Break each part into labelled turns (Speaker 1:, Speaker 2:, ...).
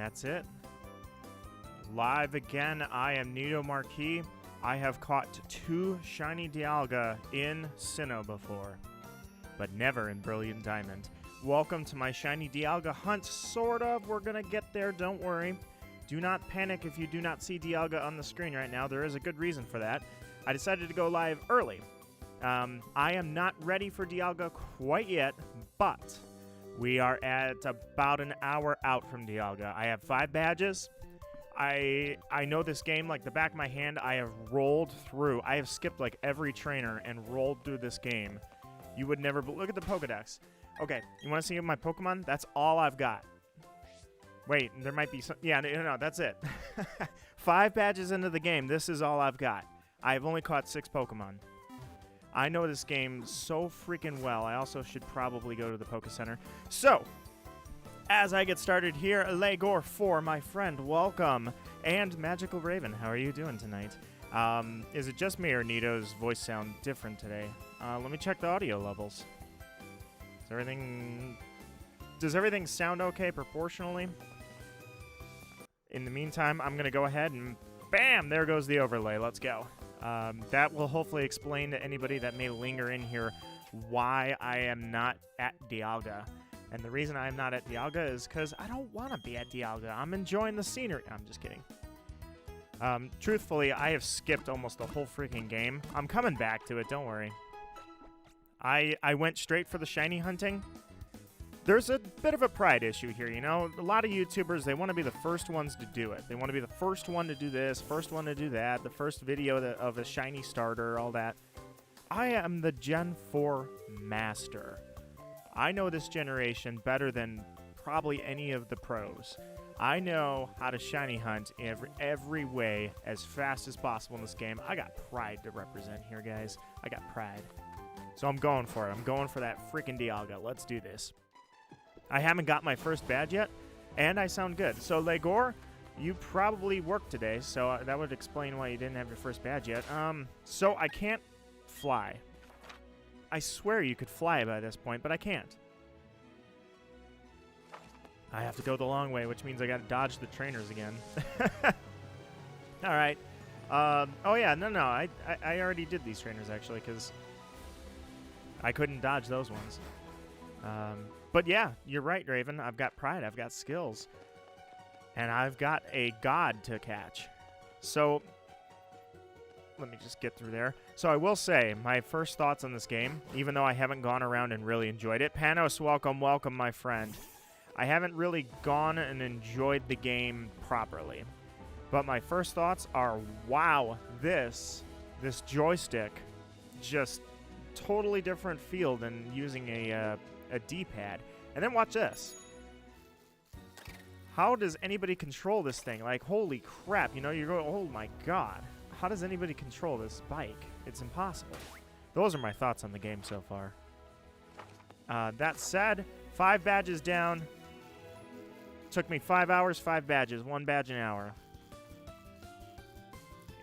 Speaker 1: that's it. Live again, I am Nito Marquis. I have caught 2 shiny Dialga in Sinnoh before, but never in Brilliant Diamond. Welcome to my shiny Dialga hunt, sort of. We're gonna get there, don't worry. Do not panic if you do not see Dialga on the screen right now. There is a good reason for that. I decided to go live early. I am not ready for Dialga quite yet, but we are at about an hour out from Dialga. I have 5 badges. I know this game like the back of my hand. I have rolled through. I have skipped like every trainer and rolled through this game. You would never look at the Pokedex. Okay, you want to see my Pokemon? That's all I've got. Wait, there might be some. Yeah, no, that's it. 5 badges into the game. This is all I've got. I've only caught 6 Pokemon. I know this game so freaking well. I also should probably go to the Poke Center. So, as I get started here, Legor 4, my friend, welcome. And Magical Raven, how are you doing tonight? Is it just me or Nito's voice sound different today? Let me check the audio levels. Does everything sound okay proportionally? In the meantime, I'm going to go ahead and bam, there goes the overlay. Let's go. That will hopefully explain to anybody that may linger in here why I am not at Dialga. And the reason I'm not at Dialga is because I don't want to be at Dialga. I'm enjoying the scenery. I'm just kidding. Truthfully, I have skipped almost the whole freaking game. I'm coming back to it, don't worry. I went straight for the shiny hunting. There's a bit of a pride issue here, you know? A lot of YouTubers, they want to be the first ones to do it. They want to be the first one to do this, first one to do that, the first video of a shiny starter, all that. I am the Gen 4 master. I know this generation better than probably any of the pros. I know how to shiny hunt every way as fast as possible in this game. I got pride to represent here, guys. I got pride. So I'm going for it. I'm going for that freaking Dialga. Let's do this. I haven't got my first badge yet, and I sound good. So, Legor, you probably worked today, so that would explain why you didn't have your first badge yet. So I can't fly. I swear you could fly by this point, but I can't. I have to go the long way, which means I gotta dodge the trainers again. Alright. Oh yeah, no, I already did these trainers, actually, because I couldn't dodge those ones. But yeah, you're right, Raven. I've got pride. I've got skills. And I've got a god to catch. So, let me just get through there. So I will say, my first thoughts on this game, even though I haven't gone around and really enjoyed it. Panos, welcome, my friend. I haven't really gone and enjoyed the game properly. But my first thoughts are, wow, this joystick, just totally different feel than using a D-pad. And then watch this. How does anybody control this thing? Like, holy crap, you know, you're going, oh my god. How does anybody control this bike? It's impossible. Those are my thoughts on the game so far. That said, 5 badges down. Took me 5 hours, 5 badges, 1 badge an hour.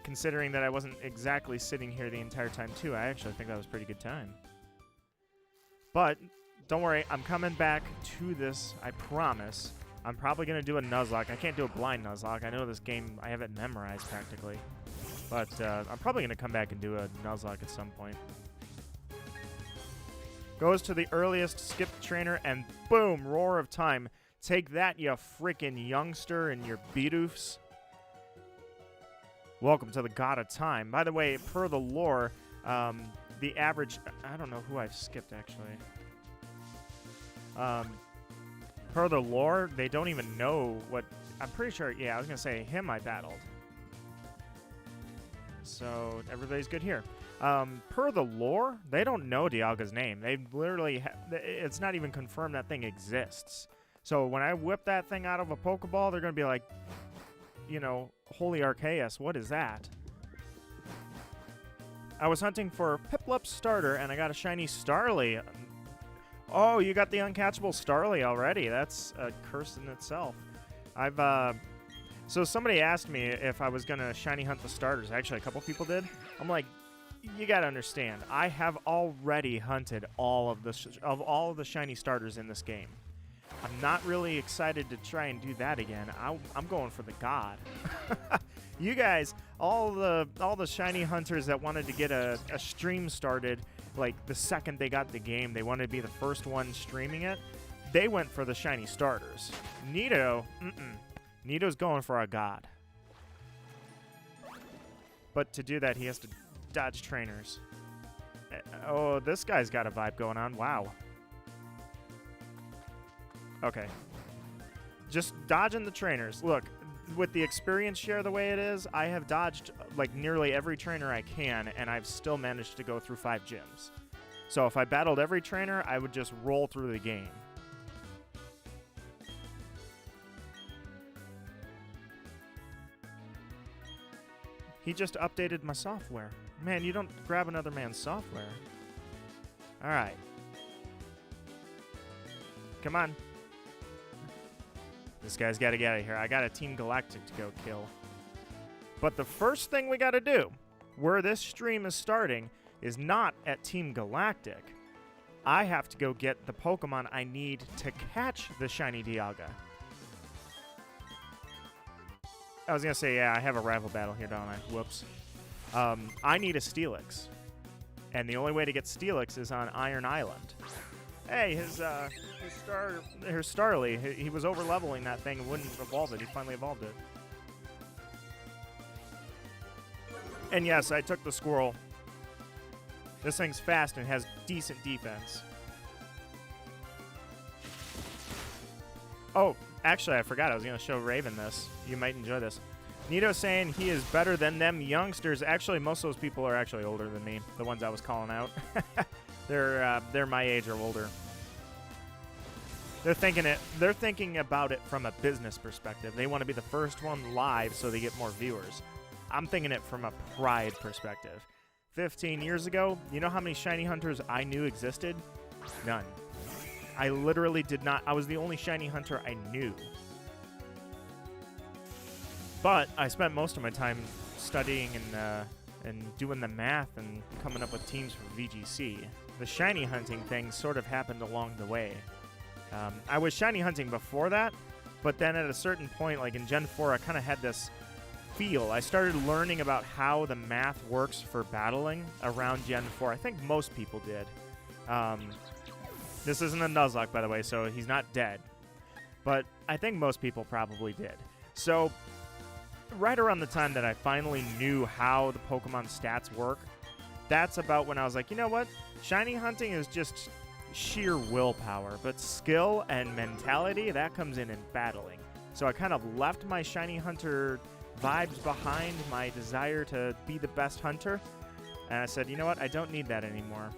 Speaker 1: Considering that I wasn't exactly sitting here the entire time, too, I actually think that was a pretty good time. But don't worry, I'm coming back to this, I promise. I'm probably going to do a Nuzlocke. I can't do a blind Nuzlocke. I know this game, I have it memorized practically. But I'm probably going to come back and do a Nuzlocke at some point. Goes to the earliest skipped trainer, and boom, Roar of Time. Take that, you freaking youngster and your Bedoofs. Welcome to the God of Time. By the way, per the lore, the average... I don't know who I've skipped, actually. Per the lore, they don't even know what... I'm pretty sure... Yeah, I was going to say him I battled. So, everybody's good here. Per the lore, they don't know Dialga's name. They literally... it's not even confirmed that thing exists. So, when I whip that thing out of a Pokeball, they're going to be like... You know, holy Arceus, what is that? I was hunting for Piplup's starter, and I got a shiny Starly. Oh, you got the uncatchable Starly already. That's a curse in itself. So somebody asked me if I was going to shiny hunt the starters. Actually, a couple people did. I'm like, you got to understand. I have already hunted all of the shiny starters in this game. I'm not really excited to try and do that again. I'm going for the god. You guys, all the shiny hunters that wanted to get a stream started, like the second they got the game, they wanted to be the first one streaming it. They went for the shiny starters. Nito, Nito's going for a god. But to do that, he has to dodge trainers. Oh, this guy's got a vibe going on. Wow. Okay. Just dodging the trainers. Look, with the experience share the way it is, I have dodged like nearly every trainer I can, and I've still managed to go through 5 gyms. So if I battled every trainer, I would just roll through the game. He just updated my software. Man, you don't grab another man's software. Alright. Come on. This guy's got to get out of here. I got a Team Galactic to go kill. But the first thing we got to do, where this stream is starting, is not at Team Galactic. I have to go get the Pokemon I need to catch the shiny Dialga. I was going to say, yeah, I have a rival battle here, don't I? Whoops. I need a Steelix. And the only way to get Steelix is on Iron Island. Hey, his Starly, he was over-leveling that thing and wouldn't evolve it. He finally evolved it. And yes, I took the squirrel. This thing's fast and has decent defense. Oh, actually, I forgot. I was going to show Raven this. You might enjoy this. Nito saying he is better than them youngsters. Actually, most of those people are actually older than me. The ones I was calling out. They're my age or older. They're thinking about it from a business perspective. They want to be the first one live so they get more viewers. I'm thinking it from a pride perspective. 15 years ago, you know how many shiny hunters I knew existed? None. I literally did not. I was the only shiny hunter I knew. But I spent most of my time studying and doing the math and coming up with teams for VGC. The shiny hunting thing sort of happened along the way. I was shiny hunting before that, but then at a certain point, like in Gen 4, I kind of had this feel. I started learning about how the math works for battling around Gen 4. I think most people did. This isn't a Nuzlocke, by the way, so he's not dead. But I think most people probably did. So right around the time that I finally knew how the Pokemon stats work, that's about when I was like, you know what? Shiny hunting is just sheer willpower, but skill and mentality, that comes in battling. So I kind of left my shiny hunter vibes behind, my desire to be the best hunter, and I said, you know what? I don't need that anymore.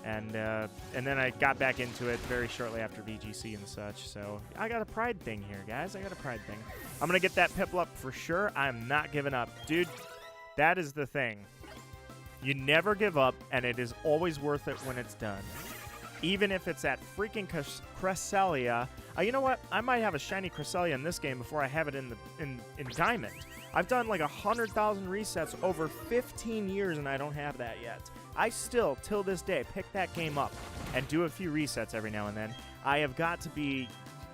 Speaker 1: And then I got back into it very shortly after VGC and such. So I got a pride thing here, guys. I got a pride thing. I'm going to get that Piplup for sure. I'm not giving up. Dude, that is the thing. You never give up, and it is always worth it when it's done. Even if it's at freaking Cresselia. You know what? I might have a shiny Cresselia in this game before I have it in Diamond. I've done like 100,000 resets over 15 years, and I don't have that yet. I still, till this day, pick that game up and do a few resets every now and then. I have got to be...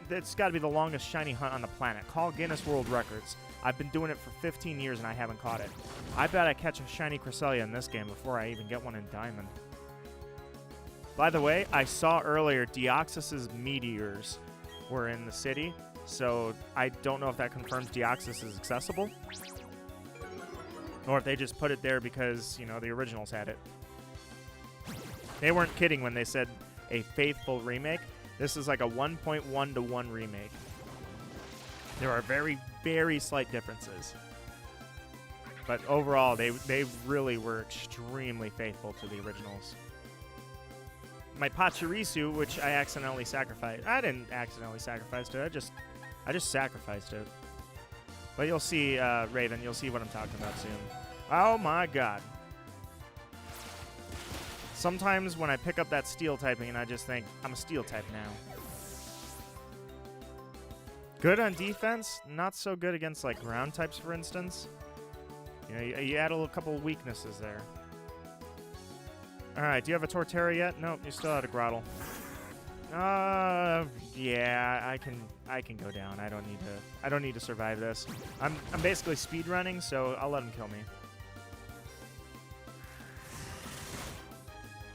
Speaker 1: It's got to be the longest shiny hunt on the planet. Call Guinness World Records. I've been doing it for 15 years and I haven't caught it. I bet I catch a shiny Cresselia in this game before I even get one in Diamond. By the way, I saw earlier Deoxys's meteors were in the city, so I don't know if that confirms Deoxys is accessible, or if they just put it there because, you know, the originals had it. They weren't kidding when they said a faithful remake. This is like a 1.1 to 1 remake. There are very, very slight differences. But overall, they really were extremely faithful to the originals. My Pachirisu, which I accidentally sacrificed. I didn't accidentally sacrifice it. I just sacrificed it. But you'll see, Raven, you'll see what I'm talking about soon. Oh my god. Sometimes when I pick up that steel typing and I just think, I'm a steel type now. Good on defense, not so good against like ground types, for instance. You know, you add a couple of weaknesses there. Alright, do you have a Torterra yet? Nope, you still had a Grottle. Yeah, I can go down. I don't need to survive this. I'm basically speed running, so I'll let him kill me.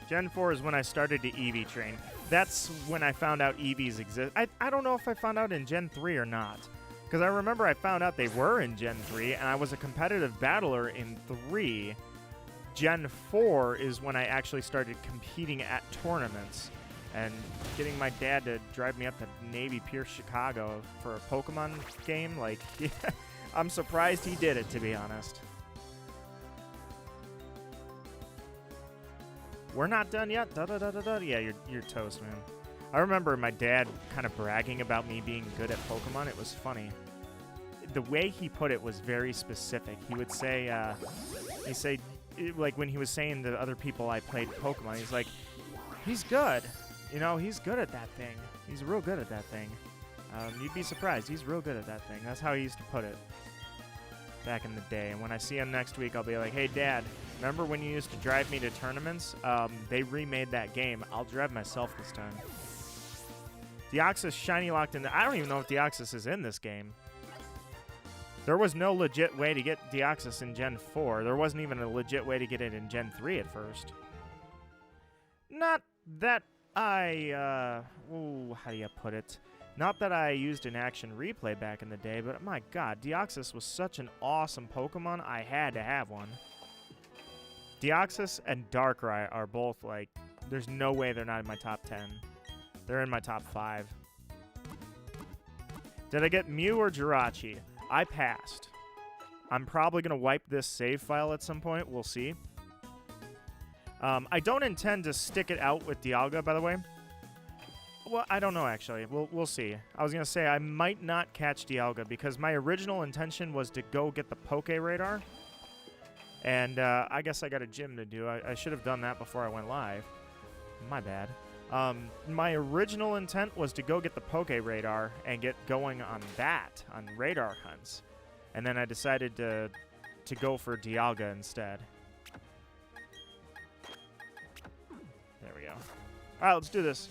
Speaker 1: Gen 4 is when I started to EV train. That's when I found out EVs exist. I don't know if I found out in Gen 3 or not. Because I remember I found out they were in Gen 3, and I was a competitive battler in 3. Gen 4 is when I actually started competing at tournaments and getting my dad to drive me up to Navy Pier, Chicago for a Pokemon game. Like, yeah, I'm surprised he did it, to be honest. We're not done yet. Yeah, you're toast, man. I remember my dad kind of bragging about me being good at Pokemon. It was funny. The way he put it was very specific. He would say, like when he was saying to other people I played Pokemon, he's like, he's good. You know, he's good at that thing. He's real good at that thing. You'd be surprised. He's real good at that thing. That's how he used to put it back in the day. And when I see him next week, I'll be like, hey, Dad, remember when you used to drive me to tournaments? They remade that game. I'll drive myself this time. Deoxys shiny locked in. I don't even know if Deoxys is in this game. There was no legit way to get Deoxys in Gen 4. There wasn't even a legit way to get it in Gen 3 at first. Not that I, how do you put it? Not that I used an action replay back in the day, but my god, Deoxys was such an awesome Pokemon, I had to have one. Deoxys and Darkrai are both, like, there's no way they're not in my top 10. They're in my top 5. Did I get Mew or Jirachi? I passed. I'm probably going to wipe this save file at some point. We'll see. I don't intend to stick it out with Dialga, by the way. Well, I don't know, actually. We'll see. I was going to say I might not catch Dialga because my original intention was to go get the Poke Radar. And I guess I got a gym to do. I should have done that before I went live. My bad. My original intent was to go get the Poke Radar and get going on that, on radar hunts. And then I decided to go for Dialga instead. There we go. All right, let's do this.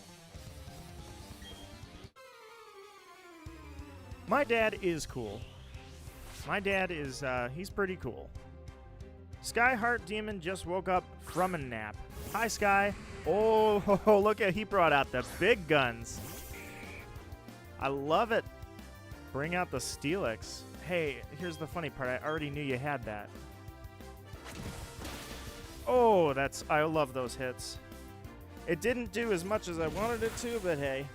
Speaker 1: My dad is cool. My dad is, he's pretty cool. Skyheart Demon just woke up from a nap. Hi, Sky. Oh, look at, he brought out the big guns. I love it. Bring out the Steelix. Hey, here's the funny part. I already knew you had that. Oh, I love those hits. It didn't do as much as I wanted it to, but hey.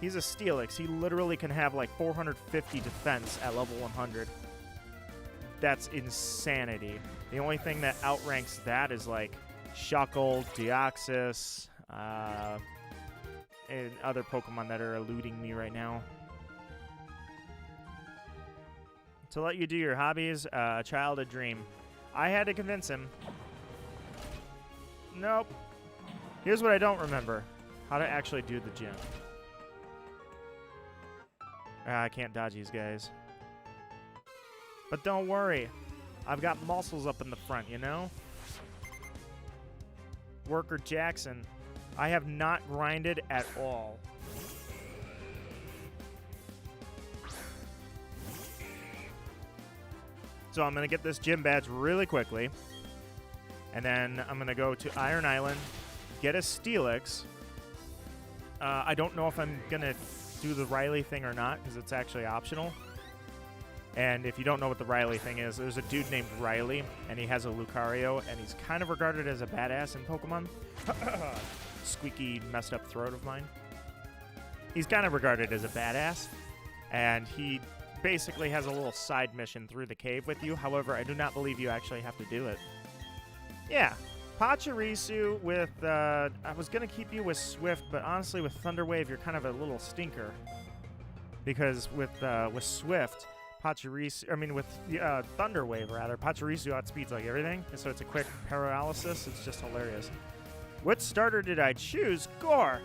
Speaker 1: He's a Steelix. He literally can have like 450 defense at level 100. That's insanity. The only thing that outranks that is like Shuckle, Deoxys, and other Pokemon that are eluding me right now. To let you do your hobbies, a child a dream. I had to convince him. Nope. Here's what I don't remember. How to actually do the gym. I can't dodge these guys. But don't worry. I've got muscles up in the front, you know? Worker Jackson. I have not grinded at all. So I'm going to get this gym badge really quickly. And then I'm going to go to Iron Island, get a Steelix. I don't know if I'm going to do the Riley thing or not, because it's actually optional. And if you don't know what the Riley thing is, there's a dude named Riley, and he has a Lucario, and he's kind of regarded as a badass in Pokemon. Squeaky, messed up throat of mine. He's kind of regarded as a badass, and he basically has a little side mission through the cave with you. However, I do not believe you actually have to do it. Yeah. Pachirisu with, I was going to keep you with Swift, but honestly with Thunder Wave, you're kind of a little stinker. Because with Swift, with Thunder Wave, rather, Pachirisu outspeeds like everything, and so it's a quick paralysis. It's just hilarious. What starter did I choose? Gore!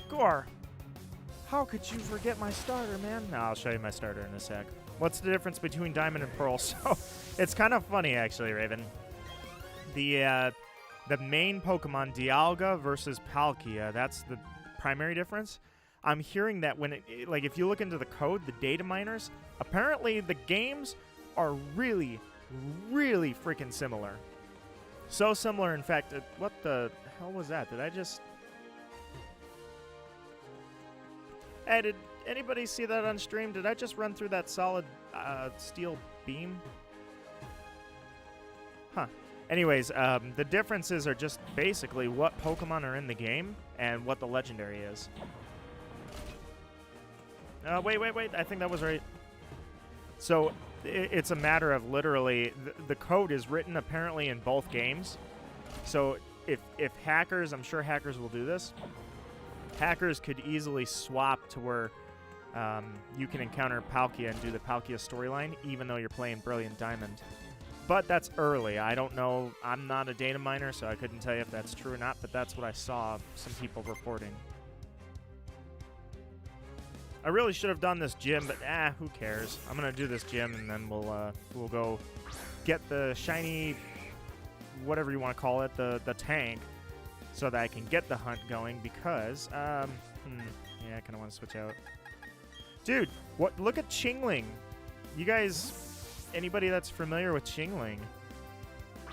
Speaker 1: Gore! How could you forget my starter, man? No, I'll show you my starter in a sec. What's the difference between Diamond and Pearl? So, it's kind of funny, actually, Raven. The main Pokemon, Dialga versus Palkia, that's the primary difference. I'm hearing that when like if you look into the code, the data miners, apparently the games are really, really freaking similar. So similar, in fact, what the hell was that? Did I just... Hey, did anybody see that on stream? Did I just run through that solid steel beam? Huh. Anyways, the differences are just basically what Pokemon are in the game and what the legendary is. Wait. I think that was right. So it's a matter of literally the code is written apparently in both games. So if hackers, I'm sure hackers will do this. Hackers could easily swap to where you can encounter Palkia and do the Palkia storyline, even though you're playing Brilliant Diamond. But that's early. I don't know. I'm not a data miner, so I couldn't tell you if that's true or not, but that's what I saw some people reporting. I really should have done this gym, but who cares? I'm gonna do this gym, and then we'll go get the shiny, whatever you want to call it, the tank, so that I can get the hunt going. Because yeah, I kind of want to switch out. Dude, what? Look at Chingling. You guys, anybody that's familiar with Chingling?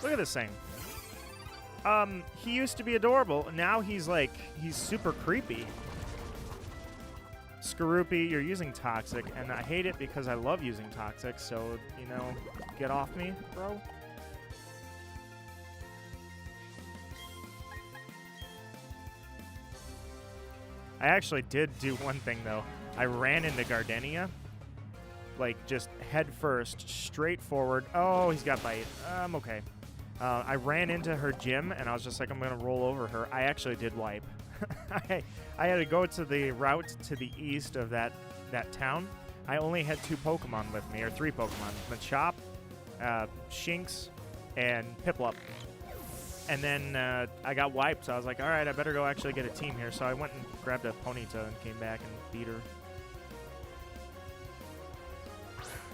Speaker 1: Look at this thing. He used to be adorable. Now he's super creepy. Skorupi, you're using Toxic, and I hate it because I love using Toxic, so, you know, get off me, bro. I actually did do one thing, though. I ran into Gardenia, like, just head first, straight forward. Oh, he's got bite. I'm okay. I ran into her gym, and I was just like, I'm going to roll over her. I actually did wipe. I had to go to the route to the east of that town. I only had 2 Pokemon with me, or 3 Pokemon. Machop, Shinx, and Piplup. And then I got wiped, so I was like, all right, I better go actually get a team here. So I went and grabbed a Ponyta and came back and beat her.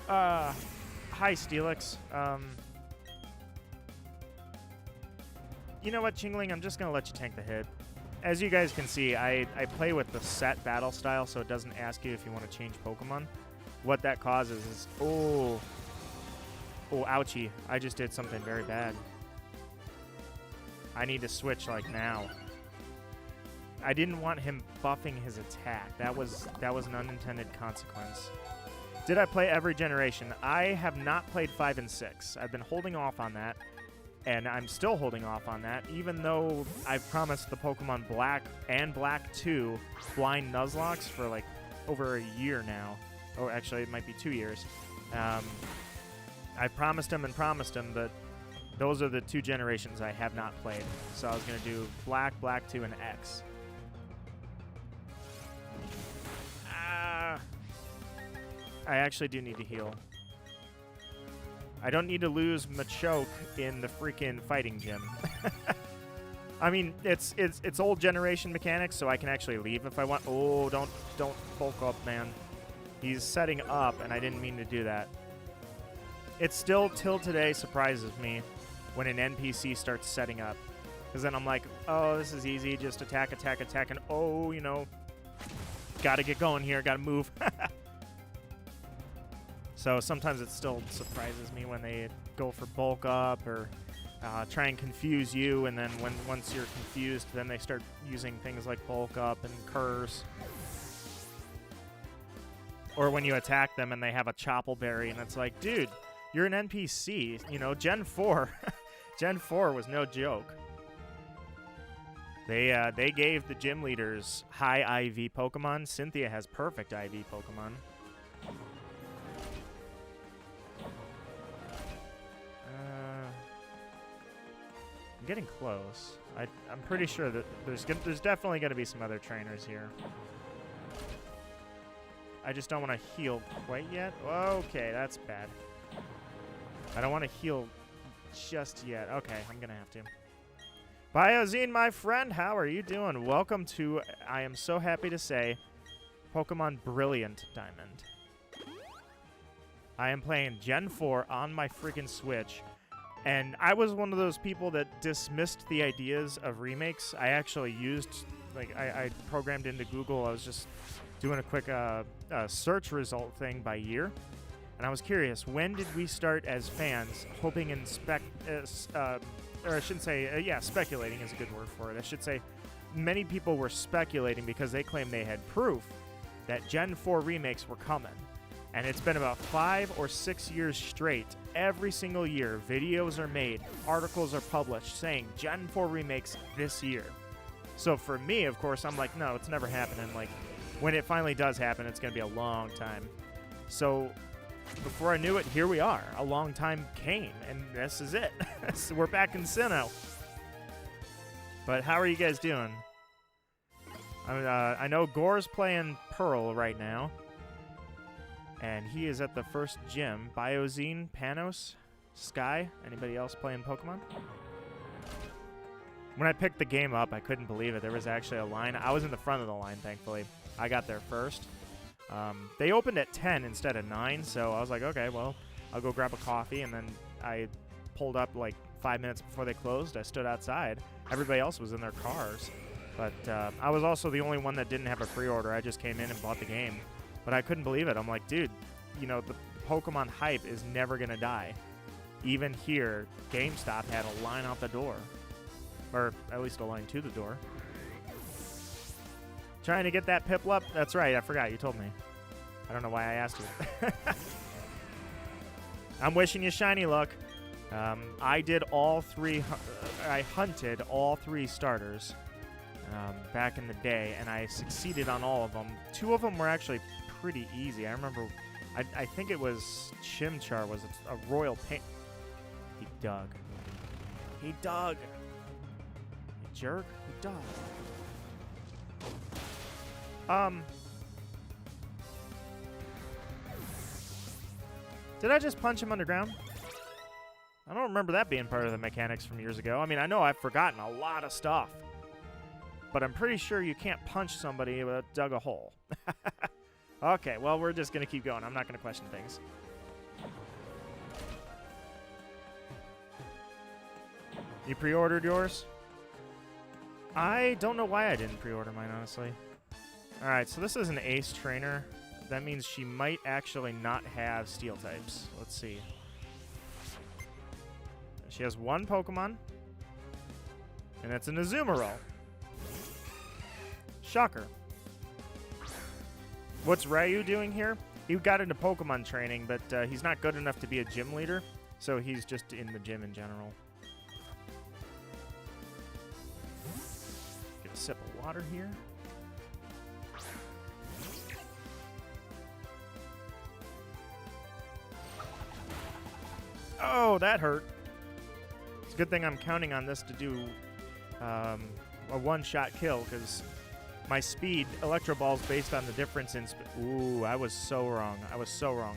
Speaker 1: Hi, Steelix. You know what, Chingling? I'm just going to let you tank the hit. As you guys can see, I play with the set battle style, so it doesn't ask you if you want to change Pokemon. What that causes is... Oh, ouchie. I just did something very bad. I need to switch, like, now. I didn't want him buffing his attack. That was an unintended consequence. Did I play every generation? I have not played 5 and 6. I've been holding off on that. And I'm still holding off on that, even though I've promised the Pokemon Black and Black 2 blind Nuzlocke for like over a year now. Or actually, it might be 2 years. I promised them, but those are the 2 generations I have not played. So I was going to do Black, Black 2, and X. I actually do need to heal. I don't need to lose Machoke in the freaking fighting gym. I mean, it's old generation mechanics, so I can actually leave if I want. Oh, don't bulk up, man. He's setting up, and I didn't mean to do that. It still, till today, surprises me when an NPC starts setting up. Because then I'm like, oh, this is easy. Just attack, and oh, you know, gotta get going here, gotta move. So sometimes it still surprises me when they go for bulk up or try and confuse you, and then once you're confused, then they start using things like bulk up and curse. Or when you attack them and they have a Choppleberry, and it's like, dude, you're an NPC. You know, Gen 4. Gen 4 was no joke. They gave the gym leaders high IV Pokemon. Cynthia has perfect IV Pokemon. I'm getting close. I'm pretty sure that there's definitely going to be some other trainers here. I just don't want to heal quite yet. Okay, that's bad. I don't want to heal just yet. Okay, I'm going to have to. Biozine, my friend, how are you doing? Welcome to, I am so happy to say, Pokemon Brilliant Diamond. I am playing Gen 4 on my freaking Switch. And I was one of those people that dismissed the ideas of remakes. I actually used like I programmed into Google. I was just doing a quick search result thing by year, and I was curious, when did we start as fans hoping and or I shouldn't say, yeah, speculating is a good word for it. I should say many people were speculating because they claimed they had proof that Gen 4 remakes were coming. And it's been about 5 or 6 years straight. Every single year, videos are made, articles are published saying Gen 4 remakes this year. So for me, of course, I'm like, no, it's never happening. Like, when it finally does happen, it's going to be a long time. So before I knew it, here we are. A long time came, and this is it. So we're back in Sinnoh. But how are you guys doing? I know Gore's playing Pearl right now. And he is at the first gym. Biozine, Panos, Sky. Anybody else playing Pokemon? When I picked the game up, I couldn't believe it. There was actually a line. I was in the front of the line, thankfully. I got there first. They opened at 10 instead of 9, so I was like, okay, well, I'll go grab a coffee. And then I pulled up like 5 minutes before they closed. I stood outside. Everybody else was in their cars. But I was also the only one that didn't have a pre-order. I just came in and bought the game. But I couldn't believe it. I'm like, dude, you know, the Pokemon hype is never going to die. Even here, GameStop had a line out the door. Or at least a line to the door. Trying to get that Piplup? That's right, I forgot. You told me. I don't know why I asked you. I'm wishing you shiny luck. I did all 3... I hunted all 3 starters back in the day, and I succeeded on all of them. 2 of them were actually pretty easy. I remember, I think it was Chimchar was a royal pain. He dug. He dug. You jerk. He dug. Did I just punch him underground? I don't remember that being part of the mechanics from years ago. I mean, I know I've forgotten a lot of stuff. But I'm pretty sure you can't punch somebody without dug a hole. Okay, well, we're just going to keep going. I'm not going to question things. You pre-ordered yours? I don't know why I didn't pre-order mine, honestly. Alright, so this is an ace trainer. That means she might actually not have steel types. Let's see. She has 1 Pokemon. And it's an Azumarill. Shocker. What's Ryu doing here? He got into Pokemon training, but he's not good enough to be a gym leader, so he's just in the gym in general. Get a sip of water here. Oh, that hurt. It's a good thing I'm counting on this to do a one-shot kill, because my speed, Electro Ball's based on the difference in speed. Ooh, I was so wrong. I was so wrong.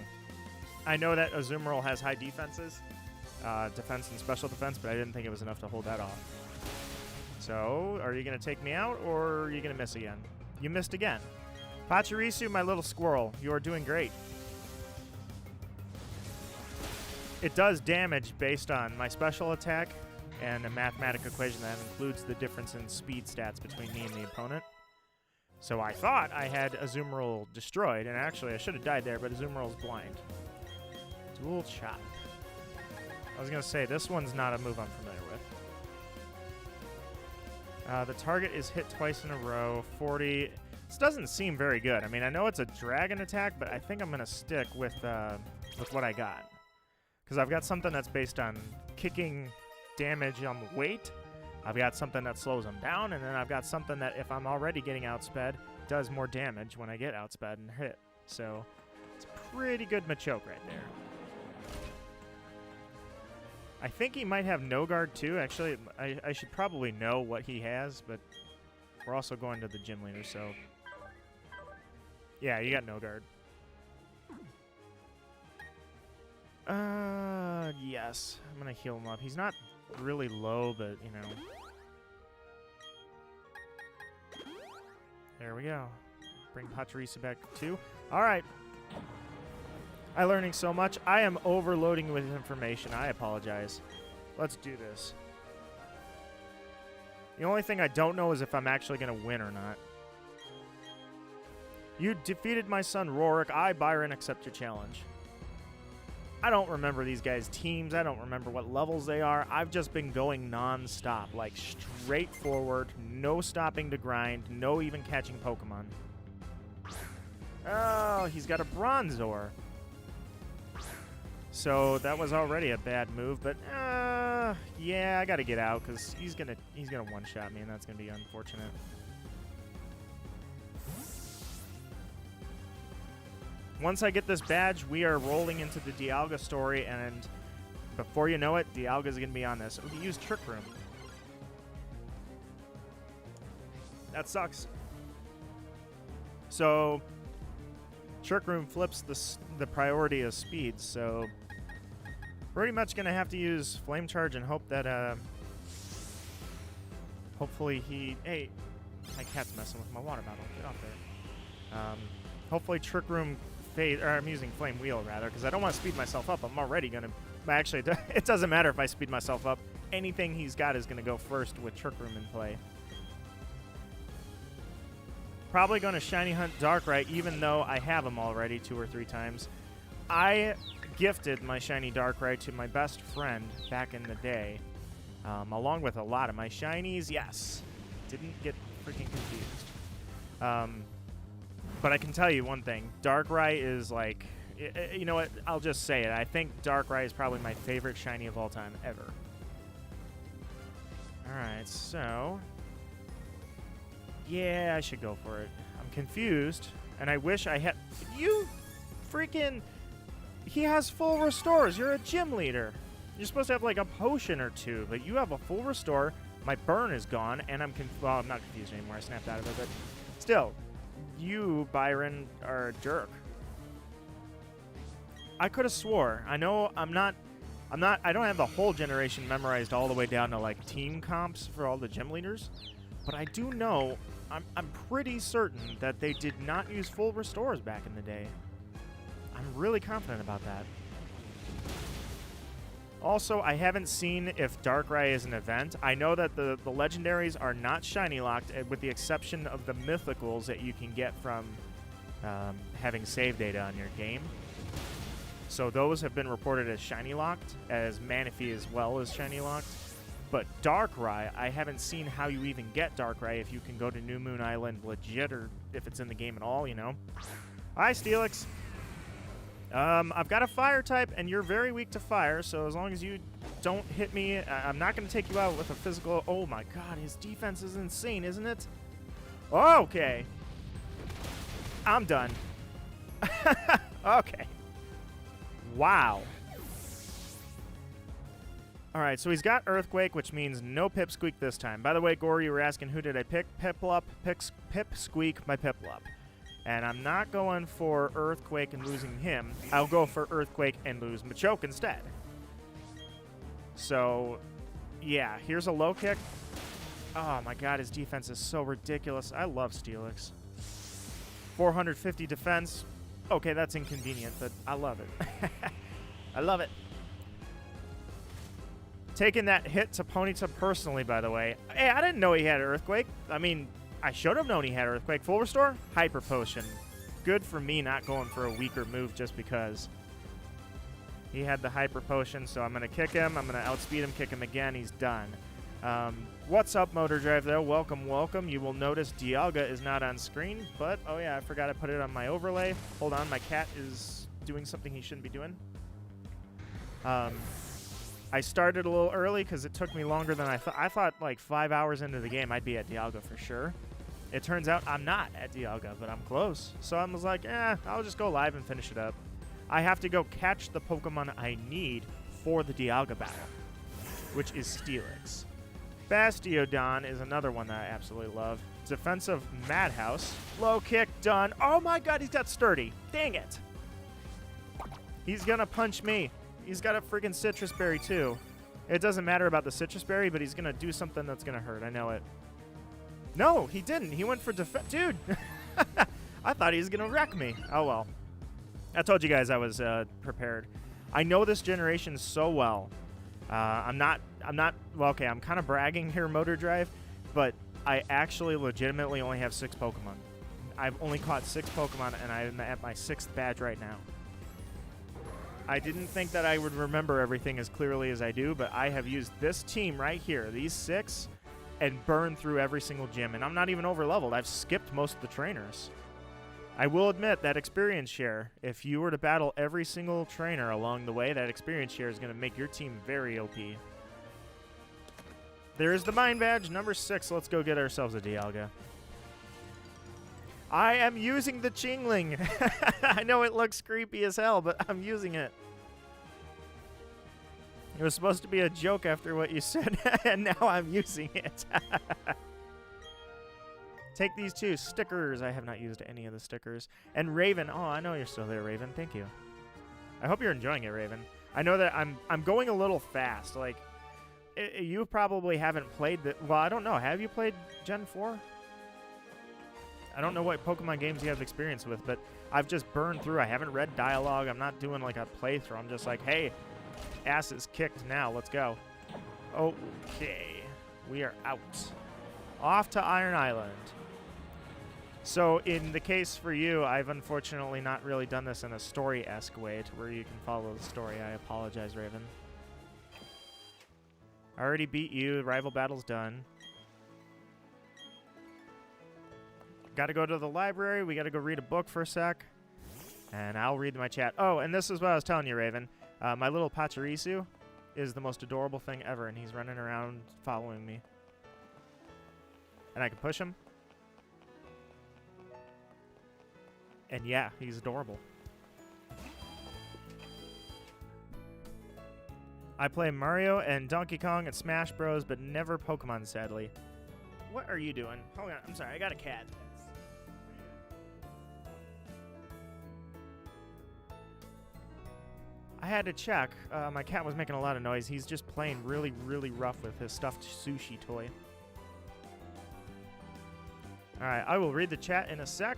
Speaker 1: I know that Azumarill has high defenses, defense and special defense, but I didn't think it was enough to hold that off. So, are you going to take me out, or are you going to miss again? You missed again. Pachirisu, my little squirrel, you are doing great. It does damage based on my special attack and a mathematical equation that includes the difference in speed stats between me and the opponent. So I thought I had Azumarill destroyed, and actually I should have died there, but Azumarill's blind. Dual Chop. I was going to say, this one's not a move I'm familiar with. The target is hit twice in a row, 40. This doesn't seem very good. I mean, I know it's a dragon attack, but I think I'm going to stick with what I got. Because I've got something that's based on kicking damage on weight. I've got something that slows them down, and then I've got something that if I'm already getting outsped, does more damage when I get outsped and hit. So it's pretty good Machoke right there. I think he might have no guard too. Actually, I should probably know what he has, but we're also going to the gym leader, so yeah, you got no guard. Yes. I'm gonna heal him up. He's not really low, but, you know. There we go. Bring Pachirisu back too. Alright. I'm learning so much. I am overloading with information. I apologize. Let's do this. The only thing I don't know is if I'm actually going to win or not. You defeated my son, Rorik. I, Byron, accept your challenge. I don't remember these guys' teams. I don't remember what levels they are. I've just been going non-stop, like straight forward, no stopping to grind, no even catching Pokemon. Oh, he's got a Bronzor. So that was already a bad move, but yeah, I gotta get out because he's gonna one-shot me, and that's gonna be unfortunate. Once I get this badge, we are rolling into the Dialga story, and before you know it, Dialga's gonna be on this. Oh, he used Trick Room. That sucks. So Trick Room flips the priority of speed, so pretty much gonna have to use Flame Charge and hope that hopefully he... Hey, my cat's messing with my water bottle. Get off there. Hopefully Trick Room or I'm using Flame Wheel rather, because I don't want to speed myself up. I'm already gonna... Actually, it doesn't matter if I speed myself up. Anything he's got is gonna go first with Trick Room in play. Probably gonna Shiny Hunt Darkrai, even though I have him already 2 or 3 times. I gifted my Shiny Darkrai to my best friend back in the day, along with a lot of my Shinies. Yes, didn't get freaking confused. But I can tell you one thing. Darkrai is like... You know what? I'll just say it. I think Darkrai is probably my favorite Shiny of all time, ever. Alright, so... Yeah, I should go for it. I'm confused, and I wish I had... You freaking... He has full restores. You're a gym leader. You're supposed to have like a potion or 2, but you have a full restore. My burn is gone, and well, I'm not confused anymore. I snapped out of it, but still... You, Byron, are a jerk. I could have swore. I know I don't have the whole generation memorized all the way down to like team comps for all the gym leaders, but I do know, I'm pretty certain that they did not use full restores back in the day. I'm really confident about that. Also, I haven't seen if Darkrai is an event. I know that the legendaries are not shiny locked, with the exception of the mythicals that you can get from having save data on your game. So those have been reported as shiny locked, as Manaphy as well as shiny locked. But Darkrai, I haven't seen how you even get Darkrai if you can go to New Moon Island legit, or if it's in the game at all, you know. Hi, Steelix. I've got a fire type, and you're very weak to fire, so as long as you don't hit me, I'm not going to take you out with a physical... Oh my god, his defense is insane, isn't it? Okay. I'm done. Okay. Wow. Alright, so he's got Earthquake, which means no Pipsqueak this time. By the way, Gore, you were asking who did I pick? Piplup, Pipsqueak, my Piplup. And I'm not going for Earthquake and losing him. I'll go for Earthquake and lose Machoke instead. So, yeah, here's a low kick. Oh my god, his defense is so ridiculous. I love Steelix. 450 defense. Okay, that's inconvenient, but I love it. I love it. Taking that hit to Ponyta personally, by the way. Hey, I didn't know he had Earthquake. I mean... I should have known he had Earthquake. Full restore? Hyper Potion. Good for me not going for a weaker move just because. He had the Hyper Potion, so I'm going to kick him. I'm going to outspeed him, kick him again. He's done. What's up, Motor Drive, though? Welcome, welcome. You will notice Dialga is not on screen, but, oh yeah, I forgot I put it on my overlay. Hold on, my cat is doing something he shouldn't be doing. I started a little early because it took me longer than I thought. I thought like 5 hours into the game I'd be at Dialga for sure. It turns out I'm not at Dialga, but I'm close. So I was like, I'll just go live and finish it up. I have to go catch the Pokemon I need for the Dialga battle, which is Steelix. Bastiodon is another one that I absolutely love. Defensive Madhouse. Low kick, done. Oh my god, he's got Sturdy. Dang it. He's gonna punch me. He's got a freaking Citrus Berry, too. It doesn't matter about the Citrus Berry, but he's going to do something that's going to hurt. I know it. No, he didn't. He went for defense. Dude! I thought he was going to wreck me. Oh, well. I told you guys I was prepared. I know this generation so well. I'm not... Well, okay, I'm kind of bragging here, Motor Drive. but I actually legitimately only have 6 Pokemon. I've only caught 6 Pokemon, and I'm at my 6th badge right now. I didn't think that I would remember everything as clearly as I do, but I have used this team right here, these 6, and burned through every single gym, and I'm not even over-leveled. I've skipped most of the trainers. I will admit that experience share, if you were to battle every single trainer along the way, that experience share is going to make your team very OP. There's the Mind Badge, number 6. Let's go get ourselves a Dialga. I am using the Chingling. I know it looks creepy as hell, but I'm using it. It was supposed to be a joke after what you said, and now I'm using it. Take these 2 stickers. I have not used any of the stickers. And Raven. Oh, I know you're still there, Raven. Thank you. I hope you're enjoying it, Raven. I know that I'm going a little fast. Like, you probably haven't played the... Well, I don't know. Have you played Gen 4? I don't know what Pokemon games you have experience with, but I've just burned through. I haven't read dialogue. I'm not doing like a playthrough. I'm just like, hey, ass is kicked now. Let's go. Okay. We are out. Off to Iron Island. So in the case for you, I've unfortunately not really done this in a story-esque way to where you can follow the story. I apologize, Raven. I already beat you. Rival battle's done. Got to go to the library. We got to go read a book for a sec. And I'll read my chat. Oh, and this is what I was telling you, Raven. My little Pachirisu is the most adorable thing ever, and he's running around following me. And I can push him. And yeah, he's adorable. I play Mario and Donkey Kong and Smash Bros, but never Pokemon, sadly. What are you doing? Hold on, I'm sorry, I got a cat. I had to check. My cat was making a lot of noise. He's just playing really, really rough with his stuffed sushi toy. Alright, I will read the chat in a sec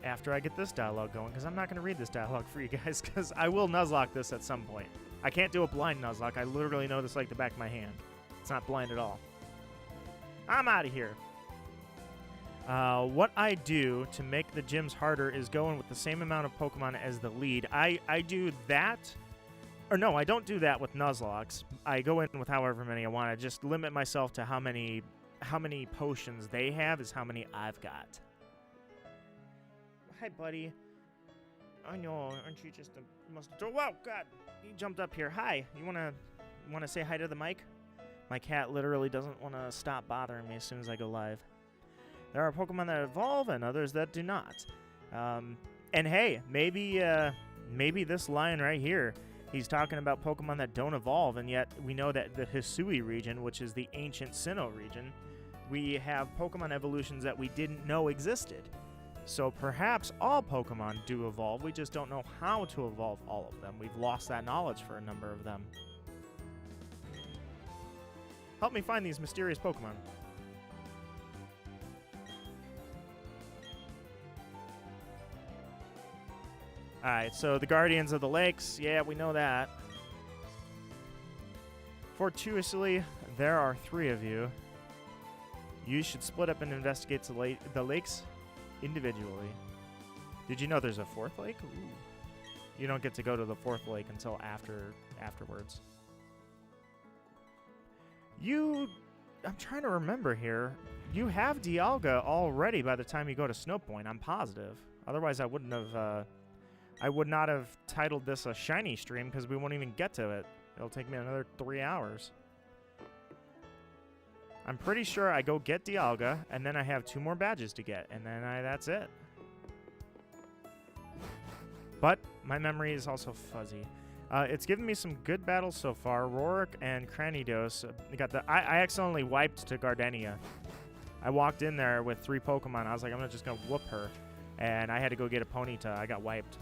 Speaker 1: after I get this dialogue going, because I'm not going to read this dialogue for you guys, because I will Nuzlocke this at some point. I can't do a blind Nuzlocke. I literally know this like the back of my hand. It's not blind at all. I'm out of here. What I do to make the gyms harder is go in with the same amount of Pokemon as the lead. I do that. Or no, I don't do that with Nuzlocks. I go in with however many I want. I just limit myself to how many potions they have is how many I've got. Hi, buddy. I know, aren't you just a most... Whoa, God! You jumped up here. Hi. You wanna say hi to the mic? My cat literally doesn't want to stop bothering me as soon as I go live. There are Pokemon that evolve and others that do not. And hey, maybe this lion right here, he's talking about Pokemon that don't evolve, and yet we know that the Hisui region, which is the ancient Sinnoh region, we have Pokemon evolutions that we didn't know existed. So perhaps all Pokemon do evolve, we just don't know how to evolve all of them. We've lost that knowledge for a number of them. Help me find these mysterious Pokemon. Alright, so the Guardians of the Lakes. Yeah, we know that. Fortuitously, there are 3 of you. You should split up and investigate the lakes individually. Did you know there's a 4th lake? Ooh. You don't get to go to the 4th lake until afterwards. I'm trying to remember here. You have Dialga already by the time you go to Snow Point, I'm positive. Otherwise, I would not have titled this a shiny stream because we won't even get to it. It'll take me another 3 hours. I'm pretty sure I go get Dialga, and then I have 2 more badges to get, and then that's it. But my memory is also fuzzy. It's given me some good battles so far. Rorik and Cranidos. I accidentally wiped to Gardenia. I walked in there with 3 Pokemon. I was like, I'm just going to whoop her. And I had to go get a Ponyta. I got wiped.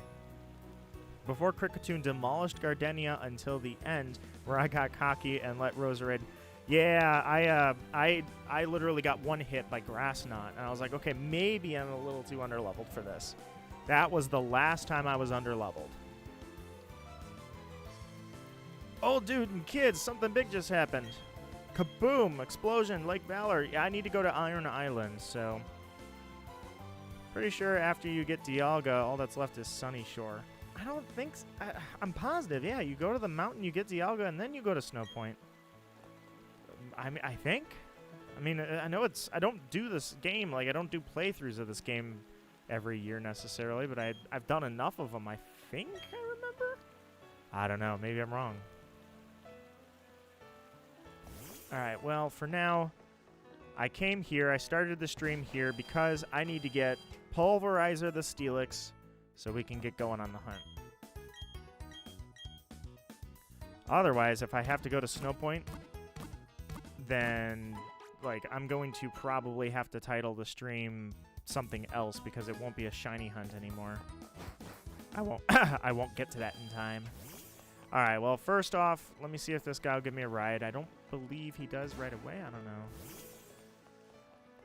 Speaker 1: Before Kricketune demolished Gardenia until the end, where I got cocky and let Roserade. Yeah, I literally got 1 hit by Grass Knot. And I was like, okay, maybe I'm a little too underleveled for this. That was the last time I was underleveled. Oh, dude and kids, something big just happened. Kaboom! Explosion! Lake Valor. Yeah, I need to go to Iron Island, so... Pretty sure after you get Dialga, all that's left is Sunny Shore. I don't think... I'm positive, yeah. You go to the mountain, you get Dialga, and then you go to Snow Point. I think? I mean, I know it's... I don't do this game, like, I don't do playthroughs of this game every year necessarily, but I've done enough of them, I think I remember? I don't know. Maybe I'm wrong. Alright, well, for now, I came here. I started the stream here because I need to get Pulverizer the Steelix so we can get going on the hunt. Otherwise, if I have to go to Snow Point, then, like, I'm going to probably have to title the stream something else because it won't be a shiny hunt anymore. I won't I won't get to that in time. Alright, well, first off, let me see if this guy will give me a ride. I don't believe he does right away. I don't know.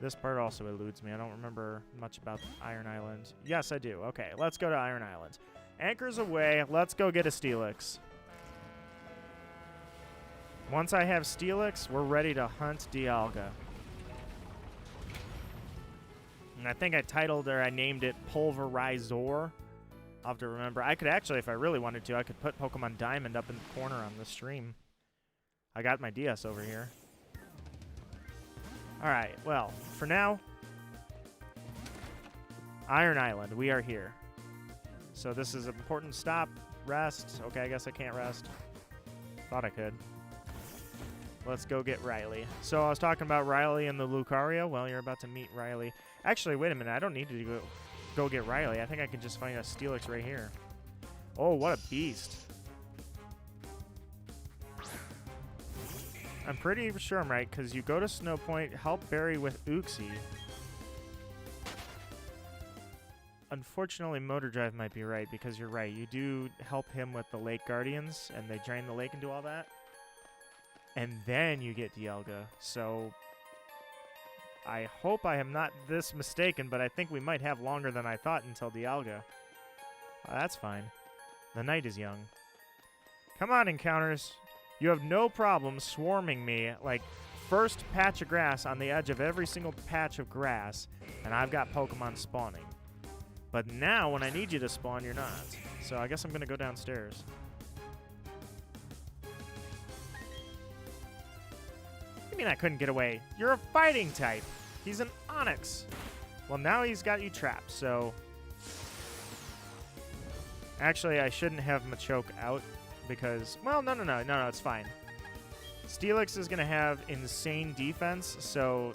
Speaker 1: This part also eludes me. I don't remember much about Iron Island. Yes, I do. Okay, let's go to Iron Island. Anchor's away. Let's go get a Steelix. Once I have Steelix, we're ready to hunt Dialga. And I think I titled or I named it Pulverizer. I'll have to remember. I could actually, if I really wanted to, I could put Pokemon Diamond up in the corner on the stream. I got my DS over here. Alright, well, for now, Iron Island, we are here. So this is an important stop. Rest. Okay, I guess I can't rest. Thought I could. Let's go get Riley. So I was talking about Riley and the Lucario. Well, you're about to meet Riley. Actually, wait a minute. I don't need to go get Riley. I think I can just find a Steelix right here. Oh, what a beast. I'm pretty sure I'm right, because you go to Snow Point, help Barry with Uxie. Unfortunately, Motor Drive might be right, because you're right. You do help him with the Lake Guardians, and they drain the lake and do all that. And then you get Dialga. So I hope I am not this mistaken, but I think we might have longer than I thought until Dialga. That's fine. The night is young. Come on, encounters. You have no problem swarming me like first patch of grass on the edge of every single patch of grass, and I've got Pokemon spawning. But now, when I need you to spawn, you're not. So I guess I'm going to go downstairs. You mean I couldn't get away? You're a fighting type. He's an Onix. Well, now he's got you trapped, so... Actually, I shouldn't have Machoke out because... Well, no, it's fine. Steelix is going to have insane defense, so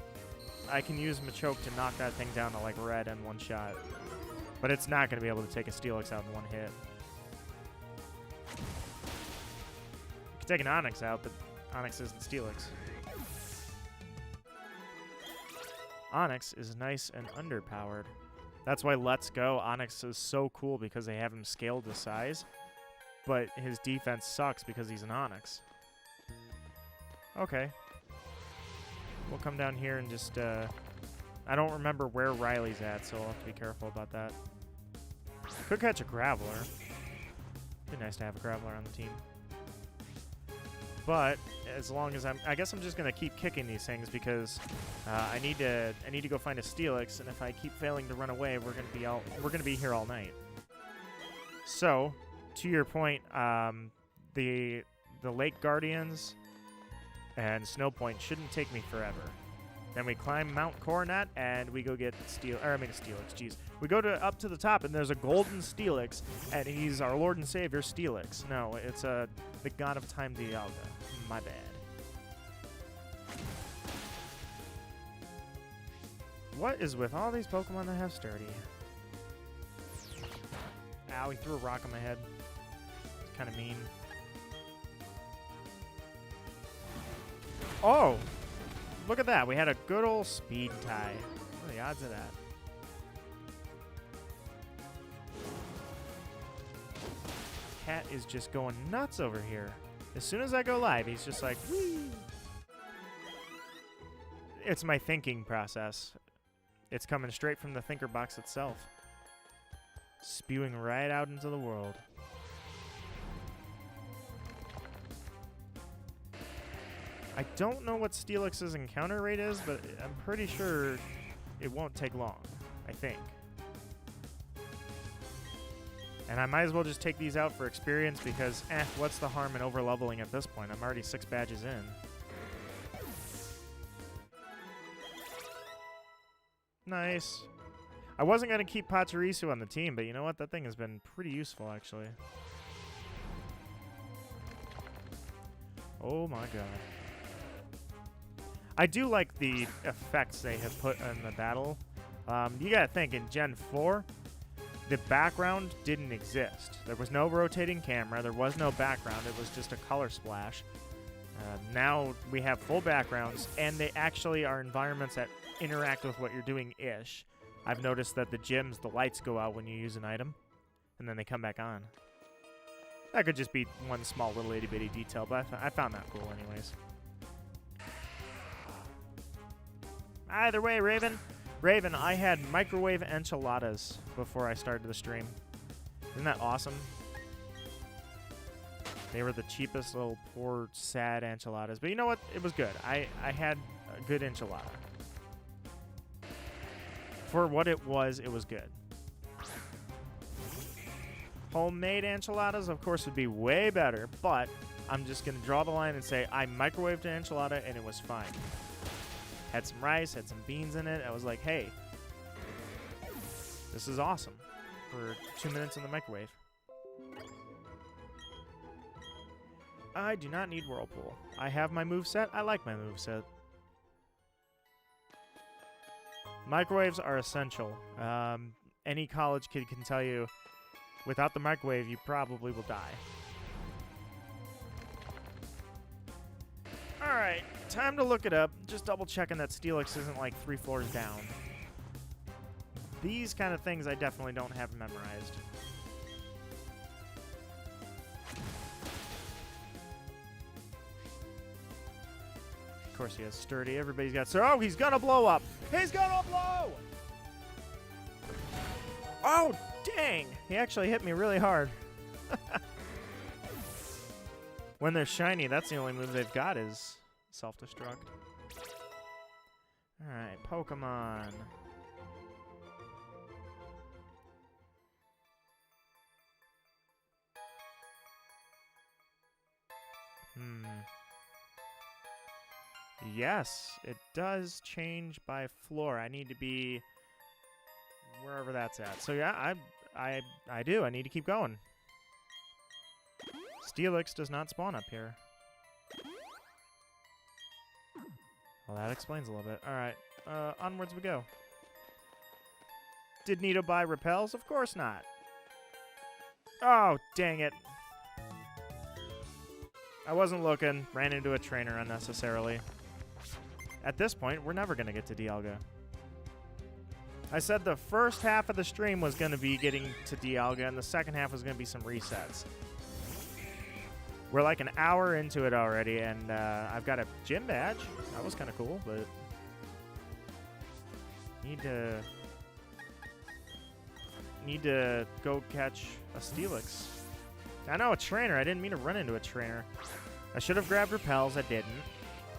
Speaker 1: I can use Machoke to knock that thing down to, like, red in one shot. But it's not going to be able to take a Steelix out in one hit. You can take an Onix out, but Onix isn't Steelix. Onix is nice and underpowered. That's why Let's Go Onix is so cool, because they have him scaled to size. But his defense sucks because he's an Onix. Okay. We'll come down here and just... I don't remember where Riley's at, so I'll have to be careful about that. Could catch a Graveler. Be nice to have a Graveler on the team. But as long as I guess I'm just gonna keep kicking these things because I need to go find a Steelix, and if I keep failing to run away, we're gonna be here all night. So, to your point, the Lake Guardians and Snow Point shouldn't take me forever. Then we climb Mount Coronet, and we go get Steelix, jeez. We go up to the top, and there's a golden Steelix, and he's our Lord and Savior, Steelix. No, it's the God of Time, Dialga. My bad. What is with all these Pokemon that have Sturdy? Ow, he threw a rock on my head. It's kind of mean. Oh! Look at that. We had a good old speed tie. What are the odds of that? Cat is just going nuts over here. As soon as I go live, he's just like, whee! It's my thinking process. It's coming straight from the thinker box itself. Spewing right out into the world. I don't know what Steelix's encounter rate is, but I'm pretty sure it won't take long, I think. And I might as well just take these out for experience because, what's the harm in over-leveling at this point? I'm already 6 badges in. Nice. I wasn't going to keep Pachirisu on the team, but you know what? That thing has been pretty useful, actually. Oh my god. I do like the effects they have put in the battle. You gotta think, in Gen 4, the background didn't exist. There was no rotating camera, there was no background, it was just a color splash. Now we have full backgrounds, and they actually are environments that interact with what you're doing-ish. I've noticed that the gyms, the lights go out when you use an item, and then they come back on. That could just be one small little itty-bitty detail, but I found that cool anyways. Either way, Raven. Raven, I had microwave enchiladas before I started the stream. Isn't that awesome? They were the cheapest little poor, sad enchiladas. But you know what? It was good. I had a good enchilada. For what it was good. Homemade enchiladas, of course, would be way better, but I'm just going to draw the line and say I microwaved an enchilada and it was fine. Had some rice, had some beans in it. I was like, hey, this is awesome for 2 minutes in the microwave. I do not need Whirlpool. I have my moveset. I like my moveset. Microwaves are essential. Any college kid can tell you, without the microwave, you probably will die. Alright, time to look it up. Just double checking that Steelix isn't like 3 floors down. These kind of things I definitely don't have memorized. Of course he has sturdy. Everybody's got sturdy. Oh, he's gonna blow up. He's gonna blow! Oh, dang! He actually hit me really hard. When they're shiny, that's the only move they've got is self-destruct. Alright, Pokemon. Yes, it does change by floor. I need to be wherever that's at. So yeah, I do. I need to keep going. Steelix does not spawn up here. Well, that explains a little bit. Alright, onwards we go. Did Nito buy repels? Of course not. Oh, dang it. I wasn't looking. Ran into a trainer unnecessarily. At this point, we're never going to get to Dialga. I said the first half of the stream was going to be getting to Dialga, and the second half was going to be some resets. We're like an hour into it already, and I've got a gym badge. That was kind of cool, but need to go catch a Steelix. I know, a trainer. I didn't mean to run into a trainer. I should have grabbed repels. I didn't.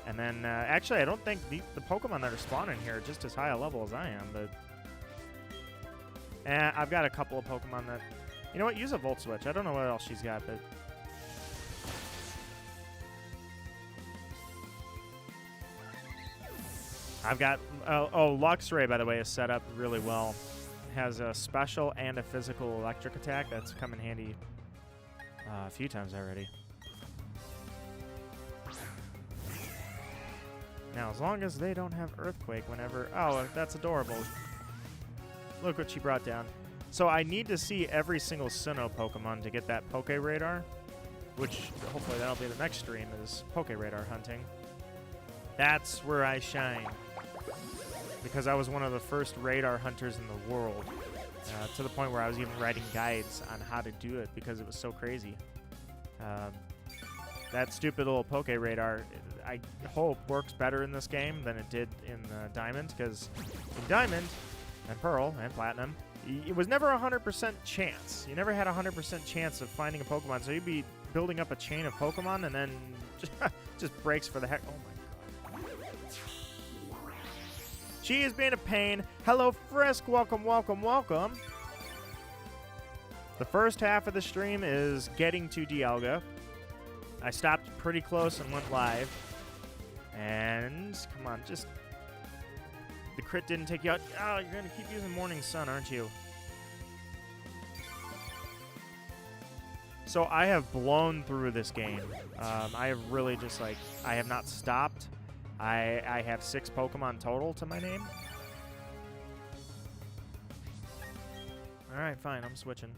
Speaker 1: And then, actually, I don't think the Pokemon that are spawning here are just as high a level as I am, but I've got a couple of Pokemon that, you know what, use a Volt Switch. I don't know what else she's got, but I've got, oh, Luxray, by the way, is set up really well. It has a special and a physical electric attack that's come in handy a few times already. Now, as long as they don't have Earthquake whenever... Oh, that's adorable. Look what she brought down. So I need to see every single Sinnoh Pokemon to get that Poke Radar, which hopefully that'll be the next stream, is Poke Radar hunting. That's where I shine. Because I was one of the first radar hunters in the world. To the point where I was even writing guides on how to do it because it was so crazy. That stupid little Poke Radar, I hope, works better in this game than it did in Diamond, because in Diamond, and Pearl, and Platinum, it was never a 100% chance. You never had a 100% chance of finding a Pokemon, so you'd be building up a chain of Pokemon and then just breaks for the heck. Oh my god. She is being a pain. Hello, Frisk. Welcome, welcome, welcome. The first half of the stream is getting to Dialga. I stopped pretty close and went live. And come on, just... The crit didn't take you out. Oh, you're going to keep using Morning Sun, aren't you? So I have blown through this game. I have really just, like, I have not stopped. I have 6 Pokemon total to my name. Alright, fine. I'm switching.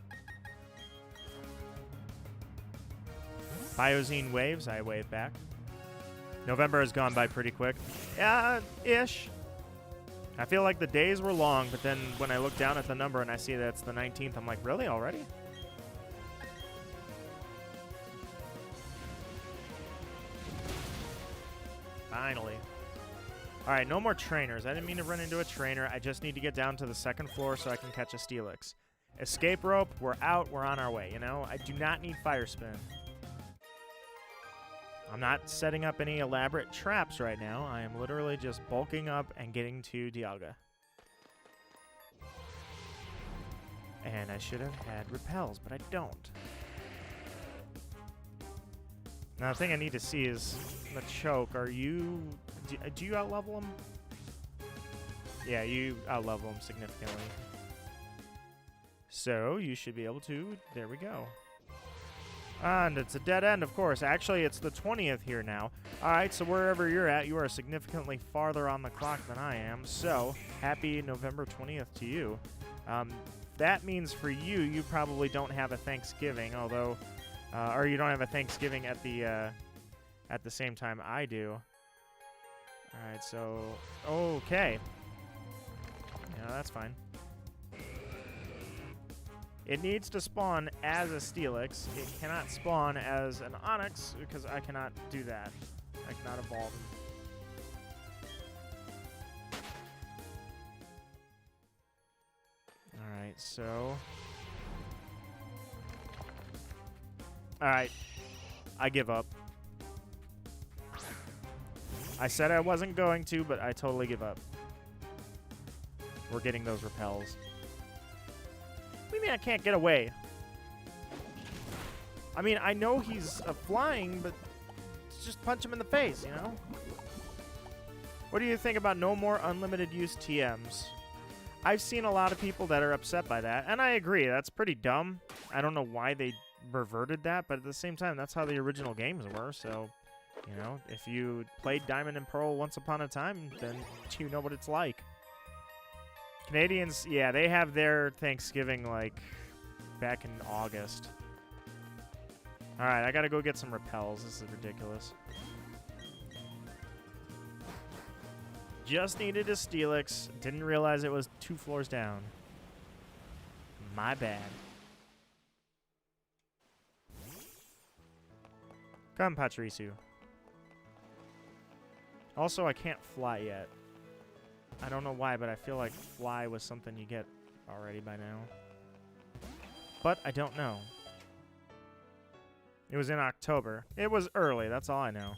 Speaker 1: Biozine waves. I wave back. November has gone by pretty quick. Ish. I feel like the days were long, but then when I look down at the number and I see that it's the 19th, I'm like, really? Already? Finally. Alright, no more trainers. I didn't mean to run into a trainer. I just need to get down to the 2nd floor so I can catch a Steelix. Escape rope. We're out. We're on our way, you know? I do not need Fire Spin. I'm not setting up any elaborate traps right now. I am literally just bulking up and getting to Dialga. And I should have had repels, but I don't. Now, the thing I need to see is the choke. Are you... Do you out-level him? Yeah, you out-level him significantly. So, you should be able to... There we go. And it's a dead end, of course. Actually, it's the 20th here now. All right, so wherever you're at, you are significantly farther on the clock than I am. So, happy November 20th to you. That means for you, you probably don't have a Thanksgiving, although... or you don't have a Thanksgiving at the same time I do. All right, so... Okay. Yeah, that's fine. It needs to spawn as a Steelix. It cannot spawn as an Onix because I cannot do that. I cannot evolve him. Alright, so... Alright. I give up. I said I wasn't going to, but I totally give up. We're getting those repels. What do you mean I can't get away? I mean, I know he's flying, but just punch him in the face, you know? What do you think about no more unlimited use TMs? I've seen a lot of people that are upset by that, and I agree. That's pretty dumb. I don't know why they reverted that, but at the same time, that's how the original games were, so, you know, if you played Diamond and Pearl once upon a time, then you know what it's like. Canadians, yeah, they have their Thanksgiving, like, back in August. Alright, I gotta go get some repels. This is ridiculous. Just needed a Steelix. Didn't realize it was 2 floors down. My bad. Come, Pachirisu. Also, I can't fly yet. I don't know why, but I feel like fly was something you get already by now. But I don't know. It was in October. It was early, that's all I know.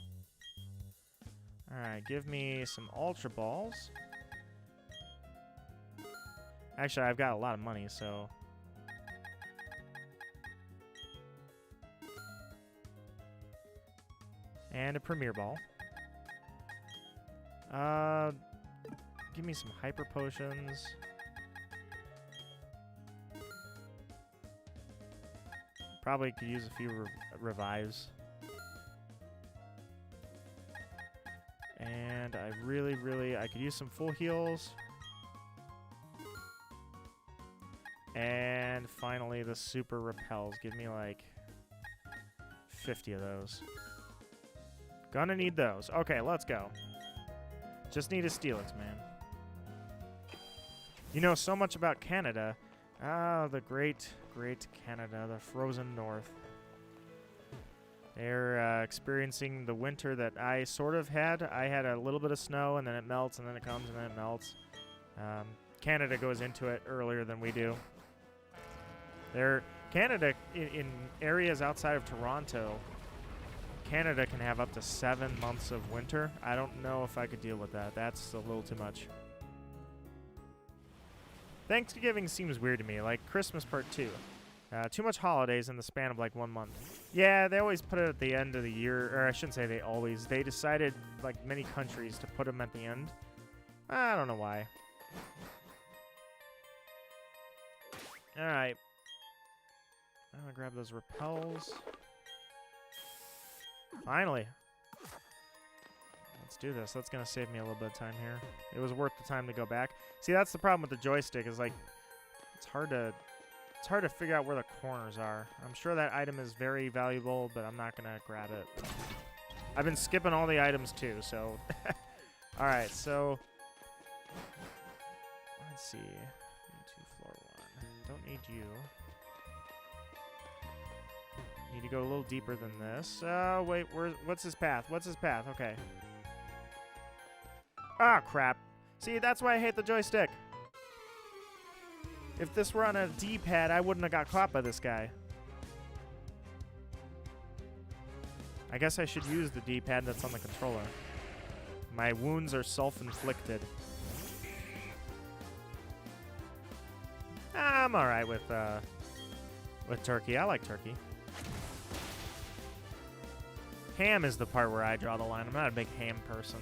Speaker 1: Alright, give me some Ultra Balls. Actually, I've got a lot of money, so... And a Premier Ball. Give me some Hyper Potions. Probably could use a few revives. And I really, I could use some full heals. And finally, the super repels. Give me like 50 of those. Gonna need those. Okay, let's go. Just need a Steelix, man. You know so much about Canada. Ah, the great Canada, the frozen north. They're experiencing the winter that I sort of had. I had a little bit of snow, and then it melts, and then it comes, and then it melts. Canada goes into it earlier than we do. They're Canada, in areas outside of Toronto, Canada can have up to 7 months of winter. I don't know if I could deal with that. That's a little too much. Thanksgiving seems weird to me, like Christmas Part 2. Too much holidays in the span of like 1 month. Yeah, they always put it at the end of the year, or I shouldn't say they always. They decided, like many countries, to put them at the end. I don't know why. Alright. I'm gonna grab those repels. Finally. Let's do this. That's gonna save me a little bit of time here. It was worth the time to go back. See, that's the problem with the joystick, is like it's hard to figure out where the corners are. I'm sure that item is very valuable, but I'm not gonna grab it. I've been skipping all the items too, so alright, so let's see. Need 2 floor 1. Don't need you. Need to go a little deeper than this. Wait, what's his path? What's his path? Okay. Ah, crap. See, that's why I hate the joystick. If this were on a D-pad, I wouldn't have got caught by this guy. I guess I should use the D-pad that's on the controller. My wounds are self-inflicted. I'm alright with turkey. I like turkey. Ham is the part where I draw the line. I'm not a big ham person.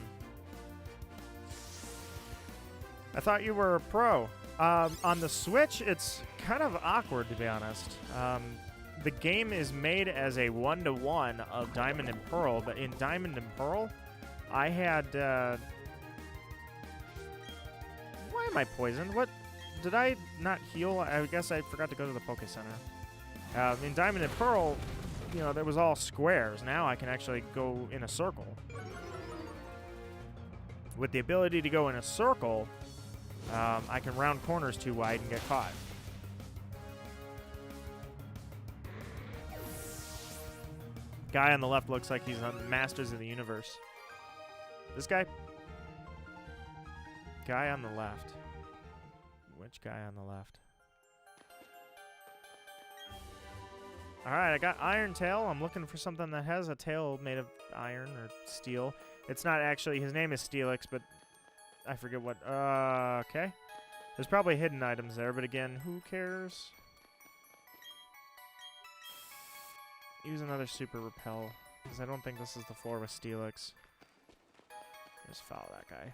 Speaker 1: I thought you were a pro. On the Switch, it's kind of awkward, to be honest. The game is made as a 1-to-1 of Diamond and Pearl, but in Diamond and Pearl, I had... Why am I poisoned? What? Did I not heal? I guess I forgot to go to the Poke Center. In Diamond and Pearl, you know, there was all squares. Now I can actually go in a circle. With the ability to go in a circle, I can round corners too wide and get caught. Guy on the left looks like he's on Masters of the Universe. This guy? Guy on the left. Which guy on the left? Alright, I got Iron Tail. I'm looking for something that has a tail made of iron or steel. It's not actually... His name is Steelix, but I forget what... okay. There's probably hidden items there, but again, who cares? Use another super repel, because I don't think this is the floor with Steelix. Just follow that guy.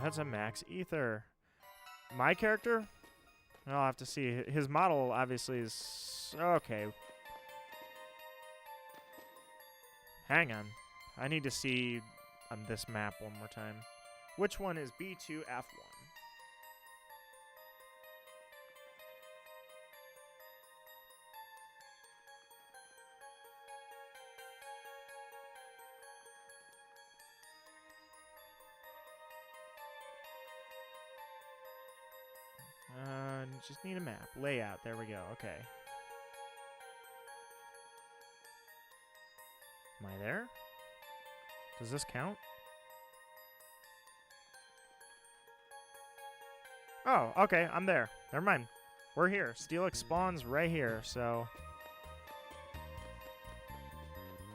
Speaker 1: That's a max ether. My character? I'll have to see. His model obviously is... Okay. Hang on. I need to see on this map one more time. Which one is B2F1? Just need a map. Layout. There we go. Okay. Am I there? Does this count? Oh, okay. I'm there. Never mind. We're here. Steelix spawns right here, so...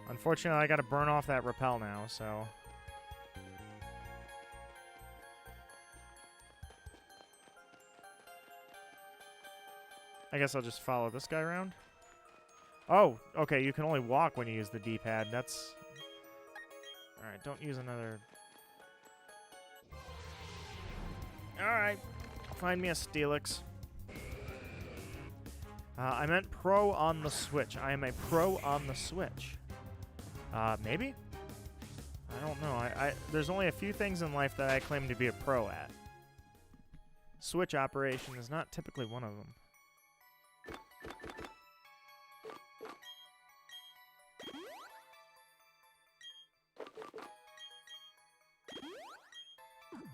Speaker 1: Unfortunately, I gotta burn off that repel now, so... I guess I'll just follow this guy around. Oh, okay, you can only walk when you use the D-pad. That's... Alright, don't use another... Alright, find me a Steelix. I meant pro on the Switch. I am a pro on the Switch. Maybe? I don't know. There's only a few things in life that I claim to be a pro at. Switch operation is not typically one of them.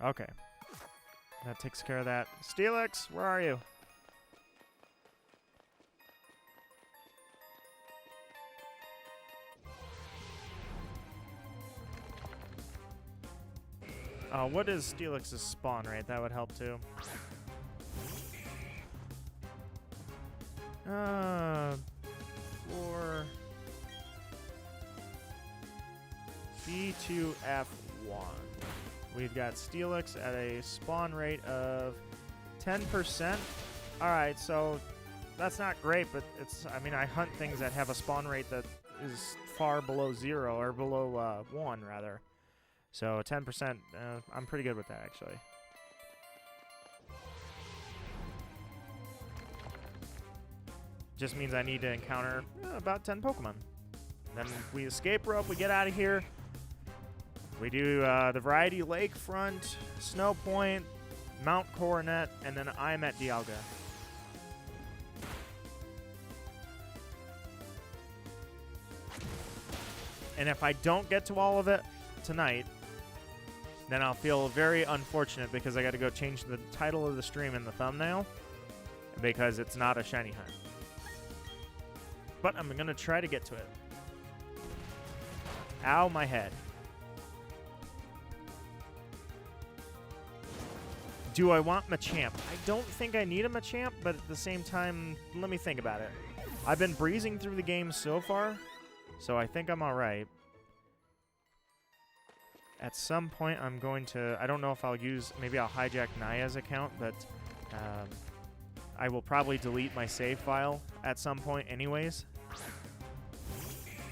Speaker 1: Okay. That takes care of that. Steelix, where are you? What is Steelix's spawn rate? That would help too. For B2F1, we've got Steelix at a spawn rate of 10%. All right, so that's not great, but it's, I mean, I hunt things that have a spawn rate that is far below 0, or below 1, rather. So 10%, I'm pretty good with that, actually. Just means I need to encounter about 10 Pokemon. Then we escape rope, we get out of here. We do the Variety Lakefront, Snow Point, Mount Coronet, and then I'm at Dialga. And if I don't get to all of it tonight, then I'll feel very unfortunate because I got to go change the title of the stream in the thumbnail because it's not a shiny hunt. But I'm going to try to get to it. Ow, my head. Do I want Machamp? I don't think I need a Machamp, but at the same time, let me think about it. I've been breezing through the game so far, so I think I'm all right. At some point, I'm going to... I don't know if I'll use... Maybe I'll hijack Naya's account, but I will probably delete my save file at some point anyways.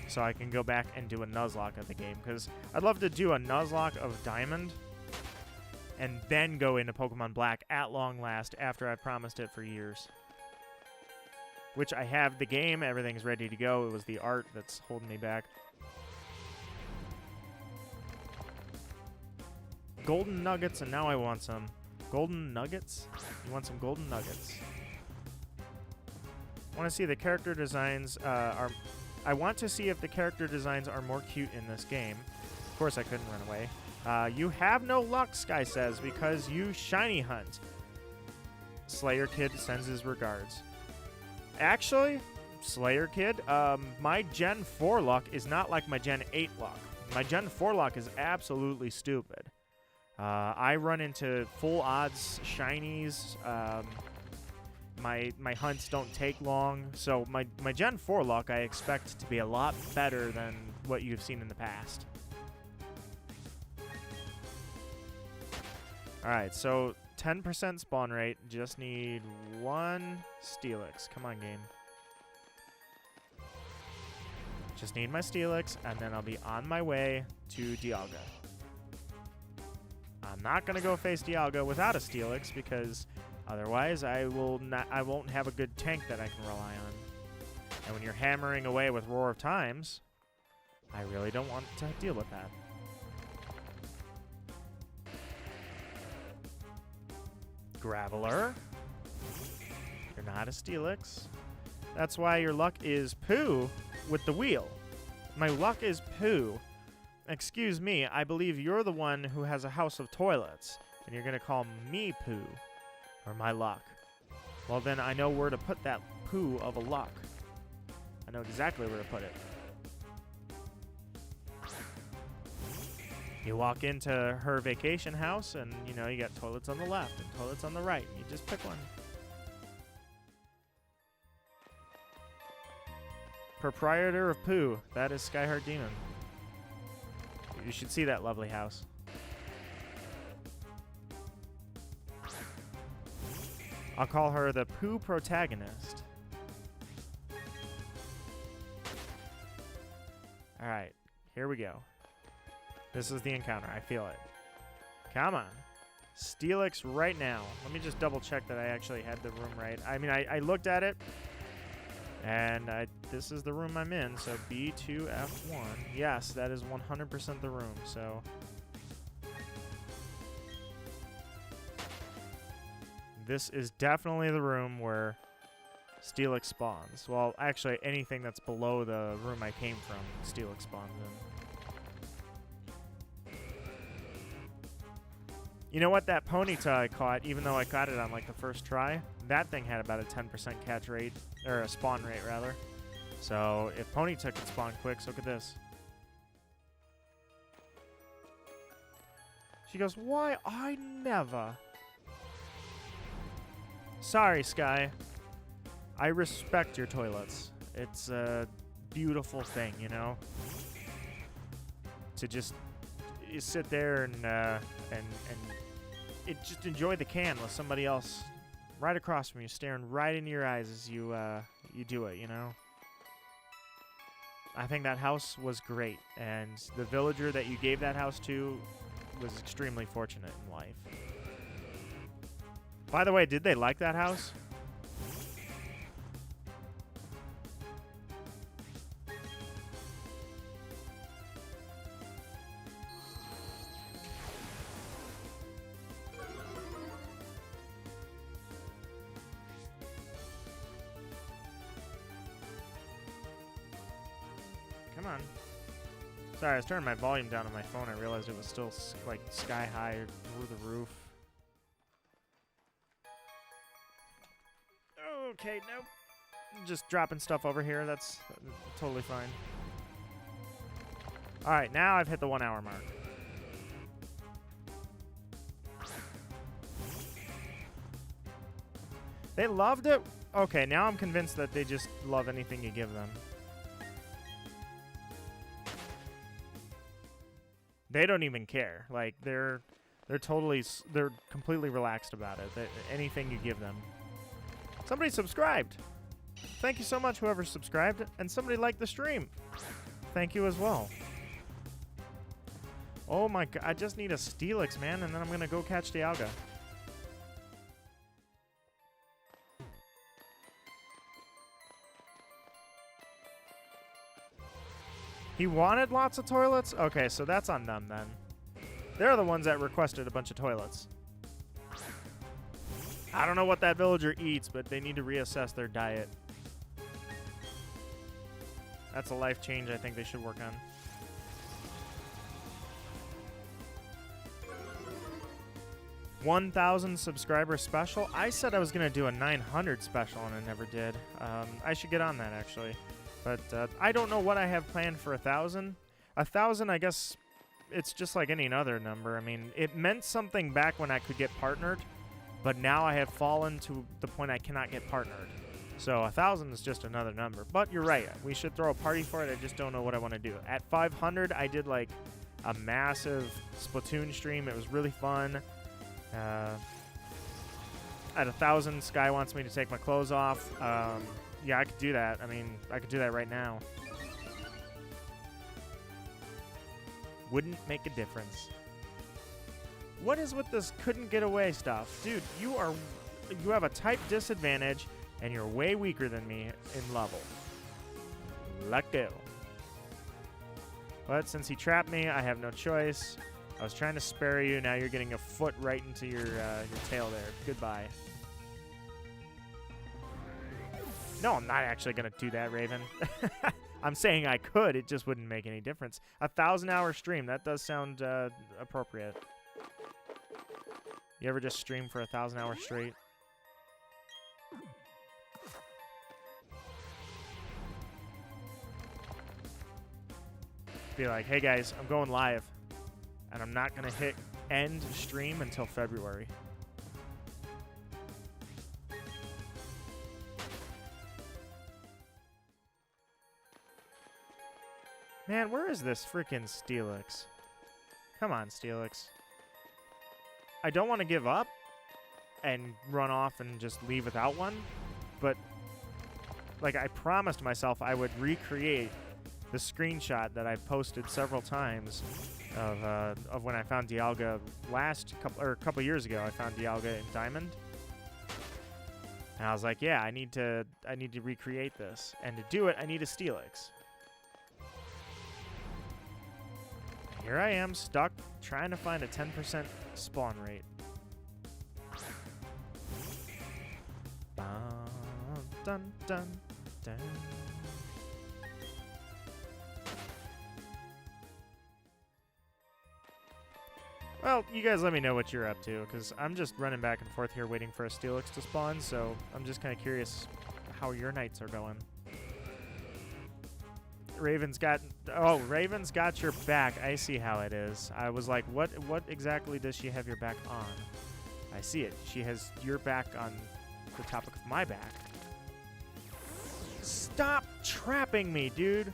Speaker 1: So I can go back and do a Nuzlocke of the game, because I'd love to do a Nuzlocke of Diamond and then go into Pokemon Black at long last after I've promised it for years. Which I have the game, everything's ready to go. It was the art that's holding me back. Golden Nuggets, and now I want some. Golden Nuggets? You want some Golden Nuggets? I want to see the character designs are... I want to see if the character designs are more cute in this game. Of course I couldn't run away. You have no luck, Sky says, because you shiny hunt. Slayer Kid sends his regards. Actually, Slayer Kid, my Gen 4 luck is not like my Gen 8 luck. My Gen 4 luck is absolutely stupid. I run into full odds shinies. My hunts don't take long, so my Gen 4 luck I expect to be a lot better than what you've seen in the past. Alright, so 10% spawn rate, just need one Steelix. Come on, game. Just need my Steelix, and then I'll be on my way to Dialga. I'm not going to go face Dialga without a Steelix, because... otherwise, I won't have a good tank that I can rely on. And when you're hammering away with Roar of Times, I really don't want to deal with that. Graveler. You're not a Steelix. That's why your luck is poo with the wheel. My luck is poo. Excuse me, I believe you're the one who has a house of toilets, and you're going to call me poo. Or my luck. Well, then I know where to put that poo of a luck. I know exactly where to put it. You walk into her vacation house, and, you know, you got toilets on the left and toilets on the right. You just pick one. Proprietor of poo. That is Skyheart Demon. You should see that lovely house. I'll call her the poo protagonist. Alright, here we go. This is the encounter. I feel it. Come on. Steelix right now. Let me just double check that I actually had the room right. I mean, I looked at it, and this is the room I'm in, so B2F1. Yes, that is 100% the room, so... this is definitely the room where Steelix spawns. Well, actually, anything that's below the room I came from, Steelix spawns in. You know what? That Ponyta I caught, even though I caught it on, like, the first try, that thing had about a 10% catch rate, or a spawn rate, rather. So, if Ponyta can spawn quick, so could this. She goes, why? I never... Sorry, Sky. I respect your toilets. It's a beautiful thing, you know? To just you sit there and it just enjoy the can with somebody else right across from you, staring right into your eyes as you do it, you know? I think that house was great, and the villager that you gave that house to was extremely fortunate in life. By the way, did they like that house? Come on. Sorry, I was turning my volume down on my phone. I realized it was still like sky high through the roof. Okay, nope. Just dropping stuff over here. That's totally fine. All right, now I've hit the 1 hour mark. They loved it? Okay, now I'm convinced that they just love anything you give them. They don't even care. Like, they're completely relaxed about it. Anything you give them. Somebody subscribed. Thank you so much, whoever subscribed. And somebody liked the stream. Thank you as well. Oh my god, I just need a Steelix, man, and then I'm going to go catch Dialga. He wanted lots of toilets? Okay, so that's on them then. They're the ones that requested a bunch of toilets. I don't know what that villager eats, but they need to reassess their diet. That's a life change I think they should work on. $1,000 subscriber special? I said I was going to do a 900 special and I never did. I should get on that actually. But I don't know what I have planned for 1,000. 1,000, I guess it's just like any other number. I mean, it meant something back when I could get partnered, but now I have fallen to the point I cannot get partnered. So 1,000 is just another number. But you're right. We should throw a party for it. I just don't know what I want to do. At 500, I did like a massive Splatoon stream. It was really fun. At 1,000, Sky wants me to take my clothes off. Yeah, I could do that. I mean, I could do that right now. Wouldn't make a difference. What is with this couldn't get away stuff? Dude, you have a type disadvantage, and you're way weaker than me in level. Let go. But since he trapped me, I have no choice. I was trying to spare you. Now you're getting a foot right into your tail there. Goodbye. No, I'm not actually going to do that, Raven. I'm saying I could. It just wouldn't make any difference. 1,000-hour stream. That does sound appropriate. You ever just stream for 1,000 hours straight? Be like, hey guys, I'm going live. And I'm not going to hit end stream until February. Man, where is this freaking Steelix? Come on, Steelix. I don't want to give up and run off and just leave without one, but like I promised myself I would recreate the screenshot that I've posted several times of when I found Dialga a couple years ago. I found Dialga in Diamond, and I was like, yeah, I need to recreate this, and to do it, I need a Steelix. Here I am, stuck, trying to find a 10% spawn rate. Dun, dun, dun. Well, you guys let me know what you're up to, because I'm just running back and forth here waiting for a Steelix to spawn, so I'm just kind of curious how your nights are going. Raven's got your back. I see how it is. I was like, what exactly does she have your back on? I see it. She has your back on the topic of my back. Stop trapping me, dude.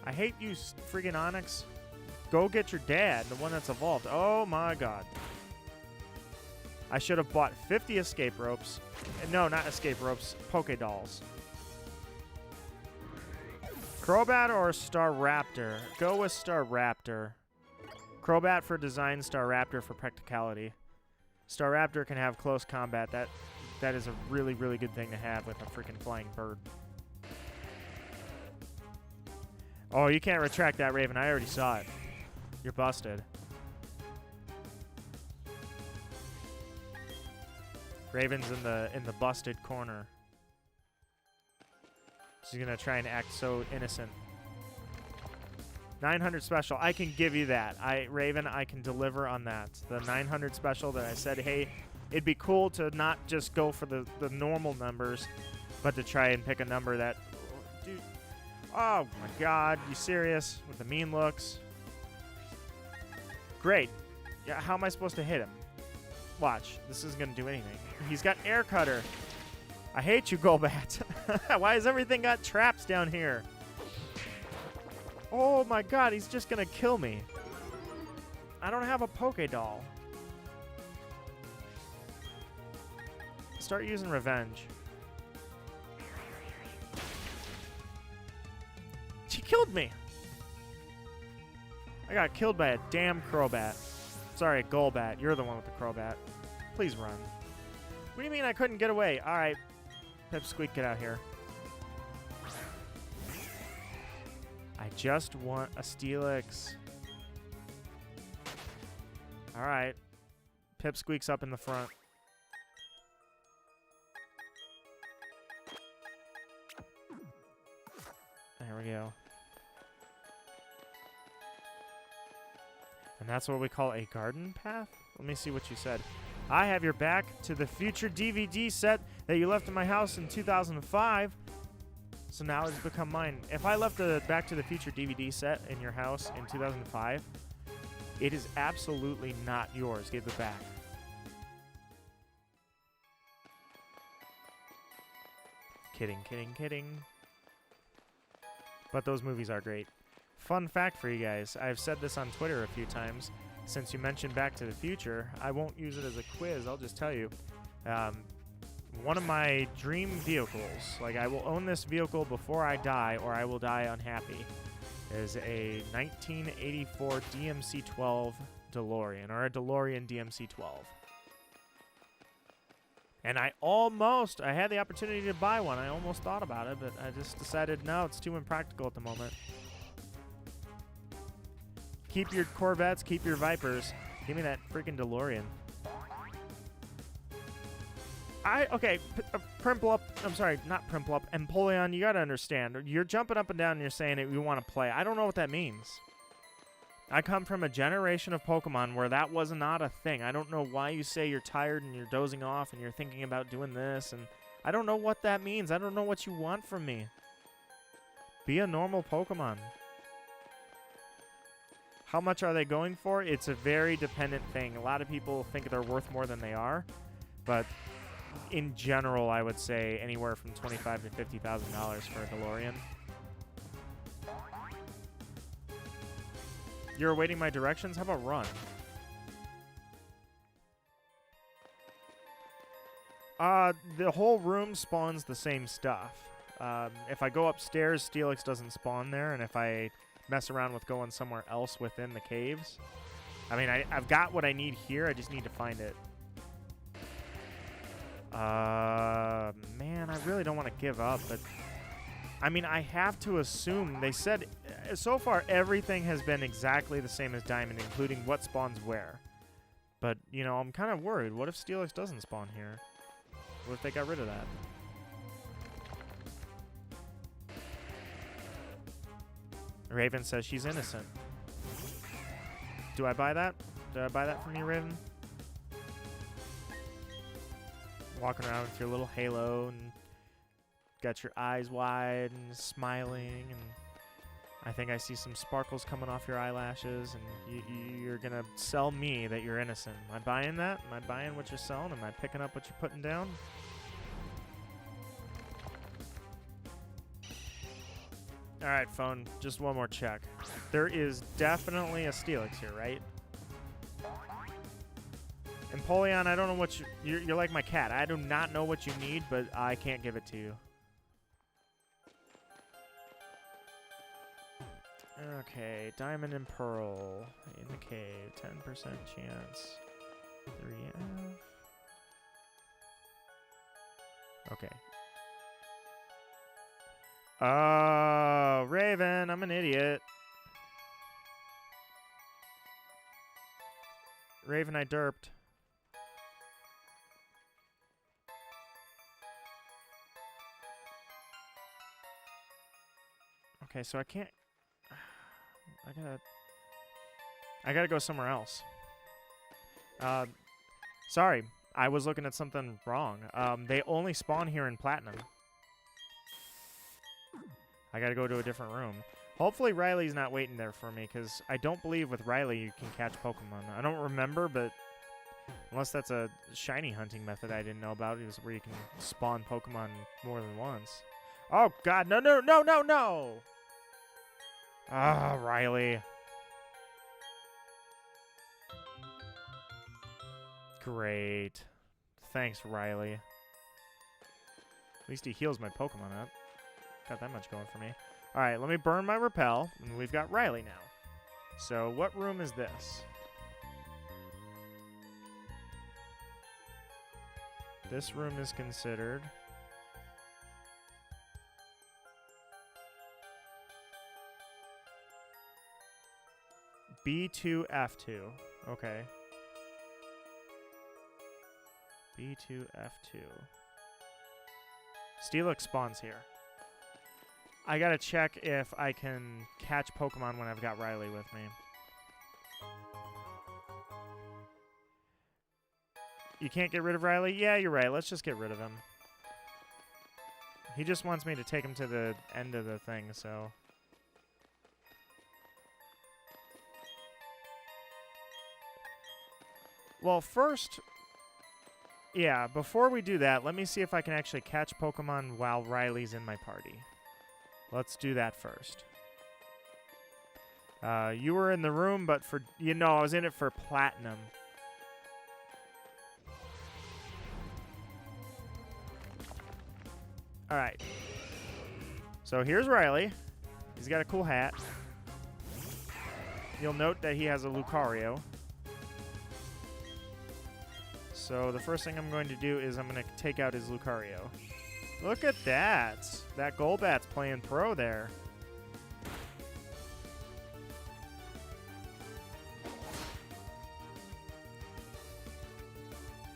Speaker 1: I hate you, friggin' Onyx. Go get your dad, the one that's evolved. Oh my god. I should have bought 50 escape ropes. No, not escape ropes. Poké Dolls. Crobat or Staraptor? Go with Staraptor. Crobat for design, Staraptor for practicality. Staraptor can have close combat. That is a really, really good thing to have with a freaking flying bird. Oh, you can't retract that, Raven. I already saw it. You're busted. Raven's in the busted corner. She's gonna try and act so innocent. 900 special. I can give you that. Raven, I can deliver on that. The 900 special that I said, hey, it'd be cool to not just go for the normal numbers, but to try and pick a number that... Dude. Oh, my God. You serious? With the mean looks? Great. Yeah, how am I supposed to hit him? Watch. This isn't going to do anything. He's got Air Cutter. I hate you, Golbat. Why has everything got traps down here? Oh, my God. He's just going to kill me. I don't have a Poké Doll. Start using Revenge. She killed me. I got killed by a damn Crobat. Sorry, Golbat. You're the one with the Crobat. Please run. What do you mean I couldn't get away? All right. Pipsqueak, get out here. I just want a Steelix. All right. Pipsqueak's up in the front. There we go. And that's what we call a garden path? Let me see what you said. I have your back to the future DVD set that you left in my house in 2005. So now it's become mine. If I left the Back to the Future DVD set in your house in 2005, it is absolutely not yours. Give it back. Kidding, kidding, kidding. But those movies are great. Fun fact for you guys. I've said this on Twitter a few times. Since you mentioned Back to the Future, I won't use it as a quiz. I'll just tell you. One of my dream vehicles, like I will own this vehicle before I die or I will die unhappy, is a 1984 DMC-12 DeLorean, or a DeLorean DMC-12. And I had the opportunity to buy one. I almost thought about it, but I just decided, no, it's too impractical at the moment. Keep your Corvettes, keep your Vipers. Give me that freaking DeLorean. Primplup, I'm sorry, not Primplup, Empoleon, you gotta understand. You're jumping up and down and you're saying that you want to play. I don't know what that means. I come from a generation of Pokemon where that was not a thing. I don't know why you say you're tired and you're dozing off and you're thinking about doing this, and I don't know what that means. I don't know what you want from me. Be a normal Pokemon. How much are they going for? It's a very dependent thing. A lot of people think they're worth more than they are, but in general, I would say anywhere from $25,000 to $50,000 for a DeLorean. You're awaiting my directions? How about run? The whole room spawns the same stuff. If I go upstairs, Steelix doesn't spawn there, and if I mess around with going somewhere else within the caves, I mean, I've got what I need here. I just need to find it. Man, I really don't want to give up, but I mean, I have to assume. They said so far everything has been exactly the same as Diamond, including what spawns where. But, you know, I'm kind of worried. What if Steelix doesn't spawn here? What if they got rid of that? Raven says she's innocent. Do I buy that? Do I buy that from you, Raven? Walking around with your little halo and got your eyes wide and smiling, and I think I see some sparkles coming off your eyelashes, and you're gonna sell me that you're innocent. Am I buying that? Am I buying what you're selling? Am I picking up what you're putting down? All right, phone. Just one more check. There is definitely a Steelix here, right? Empoleon, I don't know what you're like my cat. I do not know what you need, but I can't give it to you. Okay, Diamond and Pearl in the cave. 10% chance. 3F. Okay. Oh, Raven, I'm an idiot. Raven, I derped. Okay, so I can't... I gotta go somewhere else. Sorry, I was looking at something wrong. They only spawn here in Platinum. I gotta go to a different room. Hopefully Riley's not waiting there for me, because I don't believe with Riley you can catch Pokemon. I don't remember, but unless that's a shiny hunting method I didn't know about, it was where you can spawn Pokemon more than once. Oh god, no, no, no, no, no! Ah, Riley. Great. Thanks, Riley. At least he heals my Pokemon up. Got that much going for me. Alright, let me burn my Repel, and we've got Riley now. So, what room is this? This room is considered... B2F2. Okay. B2F2. Steelix spawns here. I gotta check if I can catch Pokemon when I've got Riley with me. You can't get rid of Riley? Yeah, you're right. Let's just get rid of him. He just wants me to take him to the end of the thing, so... Well, first... Yeah, before we do that, let me see if I can actually catch Pokemon while Riley's in my party. Let's do that first. You were in the room, but for... You know, I was in it for Platinum. Alright. So here's Riley. He's got a cool hat. You'll note that he has a Lucario. So the first thing I'm going to do is I'm going to take out his Lucario. Look at that. That Golbat's playing pro there.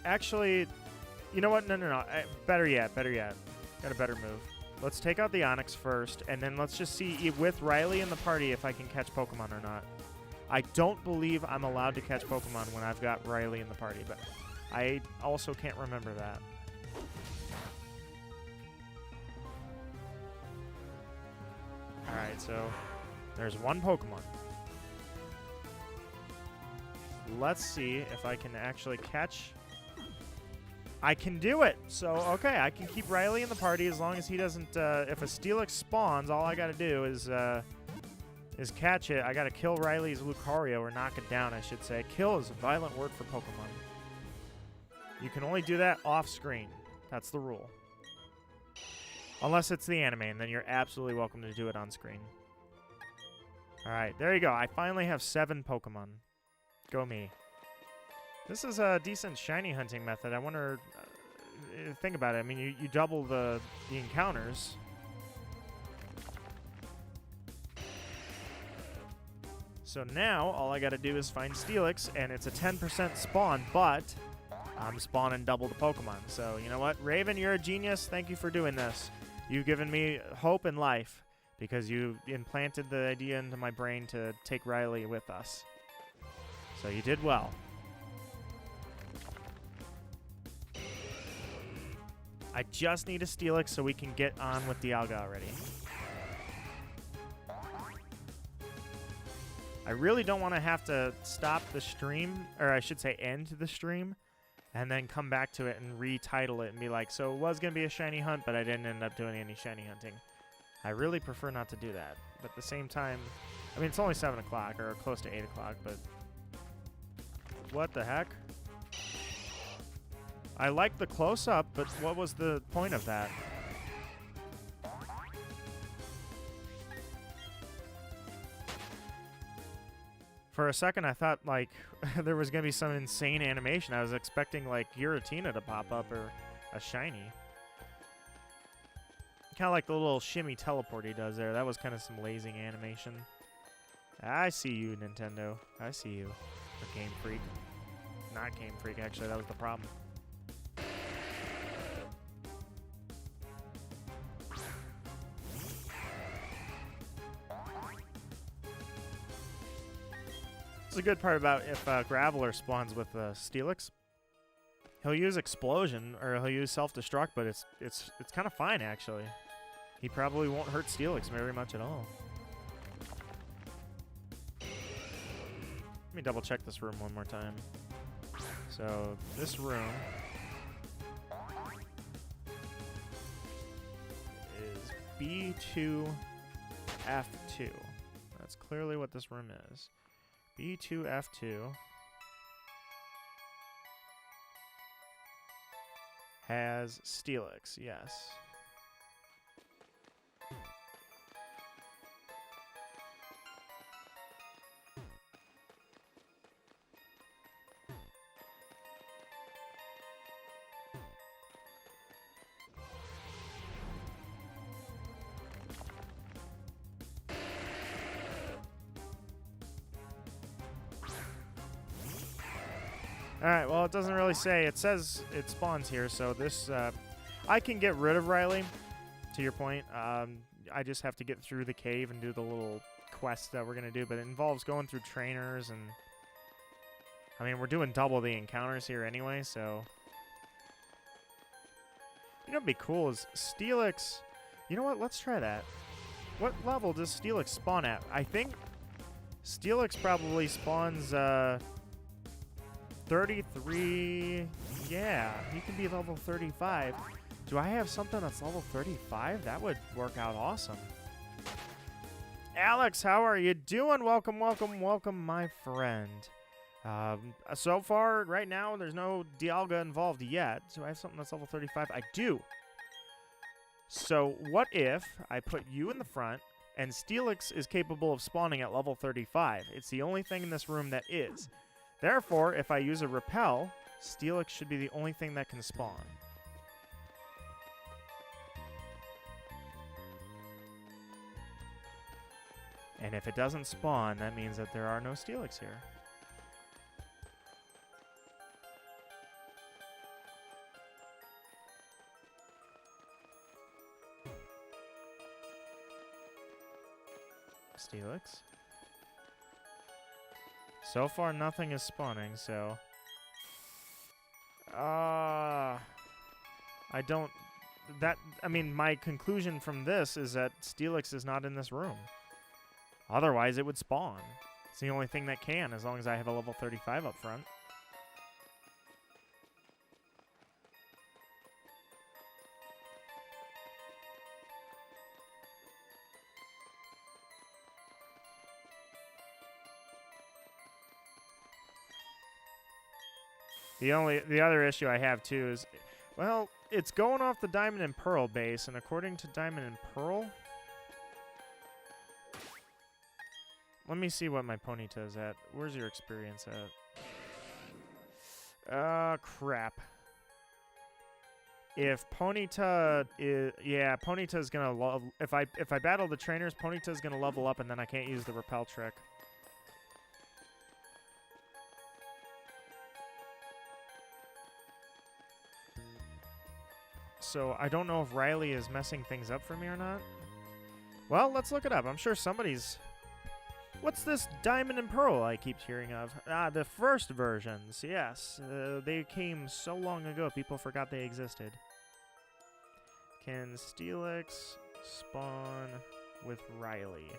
Speaker 1: Actually, you know what? No. Better yet. Got a better move. Let's take out the Onix first, and then let's just see with Riley in the party if I can catch Pokemon or not. I don't believe I'm allowed to catch Pokemon when I've got Riley in the party, but I also can't remember that. Alright, so there's one Pokemon. Let's see if I can actually catch... I can do it! So, okay, I can keep Riley in the party as long as he doesn't... if a Steelix spawns, all I gotta do is catch it. I gotta kill Riley's Lucario, or knock it down, I should say. Kill is a violent word for Pokemon. You can only do that off-screen. That's the rule. Unless it's the anime, and then you're absolutely welcome to do it on screen. Alright, there you go. I finally have 7 Pokemon. Go me. This is a decent shiny hunting method. I wonder... think about it. I mean, you double the encounters. So now, all I gotta do is find Steelix, and it's a 10% spawn, but I'm spawning double the Pokemon. So, you know what? Raven, you're a genius. Thank you for doing this. You've given me hope in life, because you implanted the idea into my brain to take Riley with us. So you did well. I just need a Steelix so we can get on with Dialga already. I really don't want to have to stop the stream, or I should say end the stream, and then come back to it and retitle it and be like, so it was going to be a shiny hunt, but I didn't end up doing any shiny hunting. I really prefer not to do that. But at the same time, I mean, it's only 7 o'clock or close to 8 o'clock, but what the heck? I like the close-up, but what was the point of that? For a second, I thought, like, there was going to be some insane animation. I was expecting, like, Giratina to pop up or a shiny. Kind of like the little shimmy teleport he does there. That was kind of some lazy animation. I see you, Nintendo. I see you. Or Game Freak. Not Game Freak, actually. That was the problem. It's a good part about if Graveler spawns with Steelix. He'll use Explosion or he'll use Self-Destruct, but it's kind of fine actually. He probably won't hurt Steelix very much at all. Let me double check this room one more time. So this room is B2F2. That's clearly what this room is. B2F2 has Steelix, yes. Alright, well, it doesn't really say. It says it spawns here, so this... I can get rid of Riley, to your point. I just have to get through the cave and do the little quest that we're going to do, but it involves going through trainers and... I mean, we're doing double the encounters here anyway, so... You know what'd be cool is Steelix... You know what? Let's try that. What level does Steelix spawn at? I think Steelix probably spawns... 33, yeah, he can be level 35. Do I have something that's level 35? That would work out awesome. Alex, how are you doing? Welcome, welcome, welcome, my friend. So far, right now, there's no Dialga involved yet. Do I have something that's level 35? I do. So what if I put you in the front and Steelix is capable of spawning at level 35? It's the only thing in this room that is. Therefore, if I use a repel, Steelix should be the only thing that can spawn. And if it doesn't spawn, that means that there are no Steelix here. Steelix. So far, nothing is spawning, so... I don't... I mean, my conclusion from this is that Steelix is not in this room. Otherwise, it would spawn. It's the only thing that can, as long as I have a level 35 up front. The other issue I have too is, well, it's going off the Diamond and Pearl base, and according to Diamond and Pearl, let me see what my Ponyta is at. Where's your experience at? Crap. If Ponyta is, yeah, Ponyta is gonna love. If I battle the trainers, Ponyta is gonna level up, and then I can't use the repel trick. So I don't know if Riley is messing things up for me or not. Well, let's look it up. I'm sure somebody's... What's this Diamond and Pearl I keep hearing of? Ah, the first versions. Yes. They came so long ago, people forgot they existed. Can Steelix spawn with Riley?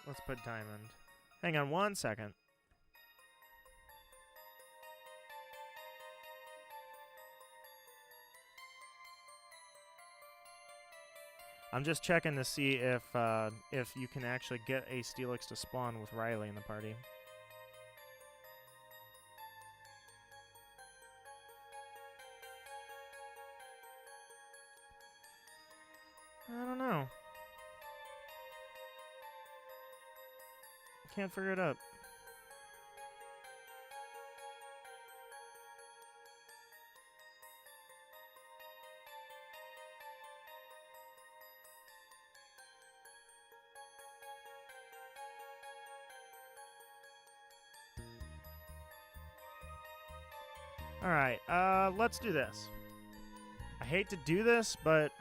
Speaker 1: Let's put diamond. Hang on 1 second. I'm just checking to see if you can actually get a Steelix to spawn with Riley in the party. I don't know. Can't figure it out. All right, let's do this. I hate to do this, but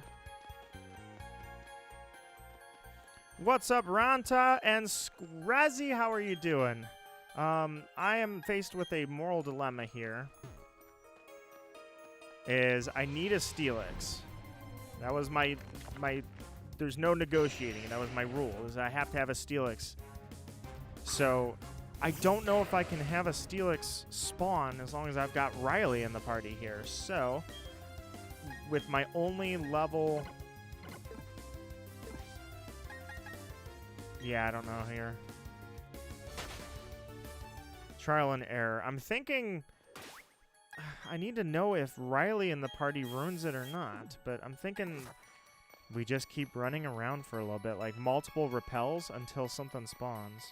Speaker 1: what's up, Ranta and Scrazzy? How are you doing? I am faced with a moral dilemma here. I need a Steelix. That was my there's no negotiating. That was my rule. I have to have a Steelix. So I don't know if I can have a Steelix spawn as long as I've got Riley in the party here. So with my only level... Yeah, I don't know here. Trial and error. I'm thinking I need to know if Riley in the party ruins it or not, but I'm thinking we just keep running around for a little bit, like multiple repels until something spawns.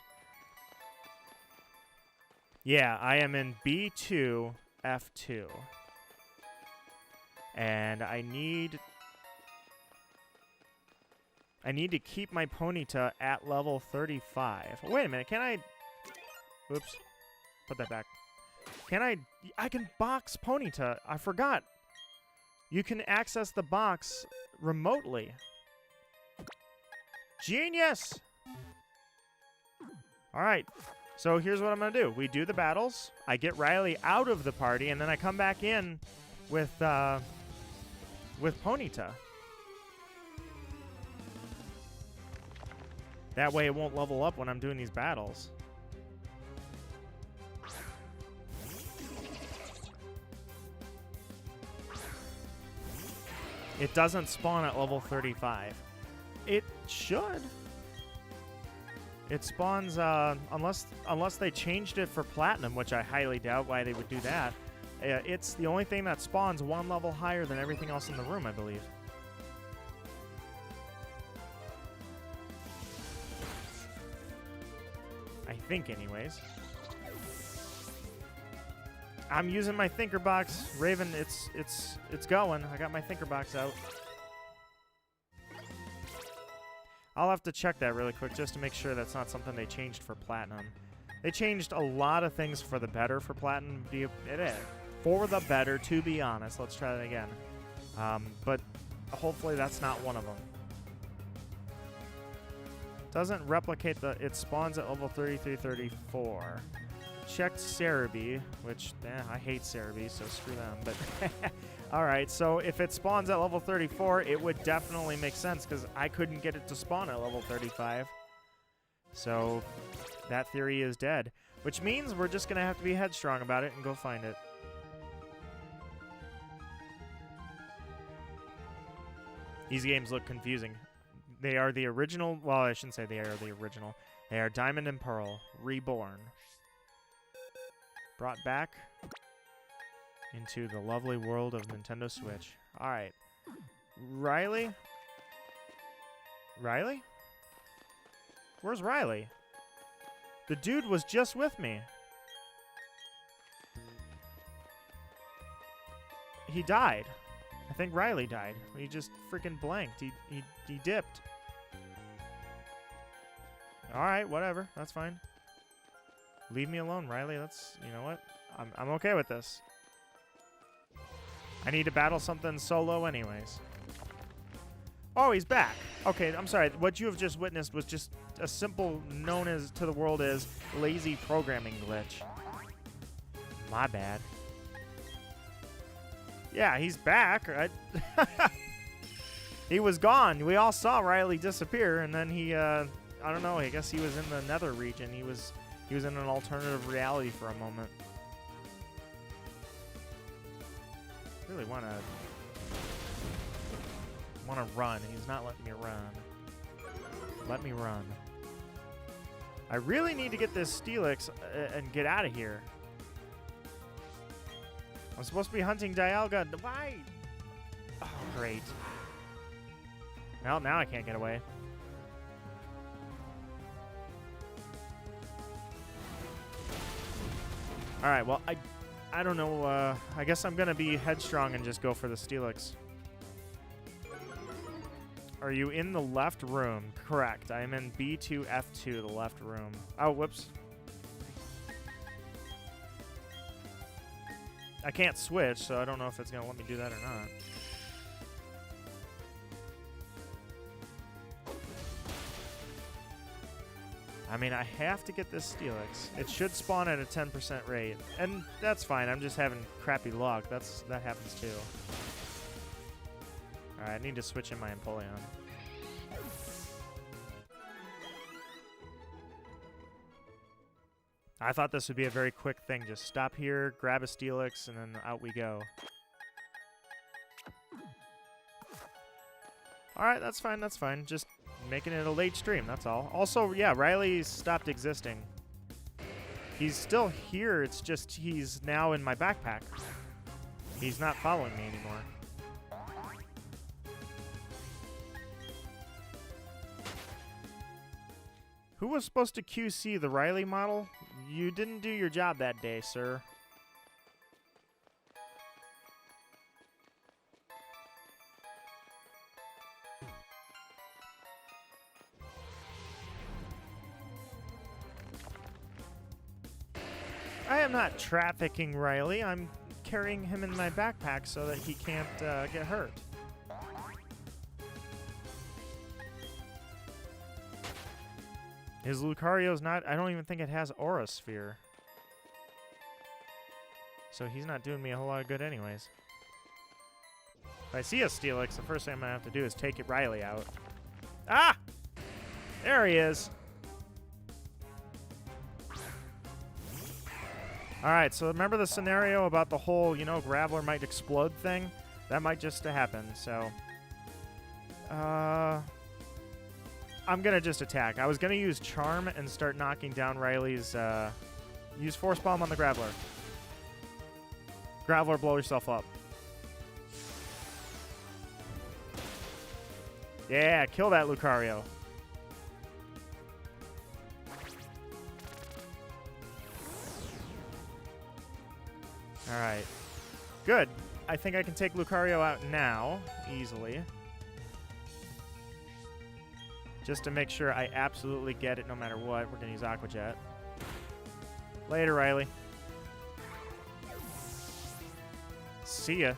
Speaker 1: Yeah, I am in B2, F2. And I need to keep my Ponyta at level 35. Wait a minute, can I... Oops. Put that back. Can I can box Ponyta. I forgot. You can access the box remotely. Genius! Alright. So here's what I'm going to do. We do the battles. I get Riley out of the party, and then I come back in with Ponyta. That way it won't level up when I'm doing these battles. It doesn't spawn at level 35. It should. It spawns, unless they changed it for Platinum, which I highly doubt why they would do that. It's the only thing that spawns one level higher than everything else in the room, I believe. I think, anyways. I'm using my thinker box. Raven, it's going. I got my thinker box out. I'll have to check that really quick just to make sure that's not something they changed for Platinum. They changed a lot of things for the better for Platinum. It is. For the better, to be honest. Let's try that again. But hopefully that's not one of them. Doesn't replicate the... It spawns at level 33, 34. Checked Cerebi, which, I hate Cerebi, so screw them. But alright, so if it spawns at level 34, it would definitely make sense, because I couldn't get it to spawn at level 35. So that theory is dead. Which means we're just going to have to be headstrong about it and go find it. These games look confusing. They are the original... Well, I shouldn't say they are the original. They are Diamond and Pearl, reborn. Brought back into the lovely world of Nintendo Switch. Alright. Riley? Riley? Where's Riley? The dude was just with me. He died. I think Riley died. He just freaking blanked. He dipped. Alright, whatever. That's fine. Leave me alone, Riley. That's, you know what? I'm okay with this. I need to battle something solo anyways. Oh, he's back. Okay, I'm sorry. What you have just witnessed was just a simple, known as to the world as lazy programming glitch. My bad. Yeah, he's back. He was gone. We all saw Riley disappear, and then he, I don't know. I guess he was in the nether region. He was in an alternative reality for a moment. Really want to run. He's not letting me run. Let me run. I really need to get this Steelix and get out of here. I'm supposed to be hunting Dialga. Why? Oh, great. Well, now I can't get away. All right, well, I don't know. I guess I'm going to be headstrong and just go for the Steelix. Are you in the left room? Correct. I am in B2F2, the left room. Oh, whoops. I can't switch, so I don't know if it's going to let me do that or not. I mean, I have to get this Steelix. It should spawn at a 10% rate. And that's fine. I'm just having crappy luck. That happens too. Alright, I need to switch in my Empoleon. I thought this would be a very quick thing. Just stop here, grab a Steelix, and then out we go. Alright, that's fine, that's fine. Just making it a late stream, that's all. Also, yeah, Riley stopped existing. He's still here, it's just he's now in my backpack. He's not following me anymore. Who was supposed to QC the Riley model? You didn't do your job that day, sir. I am not trafficking Riley. I'm carrying him in my backpack so that he can't get hurt. His Lucario's not... I don't even think it has Aura Sphere. So he's not doing me a whole lot of good anyways. If I see a Steelix, the first thing I'm going to have to do is take it Riley out. Ah! There he is. Alright, so remember the scenario about the whole, you know, Graveler might explode thing? That might just happen, so... I'm going to just attack. I was going to use Charm and start knocking down Riley's... use Force Bomb on the Graveler. Graveler, blow yourself up. Yeah, kill that Lucario. Alright. Good. I think I can take Lucario out now, easily. Just to make sure I absolutely get it no matter what. We're going to use Aqua Jet. Later, Riley. See ya.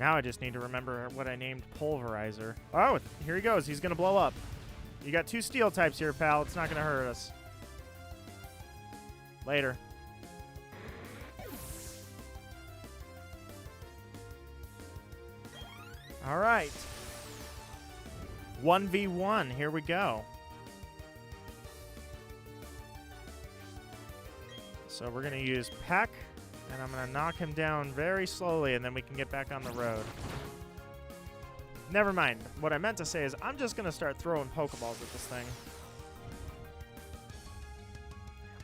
Speaker 1: Now I just need to remember what I named Pulverizer. Oh, here he goes. He's going to blow up. You got two steel types here, pal. It's not going to hurt us. Later. All right. 1v1. Here we go. So we're going to use Peck, and I'm going to knock him down very slowly, and then we can get back on the road. Never mind. What I meant to say is I'm just going to start throwing Pokeballs at this thing.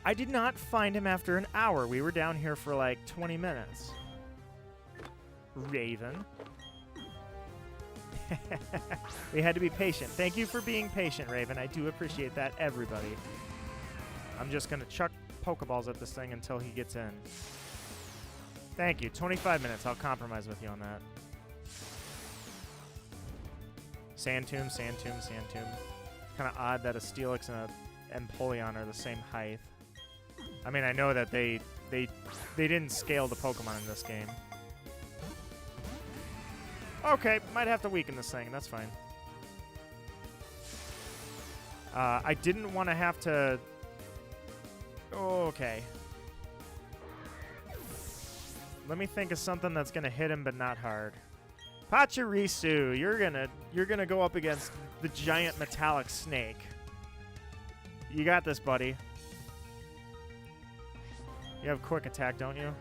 Speaker 1: I did not find him after an hour. We were down here for like 20 minutes. Raven. We had to be patient. Thank you for being patient, Raven. I do appreciate that, everybody. I'm just going to chuck Pokeballs at this thing until he gets in. Thank you. 25 minutes. I'll compromise with you on that. Sand Tomb, Sand Tomb, Sand Tomb. Kind of odd that a Steelix and Empoleon are the same height. I mean, I know that they didn't scale the Pokemon in this game. Okay, might have to weaken this thing. That's fine. I didn't want to have to... Okay. Let me think of something that's going to hit him, but not hard. Pachirisu, you're gonna go up against the giant metallic snake. You got this, buddy. You have quick attack, don't you?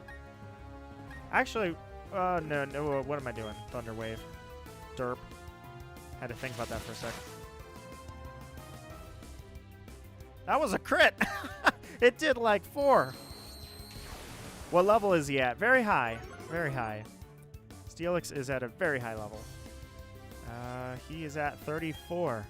Speaker 1: Actually, no, what am I doing? Thunder Wave. Derp. Had to think about that for a sec. That was a crit! It did like 4. What level is he at? Very high. Very high. Steelix is at a very high level. He is at 34.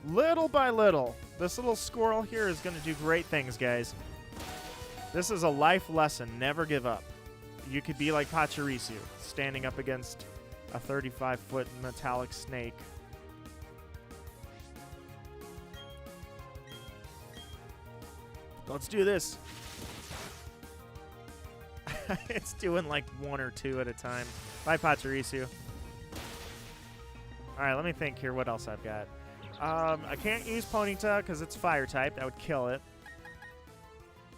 Speaker 1: Little by little, this little squirrel here is going to do great things, guys. This is a life lesson. Never give up. You could be like Pachirisu, standing up against a 35-foot metallic snake. Let's do this. It's doing like 1 or 2 at a time. Bye, Pachirisu. All right, let me think here what else I've got. I can't use Ponyta because it's fire type. That would kill it.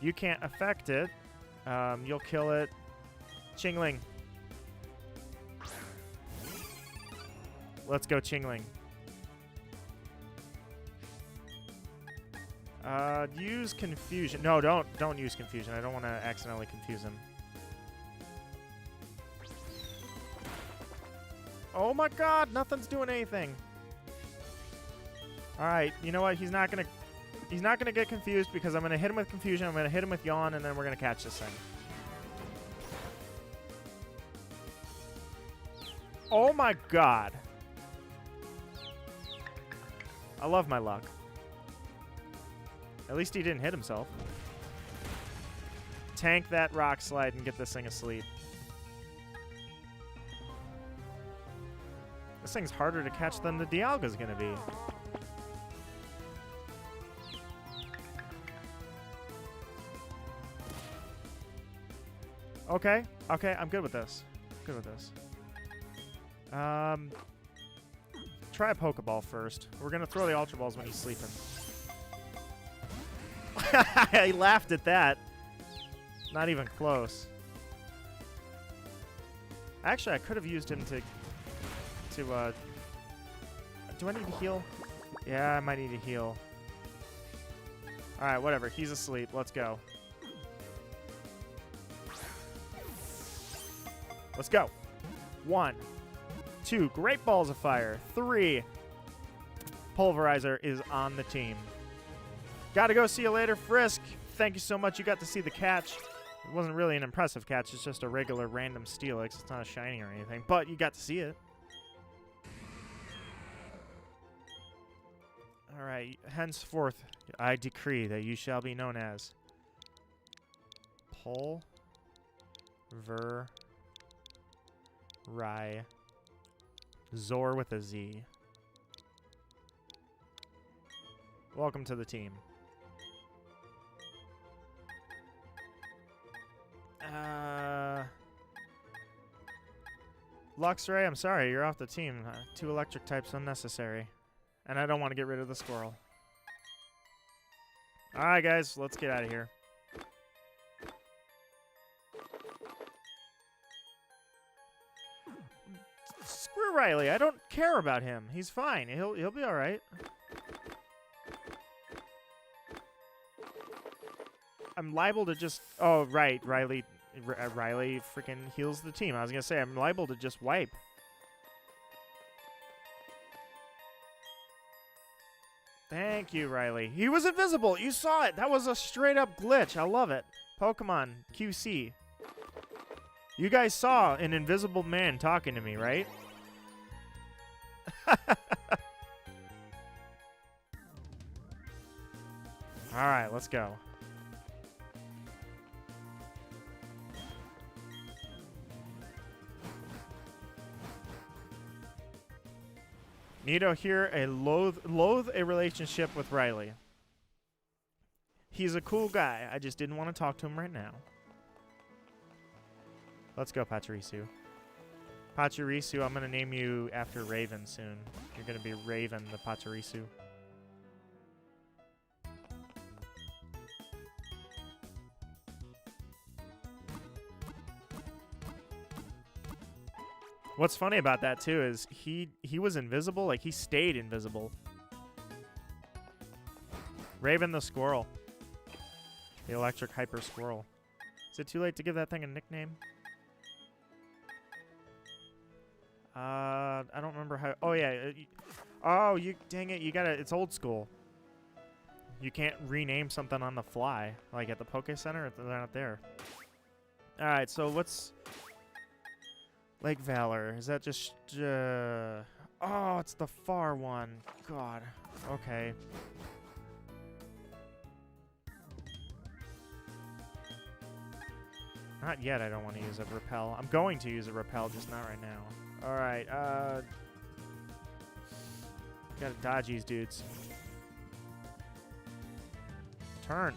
Speaker 1: You can't affect it. You'll kill it. Chingling. Let's go, Chingling. Use confusion. No, don't use confusion. I don't want to accidentally confuse him. Oh my god, nothing's doing anything. All right, you know what? He's not gonna get confused because I'm gonna hit him with confusion. I'm gonna hit him with yawn, and then we're gonna catch this thing. Oh my god. I love my luck. At least he didn't hit himself. Tank that rock slide and get this thing asleep. This thing's harder to catch than the Dialga's gonna be. Okay, I'm good with this. Good with this. Try a Pokeball first. We're gonna throw the Ultra Balls when he's sleeping. I laughed at that. Not even close. Actually, I could have used him to do I need to heal? Yeah, I might need to heal. Alright, whatever. He's asleep. Let's go. Let's go. 1, 2. Great balls of fire. 3. Pulverizer is on the team. Gotta go. See you later, Frisk. Thank you so much. You got to see the catch. It wasn't really an impressive catch. It's just a regular random Steelix. It's not a shiny or anything, but you got to see it. All right. Henceforth, I decree that you shall be known as Zor with a Z. Welcome to the team. Luxray, I'm sorry, you're off the team. 2 electric types unnecessary. And I don't want to get rid of the squirrel. Alright, guys, let's get out of here. Screw Riley, I don't care about him. He's fine. He'll be alright. I'm liable to just... Oh, right, Riley freaking heals the team. I was going to say, I'm liable to just wipe. Thank you, Riley. He was invisible. You saw it. That was a straight-up glitch. I love it. Pokemon QC. You guys saw an invisible man talking to me, right? All right, let's go. Nito here, loathe a relationship with Riley. He's a cool guy. I just didn't want to talk to him right now. Let's go, Pachirisu. Pachirisu, I'm going to name you after Raven soon. You're going to be Raven the Pachirisu. What's funny about that too is he was invisible, like he stayed invisible. Raven the squirrel. The electric hyper squirrel. Is it too late to give that thing a nickname? I don't remember how. Oh yeah. Oh, you dang it! You gotta. It's old school. You can't rename something on the fly, like at the Poke Center. They're not there. All right. So what's Lake Valor? Is that just? Oh, it's the far one. God. Okay. Not yet. I don't want to use a repel. I'm going to use a repel, just not right now. All right. Gotta dodge these dudes. Turn.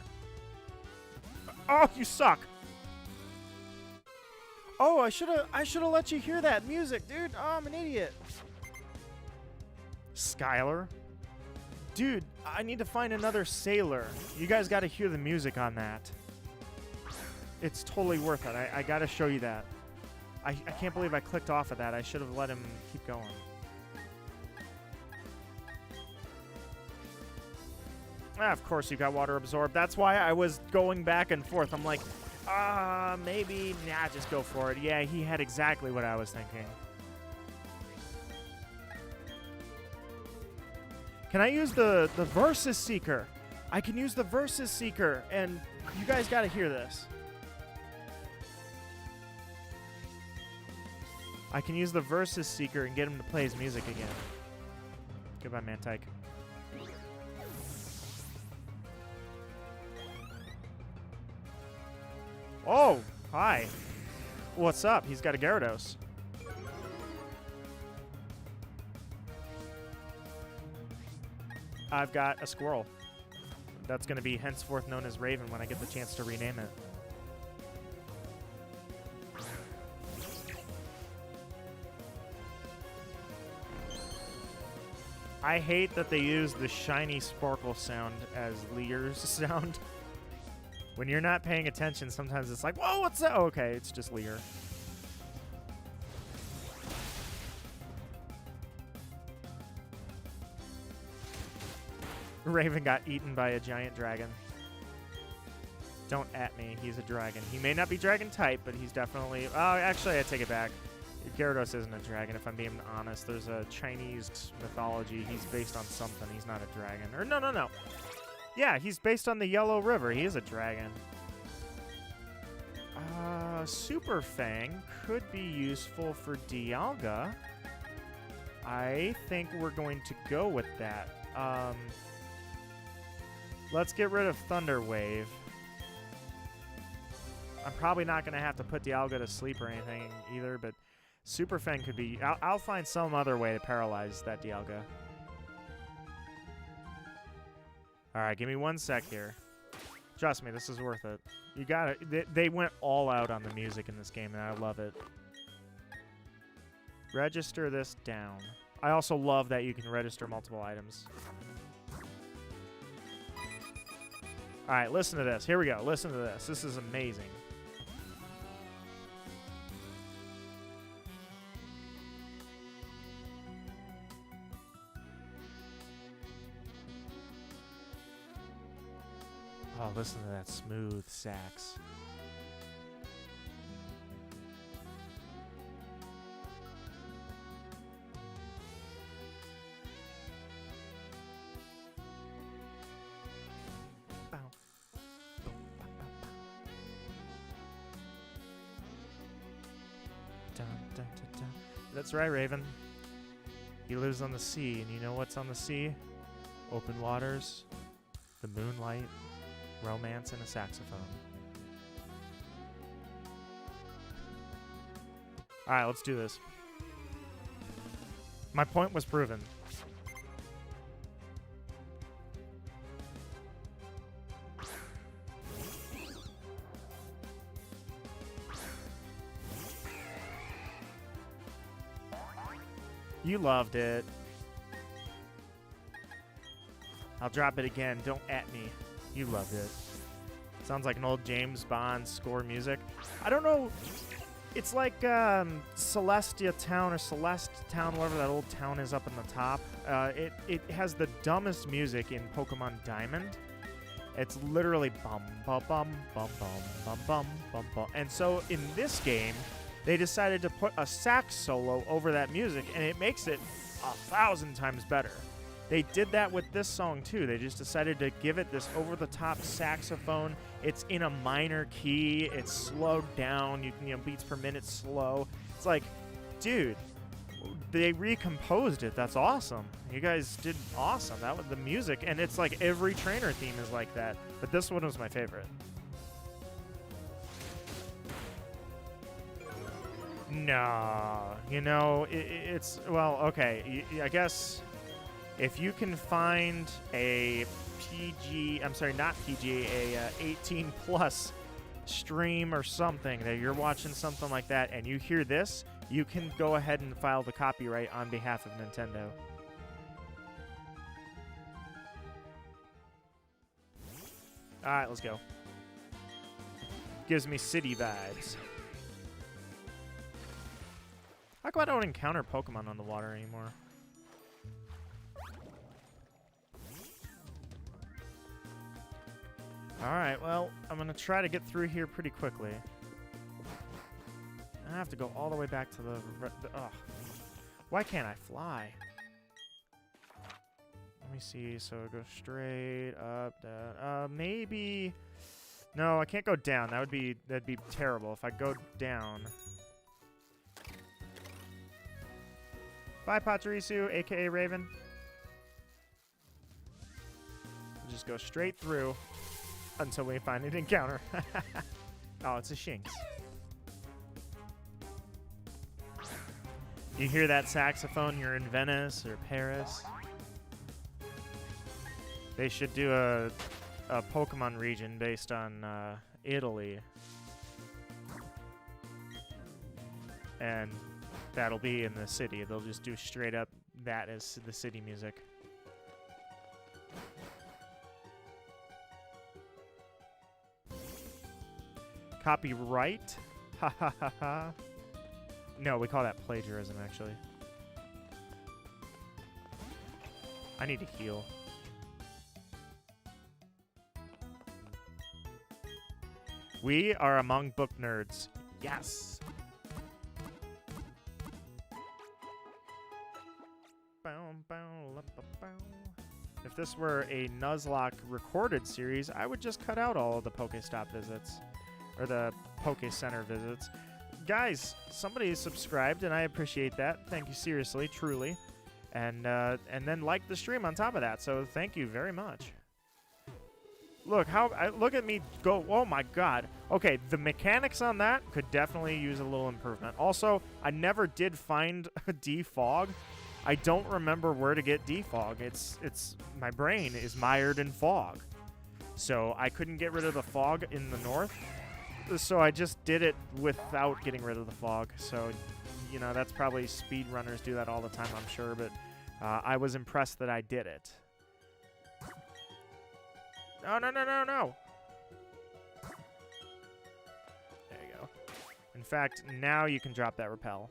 Speaker 1: Oh, you suck. Oh, I should have let you hear that music, dude. Oh, I'm an idiot. Skylar. Dude, I need to find another sailor. You guys got to hear the music on that. It's totally worth it. I got to show you that. I can't believe I clicked off of that. I should have let him keep going. Ah, of course you got water absorbed. That's why I was going back and forth. I'm like, maybe, nah, just go for it. Yeah, he had exactly what I was thinking. Can I use the Versus Seeker? I can use the Versus Seeker, and you guys got to hear this. I can use the Versus Seeker and get him to play his music again. Goodbye, Mantike. Oh, hi. What's up? He's got a Gyarados. I've got a squirrel. That's going to be henceforth known as Raven when I get the chance to rename it. I hate that they use the shiny sparkle sound as Lear's sound. When you're not paying attention, sometimes it's like, whoa, what's that? Oh, okay, it's just Lear. Raven got eaten by a giant dragon. Don't at me. He's a dragon. He may not be dragon type, but he's definitely... Oh, actually, I take it back. Gyarados isn't a dragon, if I'm being honest. There's a Chinese mythology. He's based on something. He's not a dragon. Or no. Yeah, he's based on the Yellow River. He is a dragon. Super Fang could be useful for Dialga. I think we're going to go with that. Let's get rid of Thunder Wave. I'm probably not going to have to put Dialga to sleep or anything either, but Super Fang could be... I'll find some other way to paralyze that Dialga. Alright, give me 1 sec here. Trust me, this is worth it. You got it. They went all out on the music in this game, and I love it. Register this down. I also love that you can register multiple items. Alright, listen to this. Here we go. Listen to this. This is amazing. Oh, listen to that smooth sax. That's right, Raven. He lives on the sea, and you know what's on the sea? Open waters, the moonlight, romance, and a saxophone. Alright, let's do this. My point was proven. You loved it. I'll drop it again. Don't at me. You loved it. Sounds like an old James Bond score music. I don't know. It's like Celestia Town or Celeste Town, whatever that old town is up in the top. It has the dumbest music in Pokemon Diamond. It's literally bum bum bum bum bum bum bum bum bum. And so in this game, they decided to put a sax solo over that music, and it makes it 1,000 times better. They did that with this song too. They just decided to give it this over-the-top saxophone. It's in a minor key. It's slowed down. You know, beats per minute slow. It's like, dude, they recomposed it. That's awesome. You guys did awesome. That was the music, and it's like every trainer theme is like that. But this one was my favorite. No, you know, it's well, okay. I guess. If you can find a not PG, a 18 plus stream or something that you're watching something like that and you hear this, you can go ahead and file the copyright on behalf of Nintendo. All right, let's go. Gives me city vibes. How come I don't encounter Pokemon on the water anymore? Alright, well, I'm going to try to get through here pretty quickly. I have to go all the way back to the ugh. Why can't I fly? Let me see. So go straight up, down. Maybe... No, I can't go down. That'd be terrible if I go down. Bye, Pachirisu, a.k.a. Raven. Just go straight through until we find an encounter. Oh, it's a Shinx. You hear that saxophone, you're in Venice or Paris. They should do a Pokemon region based on Italy. And that'll be in the city. They'll just do straight up that as the city music. Copyright? Ha ha ha ha. No, we call that plagiarism, actually. I need to heal. We are among book nerds. Yes! If this were a Nuzlocke recorded series, I would just cut out all of the Pokestop visits. Or the Poke Center visits. Guys, somebody subscribed, and I appreciate that. Thank you, seriously, truly. And then like the stream on top of that, so thank you very much. Look, look at me go. Oh, my God. Okay, the mechanics on that could definitely use a little improvement. Also, I never did find a defog. I don't remember where to get defog. It's my brain is mired in fog. So I couldn't get rid of the fog in the north. So I just did it without getting rid of the fog. So, you know, that's probably speedrunners do that all the time, I'm sure. But I was impressed that I did it. No, no, no, no, no. There you go. In fact, now you can drop that repel.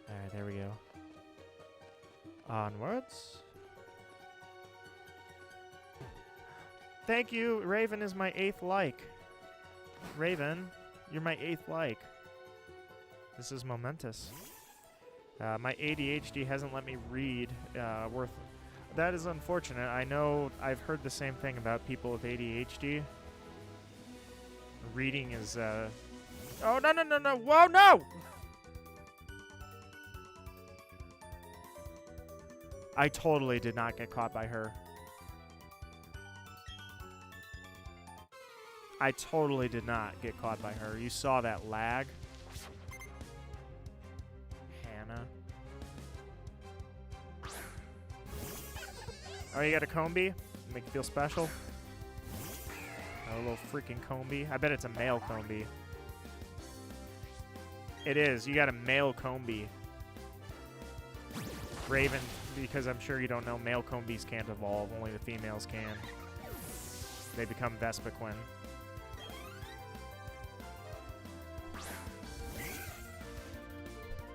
Speaker 1: Alright, there we go. Onwards. Thank you. Raven is my 8th like. Raven, you're my 8th like. This is momentous. My ADHD hasn't let me read That is unfortunate. I know I've heard the same thing about people with ADHD. Reading is, Oh, no, no, no, no. Whoa, no! I totally did not get caught by her. I totally did not get caught by her. You saw that lag. Hannah. Oh, you got a Combi? Make you feel special? A little freaking Combi. I bet it's a male Combi. It is. You got a male Combi. Raven, because I'm sure you don't know, male Combis can't evolve. Only the females can. they become Vespiquen.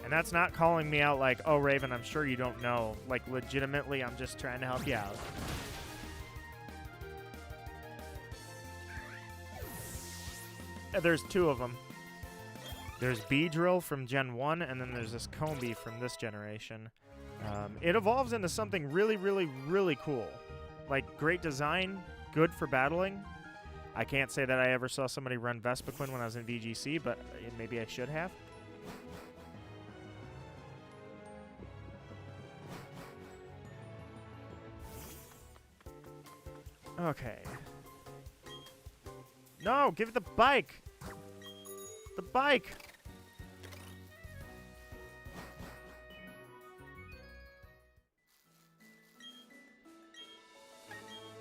Speaker 1: And that's not calling me out like, oh, Raven, I'm sure you don't know. Like, legitimately, I'm just trying to help you out. There's two of them. There's Beedrill from Gen 1, and then there's this Combee from this generation. It evolves into something really, really, really cool. Like, great design, good for battling. I can't say that I ever saw somebody run Vespiquen when I was in VGC, but maybe I should have. Okay. No, give it the bike! The bike!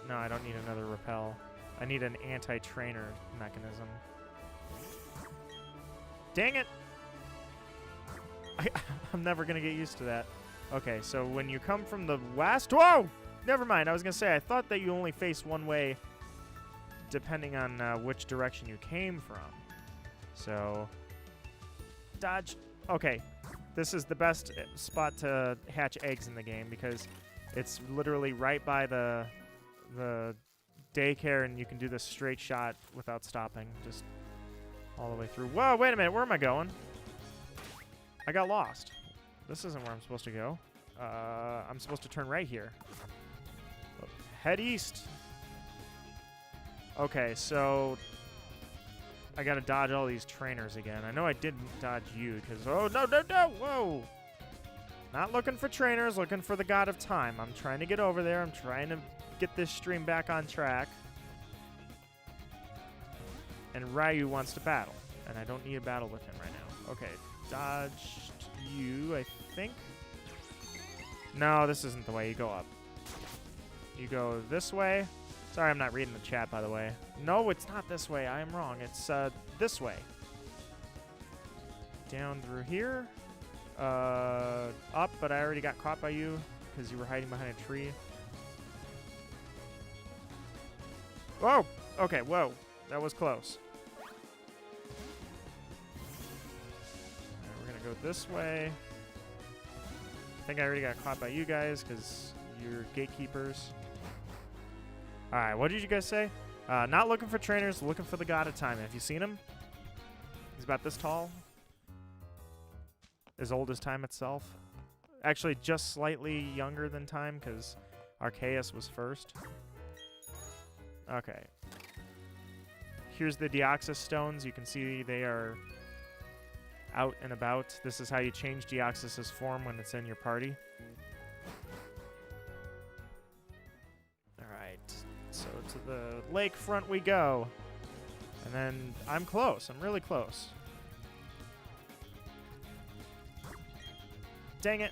Speaker 1: No, I don't need another repel. I need an anti-trainer mechanism. Dang it! I'm never gonna get used to that. Okay, so when you come from the west... Whoa! Never mind, I was gonna say, I thought that you only face one way depending on which direction you came from. So... Dodge. Okay, this is the best spot to hatch eggs in the game because it's literally right by the daycare, and you can do this straight shot without stopping, just all the way through. Whoa, wait a minute, where am I going? I got lost. This isn't where I'm supposed to go. I'm supposed to turn right here. Oh, head east. Okay, so I gotta dodge all these trainers again. I know I didn't dodge you because, oh, no, no, no, whoa. Not looking for trainers, looking for the God of Time. I'm trying to get over there. I'm trying to get this stream back on track. And Ryu wants to battle, and I don't need a battle with him right now. Okay, dodged you, I think. No, this isn't the way. You go up. You go this way. Sorry, I'm not reading the chat, by the way. No, it's not this way. I am wrong. It's this way. Down through here. Up, but I already got caught by you because you were hiding behind a tree. Whoa! Okay, whoa. That was close. Alright, we're gonna go this way. I think I already got caught by you guys because you're gatekeepers. Alright, what did you guys say? Not looking for trainers, looking for the God of Time. Have you seen him? He's about this tall. As old as time itself. Actually, just slightly younger than time because Arceus was first. Okay. Here's the Deoxys stones. You can see they are out and about. This is how you change Deoxys' form when it's in your party. Alright. So to the lakefront we go. And then I'm close. I'm really close. Dang it.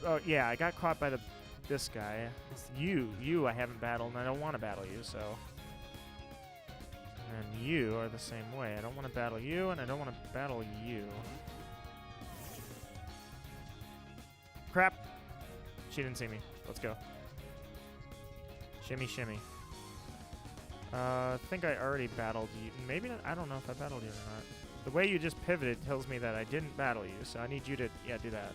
Speaker 1: Oh, yeah, I got caught by this guy. It's you I haven't battled, and I don't want to battle you, so. And you are the same way. I don't want to battle you, and I don't want to battle you. Crap. She didn't see me. Let's go. Shimmy, shimmy. I think I already battled you. Maybe not, I don't know if I battled you or not. The way you just pivoted tells me that I didn't battle you, so I need you to, yeah, do that.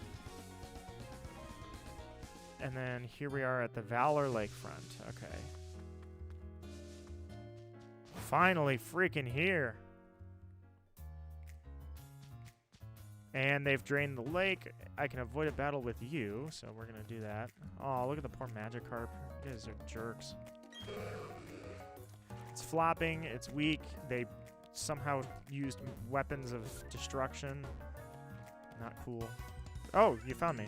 Speaker 1: And then here we are at the Valor lakefront. Okay. Finally freaking here. And they've drained the lake. I can avoid a battle with you, so we're going to do that. Oh, look at the poor Magikarp. You guys are jerks. It's flopping. It's weak. They somehow used weapons of destruction. Not cool. Oh, you found me.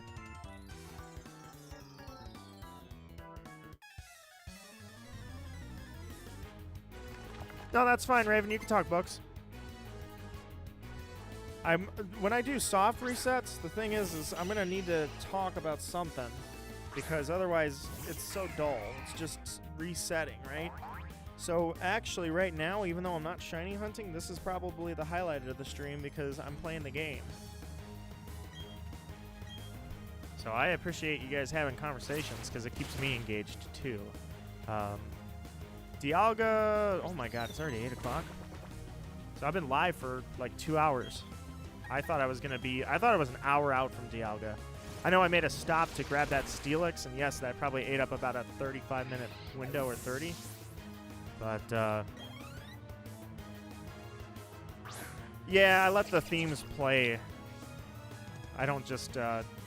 Speaker 1: No, that's fine, Raven. You can talk books. When I do soft resets, the thing is I'm gonna need to talk about something because otherwise it's so dull. It's just resetting, right? So actually, right now, even though I'm not shiny hunting, this is probably the highlight of the stream because I'm playing the game. So So I appreciate you guys having conversations because it keeps me engaged too. Dialga, oh my god, it's already 8 o'clock. So I've been live for like 2 hours. I thought I was an hour out from Dialga. I know I made a stop to grab that Steelix, and yes, that probably ate up about a 35-minute window or 30. But, yeah, I let the themes play. I don't just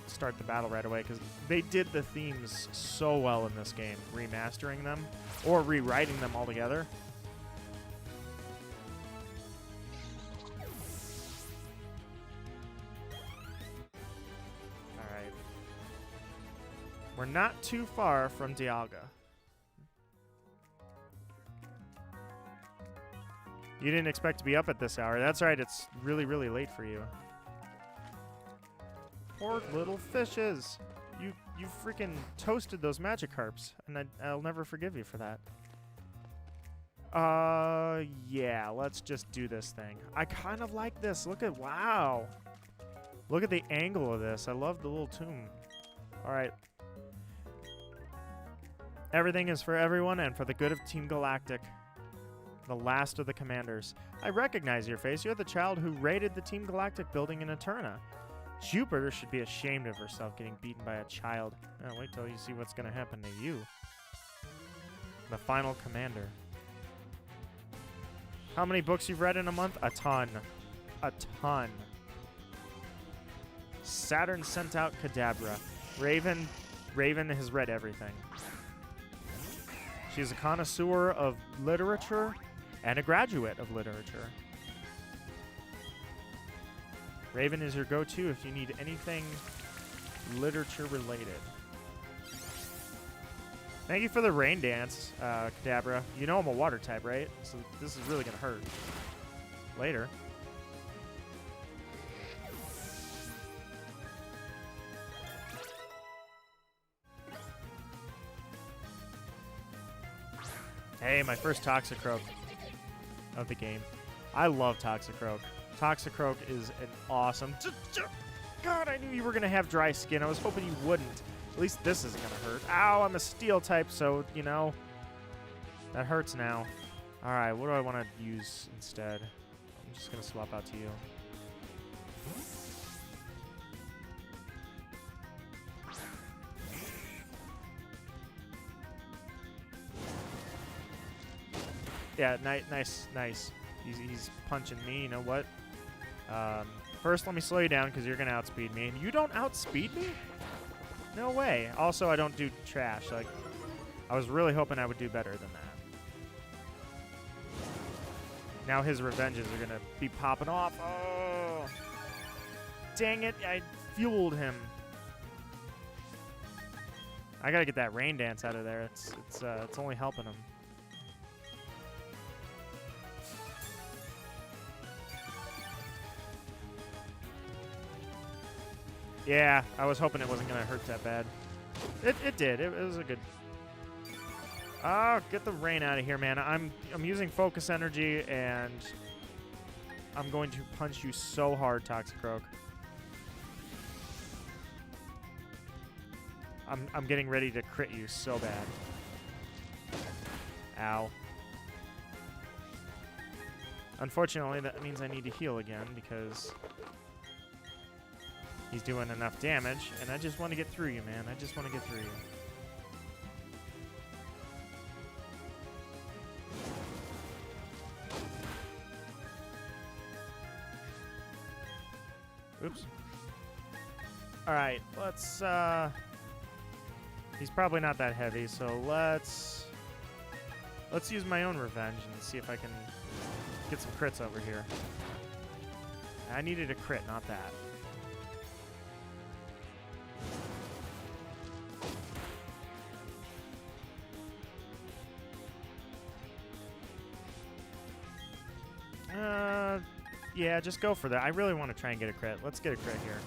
Speaker 1: start the battle right away, because they did the themes so well in this game, remastering them, or rewriting them altogether. We're not too far from Dialga. You didn't expect to be up at this hour. That's right, it's really, really late for you. Poor little fishes. You freaking toasted those Magikarps, and I'll never forgive you for that. Yeah, let's just do this thing. I kind of like this. Look at, wow. Look at the angle of this. I love the little tomb. All right. Everything is for everyone and for the good of Team Galactic. The last of the commanders. I recognize your face. You're the child who raided the Team Galactic building in Eterna. Jupiter should be ashamed of herself getting beaten by a child. Oh, wait till you see what's going to happen to you. The final commander. How many books you've read in a month? A ton. A ton. Saturn sent out Kadabra. Raven has read everything. She's a connoisseur of literature and a graduate of literature. Raven is your go-to if you need anything literature related. Thank you for the rain dance, Kadabra. You know I'm a water type, right? So this is really going to hurt. Later. Hey, my first Toxicroak of the game. I love Toxicroak. Toxicroak is an awesome... God, I knew you were going to have dry skin. I was hoping you wouldn't. At least this isn't going to hurt. Ow, I'm a steel type, so, you know, that hurts now. All right, what do I want to use instead? I'm just going to swap out to you. Yeah, nice. He's punching me. You know what? First, let me slow you down because you're gonna outspeed me, and you don't outspeed me? No way. Also, I don't do trash. Like, I was really hoping I would do better than that. Now his revenges are gonna be popping off. Oh, dang it! I fueled him. I gotta get that rain dance out of there. It's only helping him. Yeah, I was hoping it wasn't going to hurt that bad. It did. It was a good... Oh, get the rain out of here, man. I'm using focus energy, and I'm going to punch you so hard, Toxicroak. I'm getting ready to crit you so bad. Ow. Unfortunately, that means I need to heal again, because... he's doing enough damage, and I just want to get through you, man. I just want to get through you. Oops. Alright, let's, he's probably not that heavy, so let's use my own revenge and see if I can get some crits over here. I needed a crit, not that. Yeah, just go for that. I really want to try and get a crit. Let's get a crit here.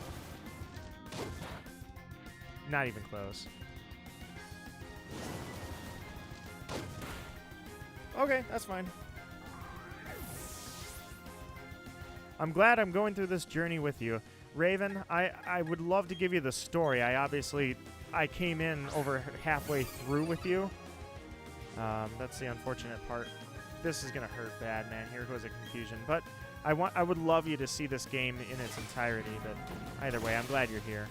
Speaker 1: Not even close. Okay, that's fine. I'm glad I'm going through this journey with you. Raven, I would love to give you the story. I came in over halfway through with you. That's the unfortunate part. This is going to hurt bad, man. Here goes a confusion. But I would love you to see this game in its entirety, but either way, I'm glad you're here.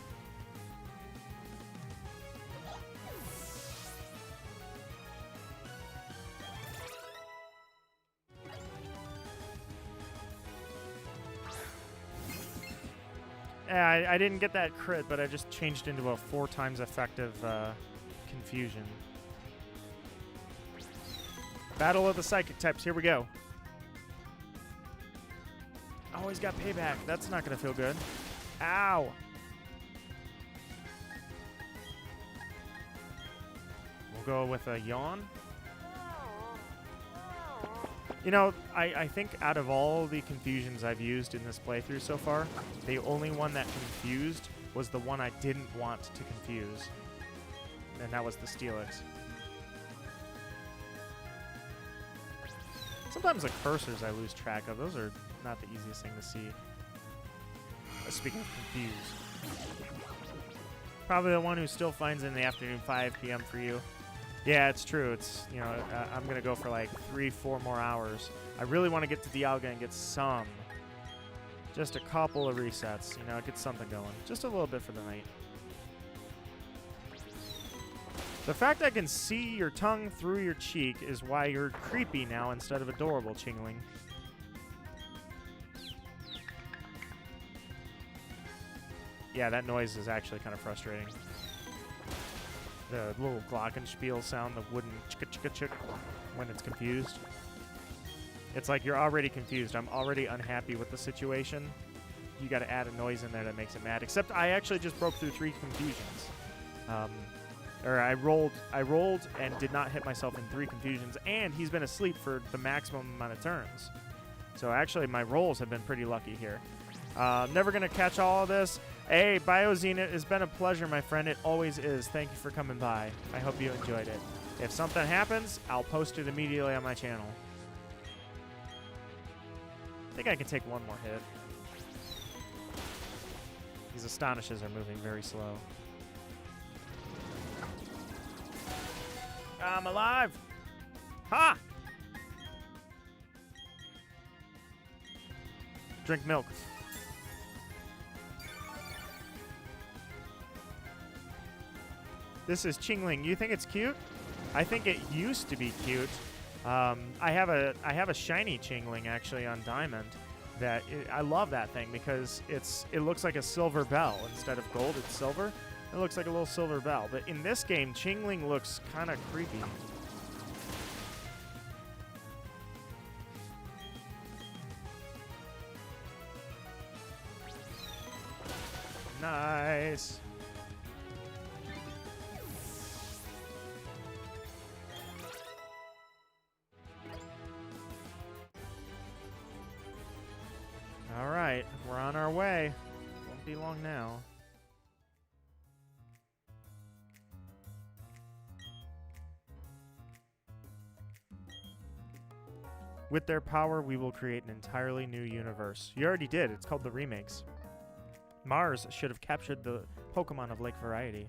Speaker 1: I didn't get that crit, but I just changed into a 4 times effective confusion. Battle of the Psychic types. Here we go. Oh, he's got payback. That's not going to feel good. Ow. We'll go with a yawn. You know, I think out of all the confusions I've used in this playthrough so far, the only one that confused was the one I didn't want to confuse. And that was the Steelix. Sometimes the cursors I lose track of. Those are not the easiest thing to see. Speaking of confused. Probably the one who still finds in the afternoon, 5 p.m. for you. Yeah, it's true. It's, you know, I'm going to go for like 3-4 more hours. I really want to get to Dialga and get some. Just a couple of resets, you know, get something going. Just a little bit for the night. The fact I can see your tongue through your cheek is why you're creepy now instead of adorable, Chingling. Yeah, that noise is actually kind of frustrating. The little glockenspiel sound, the wooden chicka-chicka-chick when it's confused. It's like you're already confused. I'm already unhappy with the situation. You got to add a noise in there that makes it mad. Except I actually just broke through 3 confusions. I rolled and did not hit myself in 3 confusions, and he's been asleep for the maximum amount of turns. So actually, my rolls have been pretty lucky here. Never going to catch all of this. Hey, BioZenit, it's been a pleasure, my friend. It always is. Thank you for coming by. I hope you enjoyed it. If something happens, I'll post it immediately on my channel. I think I can take 1 more hit. These astonishes are moving very slow. I'm alive! Ha! Drink milk. This is Chingling. You think it's cute? I think it used to be cute. I have a shiny Chingling actually on Diamond. I love that thing because it looks like a silver bell instead of gold. It's silver. It looks like a little silver bell. But in this game, Chingling looks kind of creepy. Nice. All right, we're on our way. Won't be long now. With their power, we will create an entirely new universe. You already did. It's called the remakes. Mars should have captured the Pokemon of Lake Variety.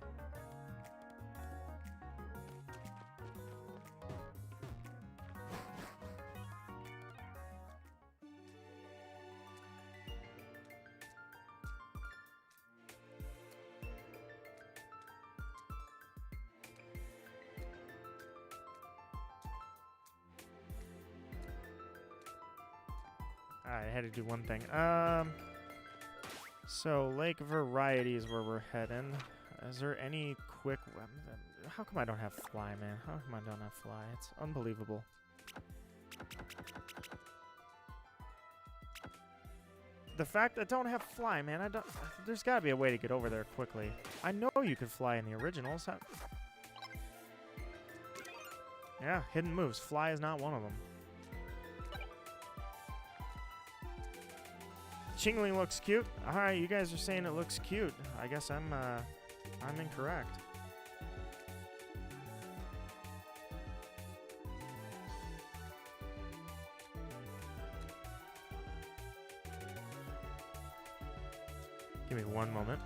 Speaker 1: Alright, I had to do one thing. So Lake Variety is where we're heading. Is there any quick... How come I don't have Fly, man? How come I don't have Fly? It's unbelievable. The fact I don't have Fly, man, there's got to be a way to get over there quickly. I know you could fly in the originals. Yeah, hidden moves. Fly is not one of them. Chingling looks cute. Alright, you guys are saying it looks cute. I guess I'm incorrect. Give me one moment.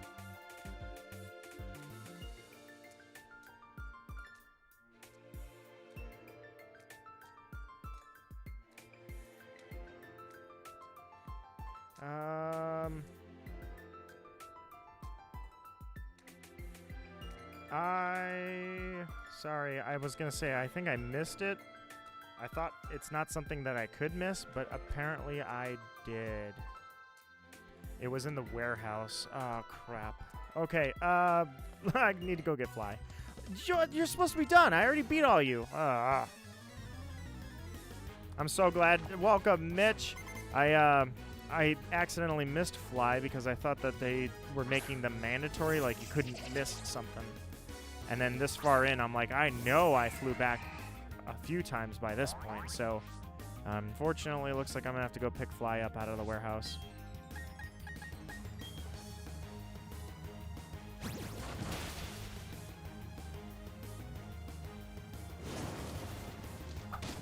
Speaker 1: Sorry, I was gonna say, I think I missed it. I thought it's not something that I could miss, but apparently I did. It was in the warehouse. Oh, crap. Okay, I need to go get Fly. You're supposed to be done. I already beat all you. I'm so glad. Welcome, Mitch. I accidentally missed Fly because I thought that they were making them mandatory, like you couldn't miss something. And then this far in, I'm like, I know I flew back a few times by this point. So, unfortunately, it looks like I'm going to have to go pick Fly up out of the warehouse.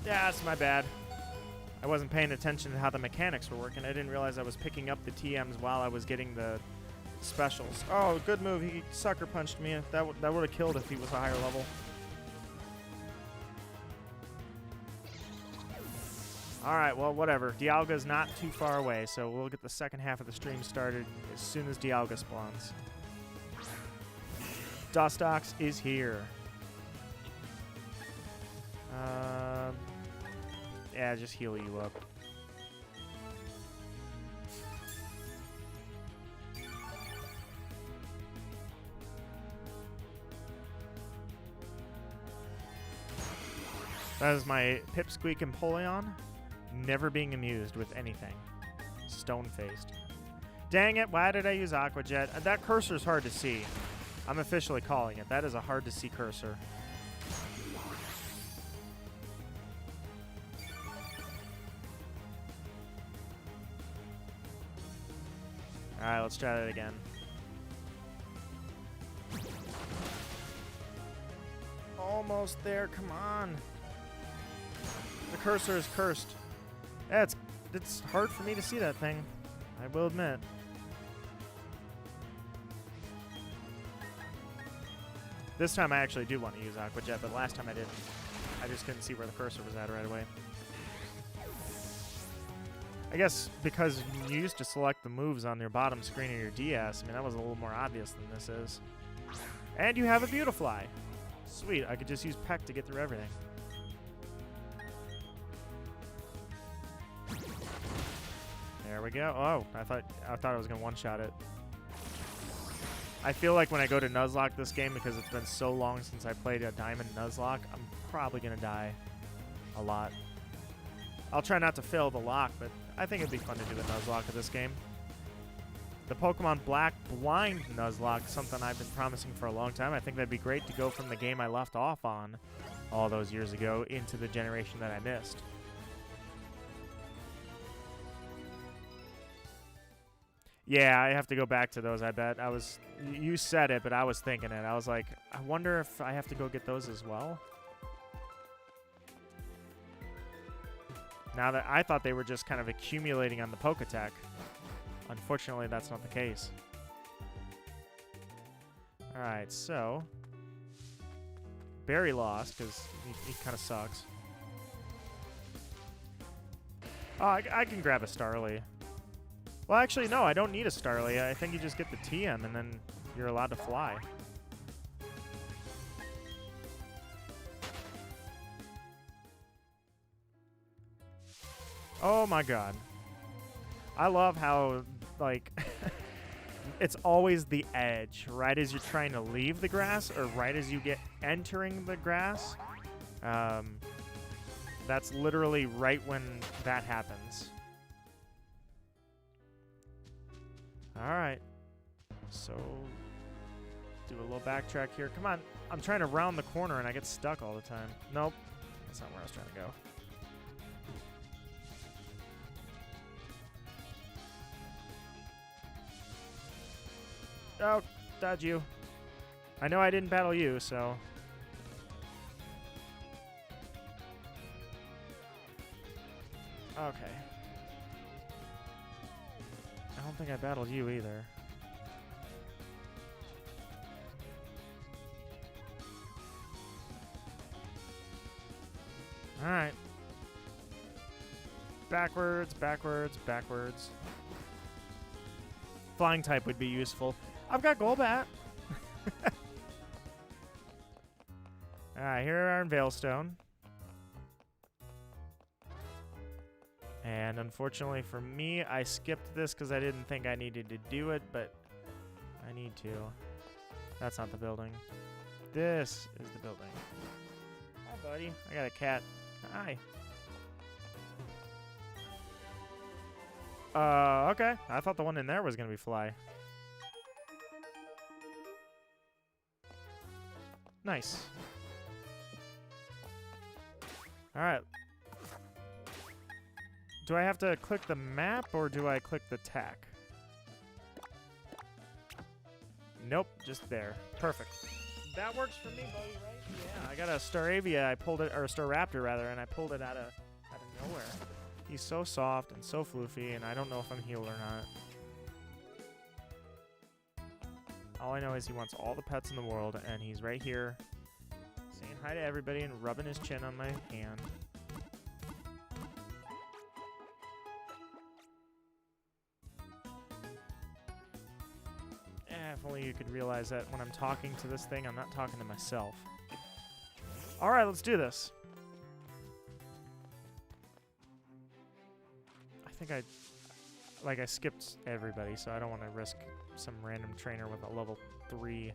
Speaker 1: Yeah, that's my bad. I wasn't paying attention to how the mechanics were working. I didn't realize I was picking up the TMs while I was getting the specials. Oh, good move. He sucker punched me. That would have killed if he was a higher level. Alright, well, whatever. Dialga's not too far away, so we'll get the second half of the stream started as soon as Dialga spawns. Dostox is here. Yeah, just heal you up. That is my Pipsqueak Empoleon, never being amused with anything. Stone-faced. Dang it, why did I use Aqua Jet? That cursor's hard to see. I'm officially calling it. That is a hard-to-see cursor. Alright, let's try that again. Almost there, come on. The cursor is cursed. Yeah, it's hard for me to see that thing, I will admit. This time I actually do want to use Aqua Jet, but last time I didn't. I just couldn't see where the cursor was at right away. I guess because you used to select the moves on your bottom screen of your DS, I mean, that was a little more obvious than this is. And you have a Beautifly. Sweet, I could just use Peck to get through everything. There we go. Oh, I thought I was gonna one-shot it. I feel like when I go to Nuzlocke this game, because it's been so long since I played a Diamond Nuzlocke, I'm probably gonna die a lot. I'll try not to fail the lock, but I think it'd be fun to do a Nuzlocke of this game. The Pokemon Black Blind Nuzlocke is something I've been promising for a long time. I think that'd be great to go from the game I left off on all those years ago into the generation that I missed. Yeah, I have to go back to those, I bet. You said it, but I was thinking it. I was like, I wonder if I have to go get those as well. Now that I thought they were just kind of accumulating on the Poketech. Unfortunately, that's not the case. Alright, so Barry lost because he kind of sucks. Oh, I can grab a Starly. Well, actually, no, I don't need a Starly. I think you just get the TM and then you're allowed to fly. Oh my god. I love how, like, it's always the edge, right as you're trying to leave the grass or right as you get entering the grass. That's literally right when that happens. Alright. So, do a little backtrack here. Come on. I'm trying to round the corner and I get stuck all the time. Nope. That's not where I was trying to go. Oh, dodge you. I know I didn't battle you, so... Okay. I don't think I battled you either. Alright. Backwards, backwards, backwards. Flying type would be useful. I've got Golbat. Alright, here are in Veilstone. And unfortunately for me, I skipped this because I didn't think I needed to do it, but I need to. That's not the building. This is the building. Hi, buddy. I got a cat. Hi. Okay. I thought the one in there was going to be fly. Nice. Alright. Do I have to click the map or do I click the tack? Nope, just there. Perfect. That works for me, buddy, right? Yeah, I got a Staravia, I pulled it, or a Staraptor rather, and I pulled it out of nowhere. He's so soft and so floofy, and I don't know if I'm healed or not. All I know is he wants all the pets in the world, and he's right here saying hi to everybody and rubbing his chin on my hand. If only you could realize that when I'm talking to this thing, I'm not talking to myself. Alright, let's do this. I think I skipped everybody, so I don't want to risk some random trainer with a level 3.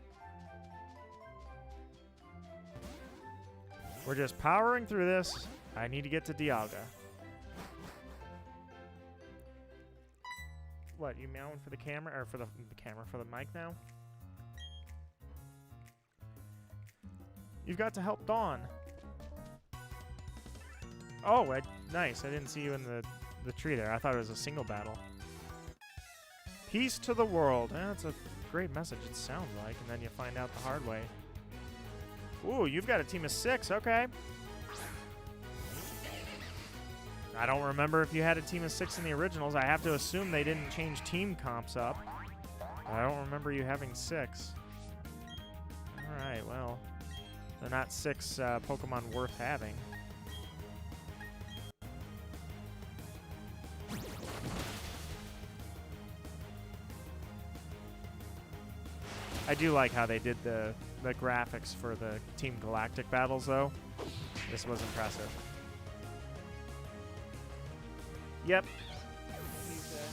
Speaker 1: We're just powering through this. I need to get to Dialga. What, you meowing for the camera, or for the camera, for the mic now? You've got to help Dawn. Oh, nice. I didn't see you in the tree there. I thought it was a single battle. Peace to the world. That's a great message, it sounds like, and then you find out the hard way. Ooh, you've got a team of 6. Okay. I don't remember if you had a team of 6 in the originals. I have to assume they didn't change team comps up. I don't remember you having 6. Alright, well, they're not 6 Pokemon worth having. I do like how they did the graphics for the Team Galactic battles, though. This was impressive. Yep.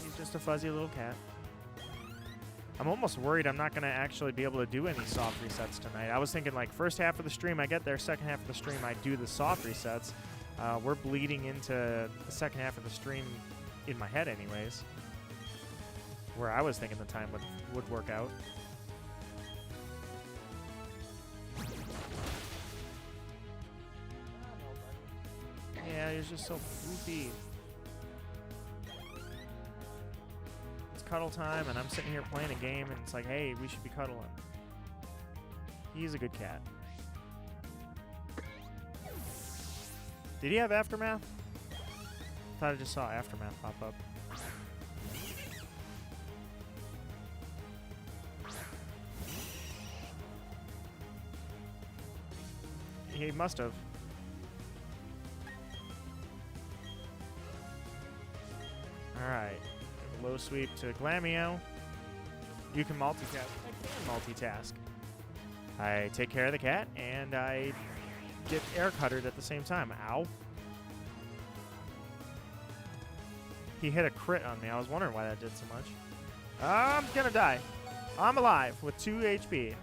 Speaker 1: He's just a fuzzy little cat. I'm almost worried I'm not going to actually be able to do any soft resets tonight. I was thinking, like, first half of the stream I get there, second half of the stream I do the soft resets. We're bleeding into the second half of the stream in my head anyways. Where I was thinking the time would work out. Yeah, he's just so goofy. It's cuddle time, and I'm sitting here playing a game, and it's like, hey, we should be cuddling. He's a good cat. Did he have Aftermath? I thought I just saw Aftermath pop up. He must have. Alright. Low sweep to Glameow. You can multitask. I can multitask. I take care of the cat, and I get air cuttered at the same time. Ow. He hit a crit on me. I was wondering why that did so much. I'm gonna die. I'm alive with 2 HP.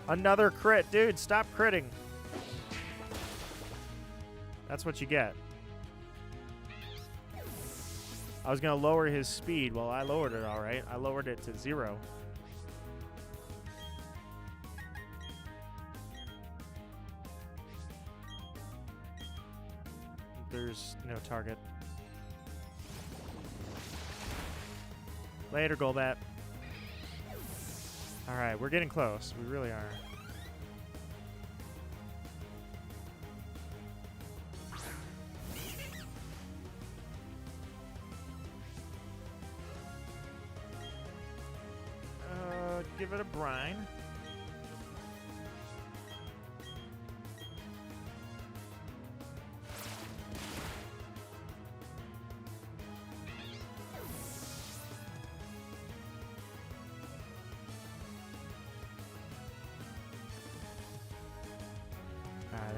Speaker 1: Another crit. Dude, stop critting. That's what you get. I was going to lower his speed. Well, I lowered it all right. I lowered it to 0. There's no target. Later, Golbat. All right, we're getting close. We really are. Give it a brine.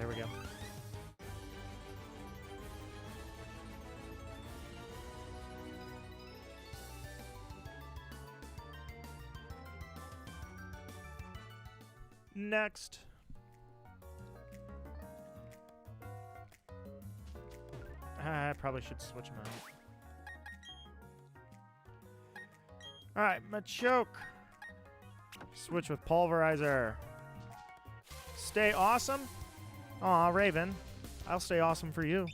Speaker 1: there we go. Next. I probably should switch them out. Alright, Machoke. Switch with Pulverizer. Stay awesome. Aw, Raven. I'll stay awesome for you.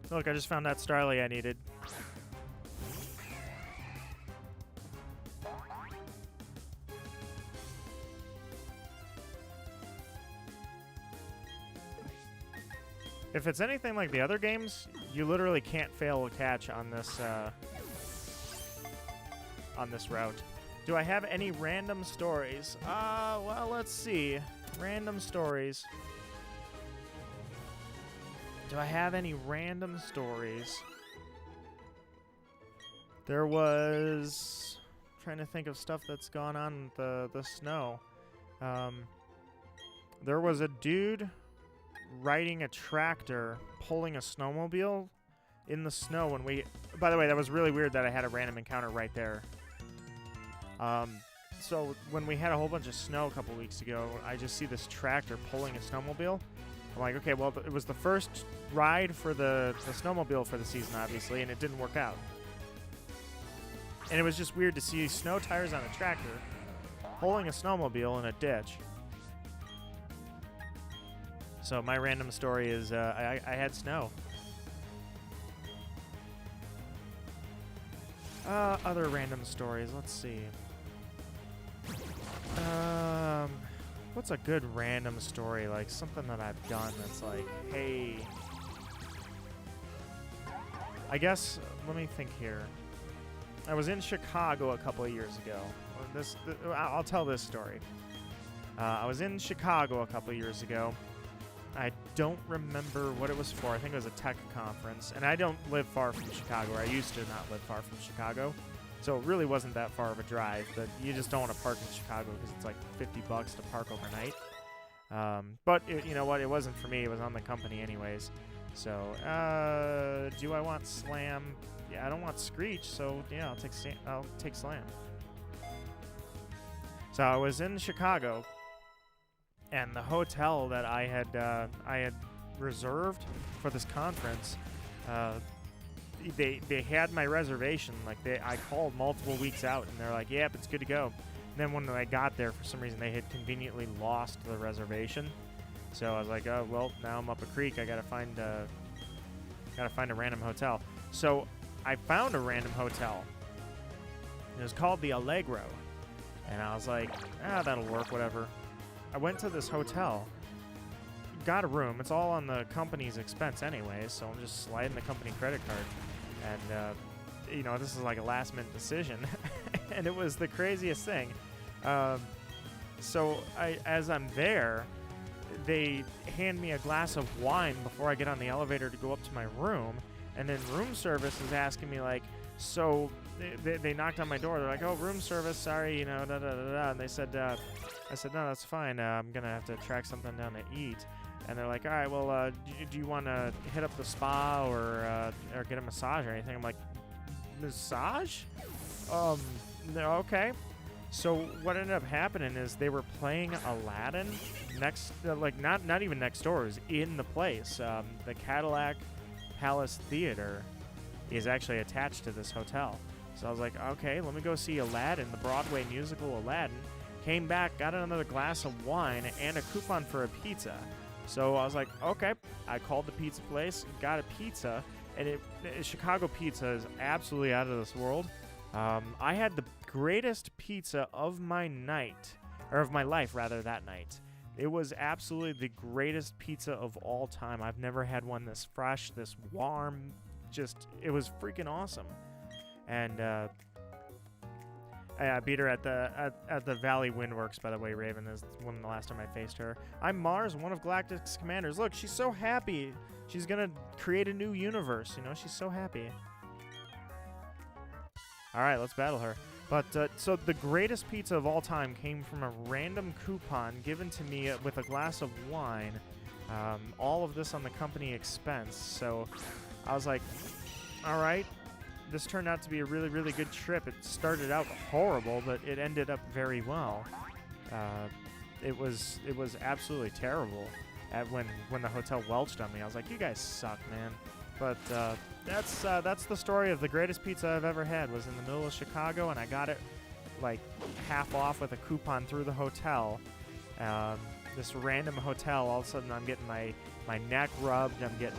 Speaker 1: Look, I just found that Starly I needed. If it's anything like the other games, you literally can't fail a catch on this route. Do I have any random stories? Well, let's see. Random stories. Do I have any random stories? There was... I'm trying to think of stuff that's gone on with the snow. There was a dude riding a tractor, pulling a snowmobile in the snow when we... By the way, that was really weird that I had a random encounter right there. So when we had a whole bunch of snow a couple weeks ago, I just see this tractor pulling a snowmobile. I'm like, okay, well, it was the first ride for the snowmobile for the season, obviously, and it didn't work out. And it was just weird to see snow tires on a tractor pulling a snowmobile in a ditch. So my random story is I had snow. Other random stories. Let's see. What's a good random story? Like something that I've done that's like, hey. I guess, let me think here. I was in Chicago a couple of years ago. I'll tell this story. I was in Chicago a couple of years ago. I don't remember what it was for. I think it was a tech conference. And I don't live far from Chicago, or I used to not live far from Chicago. So it really wasn't that far of a drive, but you just don't want to park in Chicago because it's like $50 to park overnight. But you know what? It wasn't for me. It was on the company anyways. So, do I want Slam? Yeah, I don't want Screech, so yeah, I'll take Slam. So I was in Chicago, and the hotel that I had reserved for this conference, they had my reservation. Like I called multiple weeks out, and they're like, "Yep, it's good to go." And then when I got there, for some reason, they had conveniently lost the reservation. So I was like, "Oh well, now I'm up a creek. I gotta find a random hotel." So I found a random hotel. It was called the Allegro, and I was like, that'll work, whatever. I went to this hotel, got a room. It's all on the company's expense anyways, so I'm just sliding the company credit card. And, you know, this is like a last-minute decision, and it was the craziest thing. So as I'm there, they hand me a glass of wine before I get on the elevator to go up to my room, and then room service is asking me, like, so they knocked on my door. They're like, "Oh, room service, sorry, you know, da-da-da-da," and they said, I said, "No, that's fine. I'm going to have to track something down to eat." And they're like, "All right, well, do you want to hit up the spa or get a massage or anything?" I'm like, "Massage? No, okay." So what ended up happening is they were playing Aladdin next, like not even next door. It was in the place. The Cadillac Palace Theater is actually attached to this hotel. So I was like, okay, let me go see Aladdin, the Broadway musical Aladdin. Came back, got another glass of wine and a coupon for a pizza. So I was like, okay. I called the pizza place, got a pizza, and Chicago pizza is absolutely out of this world. I had the greatest pizza of my night, or of my life rather, that night. It was absolutely the greatest pizza of all time. I've never had one this fresh, this warm. It was freaking awesome. And I beat her at the Valley Windworks, by the way. Raven is the last time I faced her. I'm Mars, one of Galactic's commanders. Look, she's so happy. She's gonna create a new universe. You know, she's so happy. All right, let's battle her. But so the greatest pizza of all time came from a random coupon given to me with a glass of wine All of this on the company expense. So I was like, all right, this turned out to be a really, really good trip. It started out horrible, but it ended up very well. It was absolutely terrible when the hotel welched on me. I was like, you guys suck, man. But that's the story of the greatest pizza I've ever had. Was in the middle of Chicago, and I got it like half off with a coupon through the hotel. This random hotel. All of a sudden, I'm getting my neck rubbed. I'm getting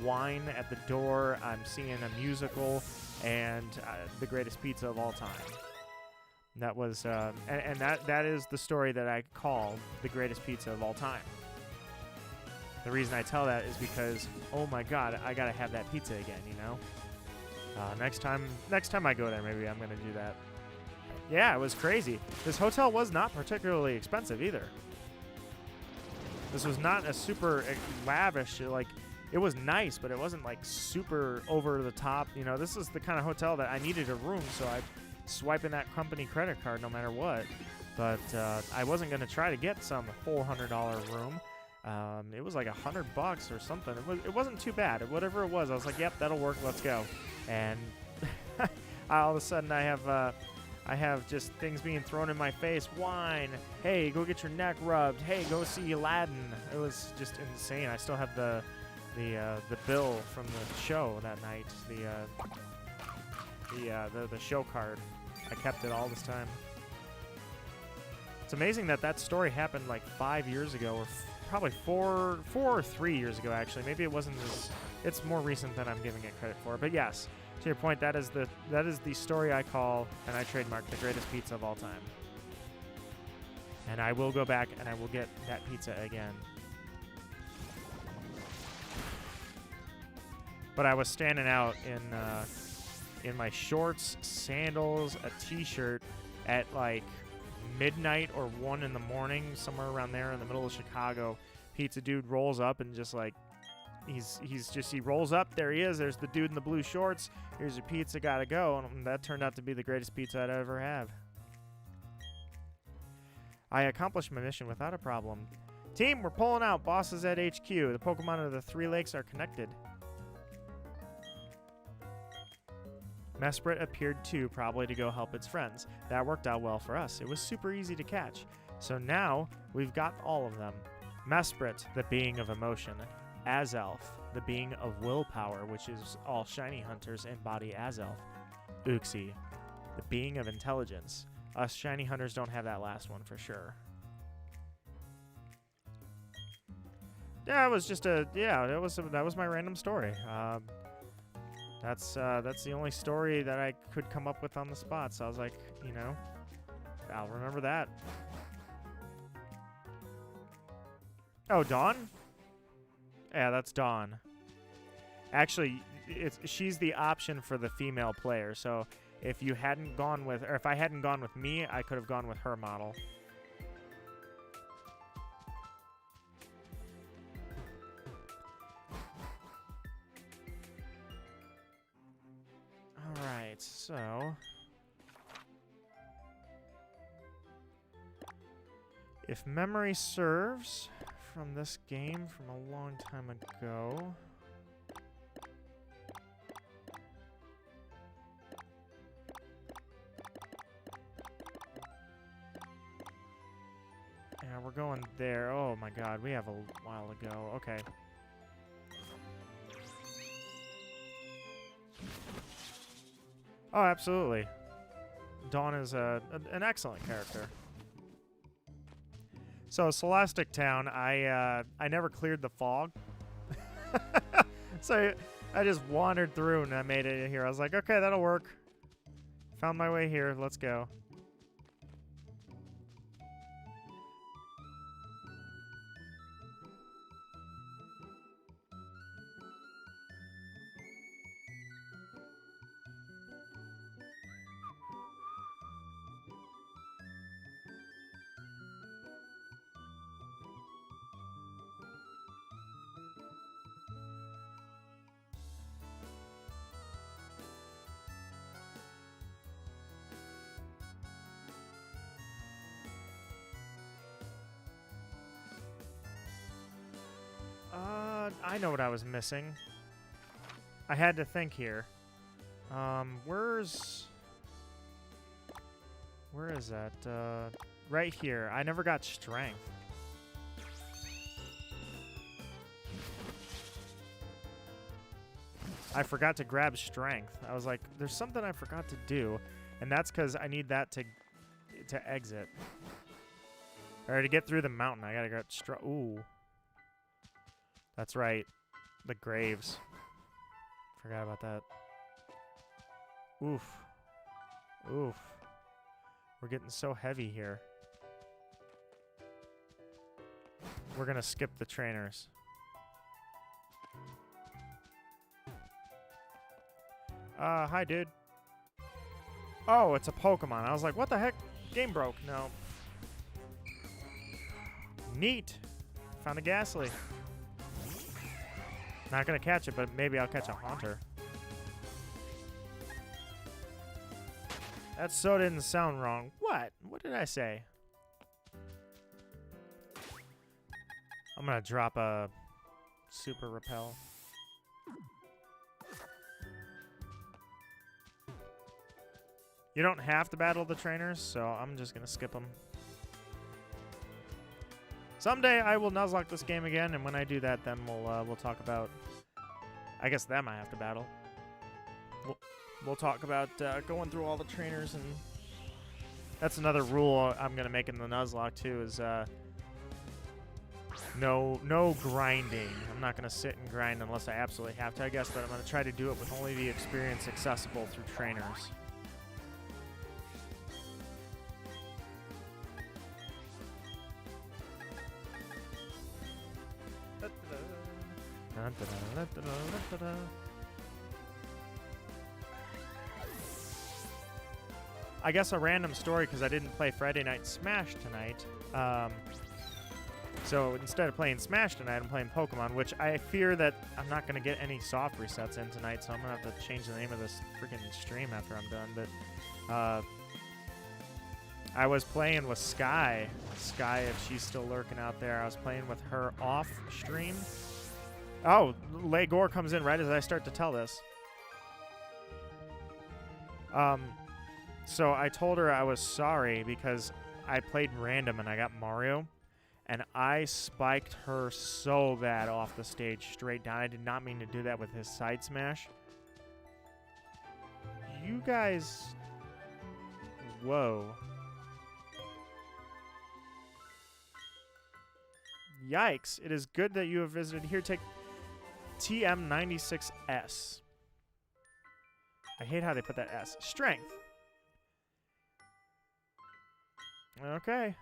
Speaker 1: wine at the door. I'm seeing a musical, and the greatest pizza of all time. That was and that is the story that I call the greatest pizza of all time. The reason I tell that is because, oh my God, I gotta have that pizza again. You know, next time I go there, maybe I'm gonna do that. Yeah, it was crazy. This hotel was not particularly expensive either. This was not a super lavish, like, it was nice, but it wasn't like super over the top. You know, this is the kind of hotel that I needed a room, so I swiping that company credit card no matter what. But I wasn't gonna try to get some $400 room. It was like $100 or something. It wasn't too bad. Whatever it was, I was like, yep, that'll work. Let's go. And all of a sudden, I have just things being thrown in my face. Wine. Hey, go get your neck rubbed. Hey, go see Aladdin. It was just insane. I still have the bill from the show that night. The show card. I kept it all this time. It's amazing that story happened like 5 years ago, or probably four or 3 years ago, actually. Maybe it wasn't as... It's more recent than I'm giving it credit for. But yes, to your point, that is the story I call, and I trademark, the greatest pizza of all time. And I will go back and I will get that pizza again. But I was standing out in my shorts, sandals, a t-shirt at like midnight or 1 in the morning, somewhere around there in the middle of Chicago. Pizza dude rolls up and just like, he rolls up, there he is, there's the dude in the blue shorts, here's your pizza, gotta go. And that turned out to be the greatest pizza I'd ever have. I accomplished my mission without a problem. Team, we're pulling out. Boss is at HQ. The Pokemon of the 3 lakes are connected. Mesprit appeared too, probably to go help its friends. That worked out well for us. It was super easy to catch. So now, we've got all of them. Mesprit, the being of emotion. Azelf, the being of willpower, which is all shiny hunters embody Azelf. Uxie, the being of intelligence. Us shiny hunters don't have that last one for sure. Yeah, it was just that was my random story. That's the only story that I could come up with on the spot. So I was like, you know, I'll remember that. Oh, Dawn? Yeah, that's Dawn. Actually, she's the option for the female player. So if you hadn't gone with, or if I hadn't gone with me, I could have gone with her model. Alright, so... if memory serves from this game from a long time ago... yeah, we're going there. Oh my god, we have a while to go. Okay. Oh, absolutely. Dawn is an excellent character. So, Scholastic Town, I never cleared the fog. So, I just wandered through and I made it here. I was like, okay, that'll work. Found my way here. Let's go. I know what I was missing. I had to think here. Where is that? Right here. I never got strength. I forgot to grab strength. I was like, there's something I forgot to do, and that's because I need that to exit. Or to get through the mountain, I gotta grab strength. Ooh. That's right. The graves. Forgot about that. Oof. Oof. We're getting so heavy here. We're gonna skip the trainers. Hi, dude. Oh, it's a Pokemon. I was like, what the heck? Game broke. No. Neat. Found a Ghastly. Not gonna catch it, but maybe I'll catch a Haunter. That so didn't sound wrong. What? What did I say? I'm gonna drop a Super Repel. You don't have to battle the trainers, so I'm just gonna skip them. Someday I will Nuzlocke this game again, and when I do that, then we'll talk about. I guess them I have to battle. We'll talk about going through all the trainers, and that's another rule I'm gonna make in the Nuzlocke too. Is no grinding. I'm not gonna sit and grind unless I absolutely have to, I guess. But I'm gonna try to do it with only the experience accessible through trainers. I guess a random story because I didn't play Friday Night Smash tonight. So instead of playing Smash tonight, I'm playing Pokemon, which I fear that I'm not going to get any soft resets in tonight, so I'm going to have to change the name of this freaking stream after I'm done. But I was playing with Sky. Sky, if she's still lurking out there, I was playing with her off stream. Oh, Legor comes in right as I start to tell this. So I told her I was sorry because I played random and I got Mario. And I spiked her so bad off the stage straight down. I did not mean to do that with his side smash. You guys... Whoa. Yikes. It is good that you have visited. Here, take TM96S. I hate how they put that S. Strength. Okay.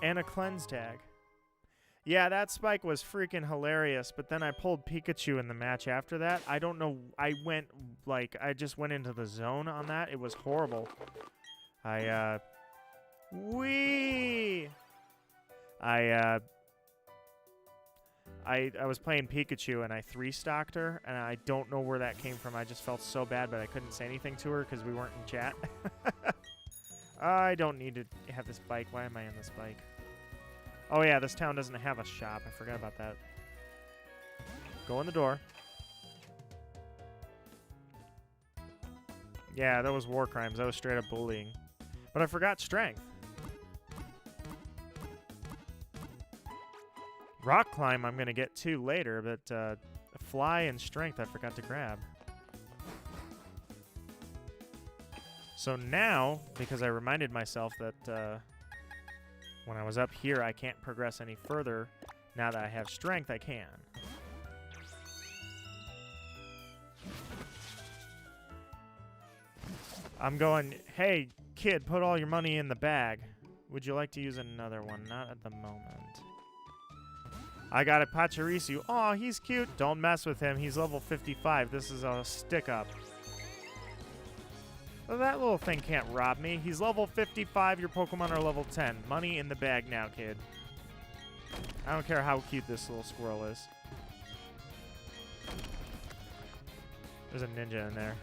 Speaker 1: And a cleanse tag. Yeah, that spike was freaking hilarious, but then I pulled Pikachu in the match after that. I don't know. I just went into the zone on that. It was horrible. I was playing Pikachu and I 3-stocked her, and I don't know where that came from. I just felt so bad, but I couldn't say anything to her because we weren't in chat. I don't need to have this bike. Why am I in this bike? Oh yeah, this town doesn't have a shop. I forgot about that. Go in the door. Yeah, that was war crimes. That was straight up bullying. But I forgot strength. Rock climb I'm going to get to later, but fly and strength I forgot to grab. So now, because I reminded myself that when I was up here I can't progress any further, now that I have strength I can. I'm going, hey kid, put all your money in the bag. Would you like to use another one? Not at the moment. I got a Pachirisu. Aw, he's cute. Don't mess with him. He's level 55. This is a stick-up. Well, that little thing can't rob me. He's level 55. Your Pokemon are level 10. Money in the bag now, kid. I don't care how cute this little squirrel is. There's a ninja in there.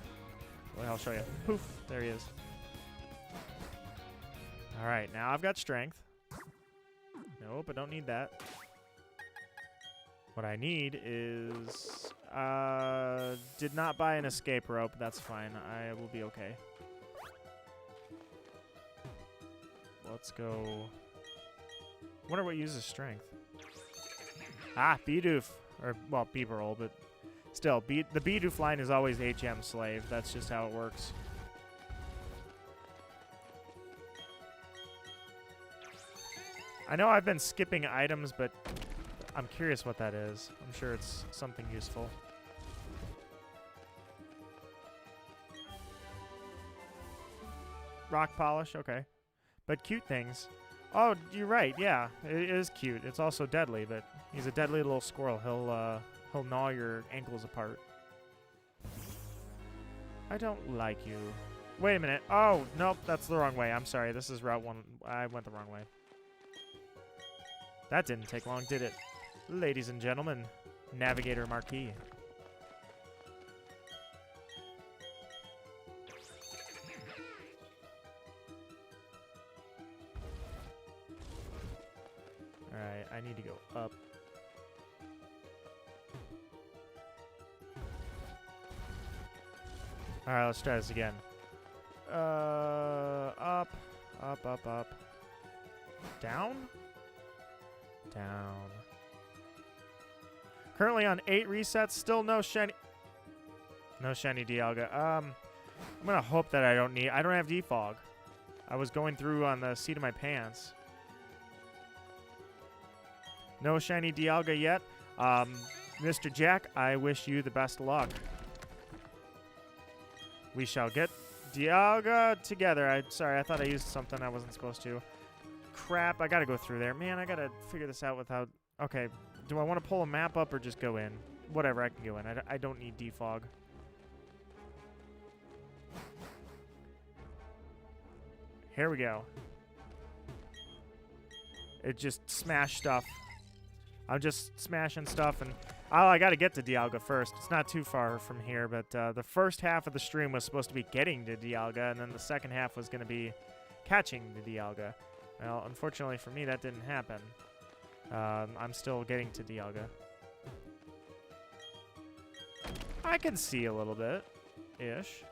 Speaker 1: Well, I'll show you. Poof. There he is. All right, now I've got strength. Nope, I don't need that. What I need is... did not buy an escape rope. That's fine. I will be okay. Let's go... wonder what uses strength. Ah, Bidoof. Or, well, Beaver roll, but still, the Bidoof line is always HM slave. That's just how it works. I know I've been skipping items, but I'm curious what that is. I'm sure it's something useful. Rock polish, okay. But cute things. Oh, you're right, yeah. It is cute. It's also deadly, but he's a deadly little squirrel. He'll gnaw your ankles apart. I don't like you. Wait a minute. Oh, nope, that's the wrong way. I'm sorry. This is Route 1. I went the wrong way. That didn't take long, did it? Ladies and gentlemen, Navigator Marquis. Alright, I need to go up. Alright, let's try this again. Up. Up, up, up. Down? Down. Currently on 8 resets, still no shiny Dialga. I'm gonna hope that I don't have defog. I was going through on the seat of my pants. No shiny Dialga yet. Mr. Jack, I wish you the best luck. We shall get Dialga together. Sorry, I thought I used something I wasn't supposed to. Crap, I gotta go through there. Man, I gotta figure this out without... Okay, do I want to pull a map up or just go in? Whatever, I can go in. I don't need defog. Here we go. It just smashed stuff. I'm just smashing stuff, and... Oh, I gotta get to Dialga first. It's not too far from here, but the first half of the stream was supposed to be getting to Dialga, and then the second half was gonna be catching the Dialga. Well, unfortunately for me, that didn't happen. I'm still getting to Dialga. I can see a little bit-ish.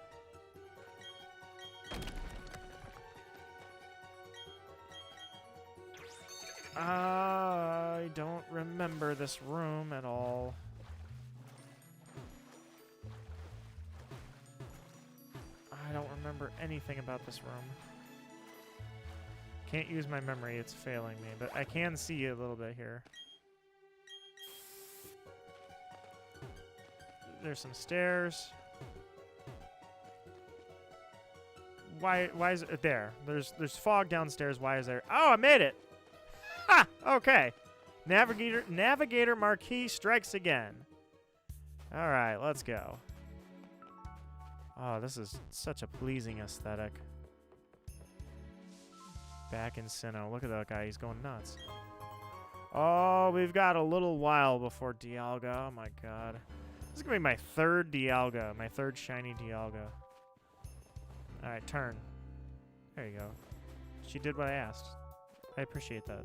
Speaker 1: I don't remember this room at all. I don't remember anything about this room. Can't use my memory, it's failing me, but I can see a little bit here. There's some stairs. Why is it there? There's fog downstairs. Why is there? Oh, I made it. Ha! Okay. Navigator Marquis strikes again. All right, let's go. Oh, this is such a pleasing aesthetic. Back in Sinnoh. Look at that guy. He's going nuts. Oh, we've got a little while before Dialga. Oh, my God. This is going to be my third Dialga. My third shiny Dialga. All right, turn. There you go. She did what I asked. I appreciate that.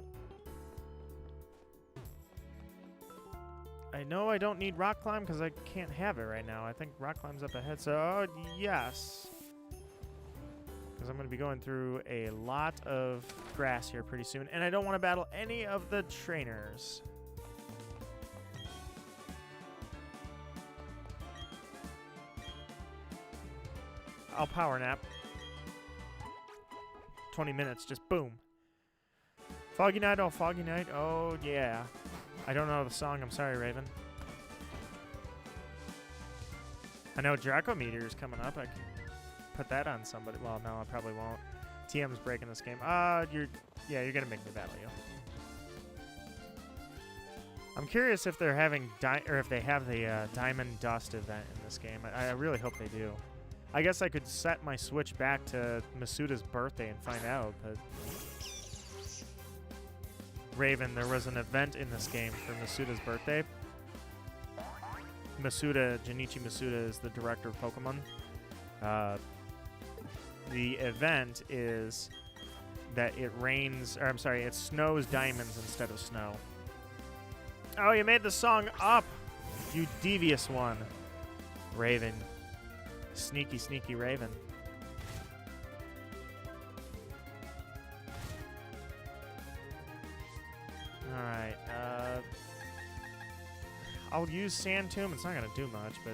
Speaker 1: I know I don't need rock climb because I can't have it right now. I think rock climb's up ahead. So, yes. Because I'm going to be going through a lot of grass here pretty soon. And I don't want to battle any of the trainers. I'll power nap. 20 minutes, just boom. Foggy night, oh, foggy night. Oh, yeah. I don't know the song. I'm sorry, Raven. I know Draco Meteor's coming up. I can put that on somebody. Well, no, I probably won't. TM's breaking this game. You're gonna make me battle you. I'm curious if they're having if they have the Diamond Dust event in this game. I really hope they do. I guess I could set my Switch back to Masuda's birthday and find out, but... Raven, there was an event in this game for Masuda's birthday. Junichi Masuda is the director of Pokemon. The event is that it rains, or I'm sorry, it snows diamonds instead of snow. Oh, you made the song up, you devious one. Raven. Sneaky, sneaky Raven. Alright, I'll use Sand Tomb. It's not going to do much, but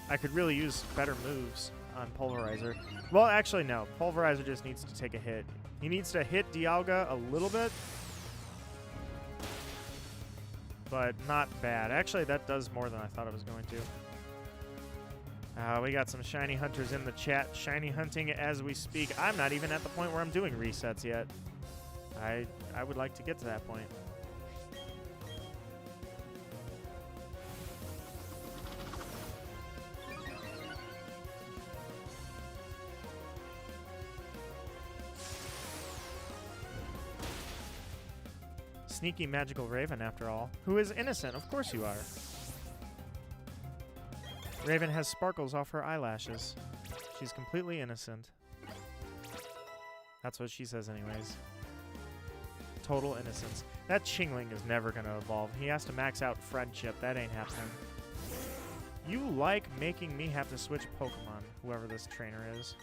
Speaker 1: I could really use better moves on Pulverizer. Well, actually, no. Pulverizer just needs to take a hit. He needs to hit Dialga a little bit, but not bad. Actually, that does more than I thought it was going to. We got some shiny hunters in the chat. Shiny hunting as we speak. I'm not even at the point where I'm doing resets yet. I would like to get to that point. Sneaky magical Raven, after all. Who is innocent? Of course you are. Raven has sparkles off her eyelashes. She's completely innocent. That's what she says anyways. Total innocence. That Chingling is never going to evolve. He has to max out friendship. That ain't happening. You like making me have to switch Pokemon, whoever this trainer is.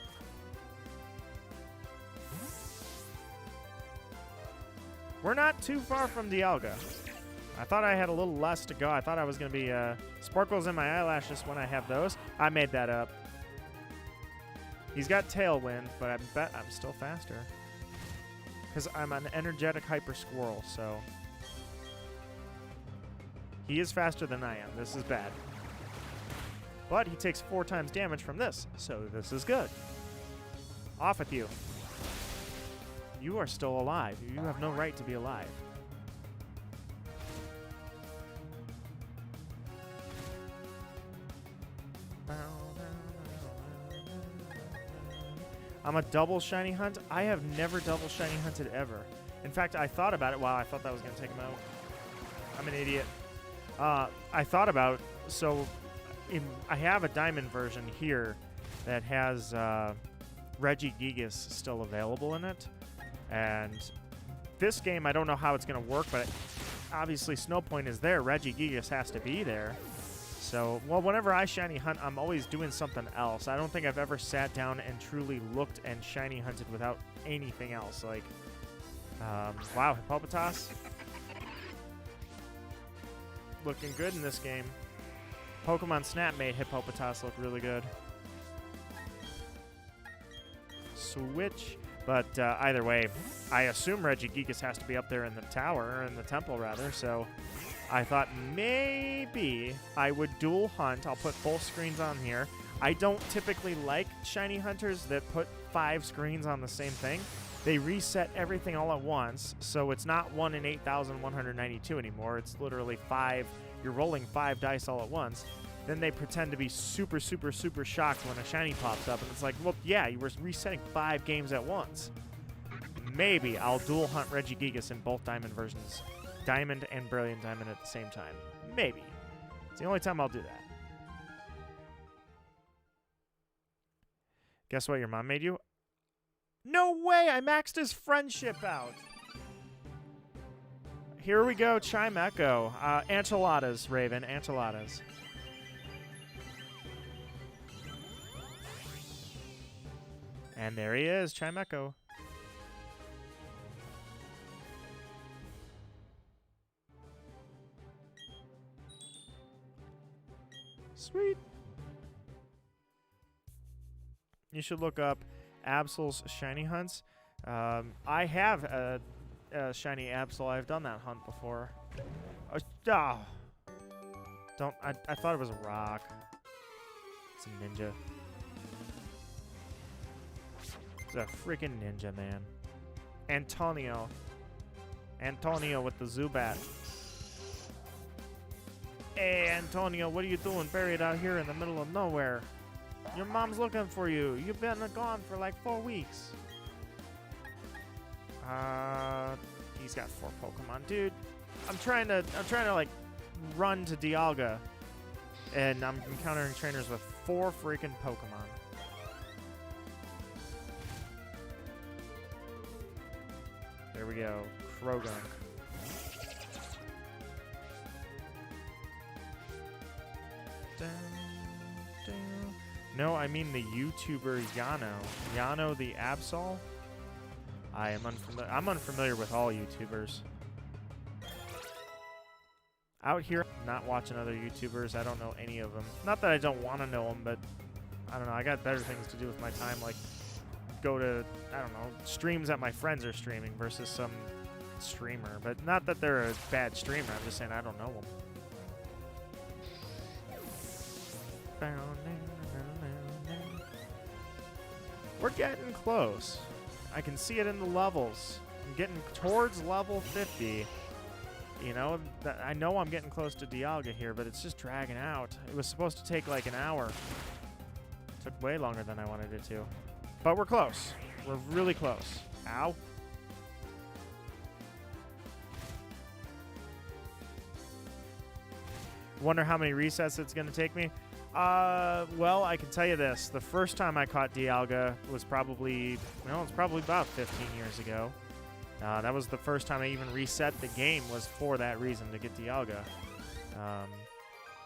Speaker 1: We're not too far from Dialga. I thought I had a little less to go. I thought I was going to be sparkles in my eyelashes when I have those. I made that up. He's got Tailwind, but I bet I'm still faster. Because I'm an energetic Hyper Squirrel, so... He is faster than I am. This is bad. But he takes 4 times damage from this, so this is good. Off with you. You are still alive. You have no right to be alive. I'm a double shiny hunt. I have never double shiny hunted ever. In fact, I thought about it. Wow, I thought that was going to take him out. I'm an idiot. I thought about, so I have a diamond version here that has Regigigas still available in it. And this game, I don't know how it's going to work, but obviously Snowpoint is there. Regigigas has to be there. So, well, whenever I shiny hunt, I'm always doing something else. I don't think I've ever sat down and truly looked and shiny hunted without anything else. Like, wow, Hippopotas. Looking good in this game. Pokemon Snap made Hippopotas look really good. Switch. But either way, I assume Regigigas has to be up there in the tower, or in the temple, rather, so I thought maybe I would dual hunt. I'll put both screens on here. I don't typically like shiny hunters that put 5 screens on the same thing. They reset everything all at once, so it's not 1 in 8,192 anymore. It's literally 5. You're rolling 5 dice all at once. Then they pretend to be super, super, super shocked when a shiny pops up. And it's like, well, yeah, you were resetting 5 games at once. Maybe I'll dual hunt Regigigas in both diamond versions. Diamond and Brilliant Diamond at the same time. Maybe. It's the only time I'll do that. Guess what your mom made you? No way! I maxed his friendship out! Here we go, Chime Echo. Enchiladas, Raven. Enchiladas. And there he is, Chime Echo. Sweet. You should look up Absol's shiny hunts. I have a shiny Absol. I've done that hunt before. I thought it was a rock. It's a ninja. It's a freaking ninja, man. Antonio. Antonio with the Zubat. Hey, Antonio, what are you doing buried out here in the middle of nowhere? Your mom's looking for you. You've been gone for like 4 weeks. He's got 4 Pokemon. Dude, I'm trying to like run to Dialga. And I'm encountering trainers with 4 freaking Pokemon. There we go. Krogan. No, I mean the YouTuber Yano. Yano the Absol? I'm unfamiliar with all YouTubers. Out here, not watching other YouTubers. I don't know any of them. Not that I don't want to know them, but I don't know. I got better things to do with my time, like go to, I don't know, streams that my friends are streaming versus some streamer. But not that they're a bad streamer. I'm just saying I don't know them. We're getting close. I can see it in the levels. I'm getting towards level 50. You know, I know I'm getting close to Dialga here, but it's just dragging out. It was supposed to take like an hour. It took way longer than I wanted it to. But we're close. We're really close. Ow. Wonder how many resets it's going to take me. Well, I can tell you this. The first time I caught Dialga was probably, well, it's probably about 15 years ago. That was the first time I even reset the game, was for that reason, to get Dialga.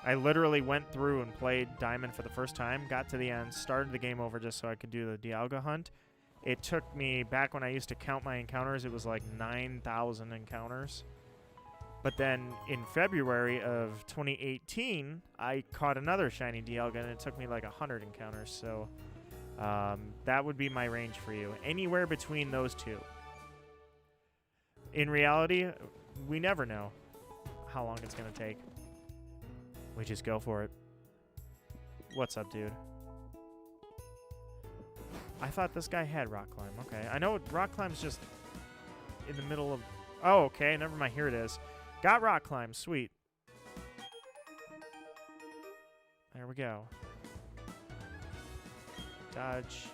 Speaker 1: I literally went through and played Diamond for the first time, got to the end, started the game over just so I could do the Dialga hunt. It took me, back when I used to count my encounters, it was like 9,000 encounters. But then in February of 2018, I caught another shiny Dialga, and it took me like 100 encounters. So that would be my range for you. Anywhere between those two. In reality, we never know how long it's going to take. We just go for it. What's up, dude? I thought this guy had rock climb. Okay. I know rock climb's just in the middle of... Oh, okay. Never mind. Here it is. Got rock climb. Sweet. There we go. Dodge.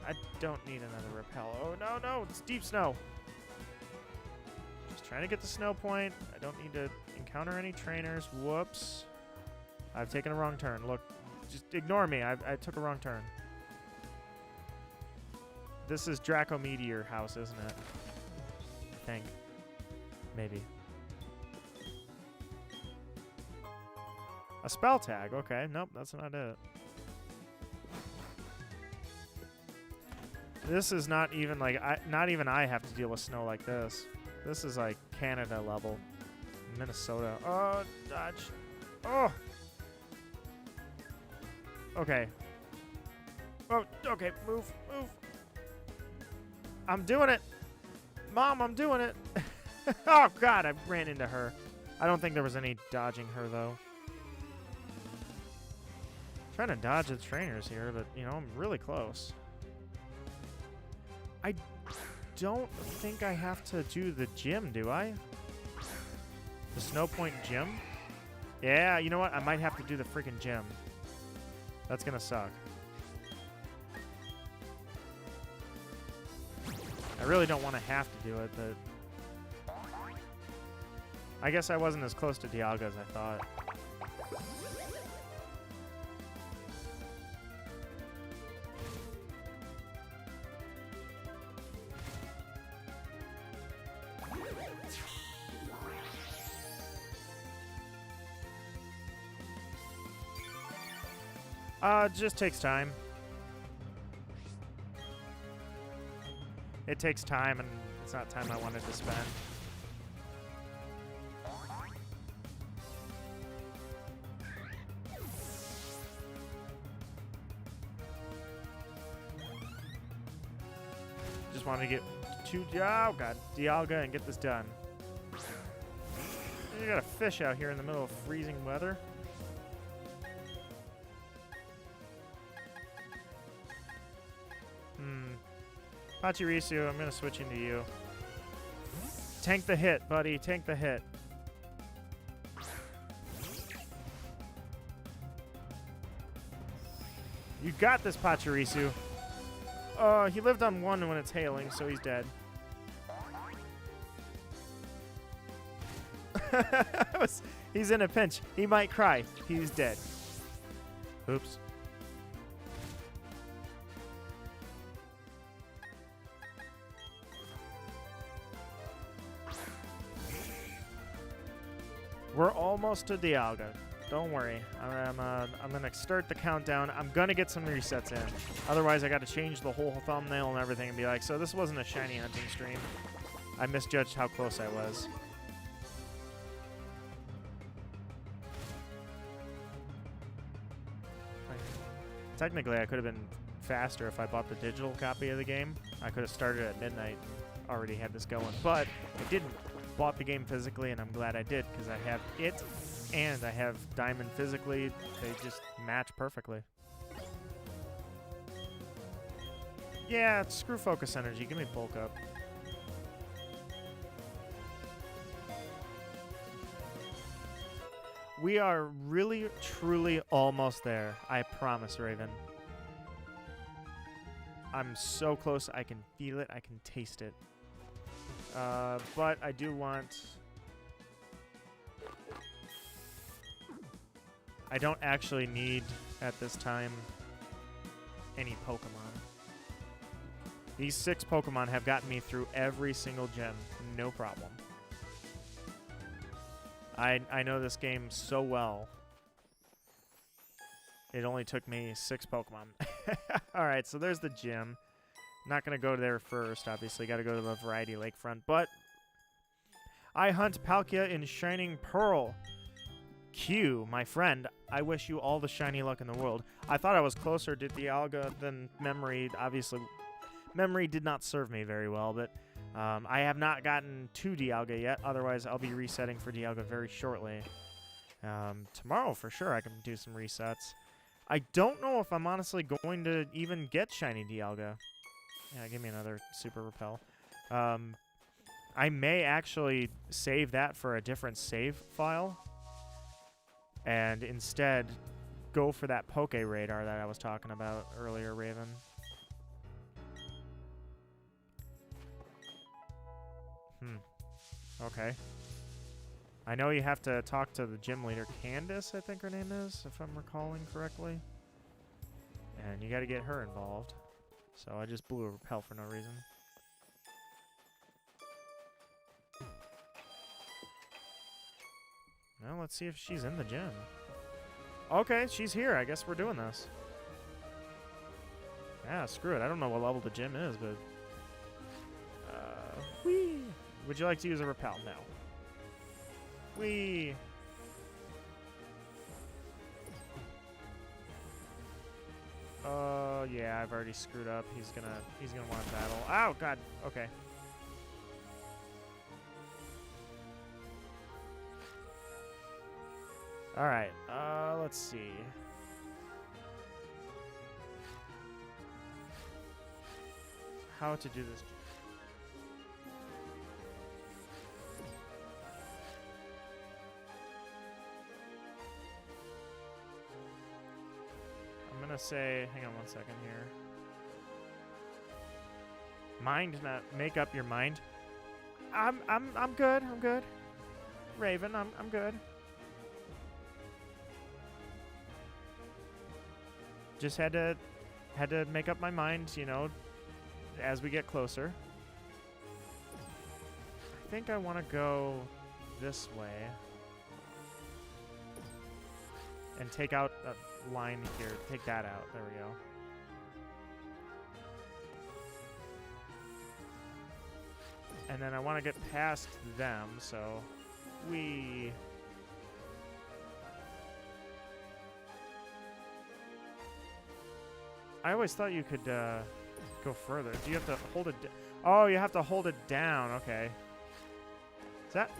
Speaker 1: I don't need another repel. Oh, no, no. It's deep snow. Just trying to get the snow point. I don't need to encounter any trainers. Whoops. I've taken a wrong turn. Look. Just ignore me. I took a wrong turn. This is Draco Meteor House, isn't it? I think. Maybe. A spell tag. Okay. Nope, that's not it. This is not even like... not even I have to deal with snow like this. This is like Canada level. Minnesota. Oh, dodge. Oh! Okay. Oh, okay. Move, move. I'm doing it. Mom, I'm doing it. Oh, God, I ran into her. I don't think there was any dodging her, though. Trying to dodge the trainers here, but, you know, I'm really close. I don't think I have to do the gym, do I? The Snow Point gym? Yeah, you know what? I might have to do the freaking gym. That's gonna suck. I really don't want to have to do it, but... I guess I wasn't as close to Dialga as I thought. It just takes time. It takes time, and it's not time I wanted to spend. Just wanted to get to oh god, Dialga and get this done. You got a fish out here in the middle of freezing weather. Pachirisu, I'm going to switch into you. Tank the hit, buddy. Tank the hit. You got this, Pachirisu. Oh, he lived on 1 when it's hailing, so he's dead. He's in a pinch. He might cry. He's dead. Oops. We're almost to Dialga. Don't worry. I'm gonna start the countdown. I'm gonna get some resets in. Otherwise, I got to change the whole thumbnail and everything and be like, so this wasn't a shiny hunting stream. I misjudged how close I was. Technically, I could have been faster if I bought the digital copy of the game. I could have started at midnight, already had this going, but I didn't. Bought the game physically, and I'm glad I did, because I have it, and I have Diamond physically. They just match perfectly. Yeah, screw focus energy. Give me bulk up. We are really, truly almost there. I promise, Raven. I'm so close. I can feel it. I can taste it. But I do want... I don't actually need, at this time, any Pokemon. These 6 Pokemon have gotten me through every single gym. No problem. I know this game so well. It only took me 6 Pokemon. Alright, so there's the gym. Not going to go there first, obviously. Got to go to the Variety Lakefront. But I hunt Palkia in Shining Pearl. Q, my friend, I wish you all the shiny luck in the world. I thought I was closer to Dialga than Memory. Obviously, Memory did not serve me very well, but I have not gotten to Dialga yet. Otherwise, I'll be resetting for Dialga very shortly. Tomorrow, for sure, I can do some resets. I don't know if I'm honestly going to even get shiny Dialga. Yeah, give me another Super Repel. I may actually save that for a different save file. And instead, go for that Poke Radar that I was talking about earlier, Raven. Okay. I know you have to talk to the gym leader, Candace, I think her name is, if I'm recalling correctly. And you got to get her involved. So I just blew a repel for no reason. Well, let's see if she's in the gym. Okay, she's here. I guess we're doing this. Yeah, screw it. I don't know what level the gym is, but... whee! Would you like to use a repel? No. Whee! Yeah, I've already screwed up. He's gonna want to battle. Oh, God. Okay. All right. Let's see. How to do this. I'm gonna say, hang on one second here. Mind, not make up your mind. I'm good. I'm good. Raven, I'm good. Just had to make up my mind, you know, as we get closer. I think I want to go this way and take out a line here. Take that out. There we go. And then I want to get past them, so we... I always thought you could go further. Do you have to hold it? Oh, you have to hold it down. Okay. Is that?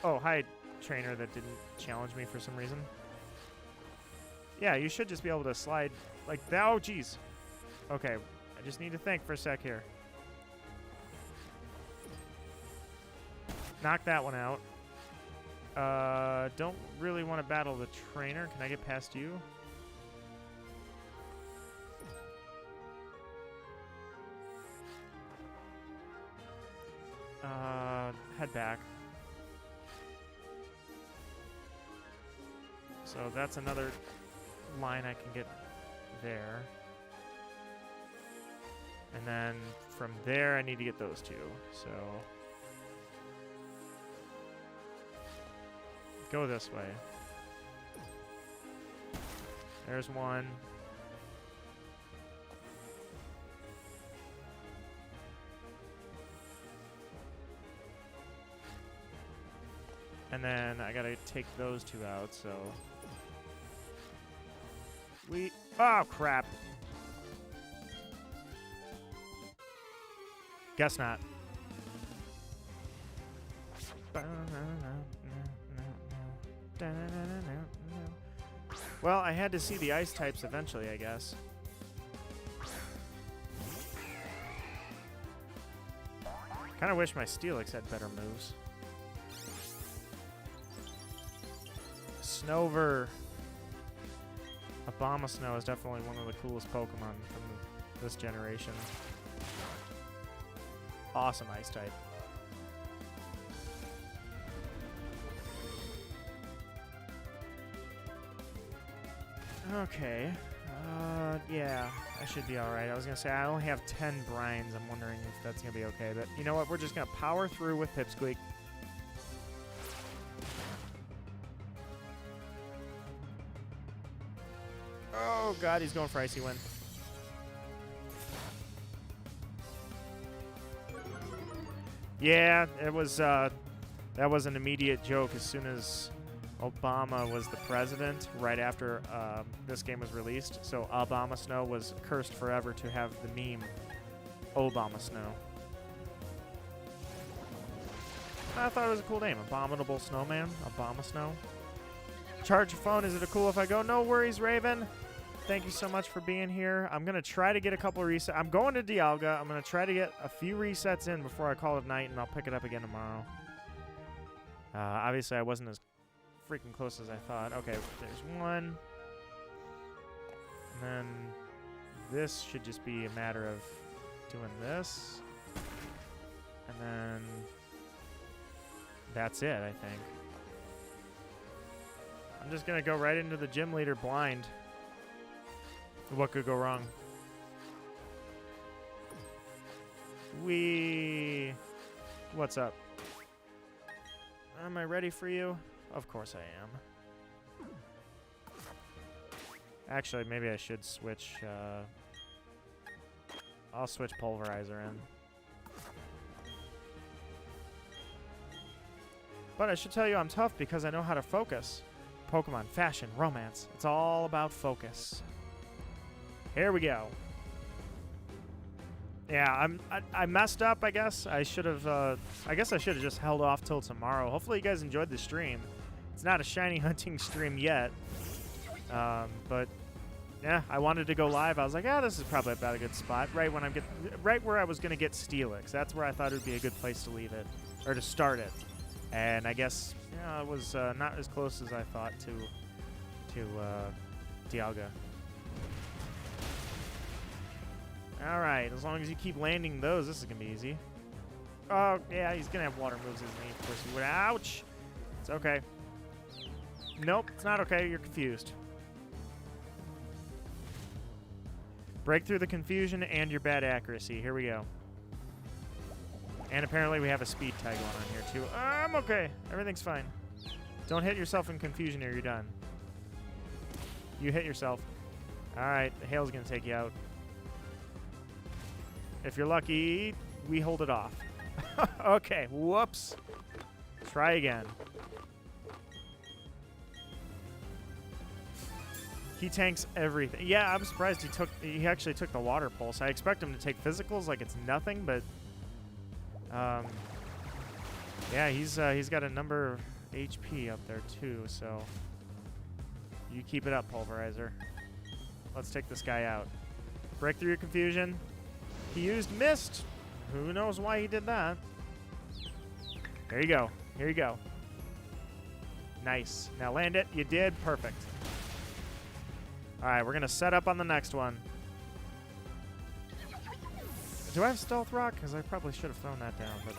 Speaker 1: Oh, hi, trainer that didn't challenge me for some reason. Yeah, you should just be able to slide like that. Oh, jeez. Okay, I just need to think for a sec here. Knock that one out. Don't really want to battle the trainer. Can I get past you? Head back. So that's another line I can get there. And then from there, I need to get those two. So Go this way. There's one. And then I gotta take those two out, so... Oh, crap. Guess not. Well, I had to see the ice types eventually, I guess. Kind of wish my Steelix had better moves. Snover. Abomasnow is definitely one of the coolest Pokemon from this generation. Awesome ice type. Okay. Yeah, I should be alright. I was gonna say I only have 10 brines. I'm wondering if that's gonna be okay. But you know what? We're just gonna power through with Pipsqueak. Oh god, he's going for Icy Wind. Yeah, it was that was an immediate joke as soon as Obama was the president, right after this game was released. So Abomasnow was cursed forever to have the meme Obamasnow. I thought it was a cool name. Abominable Snowman. Abomasnow. Charge your phone. Is it cool if I go? No worries, Raven. Thank you so much for being here. I'm going to try to get a couple of resets. I'm going to Dialga. I'm going to try to get a few resets in before I call it night, and I'll pick it up again tomorrow. Obviously, I wasn't as freaking close as I thought. Okay, there's one. And then this should just be a matter of doing this. And then that's it, I think. I'm just going to go right into the gym leader blind. What could go wrong? What's up? Am I ready for you? Of course I am. Actually, maybe I should switch. I'll switch Pulverizer in. But I should tell you I'm tough because I know how to focus. Pokemon, fashion, romance. It's all about focus. Here we go. Yeah, I messed up, I guess. I should have just held off till tomorrow. Hopefully you guys enjoyed the stream. It's not a shiny hunting stream yet. But yeah, I wanted to go live. I was like, yeah, this is probably about a good spot. Right where I was gonna get Steelix. That's where I thought it would be a good place to leave it. Or to start it. And I guess, yeah, it was not as close as I thought to Dialga. All right, as long as you keep landing those, this is going to be easy. Oh, yeah, he's going to have water moves, isn't he? Of course he would. Ouch! It's okay. Nope, it's not okay. You're confused. Break through the confusion and your bad accuracy. Here we go. And apparently we have a speed tag going on here, too. I'm okay. Everything's fine. Don't hit yourself in confusion or you're done. You hit yourself. All right, the hail's going to take you out. If you're lucky, we hold it off. Okay, whoops. Try again. He tanks everything. Yeah, I'm surprised he actually took the water pulse. I expect him to take physicals like it's nothing, but yeah, he's got a number of HP up there too, so you keep it up, Pulverizer. Let's take this guy out. Break through your confusion. He used Mist. Who knows why he did that? There you go. Here you go. Nice. Now land it. You did. Perfect. All right, we're going to set up on the next one. Do I have Stealth Rock? Because I probably should have thrown that down. But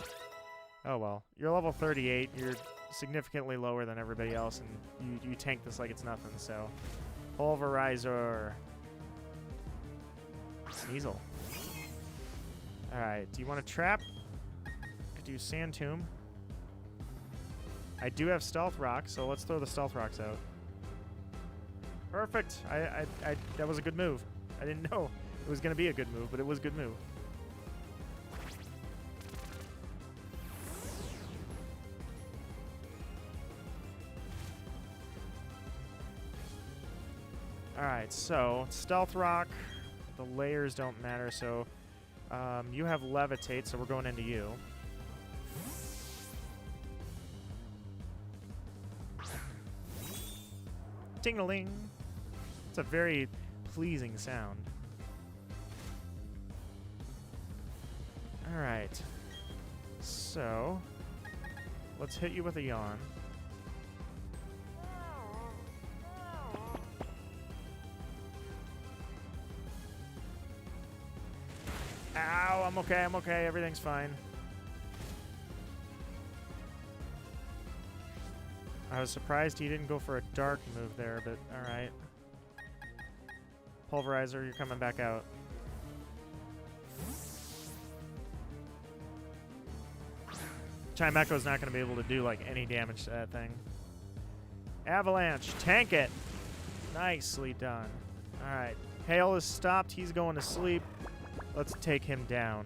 Speaker 1: oh, well. You're level 38. You're significantly lower than everybody else, and you tank this like it's nothing. So, Pulverizer. Sneasel. All right. Do you want to trap? Could do Sand Tomb. I do have stealth rocks, so let's throw the stealth rocks out. Perfect. That was a good move. I didn't know it was going to be a good move, but it was a good move. Alright, so stealth rock, the layers don't matter, so you have levitate, so we're going into you. Ting-a-ling. It's a very pleasing sound. Alright, so let's hit you with a yawn. Ow, I'm okay, everything's fine. I was surprised he didn't go for a dark move there, but alright. Pulverizer, you're coming back out. Chimecho's not going to be able to do like any damage to that thing. Avalanche, tank it! Nicely done. Alright, Hail is stopped, he's going to sleep. Let's take him down.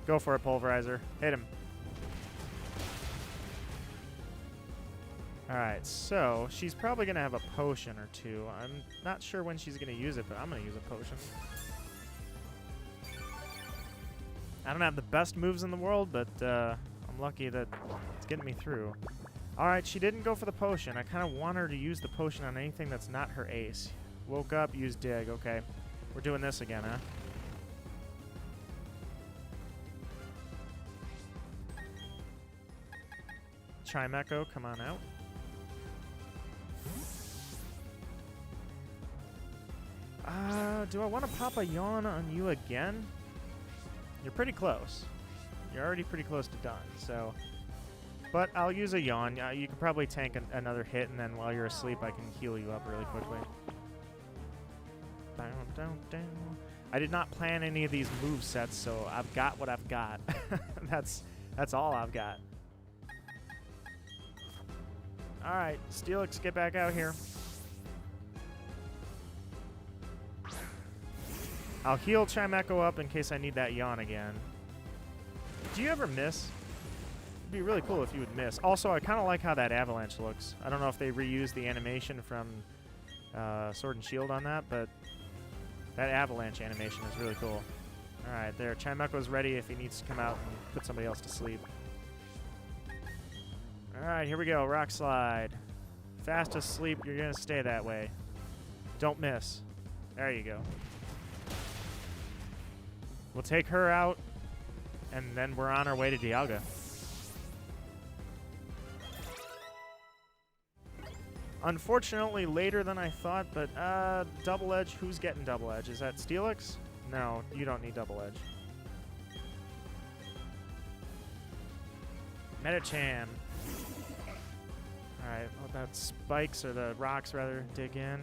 Speaker 1: Go for it, Pulverizer. Hit him. Alright, so she's probably going to have a potion or two. I'm not sure when she's going to use it, but I'm going to use a potion. I don't have the best moves in the world, but I'm lucky that it's getting me through. Alright, she didn't go for the potion. I kind of want her to use the potion on anything that's not her ace. Woke up, use dig. Okay. We're doing this again, huh? Chimecho, come on out. Do I want to pop a yawn on you again? You're pretty close. You're already pretty close to done, so... But I'll use a yawn. You can probably tank another hit, and then while you're asleep, I can heal you up really quickly. Down, down, down. I did not plan any of these move sets, so I've got what I've got. That's all I've got. All right, Steelix, get back out here. I'll heal Chimecho up in case I need that yawn again. Do you ever miss? It'd be really cool if you would miss. Also, I kind of like how that avalanche looks. I don't know if they reused the animation from Sword and Shield on that, but that avalanche animation is really cool. All right, there. Chimecho's ready if he needs to come out and put somebody else to sleep. All right, here we go. Rock slide. Fast asleep. You're going to stay that way. Don't miss. There you go. We'll take her out, and then we're on our way to Dialga. Unfortunately, later than I thought, but double edge. Who's getting double edge? Is that Steelix? No, you don't need double edge. Metachan. Alright, well, that spikes, or the rocks rather, dig in.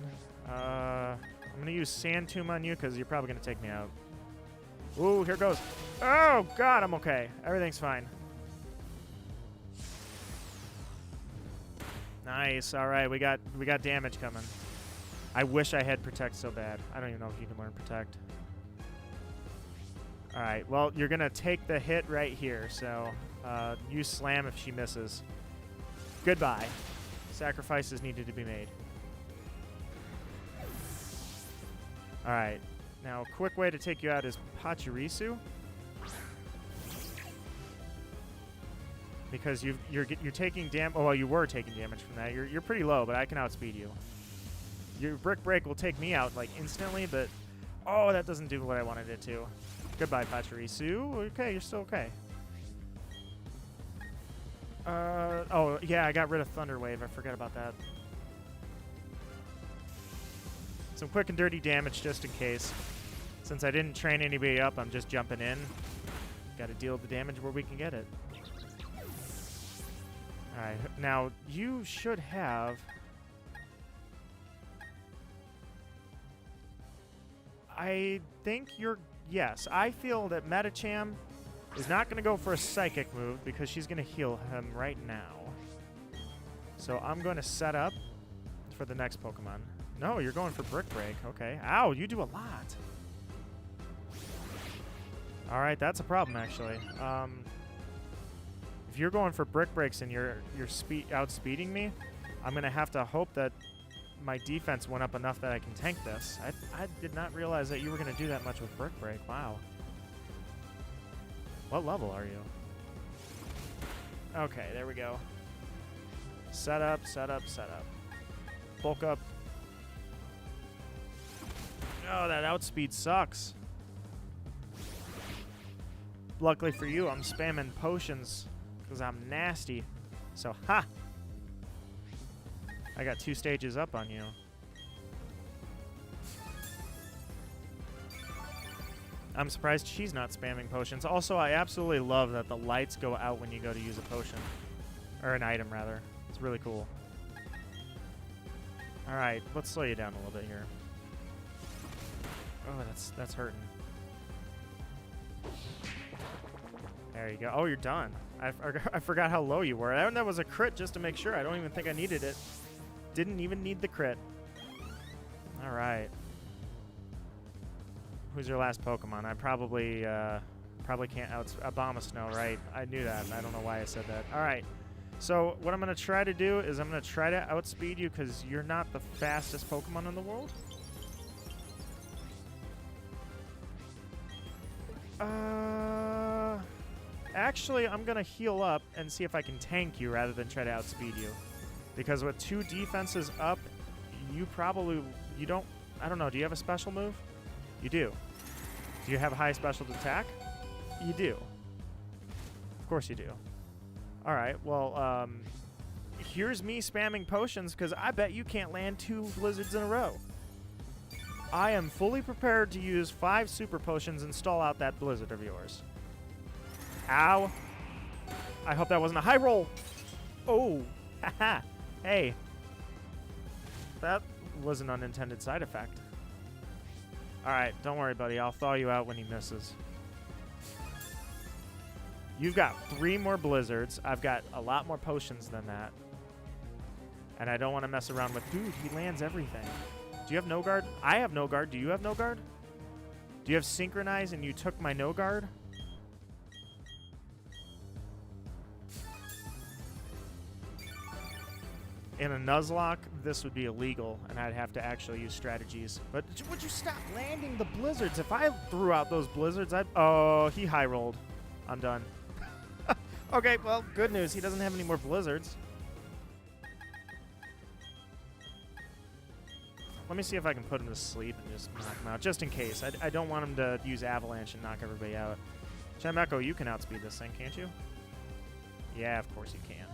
Speaker 1: I'm going to use Sand Tomb on you because you're probably going to take me out. Ooh, here goes. Oh, God, I'm okay. Everything's fine. Nice. All right, we got damage coming. I wish I had Protect so bad. I don't even know if you can learn Protect. All right, well, you're going to take the hit right here, so use Slam if she misses. Goodbye. Sacrifices needed to be made. All right. Now, a quick way to take you out is Pachirisu. Because you're taking damage. Oh, well, you were taking damage from that. You're pretty low, but I can outspeed you. Your Brick Break will take me out like instantly, but oh, that doesn't do what I wanted it to. Goodbye, Pachirisu. Okay, you're still okay. Oh yeah, I got rid of Thunder Wave. I forgot about that. Some quick and dirty damage just in case. Since I didn't train anybody up, I'm just jumping in. Got to deal the damage where we can get it. Alright, now you should have... I think you're... Yes, I feel that Metacham is not going to go for a psychic move because she's going to heal him right now. So I'm going to set up for the next Pokemon. No, you're going for Brick Break. Okay. Ow, you do a lot. All right, that's a problem, actually. If you're going for Brick Breaks and you're outspeeding me, I'm going to have to hope that my defense went up enough that I can tank this. I did not realize that you were going to do that much with Brick Break. Wow. What level are you? Okay, there we go. Set up, set up, set up. Bulk up. Oh, that outspeed sucks. Luckily for you, I'm spamming potions because I'm nasty. So, ha! I got 2 stages up on you. I'm surprised she's not spamming potions. Also, I absolutely love that the lights go out when you go to use a potion. Or an item, rather. It's really cool. Alright, let's slow you down a little bit here. Oh, that's hurting. There you go. Oh, you're done. I forgot how low you were. And that was a crit just to make sure. I don't even think I needed it. Didn't even need the crit. Alright. Who's your last Pokemon? I probably can't Abomasnow, right? I knew that. I don't know why I said that. Alright. So what I'm going to try to do is I'm going to try to outspeed you because you're not the fastest Pokemon in the world. Actually, I'm going to heal up and see if I can tank you rather than try to outspeed you. Because with 2 defenses up, you don't... I don't know, do you have a special move? You do. Do you have a high special attack? You do. Of course you do. Alright, well, here's me spamming potions because I bet you can't land 2 blizzards in a row. I am fully prepared to use 5 super potions and stall out that blizzard of yours. Ow. I hope that wasn't a high roll. Oh, haha. Hey. That was an unintended side effect. Alright, don't worry, buddy. I'll thaw you out when he misses. You've got 3 more blizzards. I've got a lot more potions than that. And I don't want to mess around with... Dude, he lands everything. Do you have no guard? I have no guard. Do you have no guard? Do you have synchronize and you took my no guard? In a Nuzlocke, this would be illegal, and I'd have to actually use strategies. But would you stop landing the blizzards? If I threw out those blizzards, I'd... Oh, he high rolled. I'm done. Okay, well, good news. He doesn't have any more blizzards. Let me see if I can put him to sleep and just knock him out, just in case. I don't want him to use Avalanche and knock everybody out. Chameko, you can outspeed this thing, can't you? Yeah, of course you can.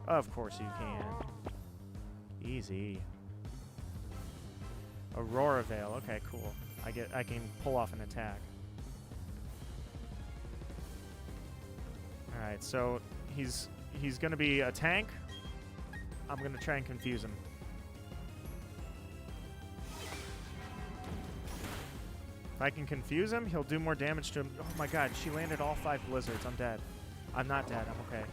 Speaker 1: Of course you can. Easy. Aurora Veil. Okay, cool. I can pull off an attack. All right, so he's going to be a tank. I'm going to try and confuse him. If I can confuse him, he'll do more damage to him. Oh my god, she landed all 5 blizzards. I'm dead. I'm not dead. I'm okay.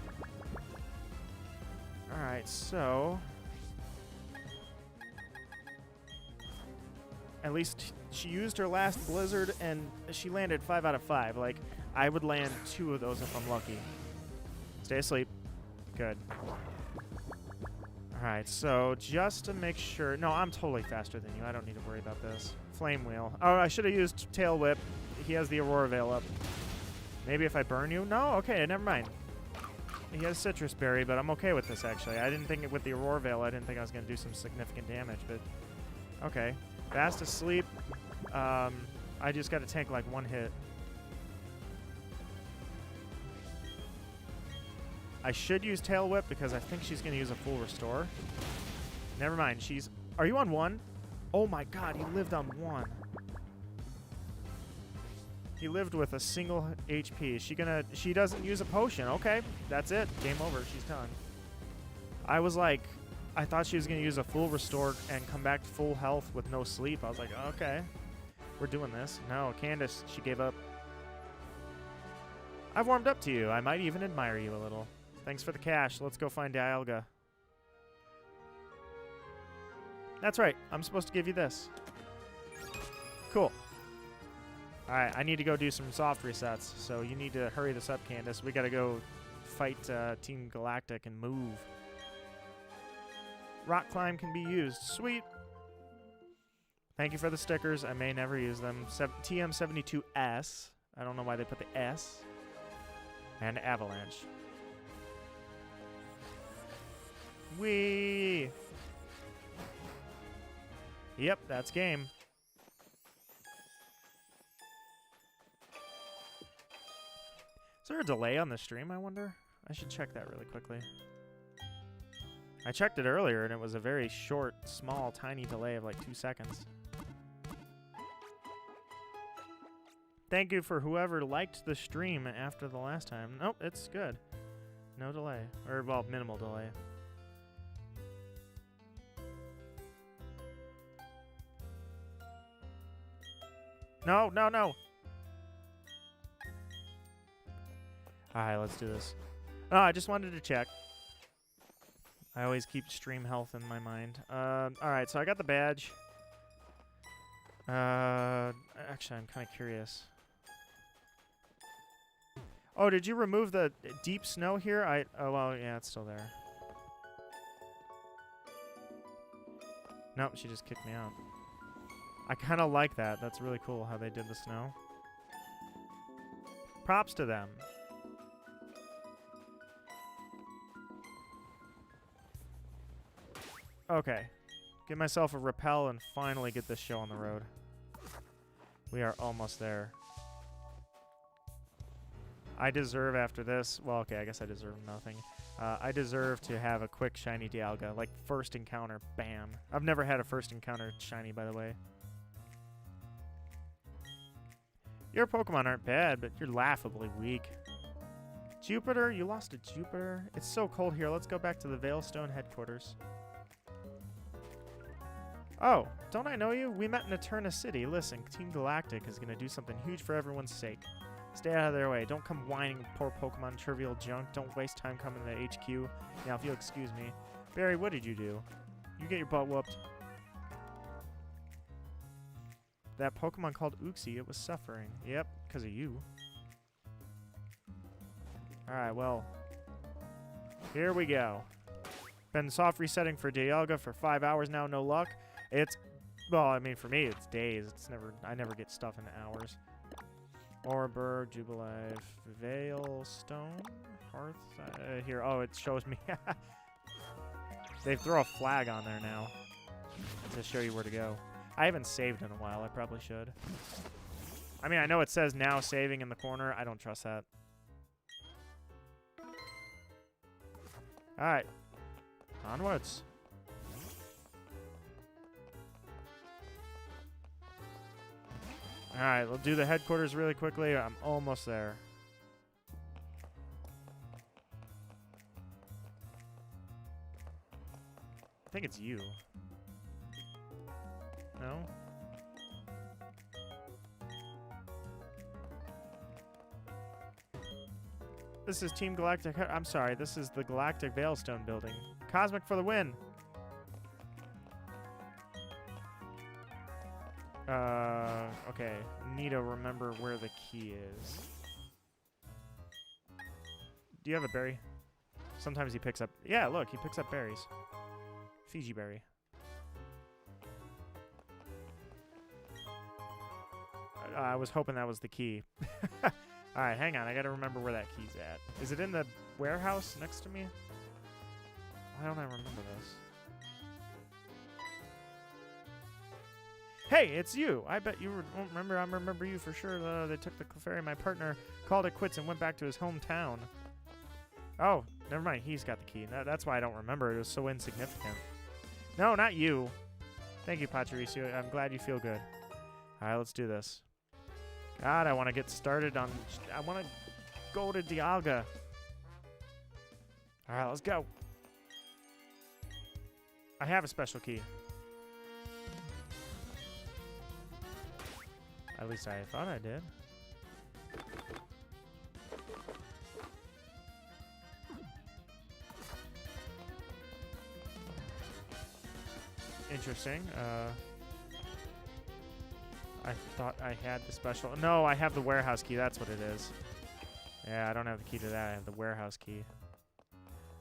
Speaker 1: Alright, so... At least she used her last blizzard and she landed 5 out of 5. Like, I would land 2 of those if I'm lucky. Stay asleep. Good. Alright, so just to make sure... No, I'm totally faster than you. I don't need to worry about this. Flame Wheel. Oh, I should have used Tail Whip. He has the Aurora Veil up. Maybe if I burn you? No? Okay, never mind. He has Citrus Berry, but I'm okay with this, actually. I didn't think with the Aurora Veil, I didn't think I was going to do some significant damage, but... Okay. Fast asleep. I just got to tank like 1 hit. I should use Tail Whip because I think she's going to use a full restore. Never mind. She's... Are you on 1? Oh my god, he lived on 1. He lived with a single HP. She doesn't use a potion. Okay, that's it. Game over. She's done. I was like... I thought she was going to use a full restore and come back to full health with no sleep. I was like, okay. We're doing this. No, Candace, she gave up. I've warmed up to you. I might even admire you a little. Thanks for the cash. Let's go find Dialga. That's right. I'm supposed to give you this. Cool. Alright, I need to go do some soft resets, so you need to hurry this up, Candace. We gotta go fight Team Galactic and move. Rock climb can be used. Sweet. Thank you for the stickers. I may never use them. TM72S. I don't know why they put the S. And Avalanche. Whee! Yep, that's game. Is there a delay on the stream, I wonder? I should check that really quickly. I checked it earlier, and it was a very short, small, tiny delay of like 2 seconds. Thank you for whoever liked the stream after the last time. Nope, it's good. No delay. Or, well, minimal delay. No, no, no! Alright, let's do this. Oh, I just wanted to check. I always keep stream health in my mind. Alright, so I got the badge. Actually, I'm kind of curious. Oh, did you remove the deep snow here? Oh, well, yeah, it's still there. Nope, she just kicked me out. I kind of like that. That's really cool how they did the snow. Props to them. Okay. Get myself a rappel and finally get this show on the road. We are almost there. I deserve after this... Well, okay, I guess I deserve nothing. I deserve to have a quick shiny Dialga. Like, first encounter. Bam. I've never had a first encounter shiny, by the way. Your Pokemon aren't bad, but you're laughably weak. Jupiter? You lost to Jupiter? It's so cold here. Let's go back to the Veilstone headquarters. Oh, don't I know you? We met in Eterna City. Listen, Team Galactic is going to do something huge for everyone's sake. Stay out of their way. Don't come whining with poor Pokemon trivial junk. Don't waste time coming to HQ. Now, if you'll excuse me. Barry, what did you do? You get your butt whooped. That Pokemon called Uxie, it was suffering. Yep, because of you. Alright, well. Here we go. Been soft resetting for Dialga for 5 hours now, no luck. It's, well, I mean, for me, it's days. It's never, I never get stuff in hours. Oreburgh, Jubilife, Veilstone, Hearth, here, oh, it shows me. They throw a flag on there now to show you where to go. I haven't saved in a while. I probably should. I mean, I know it says now saving in the corner. I don't trust that. Alright. Onwards. Alright, we'll do the headquarters really quickly. I'm almost there. I think it's you. No? This is Team Galactic. I'm sorry, this is the Galactic Veilstone building. Cosmic for the win! Okay. Need to remember where the key is. Do you have a berry? Sometimes he picks up... Yeah, look, he picks up berries. Fiji berry. I was hoping that was the key. Alright, hang on. I gotta remember where that key's at. Is it in the warehouse next to me? Why don't I remember this? Hey, it's you! I bet you won't remember. I remember you for sure. They took the ferry. My partner called it quits and went back to his hometown. Oh, never mind. He's got the key. That's why I don't remember. It was so insignificant. No, not you. Thank you, Pachirisu. I'm glad you feel good. Alright, let's do this. God, I want to get started on... I want to go to Dialga. Alright, let's go. I have a special key. At least I thought I did. Interesting. I thought I had the special. No, I have the warehouse key. That's what it is. Yeah, I don't have the key to that. I have the warehouse key.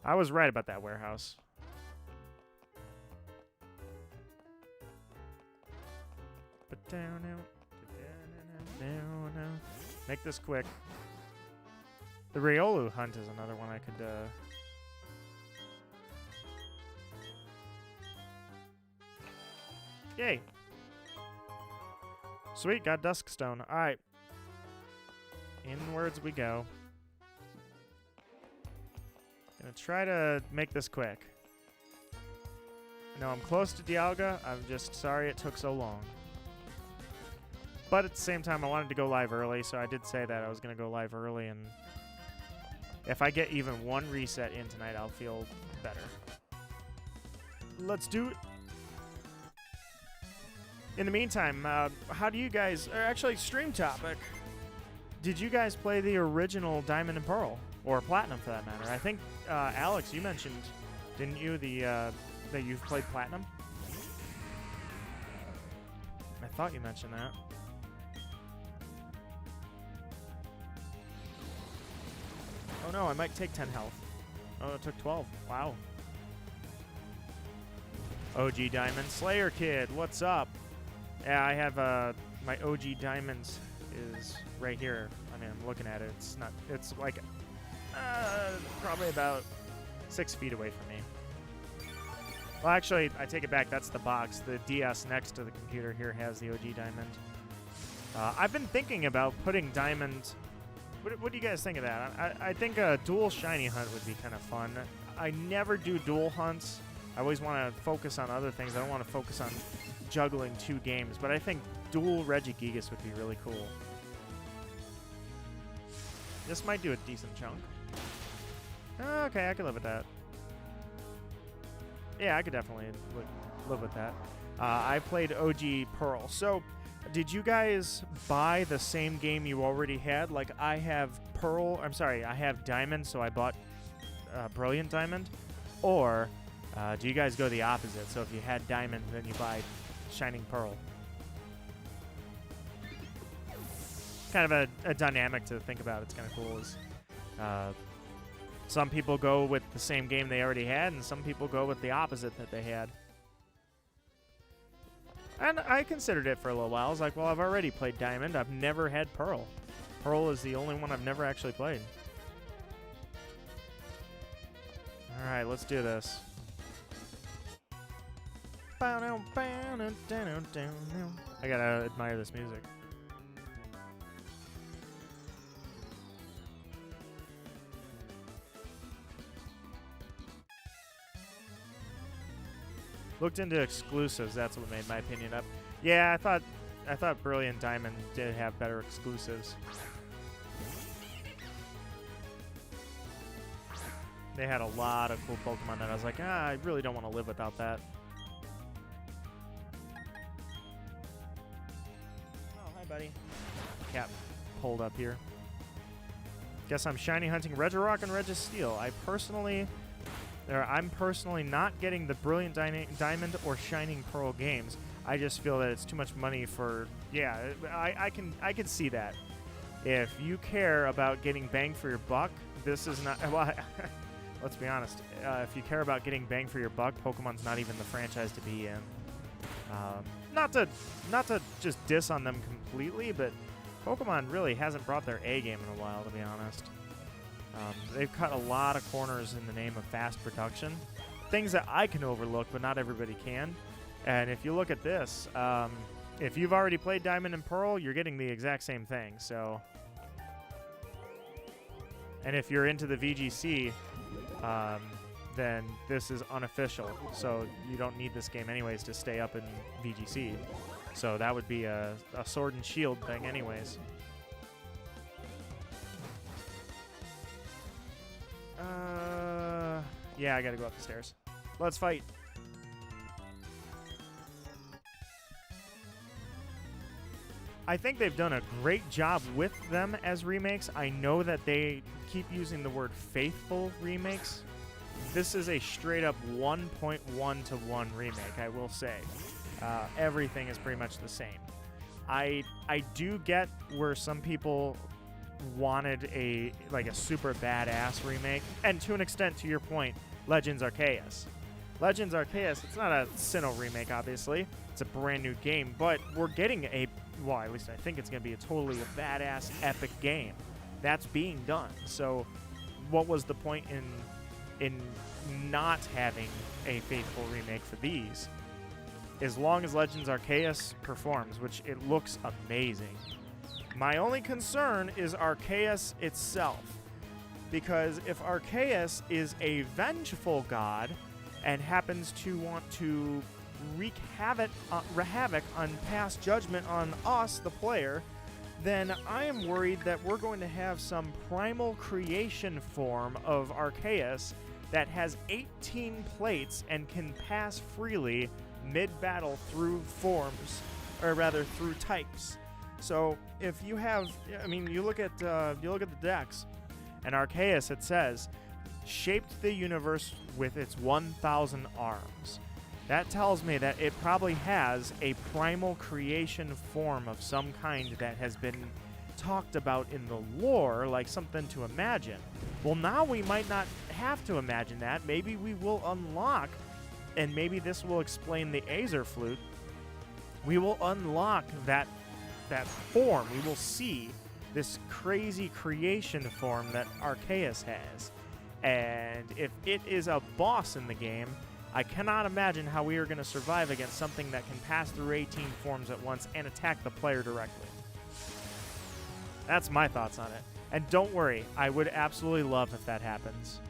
Speaker 1: I was right about that warehouse. But down now. Make this quick. The Riolu hunt is another one I could. Yay! Sweet, got Duskstone. All right. Inwards we go. Gonna try to make this quick. I know I'm close to Dialga. I'm just sorry it took so long. But at the same time, I wanted to go live early, so I did say that I was going to go live early, and if I get even one reset in tonight, I'll feel better. Let's do it. In the meantime, how do you guys, or actually stream topic, did you guys play the original Diamond and Pearl, or Platinum for that matter? I think, Alex, you mentioned, didn't you, that you've played Platinum? I thought you mentioned that. Oh no, I might take 10 health. Oh, it took 12. Wow. OG Diamond Slayer Kid, what's up? Yeah, I have my OG Diamonds is right here. I mean, I'm looking at it. It's not. It's like probably about 6 feet away from me. Well, actually, I take it back. That's the box. The DS next to the computer here has the OG Diamond. I've been thinking about putting Diamond. What do you guys think of that? I think a dual shiny hunt would be kind of fun. I never do dual hunts. I always want to focus on other things. I don't want to focus on juggling 2 games, but I think dual Regigigas would be really cool. This might do a decent chunk. Okay, I can live with that. Yeah, I could definitely live with that. I played OG Pearl. So, did you guys buy the same game you already had? Like, I have Pearl. I'm sorry, I have Diamond, so I bought Brilliant Diamond. Or do you guys go the opposite? So if you had Diamond, then you buy Shining Pearl. Kind of a dynamic to think about. It's kind of cool. Is some people go with the same game they already had, and some people go with the opposite that they had. And I considered it for a little while. I was like, well, I've already played Diamond. I've never had Pearl. Pearl is the only one I've never actually played. All right, let's do this. I gotta admire this music. Looked into exclusives. That's what made my opinion up. Yeah, I thought Brilliant Diamond did have better exclusives. They had a lot of cool Pokemon that I was like, I really don't want to live without that. Oh, hi, buddy. Cat pulled up here. Guess I'm shiny hunting Regirock and Registeel. I'm personally not getting the Brilliant Diamond or Shining Pearl games. I just feel that it's too much money for... Yeah, I can see that. If you care about getting bang for your buck, this is not... Well, let's be honest. If you care about getting bang for your buck, Pokemon's not even the franchise to be in. Not to just diss on them completely, but Pokemon really hasn't brought their A game in a while, to be honest. They've cut a lot of corners in the name of fast production. Things that I can overlook, but not everybody can. And if you look at this, if you've already played Diamond and Pearl, you're getting the exact same thing. So, and if you're into the VGC, then this is unofficial. So you don't need this game anyways to stay up in VGC. So that would be a Sword and Shield thing anyways. Yeah, I gotta go up the stairs. Let's fight. I think they've done a great job with them as remakes. I know that they keep using the word faithful remakes. This is a straight up 1.1 to 1 remake, I will say. Everything is pretty much the same. I do get where some people wanted a super badass remake, and to an extent, to your point, Legends Arceus. Legends Arceus, it's not a Sinnoh remake, obviously. It's a brand new game, but we're getting well, at least I think it's going to be a totally badass, epic game. That's being done. So what was the point in not having a faithful remake for these? As long as Legends Arceus performs, which it looks amazing. My only concern is Arceus itself. Because if Arceus is a vengeful god and happens to want to wreak havoc on past judgment on us, the player, then I am worried that we're going to have some primal creation form of Arceus that has 18 plates and can pass freely mid-battle through forms, or rather through types. So if you have, you look at the decks, and Arceus, it says, shaped the universe with its 1,000 arms. That tells me that it probably has a primal creation form of some kind that has been talked about in the lore, like something to imagine. Well, now we might not have to imagine that. Maybe we will unlock, and maybe this will explain the Aether Flute. We will unlock that form. We will see this crazy creation form that Arceus has. And if it is a boss in the game, I cannot imagine how we are going to survive against something that can pass through 18 forms at once and attack the player directly. That's my thoughts on it. And don't worry, I would absolutely love if that happens.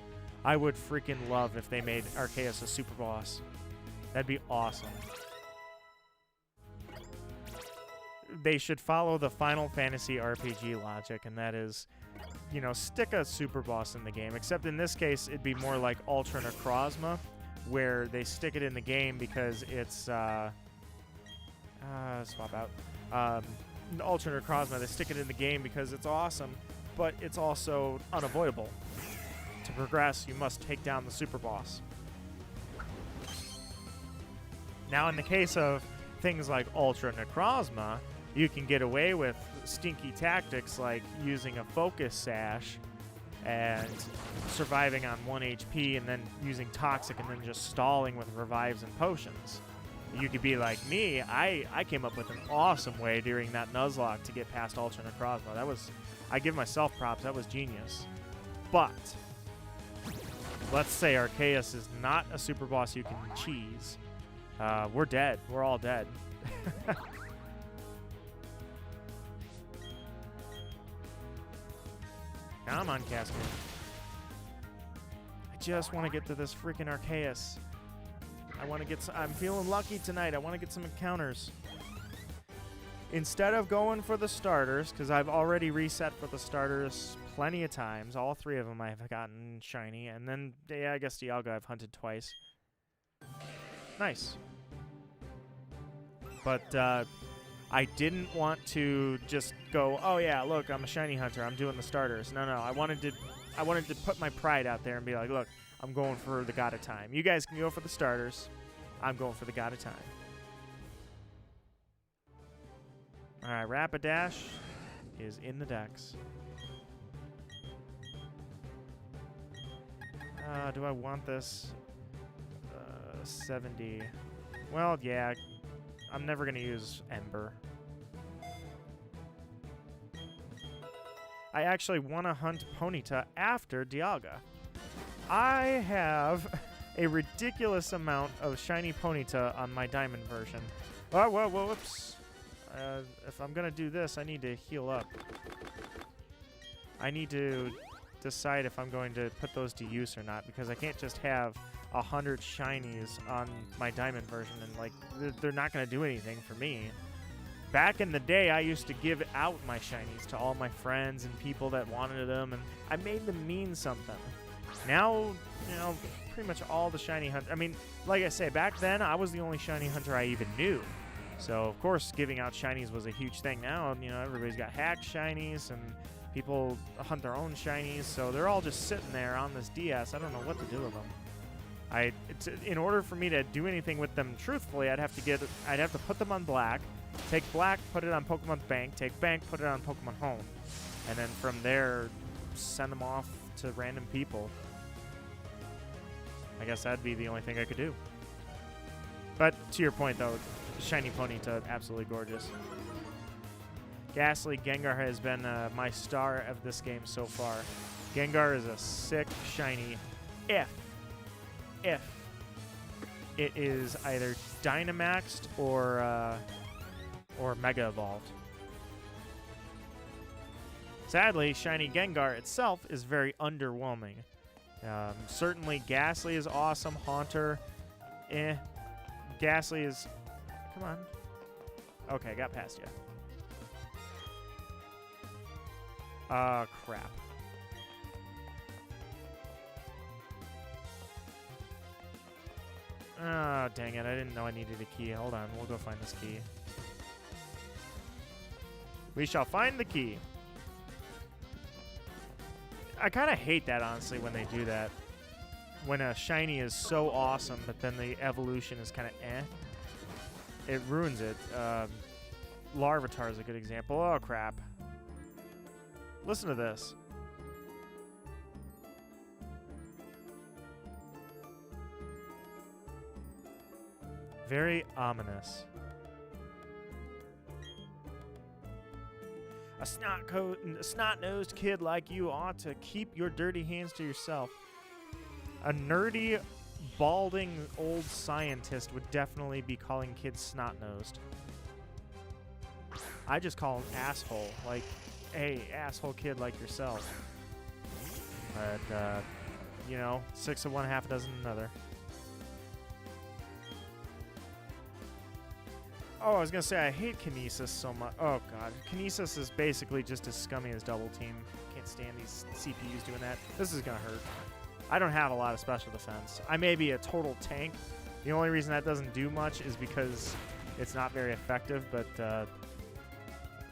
Speaker 1: I would freaking love if they made Arceus a super boss. That'd be awesome. They should follow the Final Fantasy RPG logic, and that is, stick a super boss in the game. Except in this case, it'd be more like Ultra Necrozma, where they stick it in the game because it's swap out. Ultra Necrozma, they stick it in the game because it's awesome, but it's also unavoidable. To progress, you must take down the super boss. Now, in the case of things like Ultra Necrozma, you can get away with stinky tactics like using a focus sash and surviving on 1 HP and then using toxic and then just stalling with revives and potions. You could be like me. I came up with an awesome way during that Nuzlocke to get past Ultra Necrozma. I give myself props. That was genius. But let's say Arceus is not a super boss you can cheese. We're dead. We're all dead. Come on, Casper. I just want to get to this freaking Arceus. I'm feeling lucky tonight. I want to get some encounters. Instead of going for the starters, because I've already reset for the starters plenty of times. All 3 of them I've gotten shiny. And then, yeah, I guess Dialga I've hunted twice. Nice. But, I didn't want to just go, oh yeah, look, I'm a shiny hunter. I'm doing the starters. No, I wanted to put my pride out there and be like, look, I'm going for the God of Time. You guys can go for the starters. I'm going for the God of Time. All right, Rapidash is in the decks. Do I want this? 70. Well, yeah. I'm never going to use Ember. I actually want to hunt Ponyta after Dialga. I have a ridiculous amount of shiny Ponyta on my diamond version. Oh, whoa, whoops. If I'm going to do this, I need to heal up. I need to decide if I'm going to put those to use or not, because I can't just have 100 shinies on my diamond version and like they're not going to do anything for me. Back in the day, I used to give out my shinies to all my friends and people that wanted them, and I made them mean something. Now, pretty much all the shiny hunters. I mean, like I say, back then I was the only shiny hunter I even knew. So, of course, giving out shinies was a huge thing. Now, you know, everybody's got hack shinies, and people hunt their own shinies, so they're all just sitting there on this DS. I don't know what to do with them. In order for me to do anything with them truthfully, I'd have to put them on black, take black, put it on Pokemon Bank, take Bank, put it on Pokemon Home, and then from there, send them off to random people. I guess that'd be the only thing I could do. But to your point, though, Shiny Ponyta, absolutely gorgeous. Ghastly Gengar has been my star of this game so far. Gengar is a sick shiny if it is either Dynamaxed or Mega Evolved. Sadly, shiny Gengar itself is very underwhelming. Certainly, Ghastly is awesome. Haunter, Ghastly is... Come on. Okay, got past you. Crap. Oh, dang it. I didn't know I needed a key. Hold on. We'll go find this key. We shall find the key. I kind of hate that, honestly, when they do that. When a shiny is so awesome, but then the evolution is kind of eh. It ruins it. Larvitar is a good example. Oh, crap. Listen to this. Very ominous. A snot-nosed kid like you ought to keep your dirty hands to yourself. A nerdy, balding old scientist would definitely be calling kids snot-nosed. I just call them asshole. Like, hey, asshole kid like yourself. But, you know, 6 of one, half a dozen another. Oh, I was going to say, I hate Kinesis so much. Oh, God. Kinesis is basically just as scummy as Double Team. Can't stand these CPUs doing that. This is going to hurt. I don't have a lot of special defense. I may be a total tank. The only reason that doesn't do much is because it's not very effective, but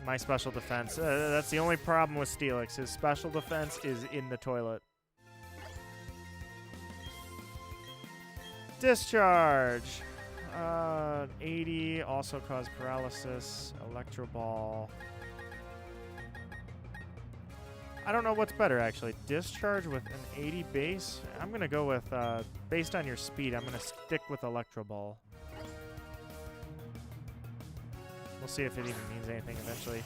Speaker 1: my special defense, that's the only problem with Steelix. His special defense is in the toilet. Discharge. 80, also cause paralysis, Electro Ball. I don't know what's better, actually. Discharge with an 80 base? I'm going to go with, based on your speed, I'm going to stick with Electro Ball. We'll see if it even means anything eventually.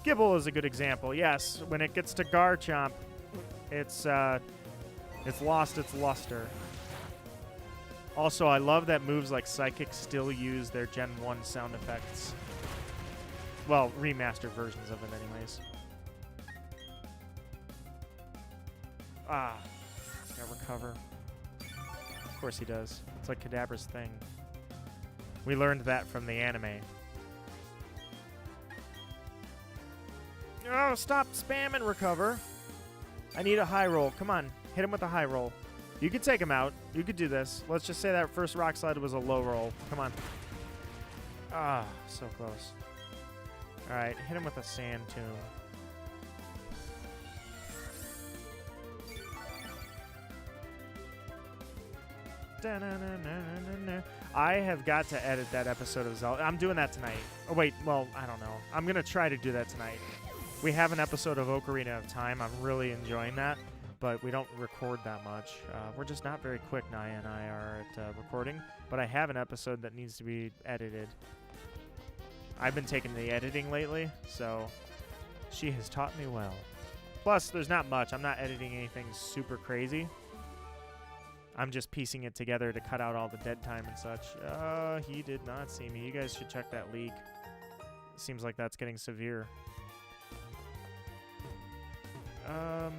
Speaker 1: Gibble is a good example. Yes, when it gets to Garchomp, it's lost its luster. Also, I love that moves like Psychic still use their Gen 1 sound effects. Well, remastered versions of it anyways. Ah, he's gotta recover. Of course he does. It's like Kadabra's thing. We learned that from the anime. Oh, stop spamming recover. I need a high roll. Come on, hit him with a high roll. You could take him out. You could do this. Let's just say that first rock slide was a low roll. Come on. Ah, so close. All right, hit him with a sand tomb. I have got to edit that episode of Zelda. I'm doing that tonight. Oh, wait. Well, I don't know. I'm going to try to do that tonight. We have an episode of Ocarina of Time. I'm really enjoying that. But we don't record that much. We're just not very quick, Naya and I are at recording. But I have an episode that needs to be edited. I've been taking the editing lately, so she has taught me well. Plus, there's not much. I'm not editing anything super crazy. I'm just piecing it together to cut out all the dead time and such. He did not see me. You guys should check that leak. Seems like that's getting severe. I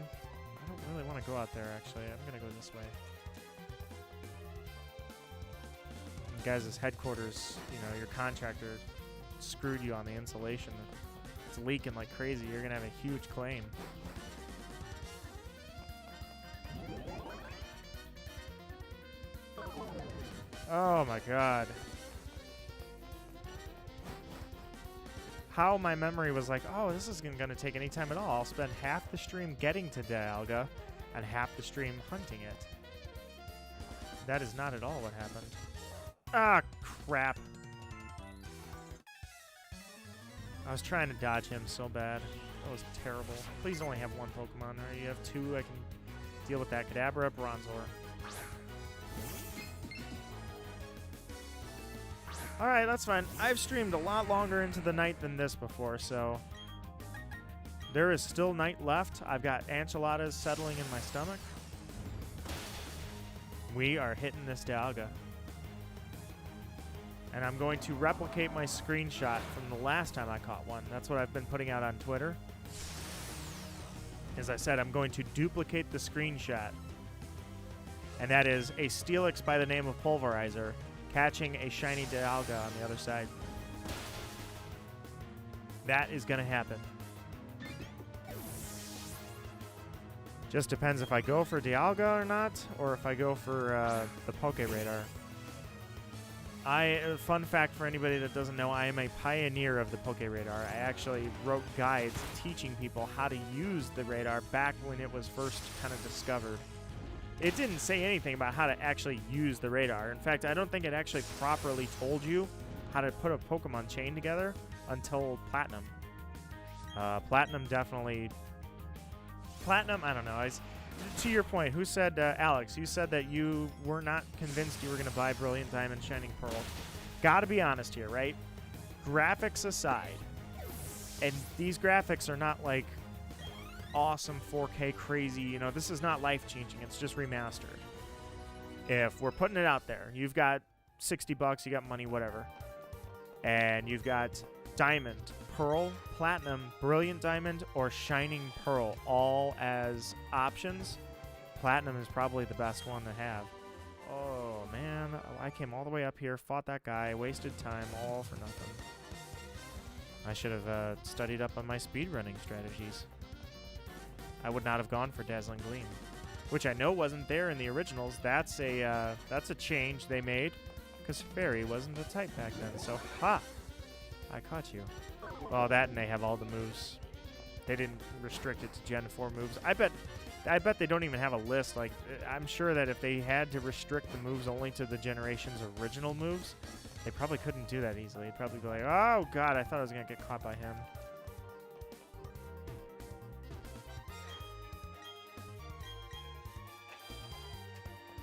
Speaker 1: don't really want to go out there, actually. I'm going to go this way. And guys' headquarters, you know, your contractor screwed you on the insulation. It's leaking like crazy. You're going to have a huge claim. Oh, my God. how my memory was like, oh, this isn't going to take any time at all. I'll spend half the stream getting to Dialga and half the stream hunting it. That is not at all what happened. Ah, crap. I was trying to dodge him so bad. That was terrible. Please only have one Pokemon. Or you have two, I can deal with that. Kadabra, Bronzor. Alright, that's fine. I've streamed a lot longer into the night than this before, so there is still night left. I've got enchiladas settling in my stomach. We are hitting this Dialga. And I'm going to replicate my screenshot from the last time I caught one. That's what I've been putting out on Twitter. As I said, I'm going to duplicate the screenshot. And that is a Steelix by the name of Pulverizer catching a shiny Dialga on the other side. That is going to happen. Just depends if I go for Dialga or not, or if I go for the Poke Radar. Fun fact for anybody that doesn't know, I am a pioneer of the Poke Radar. I actually wrote guides teaching people how to use the radar back when it was first kind of discovered. It didn't say anything about how to actually use the radar. In fact, I don't think it actually properly told you how to put a Pokemon chain together until Platinum. Platinum definitely... Platinum, I don't know. To your point, who said, Alex, you said that you were not convinced you were going to buy Brilliant Diamond, Shining Pearl. Gotta be honest here, right? Graphics aside, and these graphics are not like awesome 4K crazy, you know, this is not life-changing, it's just remastered. If we're putting it out there, you've got $60, you got money, whatever, and you've got Diamond, Pearl, Platinum, Brilliant Diamond, or Shining Pearl, all as options, Platinum is probably the best one to have. Oh, man, I came all the way up here, fought that guy, wasted time, all for nothing. I should have studied up on my speedrunning strategies. I would not have gone for Dazzling Gleam, which I know wasn't there in the originals. That's a change they made, because Fairy wasn't a type back then. So, ha! I caught you. Well, that and they have all the moves. They didn't restrict it to Gen 4 moves. I bet they don't even have a list. Like, I'm sure that if they had to restrict the moves only to the generation's original moves, they probably couldn't do that easily. They'd probably be like, oh, God, I thought I was going to get caught by him.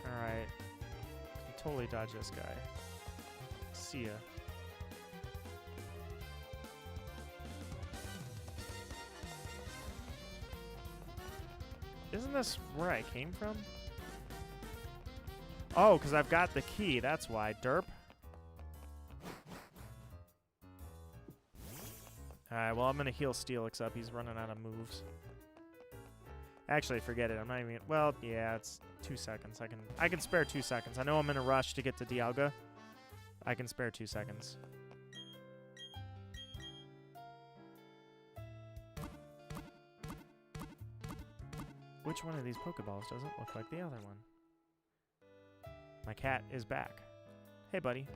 Speaker 1: Alright. Totally dodge this guy. See ya. Isn't this where I came from? Oh, because I've got the key. That's why. Derp. Alright, well, I'm going to heal Steelix up. He's running out of moves. Actually, forget it. I'm not even... Well, yeah, it's 2 seconds. I can spare 2 seconds. I know I'm in a rush to get to Dialga. I can spare 2 seconds. Which one of these Pokeballs doesn't look like the other one? My cat is back. Hey, buddy.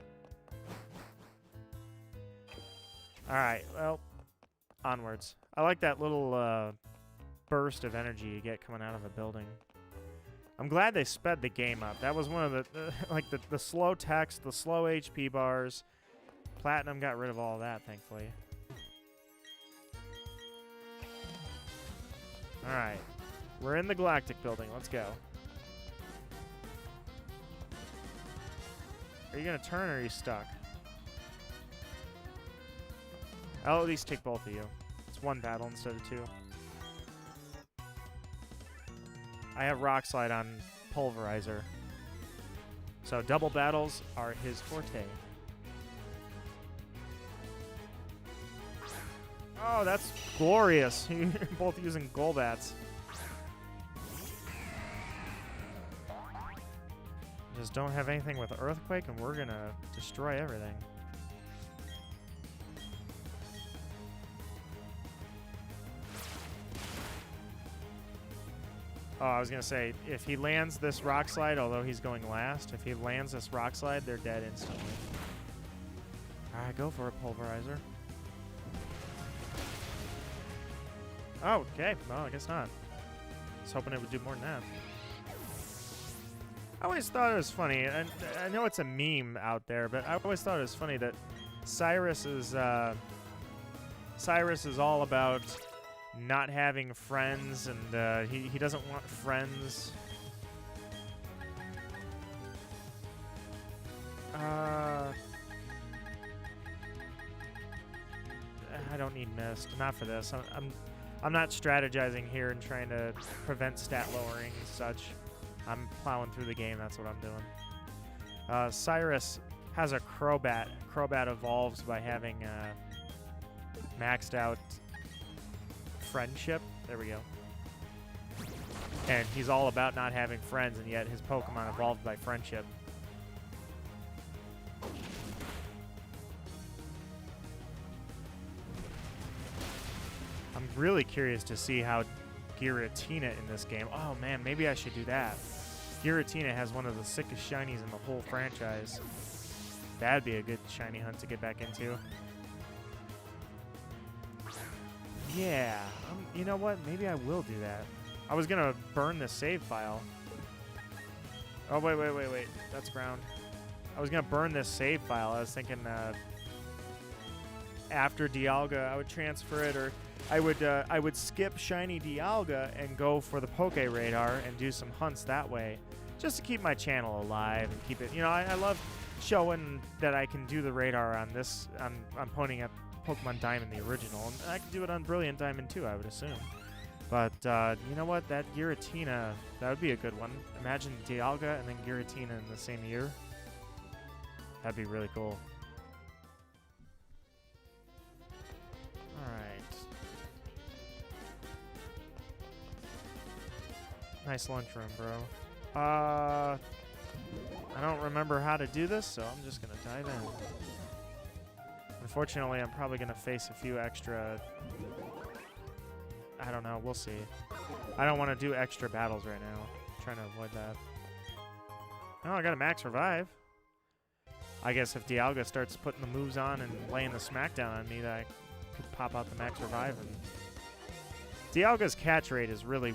Speaker 1: Alright, well, onwards. I like that little burst of energy you get coming out of a building. I'm glad they sped the game up. That was one of the slow text, the slow HP bars. Platinum got rid of all of that, thankfully. Alright. We're in the Galactic building. Let's go. Are you going to turn or are you stuck? I'll at least take both of you. It's one battle instead of two. I have Rock Slide on Pulverizer. So double battles are his forte. Oh, that's glorious. You're both using Golbats. Just don't have anything with Earthquake and we're gonna destroy everything. Oh, I was gonna say, if he lands this Rock Slide, although he's going last, if he lands this Rock Slide, they're dead instantly. Alright, go for it, Pulverizer. Oh, okay. Well, I guess not. I was hoping it would do more than that. I always thought it was funny, and I know it's a meme out there, but I always thought it was funny that Cyrus is all about not having friends, and he doesn't want friends. I don't need mist, not for this. I'm not strategizing here and trying to prevent stat lowering and such. I'm plowing through the game, that's what I'm doing. Cyrus has a Crobat. Crobat evolves by having maxed out friendship. There we go. And he's all about not having friends, and yet his Pokemon evolved by friendship. I'm really curious to see how Giratina in this game. Oh man, maybe I should do that. Giratina has one of the sickest shinies in the whole franchise. That'd be a good shiny hunt to get back into. Yeah, you know what? Maybe I will do that. I was gonna burn the save file. Oh, wait. That's ground. I was gonna burn this save file. I was thinking after Dialga, I would transfer it, or I would skip shiny Dialga and go for the Poke Radar and do some hunts that way, just to keep my channel alive and keep it. You know, I love showing that I can do the radar on this. I'm pointing at Pokemon Diamond, the original, and I can do it on Brilliant Diamond too, I would assume. But you know what? That Giratina, that would be a good one. Imagine Dialga and then Giratina in the same year. That'd be really cool. Alright. Nice lunchroom, bro. I don't remember how to do this, so I'm just gonna dive in. Unfortunately, I'm probably gonna face a few extra... I don't know, we'll see. I don't want to do extra battles right now. I'm trying to avoid that. Oh, I got a max revive. I guess if Dialga starts putting the moves on and laying the smackdown on me, that I could pop out the max revive. And Dialga's catch rate is really...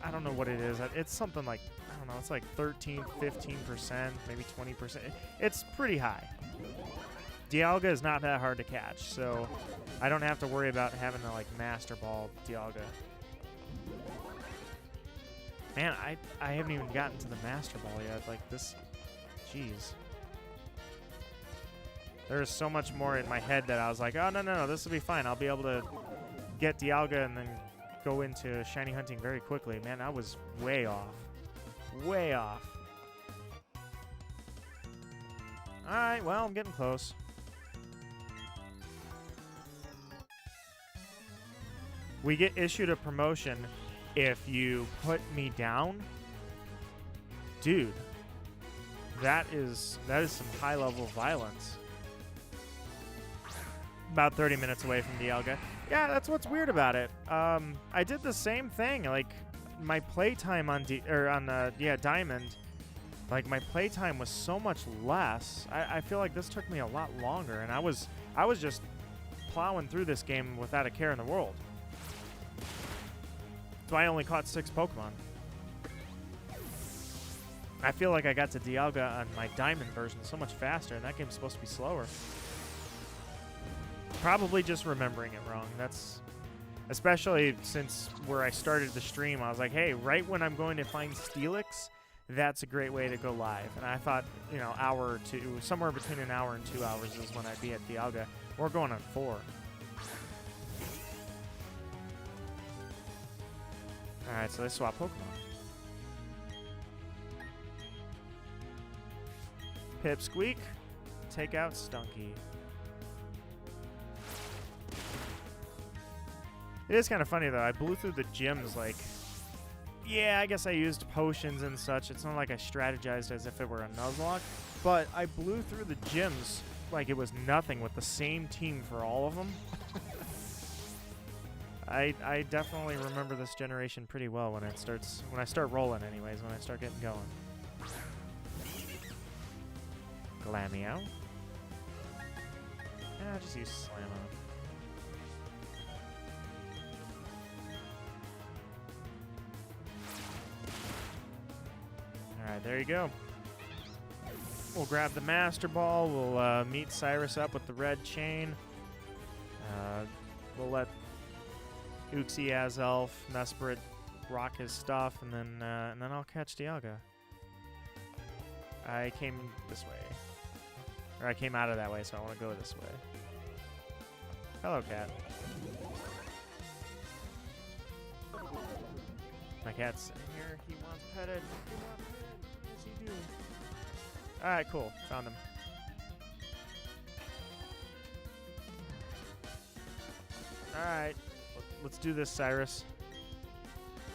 Speaker 1: I don't know what it is. It's something like... I don't know, it's like 13, 15%, maybe 20%. It's pretty high. Dialga is not that hard to catch, so I don't have to worry about having to, like, Master Ball Dialga. Man, I haven't even gotten to the Master Ball yet. Like, this... Jeez. There's so much more in my head that I was like, oh, no, this will be fine. I'll be able to get Dialga and then go into shiny hunting very quickly. Man, I was way off. Way off. Alright, well, I'm getting close. We get issued a promotion if you put me down. Dude, that is some high-level violence. About 30 minutes away from Dialga. Yeah, that's what's weird about it. I did the same thing. Like, my playtime on Diamond, like, my playtime was so much less. I feel like this took me a lot longer, and I was just plowing through this game without a care in the world. So I only caught 6 Pokemon. I feel like I got to Dialga on my Diamond version so much faster, and that game's supposed to be slower. Probably just remembering it wrong. That's... Especially since where I started the stream, I was like, hey, right when I'm going to find Steelix, that's a great way to go live. And I thought, you know, hour or two, somewhere between an hour and 2 hours is when I'd be at Dialga. We're going on 4. Alright, so they swap Pokemon. Pipsqueak, take out Stunky. It is kind of funny, though. I blew through the gyms, like... Yeah, I guess I used potions and such. It's not like I strategized as if it were a Nuzlocke. But I blew through the gyms like it was nothing with the same team for all of them. I definitely remember this generation pretty well when I start rolling anyways, when I start getting going. Glameow. Yeah, I'll just use Slam on him. Alright, there you go. We'll grab the Master Ball. We'll meet Cyrus up with the red chain. We'll let Uxie as elf, Mesprit rock his stuff, and then I'll catch Dialga. I came this way. Or I came out of that way, so I want to go this way. Hello, cat. My cat's sitting here. He wants petted. He wants petted. Yes, he do. Alright, cool. Found him. Alright. Let's do this, Cyrus.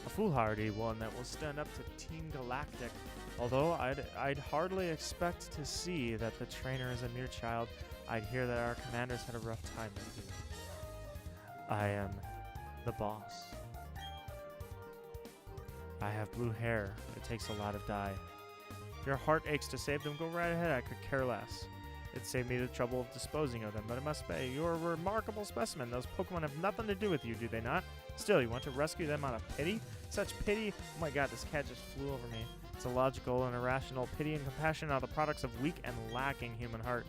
Speaker 1: A foolhardy one that will stand up to Team Galactic. Although I'd hardly expect to see that the trainer is a mere child, I'd hear that our commanders had a rough time with you. I am the boss. I have blue hair. It takes a lot of dye. If your heart aches to save them, go right ahead. I could care less. It saved me the trouble of disposing of them, but I must say, you're a remarkable specimen. Those Pokemon have nothing to do with you, do they not? Still, you want to rescue them out of pity? Such pity? Oh my god, this cat just flew over me. It's illogical and irrational. Pity and compassion are the products of weak and lacking human heart.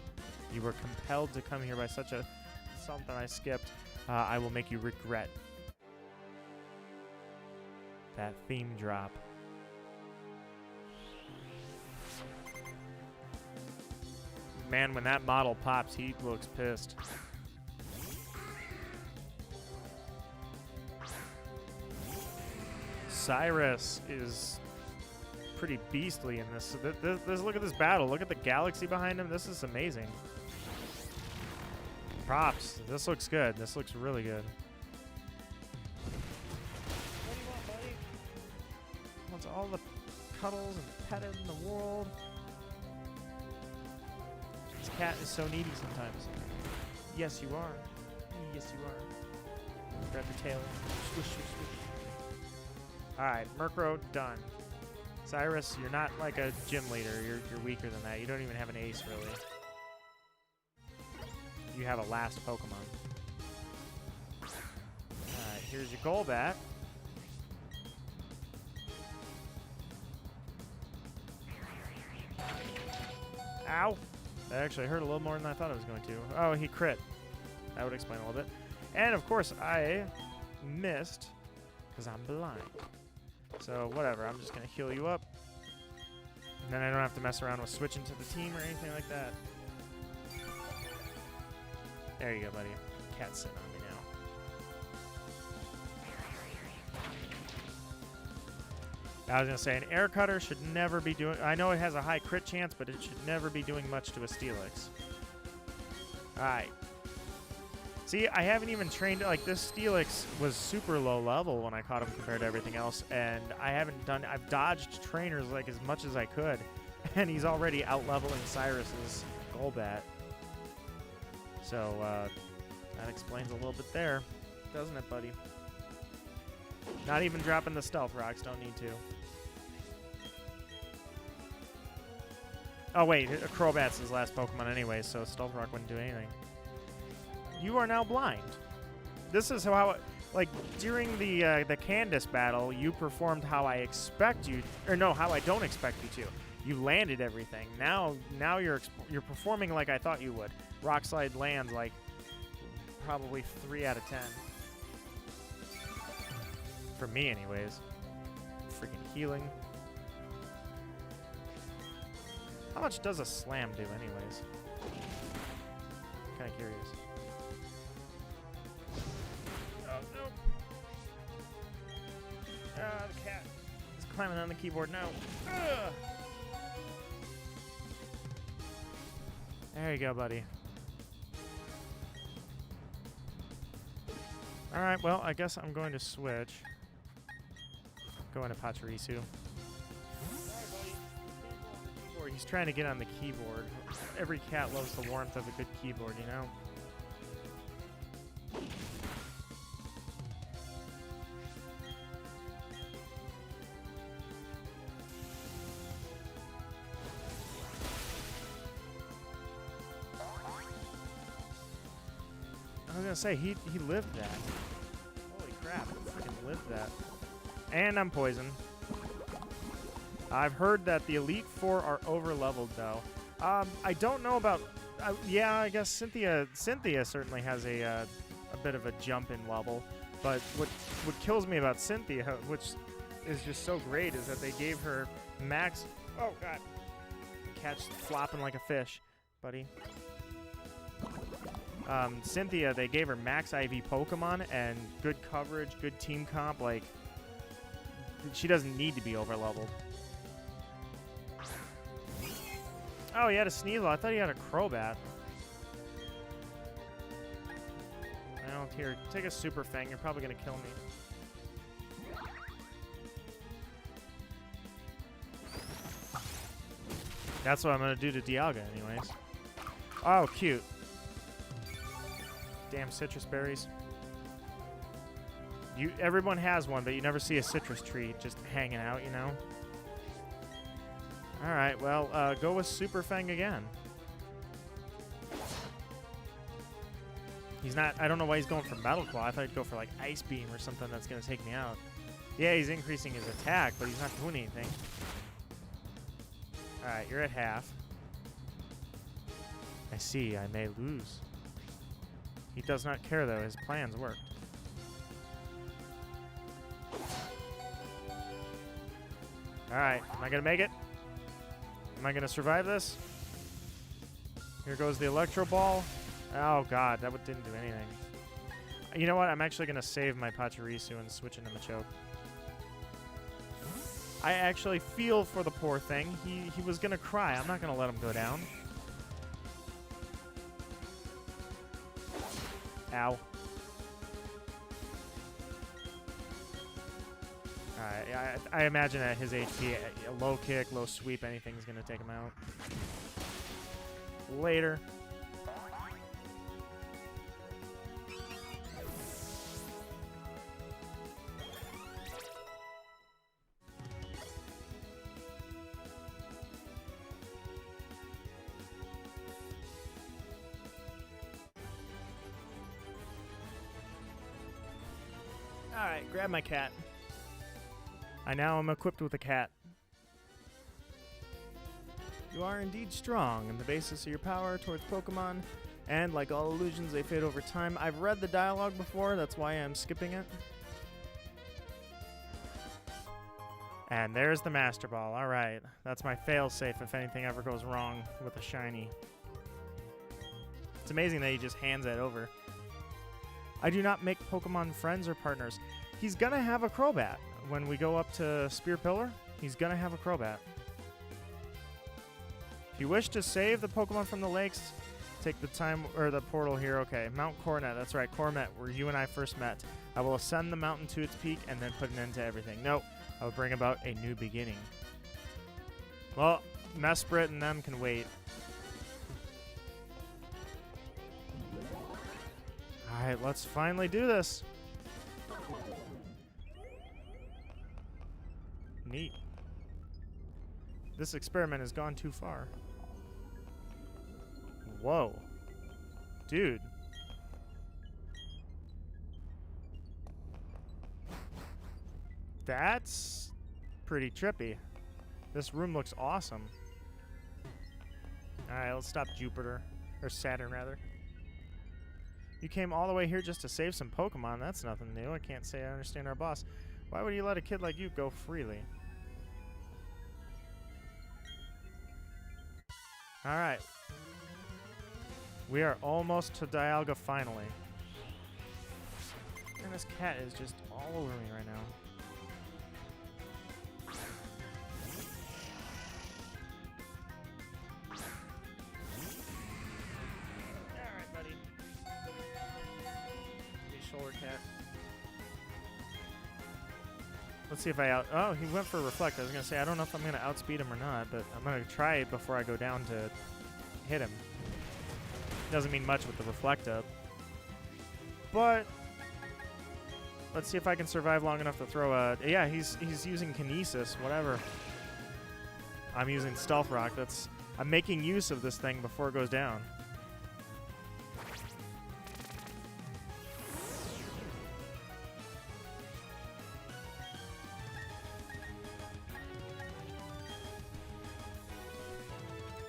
Speaker 1: You were compelled to come here by such a... something I skipped. I will make you regret. That theme drop. Man, when that model pops, he looks pissed. Cyrus is pretty beastly in this. Look at this battle. Look at the galaxy behind him. This is amazing. Props. This looks good. This looks really good. What do you want, buddy? Wants all the cuddles and petting in the world. This cat is so needy sometimes. Yes, you are. Yes, you are. Grab your tail. Swish, swish, swish. Alright, Murkrow, done. Cyrus, you're not like a gym leader. You're weaker than that. You don't even have an ace, really. You have a last Pokemon. Alright, here's your Golbat. Ow! That actually hurt a little more than I thought it was going to. Oh, he crit. That would explain a little bit. And, of course, I missed because I'm blind. So, whatever. I'm just going to heal you up. And then I don't have to mess around with switching to the team or anything like that. There you go, buddy. Cat's sitting on me now. I was going to say, an air cutter should never be doing... I know it has a high crit chance, but it should never be doing much to a Steelix. Alright. See, I haven't even trained... Like, this Steelix was super low level when I caught him compared to everything else, and I haven't done... I've dodged trainers, like, as much as I could, and he's already out-leveling Cyrus's Golbat. So, that explains a little bit there, doesn't it, buddy? Not even dropping the Stealth Rocks, don't need to. Oh, wait, Crobat's his last Pokemon anyway, so Stealth Rock wouldn't do anything. You are now blind. This is how, like, during the Candace battle, you performed how I expect you, or no, how I don't expect you to. You landed everything. Now you're performing like I thought you would. Rock Slide lands like probably 3 out of 10. For me, anyways. Freaking healing. How much does a slam do, anyways? Kind of curious. Oh, no. Ah, the cat is climbing on the keyboard now. Ugh. There you go, buddy. Alright, well, I guess I'm going to switch. Go into Pachirisu. He's trying to get on the keyboard. Every cat loves the warmth of a good keyboard, you know? I was gonna say, he lived that. Holy crap, he freaking lived that. And I'm poisoned. I've heard that the Elite Four are over-leveled, though. I don't know about... yeah, I guess Cynthia certainly has a bit of a jump in level. But what kills me about Cynthia, which is just so great, is that they gave her max... Oh, God. The cat's flopping like a fish, buddy. Cynthia, they gave her max IV Pokemon and good coverage, good team comp. Like, she doesn't need to be over-leveled. Oh, he had a Sneasel. I thought he had a Crobat. Well, here, take a Super Fang. You're probably going to kill me. That's what I'm going to do to Dialga anyways. Oh, cute. Damn citrus berries. Everyone has one, but you never see a citrus tree just hanging out, you know? Alright, well, go with Super Fang again. He's not... I don't know why he's going for Metal Claw. I thought he'd go for, like, Ice Beam or something that's going to take me out. Yeah, he's increasing his attack, but he's not doing anything. Alright, you're at half. I see, I may lose. He does not care, though. His plans worked. Alright, am I going to make it? Am I going to survive this? Here goes the Electro Ball. Oh, God, that didn't do anything. You know what? I'm actually going to save my Pachirisu and switch into Machoke. I actually feel for the poor thing. He was going to cry. I'm not going to let him go down. Ow. Alright, I imagine at his HP, a low kick, low sweep, anything's going to take him out. Later. Alright, grab my cat. I now am equipped with a cat. You are indeed strong, and the basis of your power towards Pokemon, and like all illusions, they fade over time. I've read the dialogue before, that's why I'm skipping it. And there's the Master Ball. Alright, that's my fail-safe if anything ever goes wrong with a shiny. It's amazing that he just hands that over. I do not make Pokemon friends or partners. He's gonna have a Crobat. When we go up to Spear Pillar, he's gonna have a Crobat. If you wish to save the Pokemon from the lakes, take the time or the portal here. Okay, Mount Coronet. That's right, Coronet, where you and I first met. I will ascend the mountain to its peak and then put an end to everything. No, I will bring about a new beginning. Well, Mesprit and them can wait. Alright, let's finally do this. Neat. This experiment has gone too far. Whoa. Dude. That's pretty trippy. This room looks awesome. Alright, let's stop Jupiter. Or Saturn, rather. You came all the way here just to save some Pokemon. That's nothing new. I can't say I understand our boss. Why would you let a kid like you go freely? Alright. We are almost to Dialga finally. And this cat is just all over me right now. Alright, buddy. Shoulder cat. Let's see if I out... Oh, he went for Reflect. I was going to say, I don't know if I'm going to outspeed him or not, but I'm going to try it before I go down to hit him. Doesn't mean much with the Reflect up. But let's see if I can survive long enough to throw a... Yeah, he's using Kinesis, whatever. I'm using Stealth Rock. I'm making use of this thing before it goes down.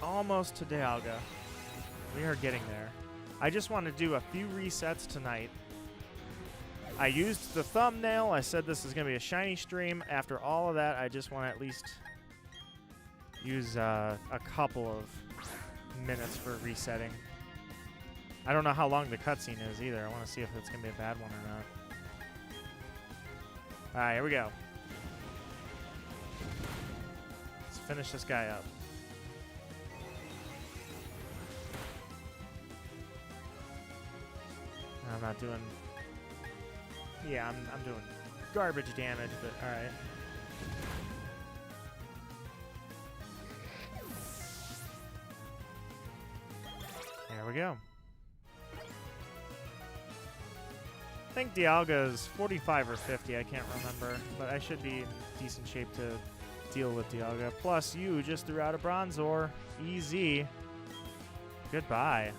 Speaker 1: almost to Dialga. We are getting there. I just want to do a few resets tonight. I used the thumbnail. I said this is going to be a shiny stream. After all of that, I just want to at least use a couple of minutes for resetting. I don't know how long the cutscene is either. I want to see if it's going to be a bad one or not. All right, here we go. Let's finish this guy up. I'm not doing... Yeah, I'm doing garbage damage, but all right. There we go. I think Dialga is 45 or 50, I can't remember, but I should be in decent shape to deal with Dialga. Plus, you just threw out a Bronzor. Easy. Goodbye.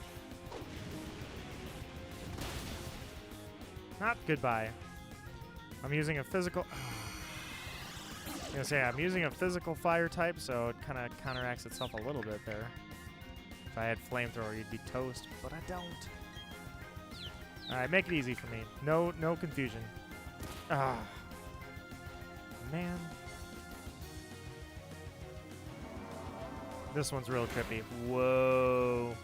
Speaker 1: Not goodbye. I'm using a physical... I was gonna say, I'm using a physical fire type, so it kind of counteracts itself a little bit there. If I had flamethrower, you'd be toast, but I don't. Alright, make it easy for me. No confusion. Ah. Man. This one's real trippy. Whoa.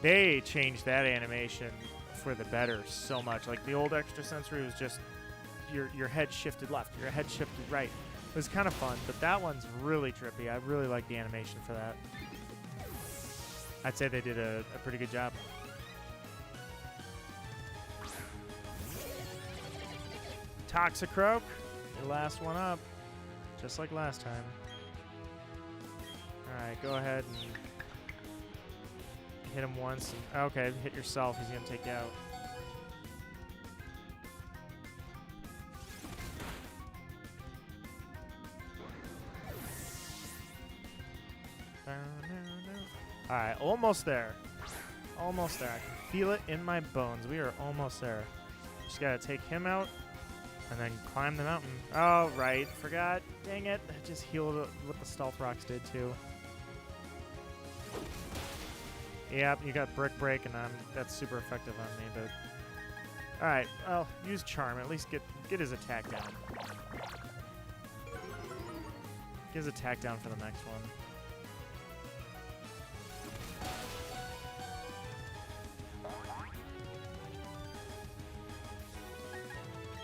Speaker 1: They changed that animation for the better so much. Like the old extrasensory was just your head shifted left, your head shifted right. It was kind of fun, but that one's really trippy. I really like the animation for that. I'd say they did a pretty good job. Toxicroak, your last one up, just like last time. Alright, go ahead and hit him once. And, okay, hit yourself. He's going to take you out. Alright, almost there. Almost there. I can feel it in my bones. We are almost there. Just got to take him out and then climb the mountain. Oh, right. Forgot. Dang it. I just healed what the stealth rocks did, too. Yep, you got Brick Break, and that's super effective on me, but... Alright, well, use Charm. At least get his attack down. Get his attack down for the next one.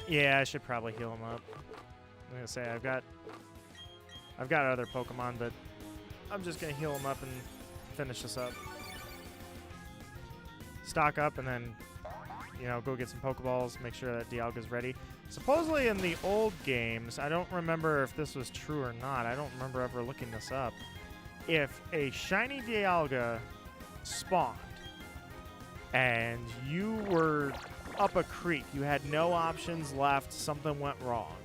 Speaker 1: Yeah, I should probably heal him up. I'm gonna say I've got other Pokemon, but I'm just gonna heal him up and finish this up. Stock up and then, you know, go get some Pokeballs, make sure that Dialga's ready. Supposedly in the old games, I don't remember if this was true or not. I don't remember ever looking this up. If a shiny Dialga spawned and you were up a creek, you had no options left, something went wrong.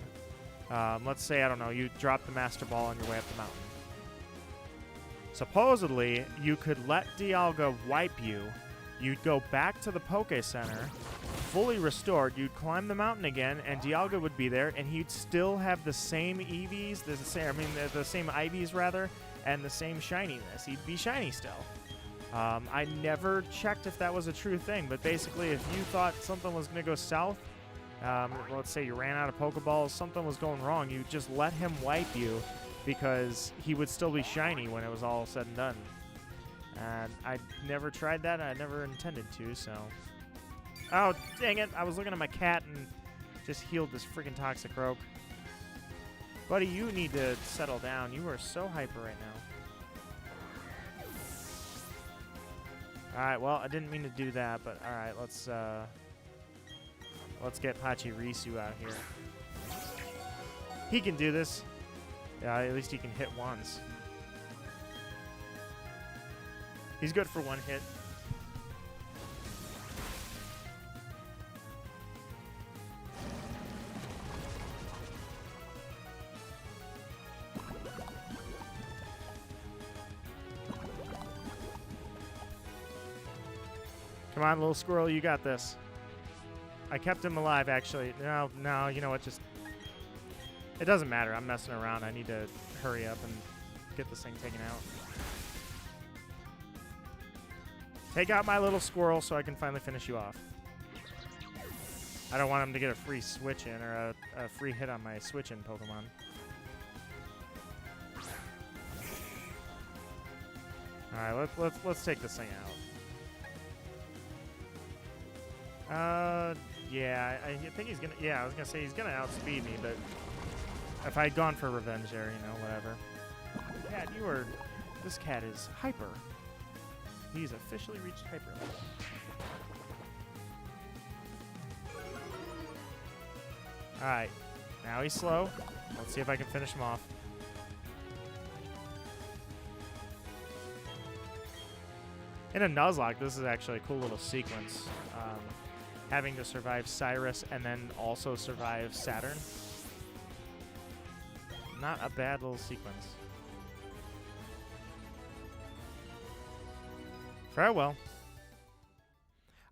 Speaker 1: Let's say, I don't know, you dropped the Master Ball on your way up the mountain. Supposedly, you could let Dialga wipe you. You'd go back to the Poke Center, fully restored. You'd climb the mountain again, and Dialga would be there, and he'd still have the same EVs, the same IVs rather, and the same shininess. He'd be shiny still. I never checked if that was a true thing, but basically, if you thought something was going to go south, let's say you ran out of Pokeballs, something was going wrong, you just let him wipe you because he would still be shiny when it was all said and done. And I never tried that. I never intended to, so... Oh, dang it. I was looking at my cat and just healed this freaking Toxicroak. Buddy, you need to settle down. You are so hyper right now. Alright, well, I didn't mean to do that, but alright, let's get Pachirisu out here. He can do this. Yeah, at least he can hit once. He's good for one hit. Come on, little squirrel, you got this. I kept him alive, actually. No, you know what, just... It doesn't matter, I'm messing around. I need to hurry up and get this thing taken out. Take out my little squirrel so I can finally finish you off. I don't want him to get a free switch in or a free hit on my switch in Pokemon. All right, let's take this thing out. Yeah, I think he's gonna. Yeah, I was gonna say he's gonna outspeed me, but if I had gone for revenge there, you know, whatever. Cat, you are. This cat is hyper. He's officially reached hyper level. All right, now he's slow. Let's see if I can finish him off. In a Nuzlocke, this is actually a cool little sequence. Having to survive Cyrus and then also survive Saturn. Not a bad little sequence. Farewell.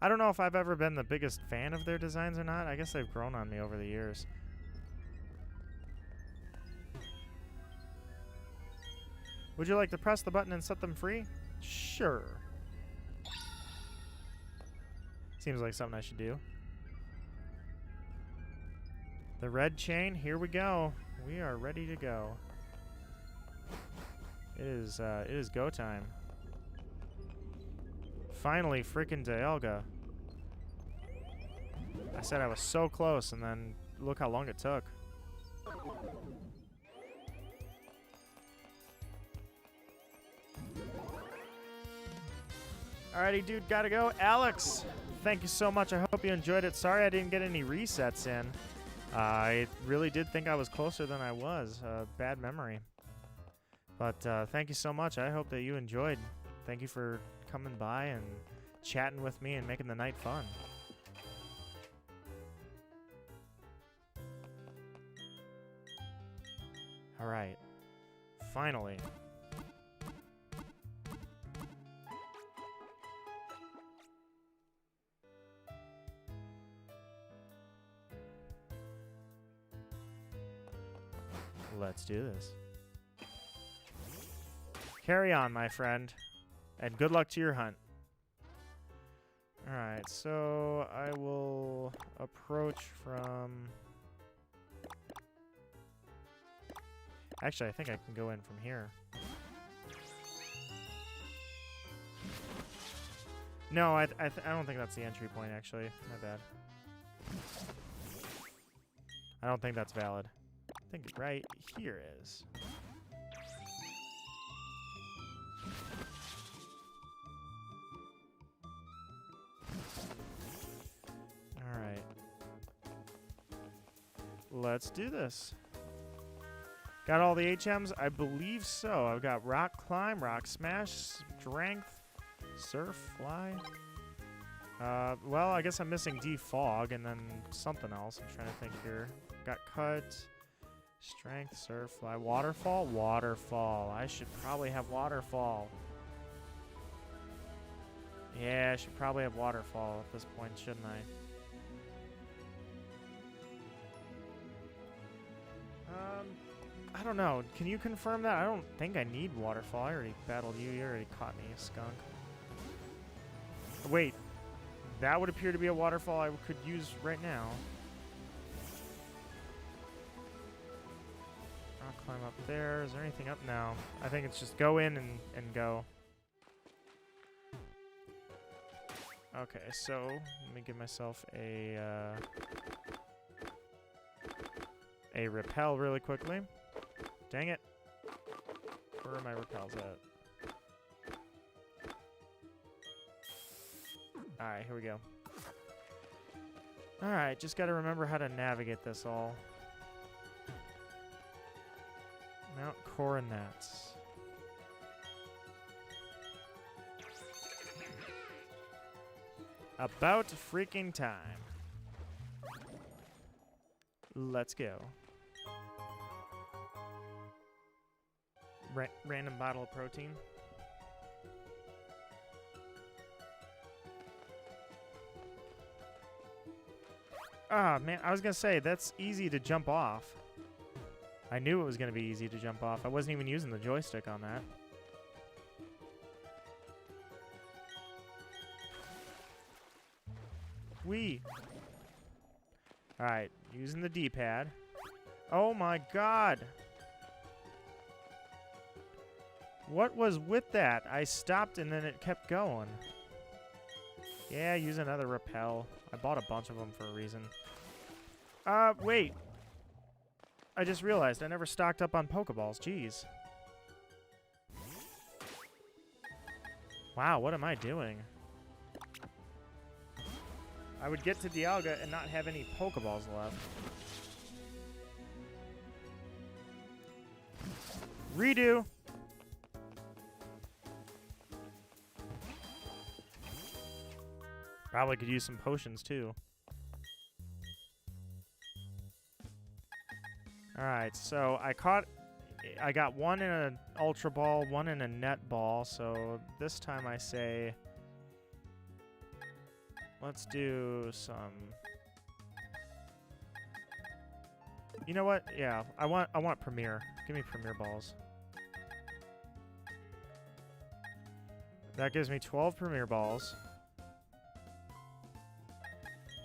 Speaker 1: I don't know if I've ever been the biggest fan of their designs or not. I guess they've grown on me over the years. Would you like to press the button and set them free? Sure. Seems like something I should do. The red chain, here we go. We are ready to go. It is go time. Finally, freaking Dialga. I said I was so close, and then look how long it took. Alrighty, dude, gotta go. Alex, thank you so much. I hope you enjoyed it. Sorry I didn't get any resets in. I really did think I was closer than I was. Bad memory. But thank you so much. I hope that you enjoyed. Thank you for coming by and chatting with me and making the night fun. All right. Finally. Let's do this. Carry on, my friend. And good luck to your hunt. Alright, so I will approach from... Actually, I think I can go in from here. No, I don't think that's the entry point, actually. My bad. I don't think that's valid. I think right here is. Alright. Let's do this. Got all the HMs? I believe so. I've got Rock Climb, Rock Smash, Strength, Surf, Fly. Well, I guess I'm missing Defog and then something else. I'm trying to think here. Got Cut, Strength, Surf, Fly, Waterfall? Waterfall. I should probably have Waterfall. Yeah, I should probably have Waterfall at this point, shouldn't I? I don't know. Can you confirm that? I don't think I need Waterfall. I already battled you. You already caught me, skunk. Wait. That would appear to be a Waterfall I could use right now. I'll climb up there. Is there anything up now? I think it's just go in and go. Okay, so let me give myself a repel really quickly. Dang it. Where are my repels at? Alright, here we go. Alright, just gotta remember how to navigate this all. Mount Coronets. About freaking time. Let's go. Random bottle of protein. Ah, man, I was gonna say, that's easy to jump off. I knew it was gonna be easy to jump off. I wasn't even using the joystick on that. Sweet. Alright, using the D-pad. Oh my god! What was with that? I stopped and then it kept going. Yeah, use another repel. I bought a bunch of them for a reason. Wait. I just realized I never stocked up on Pokeballs. Jeez. Wow, what am I doing? I would get to Dialga and not have any Pokeballs left. Redo! Probably could use some potions too. Alright, so I got one in an Ultra Ball, one in a Net Ball, so this time I say, let's do some... You know what? Yeah, I want Premier. Give me Premier Balls. That gives me 12 Premier Balls.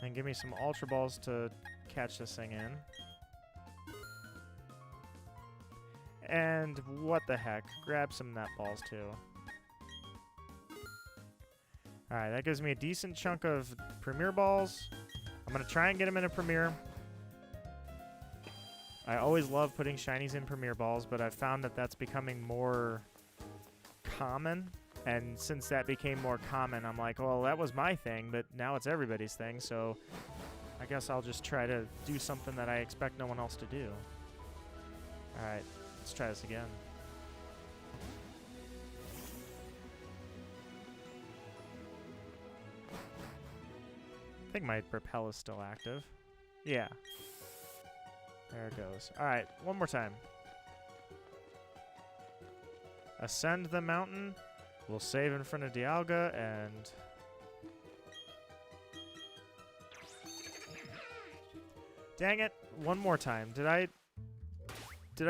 Speaker 1: And give me some Ultra Balls to catch this thing in. And what the heck? Grab some Net Balls too. Alright, that gives me a decent chunk of Premier Balls. I'm going to try and get them in a Premier. I always love putting shinies in Premier Balls, but I've found that that's becoming more common. And since that became more common, I'm like, well, that was my thing, but now it's everybody's thing, so I guess I'll just try to do something that I expect no one else to do. Alright, let's try this again. I think my repel is still active. Yeah. There it goes. Alright, one more time. Ascend the mountain. We'll save in front of Dialga and... Dang it! One more time. Did I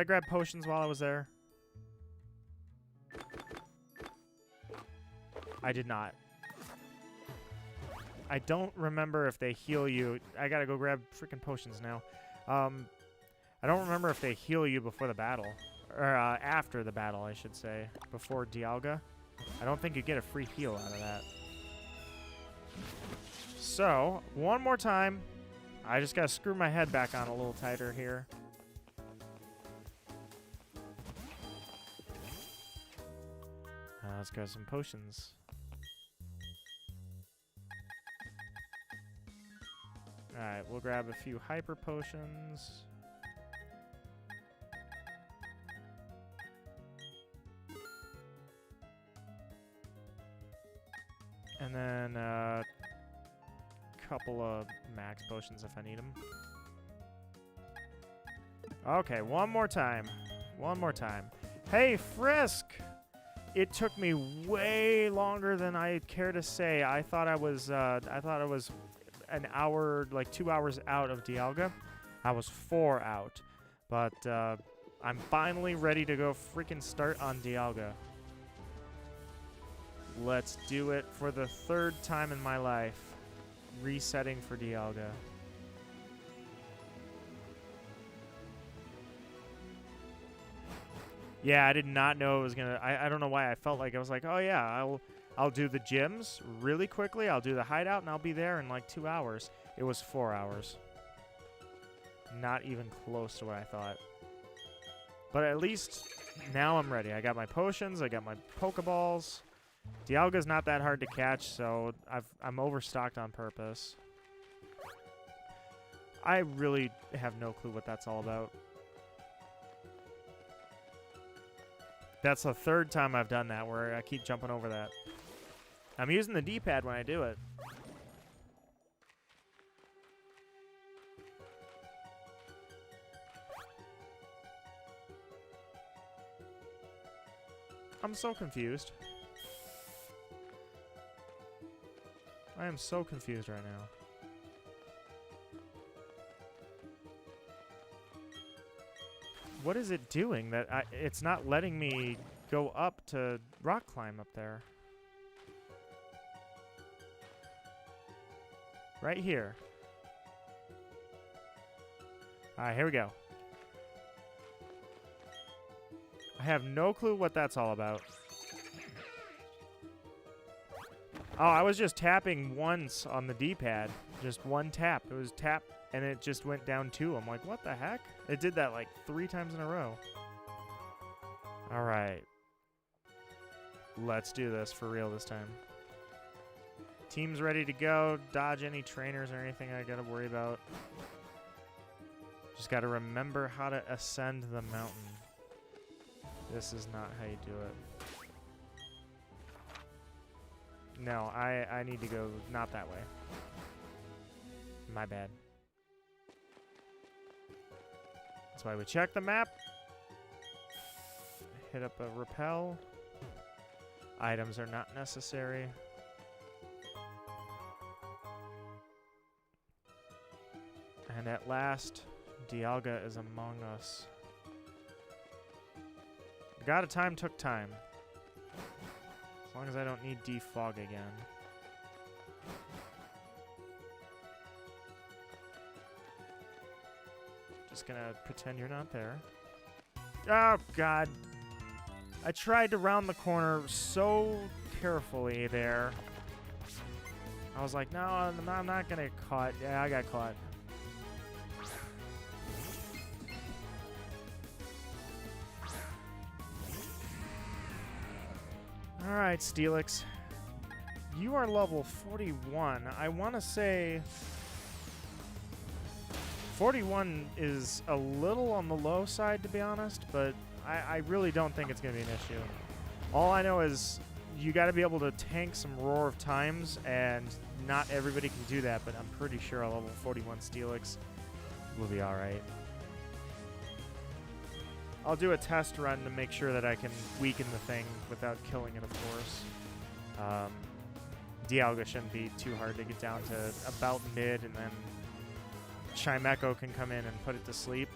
Speaker 1: grab potions while I was there? I did not. I don't remember if they heal you. I gotta go grab freaking potions now. I don't remember if they heal you before the battle. Or after the battle, I should say. Before Dialga. I don't think you get a free heal out of that. So, one more time. I just gotta screw my head back on a little tighter here. Let's grab some potions. Alright, we'll grab a few hyper potions. And then a couple of max potions if I need them. Okay, one more time. One more time. Hey, Frisk! It took me way longer than I care to say. I thought I was an hour, like 2 hours out of Dialga. I was 4 out. But I'm finally ready to go freaking start on Dialga. Let's do it for the 3rd time in my life. Resetting for Dialga. Yeah, I did not know it was gonna... I don't know why I felt like... I was like, oh yeah, I'll do the gyms really quickly. I'll do the hideout, and I'll be there in like 2 hours. It was 4 hours. Not even close to what I thought. But at least now I'm ready. I got my potions. I got my Pokeballs. Dialga's not that hard to catch, so I'm overstocked on purpose. I really have no clue what that's all about. That's the 3rd time I've done that, where I keep jumping over that. I'm using the D-pad when I do it. I'm so confused. I am so confused right now. What is it doing that it's not letting me go up to rock climb up there? Right here. Alright, here we go. I have no clue what that's all about. Oh, I was just tapping once on the D-pad. Just one tap. It was tap, and it just went down 2. I'm like, what the heck? It did that like 3 times in a row. Alright. Let's do this for real this time. Team's ready to go. Dodge any trainers or anything I gotta worry about. Just gotta remember how to ascend the mountain. This is not how you do it. No, I need to go not that way. My bad. That's why we check the map. Hit up a rappel. Items are not necessary. And at last, Dialga is among us. God of Time took time. As long as I don't need defog again. Just gonna pretend you're not there. Oh, God. I tried to round the corner so carefully there. I was like, no, I'm not gonna get caught. Yeah, I got caught. Alright, Steelix. You are level 41. I want to say 41 is a little on the low side, to be honest, but I really don't think it's going to be an issue. All I know is you got to be able to tank some Roar of Times, and not everybody can do that, but I'm pretty sure a level 41 Steelix will be alright. I'll do a test run to make sure that I can weaken the thing without killing it, of course. Dialga shouldn't be too hard to get down to about mid, and then Chimecho can come in and put it to sleep.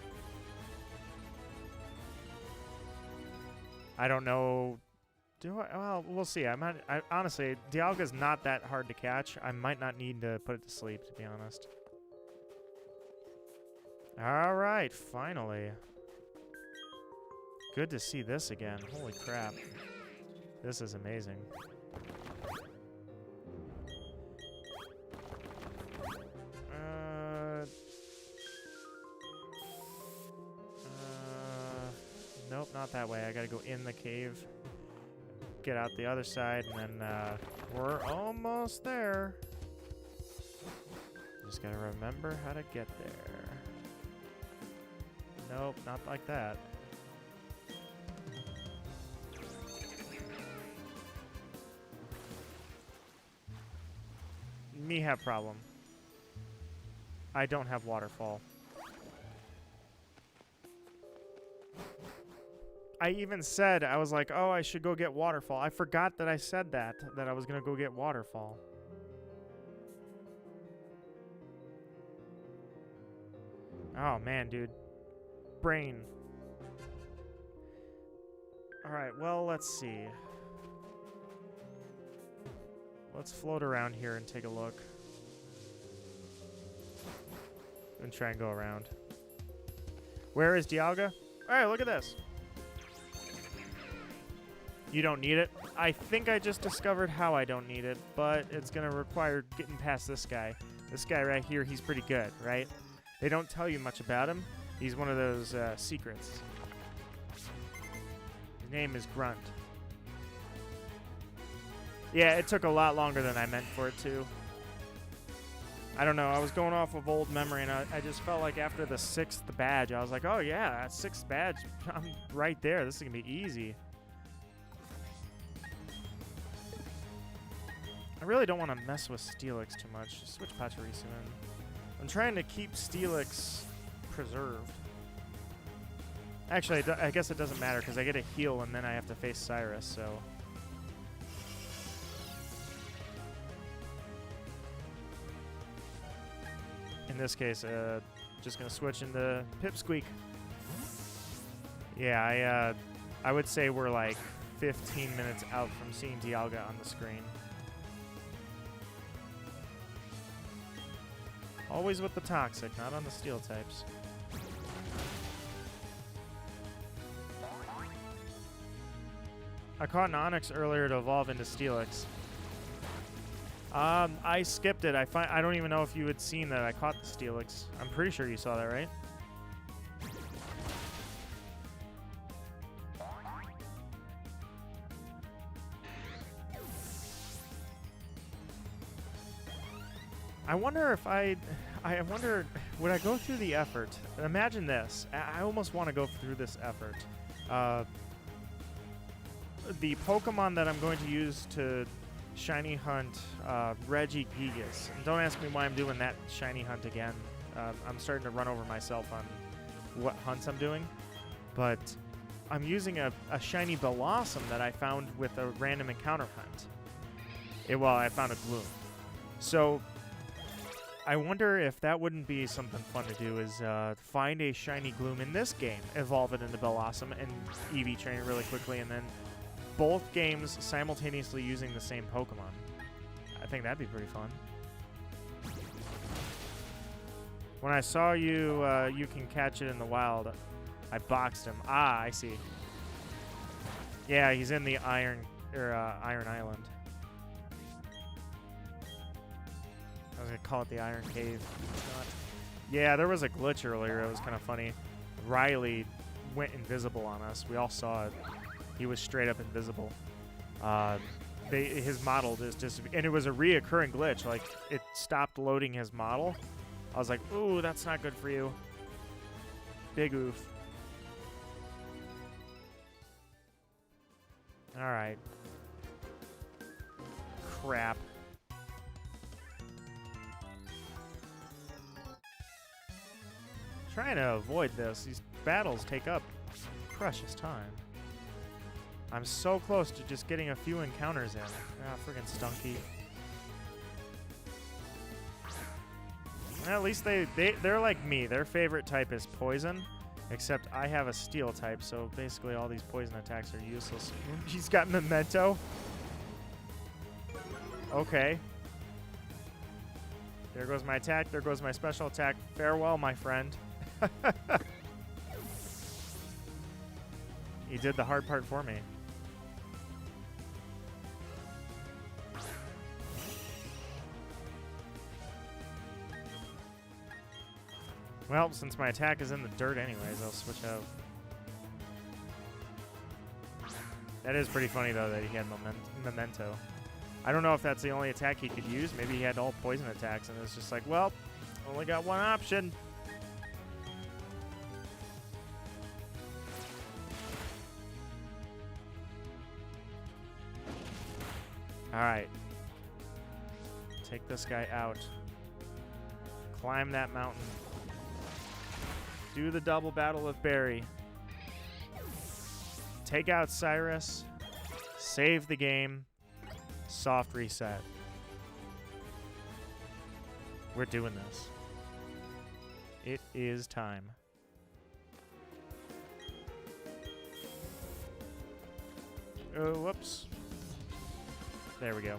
Speaker 1: I don't know. Do I? Well, we'll see. Honestly, Dialga's not that hard to catch. I might not need to put it to sleep, to be honest. All right, finally. Good to see this again. Holy crap. This is amazing. Nope, not that way. I gotta go in the cave. Get out the other side, and then we're almost there. Just gotta remember how to get there. Nope, not like that. Me have problem. I don't have waterfall. I even said, I was like, oh, I should go get waterfall. I forgot that I said that I was going to go get waterfall. Oh, man, dude. Brain. All right, well, let's see. Let's float around here and take a look. And try and go around. Where is Dialga? Alright, look at this. You don't need it. I think I just discovered how I don't need it, but it's going to require getting past this guy. This guy right here, he's pretty good, right? They don't tell you much about him. He's one of those secrets. His name is Grunt. Yeah, it took a lot longer than I meant for it to. I don't know. I was going off of old memory, and I just felt like after the 6th badge, I was like, oh, yeah, that 6th badge, I'm right there. This is going to be easy. I really don't want to mess with Steelix too much. Just switch Pachirisu in. I'm trying to keep Steelix preserved. Actually, I guess it doesn't matter, because I get a heal, and then I have to face Cyrus, so... In this case, just gonna switch into Pipsqueak. Yeah, I would say we're like 15 minutes out from seeing Dialga on the screen. Always with the toxic, not on the steel types. I caught an Onyx earlier to evolve into Steelix. I skipped it. I don't even know if you had seen that I caught the Steelix. I'm pretty sure you saw that, right? I wonder if I wonder, would I go through the effort? Imagine this. I almost want to go through this effort. The Pokemon that I'm going to use to shiny hunt Regigigas. And don't ask me why I'm doing that shiny hunt again. I'm starting to run over myself on what hunts I'm doing. But I'm using a shiny Blossom that I found with a random encounter hunt. Well, I found a Gloom. So I wonder if that wouldn't be something fun to do, is find a shiny Gloom in this game, evolve it into Blossom, and EV train it really quickly, and then both games simultaneously using the same Pokemon. I think that'd be pretty fun. When I saw you, you can catch it in the wild, I boxed him. Ah, I see. Yeah, he's in the Iron Island. I was gonna call it the Iron Cave. It's not. Yeah, there was a glitch earlier. It was kind of funny. Riley went invisible on us. We all saw it. He was straight up invisible. His model just and it was a reoccurring glitch. Like, it stopped loading his model. I was like, ooh, that's not good for you. Big oof. All right. Crap. Trying to avoid this. These battles take up precious time. I'm so close to just getting a few encounters in. Ah, friggin' Stunky. At least they're like me. Their favorite type is poison, except I have a steel type, so basically all these poison attacks are useless. He's got Memento. Okay. There goes my attack. There goes my special attack. Farewell, my friend. He did the hard part for me. Well, since my attack is in the dirt anyways, I'll switch out. That is pretty funny, though, that he had Memento. I don't know if that's the only attack he could use. Maybe he had all poison attacks, and it was just like, well, only got one option. All right. Take this guy out. Climb that mountain. Do the double battle with Barry. Take out Cyrus. Save the game. Soft reset. We're doing this. It is time. Oh, whoops. There we go.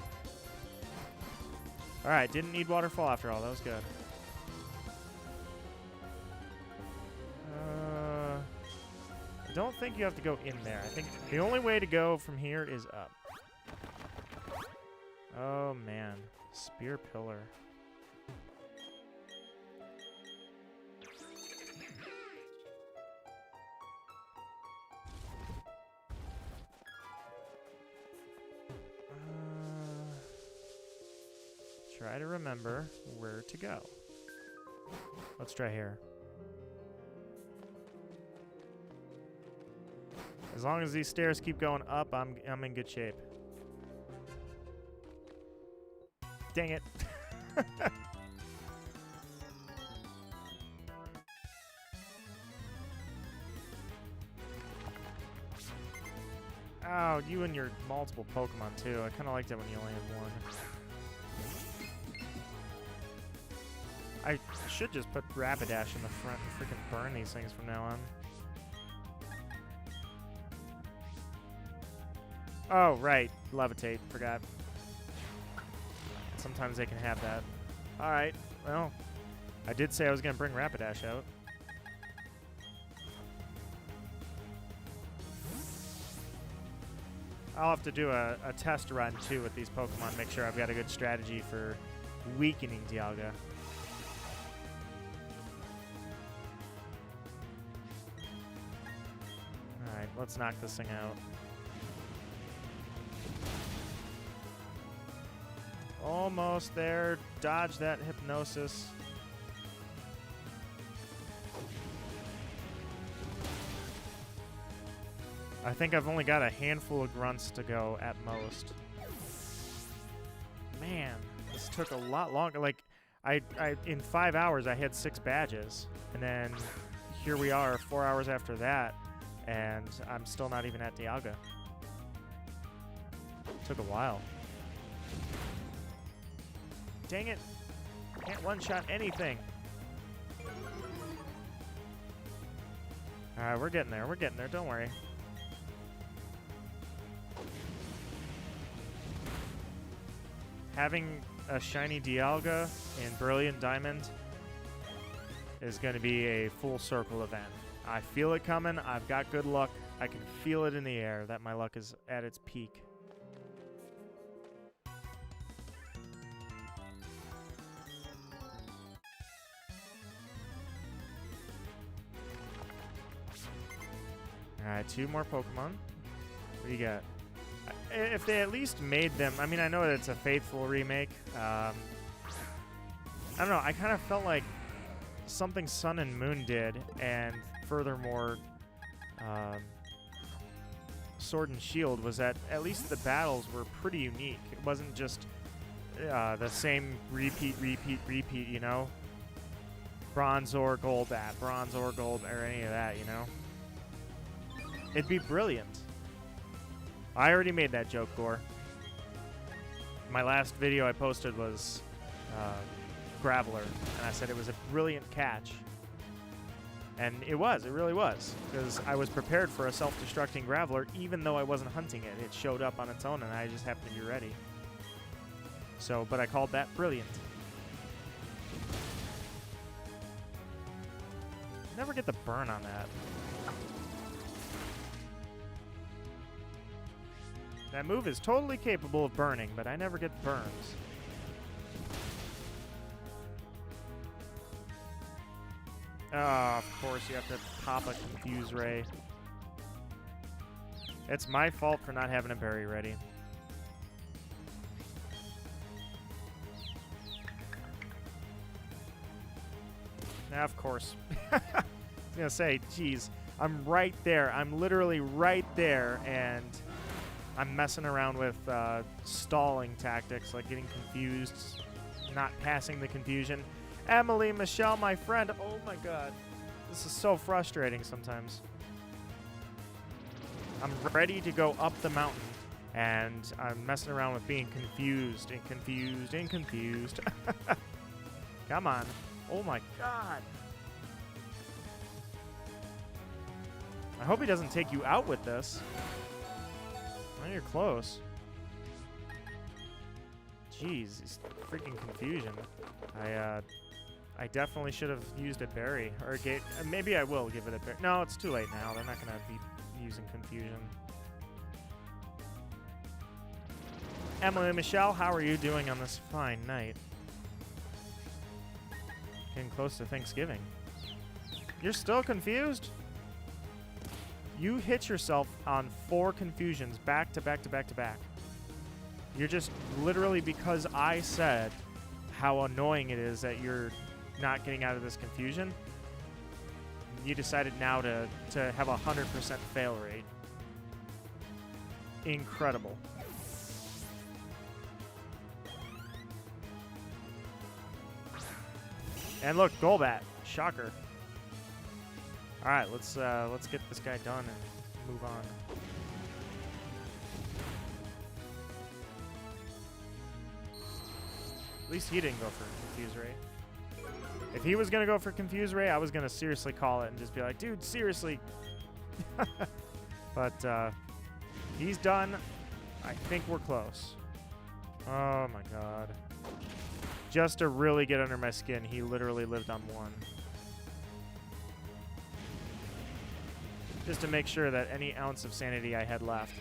Speaker 1: All right, didn't need waterfall after all. That was good. I don't think you have to go in there. I think the only way to go from here is up. Oh, man. Spear pillar. Try to remember where to go. Let's try here. As long as these stairs keep going up, I'm in good shape. Dang it. Oh, you and your multiple Pokemon too. I kind of liked it when you only had one. I should just put Rapidash in the front and freaking burn these things from now on. Oh, right. Levitate. Forgot. Sometimes they can have that. Alright. Well, I did say I was going to bring Rapidash out. I'll have to do a test run, too, with these Pokemon. Make sure I've got a good strategy for weakening Dialga. Alright, let's knock this thing out. Almost there. Dodge that Hypnosis. I think I've only got a handful of grunts to go at most. Man, this took a lot longer. Like, I in 5 hours, I had 6 badges. And then here we are 4 hours after that, and I'm still not even at Dialga. Took a while. Dang it. Can't one-shot anything. Alright, we're getting there. We're getting there. Don't worry. Having a shiny Dialga in Brilliant Diamond is going to be a full circle event. I feel it coming. I've got good luck. I can feel it in the air that my luck is at its peak. Alright, 2 more Pokemon. What do you got? If they at least made them... I mean, I know that it's a faithful remake. I don't know. I kind of felt like something Sun and Moon did, and furthermore, Sword and Shield, was that at least the battles were pretty unique. It wasn't just the same repeat, you know? Bronze or gold that, bronze or gold, or any of that, you know? It'd be brilliant. I already made that joke, Gore. My last video I posted was Graveler, and I said it was a brilliant catch. And it was, it really was, because I was prepared for a self-destructing Graveler even though I wasn't hunting it. It showed up on its own and I just happened to be ready. So, but I called that brilliant. Never get the burn on that. That move is totally capable of burning, but I never get burns. Oh, of course you have to pop a Confuse Ray. It's my fault for not having a berry ready. Now, of course. I was gonna say, geez, I'm right there. I'm literally right there, and I'm messing around with stalling tactics, like getting confused, not passing the confusion. Emily, Michelle, my friend. Oh my god. This is so frustrating sometimes. I'm ready to go up the mountain, and I'm messing around with being confused and confused and confused. Come on. Oh my god. I hope he doesn't take you out with this. Oh, you're close. Jeez, it's freaking confusion. I definitely should have used a berry. Or maybe I will give it a berry. No, it's too late now. They're not going to be using confusion. Emily and Michelle, how are you doing on this fine night? Getting close to Thanksgiving. You're still confused? You hit yourself on 4 confusions back to back to back to back. You're just literally, because I said how annoying it is that you're not getting out of this confusion, you decided now to have a 100% fail rate. Incredible. And look, Golbat. Shocker. All right, let's get this guy done and move on. At least he didn't go for Confuse Ray. If he was going to go for Confuse Ray, I was going to seriously call it and just be like, dude, seriously. But he's done. I think we're close. Oh, my God. Just to really get under my skin, he literally lived on 1. Just to make sure that any ounce of sanity I had left.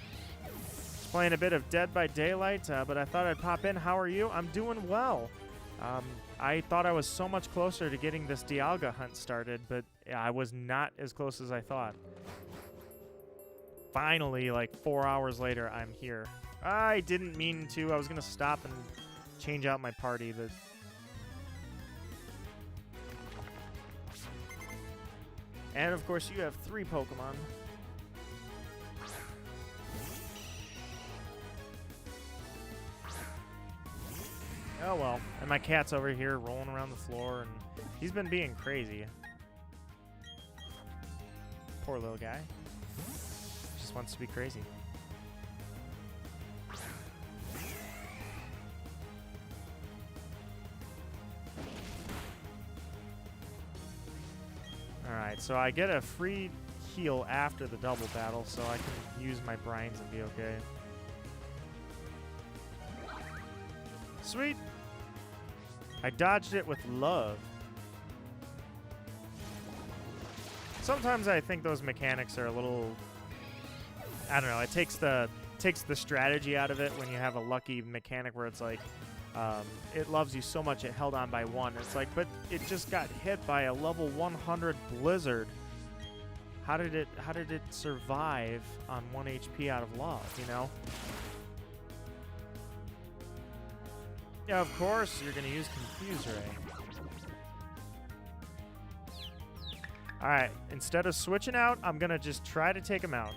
Speaker 1: Just playing a bit of Dead by Daylight, but I thought I'd pop in. How are you? I'm doing well. I thought I was so much closer to getting this Dialga hunt started, but I was not as close as I thought. Finally, like 4 hours later, I'm here. I didn't mean to. I was going to stop and change out my party. And, of course, you have 3 Pokemon. Oh, well. And my cat's over here rolling around the floor, and he's been being crazy. Poor little guy. Just wants to be crazy. Alright, so I get a free heal after the double battle, so I can use my brines and be okay. Sweet! I dodged it with love. Sometimes I think those mechanics are a little... I don't know, it takes the strategy out of it when you have a lucky mechanic where it's like, it loves you so much it held on by 1. It's like, but it just got hit by a level 100 blizzard. How did it survive on 1 HP out of love, you know? Yeah, of course you're gonna use Confuse Ray. Alright, instead of switching out, I'm gonna just try to take him out.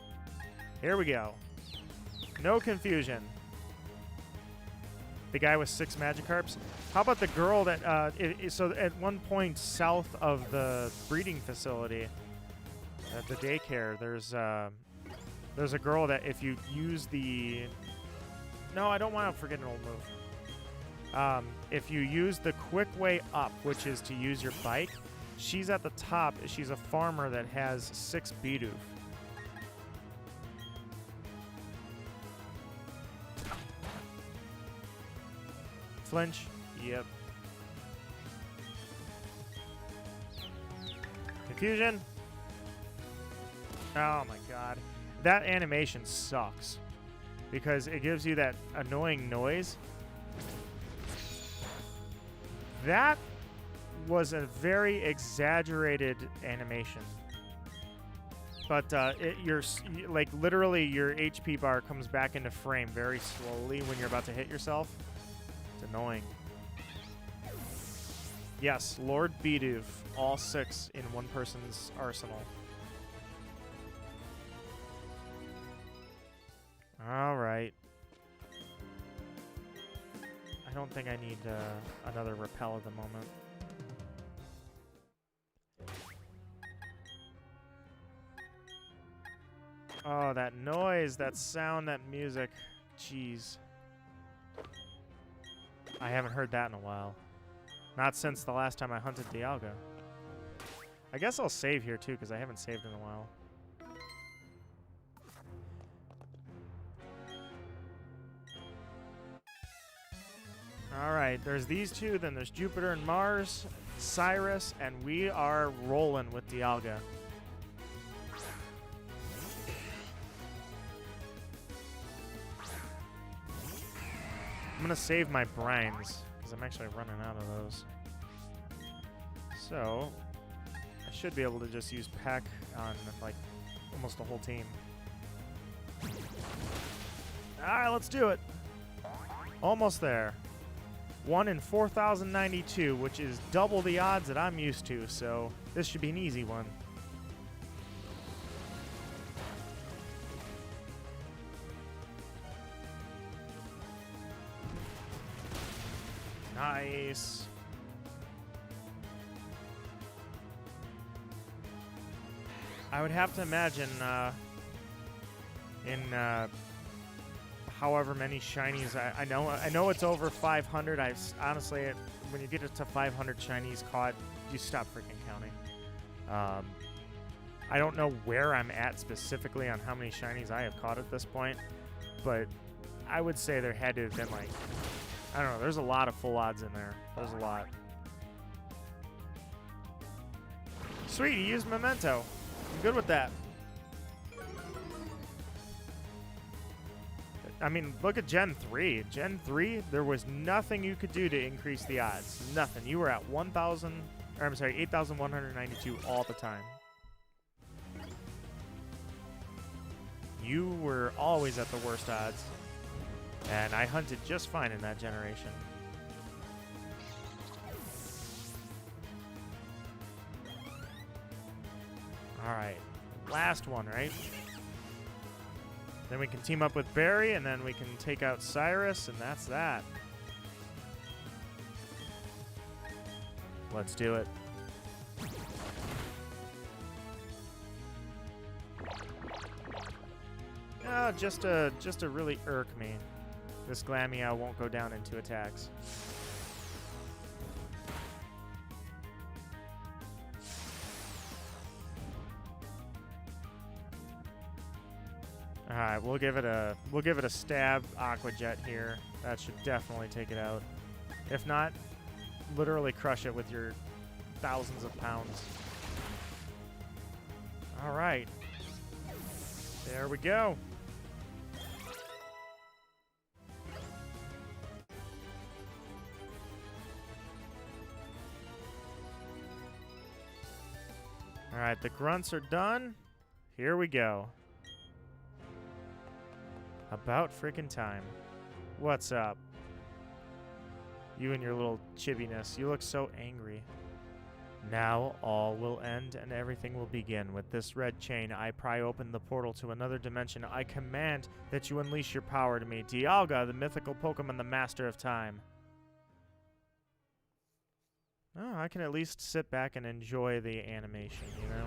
Speaker 1: Here we go. No confusion. The guy with 6 Magikarps. How about the girl that, so at one point south of the breeding facility, at the daycare, there's a girl that if you use the... No, I don't want to forget an old move. If you use the quick way up, which is to use your bike, she's at the top. She's a farmer that has 6 Bidoof. Flinch. Yep. Confusion. Oh my god. That animation sucks. Because it gives you that annoying noise. That was a very exaggerated animation. But like literally your HP bar comes back into frame very slowly when you're about to hit yourself. It's annoying. Yes, Lord Bidoof, all 6 in one person's arsenal. All right. I don't think I need another repel at the moment. Oh, that noise, that sound, that music. Jeez. I haven't heard that in a while. Not since the last time I hunted Dialga. I guess I'll save here too, because I haven't saved in a while. Alright, there's these 2, then there's Jupiter and Mars, Cyrus, and we are rolling with Dialga. I'm gonna save my brines, because I'm actually running out of those. So, I should be able to just use Peck on, like, almost the whole team. Alright, let's do it! Almost there. 1 in 4,092, which is double the odds that I'm used to, so this should be an easy one. Nice. I would have to imagine in however many shinies I know it's over 500. Honestly, when you get it to 500 shinies caught, you stop freaking counting. I don't know where I'm at specifically on how many shinies I have caught at this point, but I would say there had to have been like I don't know. There's a lot of full odds in there. There's a lot. Sweet, he used Memento. I'm good with that. I mean, look at Gen 3. Gen 3, there was nothing you could do to increase the odds. Nothing. You were at 1,000, or I'm sorry, 8,192 all the time. You were always at the worst odds. And I hunted just fine in that generation. All right. Last one, right? Then we can team up with Barry, and then we can take out Cyrus, and that's that. Let's do it. Oh, just to really irk me. This Glameow won't go down into attacks. All right, we'll give it a stab Aqua Jet here. That should definitely take it out. If not, literally crush it with your thousands of pounds. All right. There we go. All right, the grunts are done. Here we go. About frickin' time. What's up? You and your little chibbiness. You look so angry. Now all will end and everything will begin. With this red chain, I pry open the portal to another dimension. I command that you unleash your power to me. Dialga, the mythical Pokemon, the master of time. Oh, I can at least sit back and enjoy the animation, you know?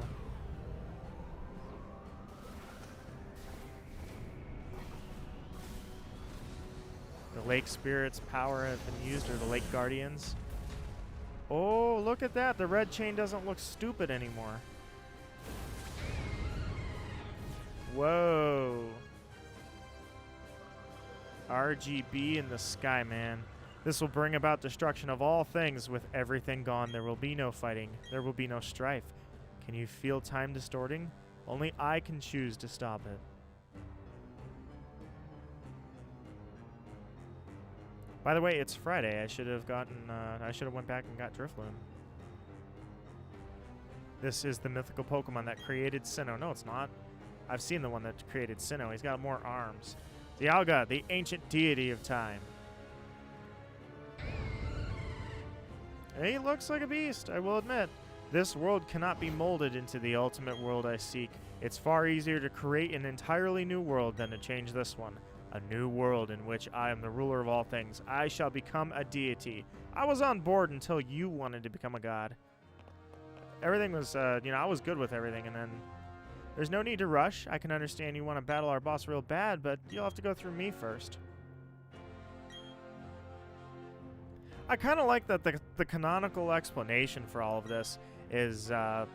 Speaker 1: The Lake Spirit's power has been used, or the Lake Guardians. Oh, look at that. The red chain doesn't look stupid anymore. Whoa. RGB in the sky, man. This will bring about destruction of all things. With everything gone, there will be no fighting. There will be no strife. Can you feel time distorting? Only I can choose to stop it. By the way, it's Friday. I should have went back and got Drifloon. This is the mythical Pokemon that created Sinnoh. No, it's not. I've seen the one that created Sinnoh. He's got more arms. Dialga, the ancient deity of time. He looks like a beast, I will admit. This world cannot be molded into the ultimate world I seek. It's far easier to create an entirely new world than to change this one. A new world in which I am the ruler of all things. I shall become a deity. I was on board until you wanted to become a god. Everything was, I was good with everything, and then there's no need to rush. I can understand you want to battle our boss real bad, but you'll have to go through me first. I kind of like that the canonical explanation for all of this is that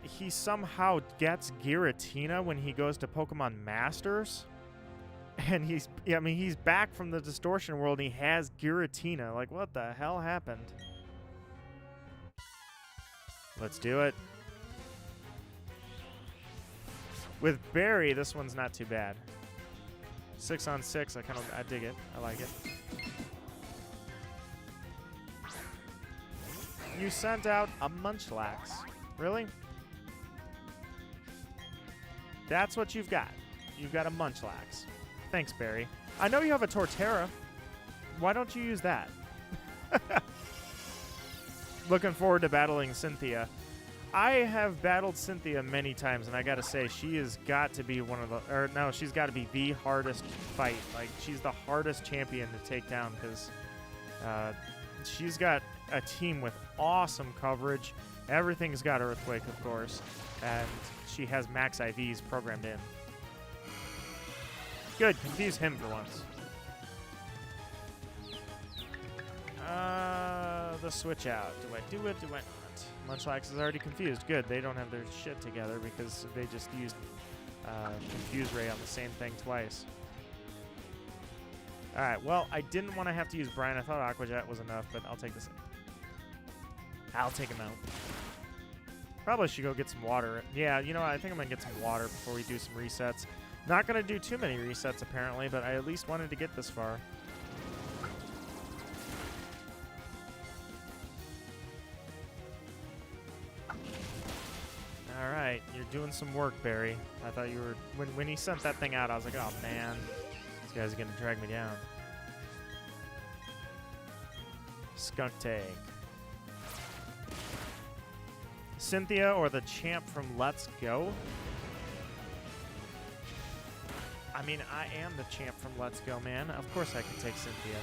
Speaker 1: he somehow gets Giratina when he goes to Pokemon Masters. And he's back from the distortion world and he has Giratina. Like, what the hell happened? Let's do it. With Barry, this one's not too bad. 6 on 6, I dig it. I like it. You sent out a Munchlax. Really? That's what you've got. You've got a Munchlax. Thanks, Barry. I know you have a Torterra. Why don't you use that? Looking forward to battling Cynthia. I have battled Cynthia many times, and I gotta say, she has got to be she's got to be the hardest fight. Like, she's the hardest champion to take down, because she's got a team with awesome coverage. Everything's got Earthquake, of course, and she has max IVs programmed in. Good, confuse him for once. The switch out. Do I do it? Do I not? Munchlax is already confused. Good, they don't have their shit together because they just used Confuse Ray on the same thing twice. Alright, well, I didn't want to have to use Brine. I thought Aqua Jet was enough, but I'll take this. I'll take him out. Probably should go get some water. Yeah, you know what? I think I'm going to get some water before we do some resets. Not going to do too many resets, apparently, but I at least wanted to get this far. Alright, you're doing some work, Barry. I thought you were... When he sent that thing out, I was like, oh, man. This guy's going to drag me down. Skunk Tank. Cynthia or the champ from Let's Go? I mean, I am the champ from Let's Go, man. Of course I can take Cynthia.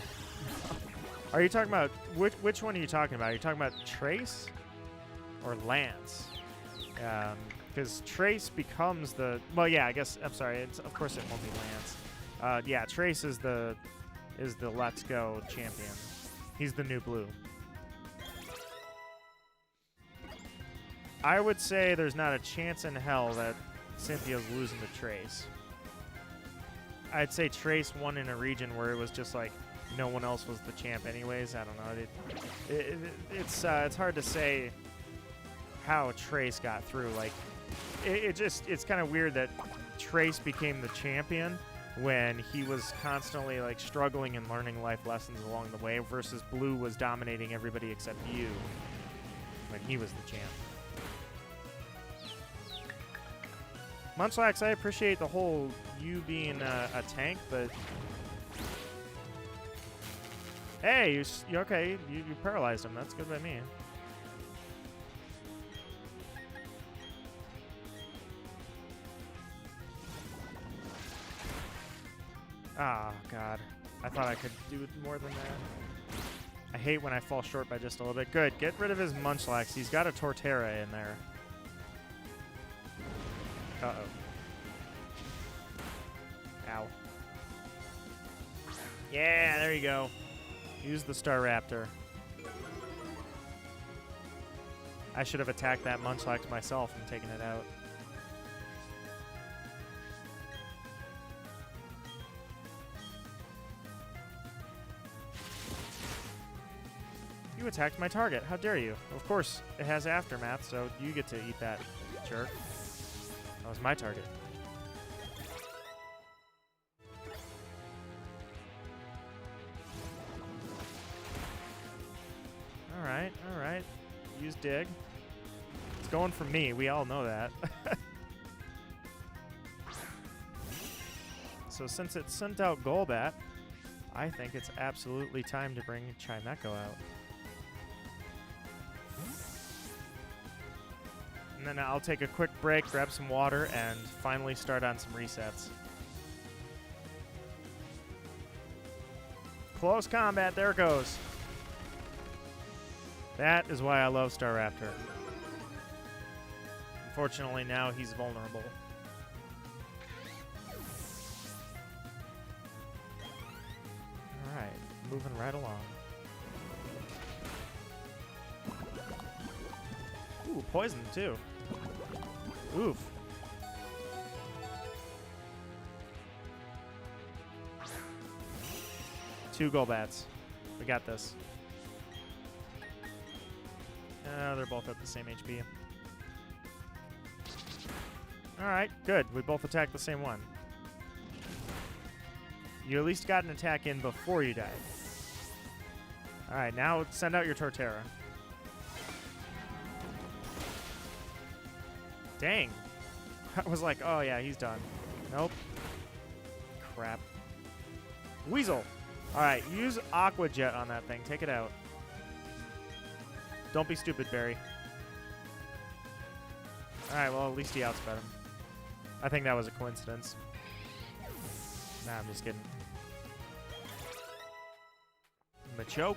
Speaker 1: Are you talking about... Which one are you talking about? Are you talking about Trace or Lance? Because Trace becomes the... Well, yeah, I guess... I'm sorry. Of course it won't be Lance. Yeah, Trace is the Let's Go champion. He's the new blue. I would say there's not a chance in hell that Cynthia's losing to Trace. I'd say Trace won in a region where it was just like no one else was the champ anyways. I don't know. It's hard to say how Trace got through. Like, it's kind of weird that Trace became the champion when he was constantly like struggling and learning life lessons along the way versus Blue was dominating everybody except you when he was the champ. Munchlax, I appreciate the whole you being a tank, but... Hey, you okay, you paralyzed him. That's good by me. Oh, God. I thought I could do more than that. I hate when I fall short by just a little bit. Good, get rid of his Munchlax. He's got a Torterra in there. Uh-oh. Ow. Yeah, there you go. Use the Star Raptor. I should have attacked that Munchlax myself and taken it out. You attacked my target. How dare you? Of course, it has Aftermath, so you get to eat that, jerk. That was my target. Alright, alright. Use Dig. It's going for me. We all know that. So since it sent out Golbat, I think it's absolutely time to bring Chimecho out. And then I'll take a quick break, grab some water, and finally start on some resets. Close combat, there it goes. That is why I love Staraptor. Unfortunately, now he's vulnerable. Alright, moving right along. Ooh, poison too. Oof. Two Golbats. We got this. They're both at the same HP. Alright, good. We both attacked the same one. You at least got an attack in before you died. Alright, now send out your Torterra. Dang. I was like, oh yeah, he's done. Nope. Crap. Weasel. Alright, use Aqua Jet on that thing. Take it out. Don't be stupid, Barry. Alright, well, at least he outsped him. I think that was a coincidence. Nah, I'm just kidding. Machoke.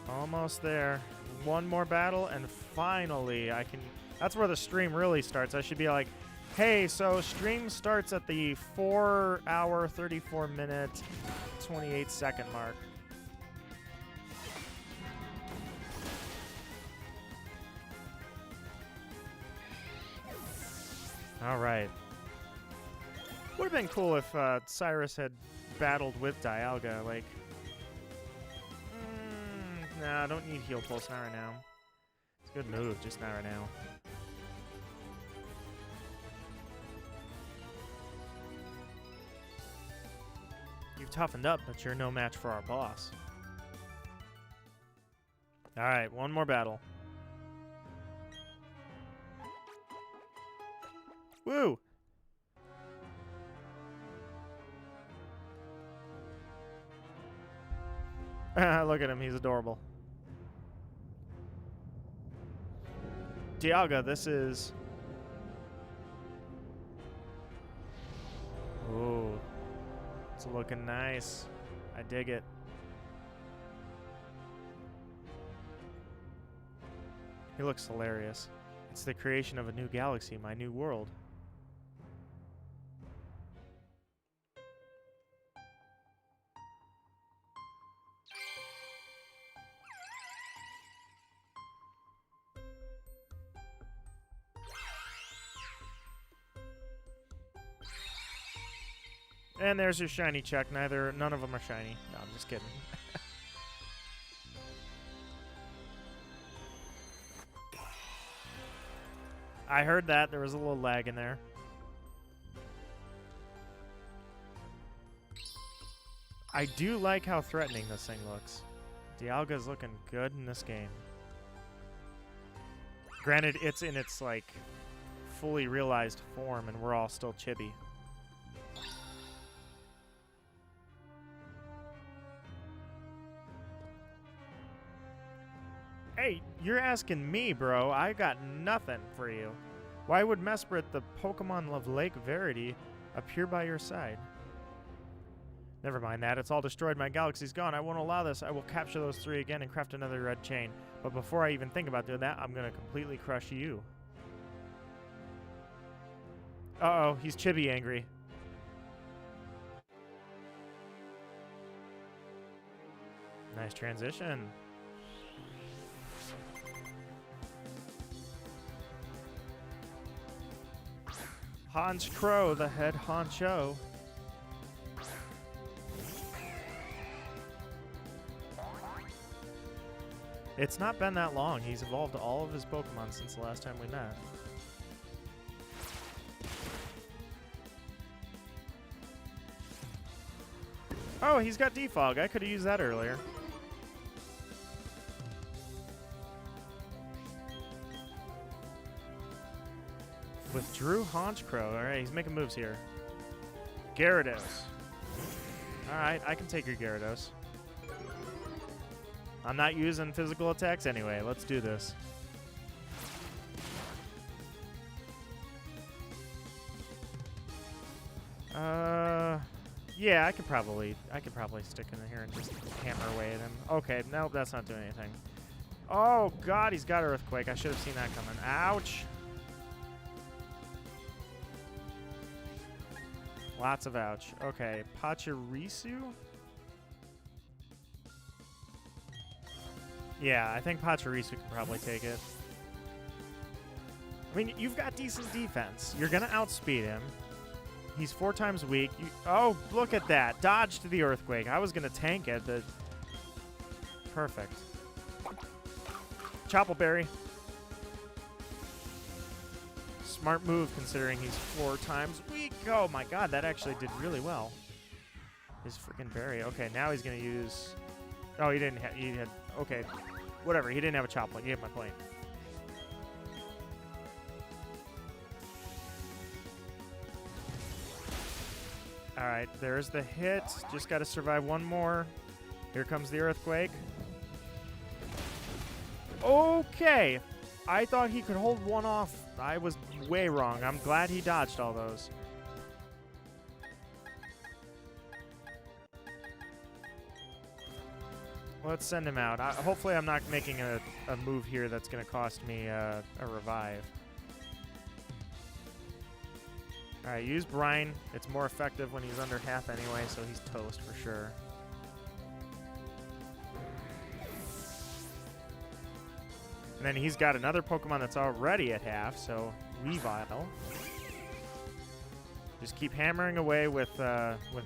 Speaker 1: Almost there. One more battle, and finally I can... That's where the stream really starts. I should be like, hey, so stream starts at the 4 hour, 34 minute, 28 second mark. All right. Would have been cool if Cyrus had battled with Dialga. Like, nah, I don't need heal pulse, not right now. It's a good move, just not right now. You've toughened up, but you're no match for our boss. All right, one more battle. Woo! Look at him, he's adorable. Dialga, this is... Ooh. It's looking nice. I dig it. He looks hilarious. It's the creation of a new galaxy, my new world. And there's your shiny check. None of them are shiny. No, I'm just kidding. I heard that. There was a little lag in there. I do like how threatening this thing looks. Dialga's looking good in this game. Granted, it's in its, like, fully realized form, and we're all still chibi. Hey, you're asking me, bro. I got nothing for you. Why would Mesprit, the Pokemon of Lake Verity, appear by your side? Never mind that. It's all destroyed. My galaxy's gone. I won't allow this. I will capture those 3 again and craft another red chain. But before I even think about doing that, I'm going to completely crush you. Uh-oh. He's chibi angry. Nice transition. Hans Crow, the head honcho. It's not been that long. He's evolved all of his Pokemon since the last time we met. Oh, he's got Defog. I could have used that earlier. Withdrew Honchcrow. Alright, he's making moves here. Gyarados. Alright, I can take your Gyarados. I'm not using physical attacks anyway. Let's do this. Yeah, I could probably stick in here and just hammer away at him. Okay, nope, that's not doing anything. Oh god, he's got Earthquake. I should have seen that coming. Ouch. Lots of ouch. Okay, Pachirisu? Yeah, I think Pachirisu can probably take it. I mean, you've got decent defense. You're going to outspeed him. He's 4 times weak. Oh, look at that. Dodged the Earthquake. I was going to tank it, but... Perfect. Choppleberry. Smart move considering he's 4 times weak. Oh my god, that actually did really well. His freaking berry. Okay, now he's going to use... Oh, he didn't have... He had... Okay. Whatever, he didn't have a Choppling. You get my point. Alright, there's the hit. Just got to survive one more. Here comes the Earthquake. Okay. I thought he could hold one off. I was way wrong. I'm glad he dodged all those. Let's send him out. Hopefully I'm not making a move here that's going to cost me a revive. Alright, use Brine. It's more effective when he's under half anyway, so he's toast for sure. And then he's got another Pokemon that's already at half, so Weavile. Just keep hammering away with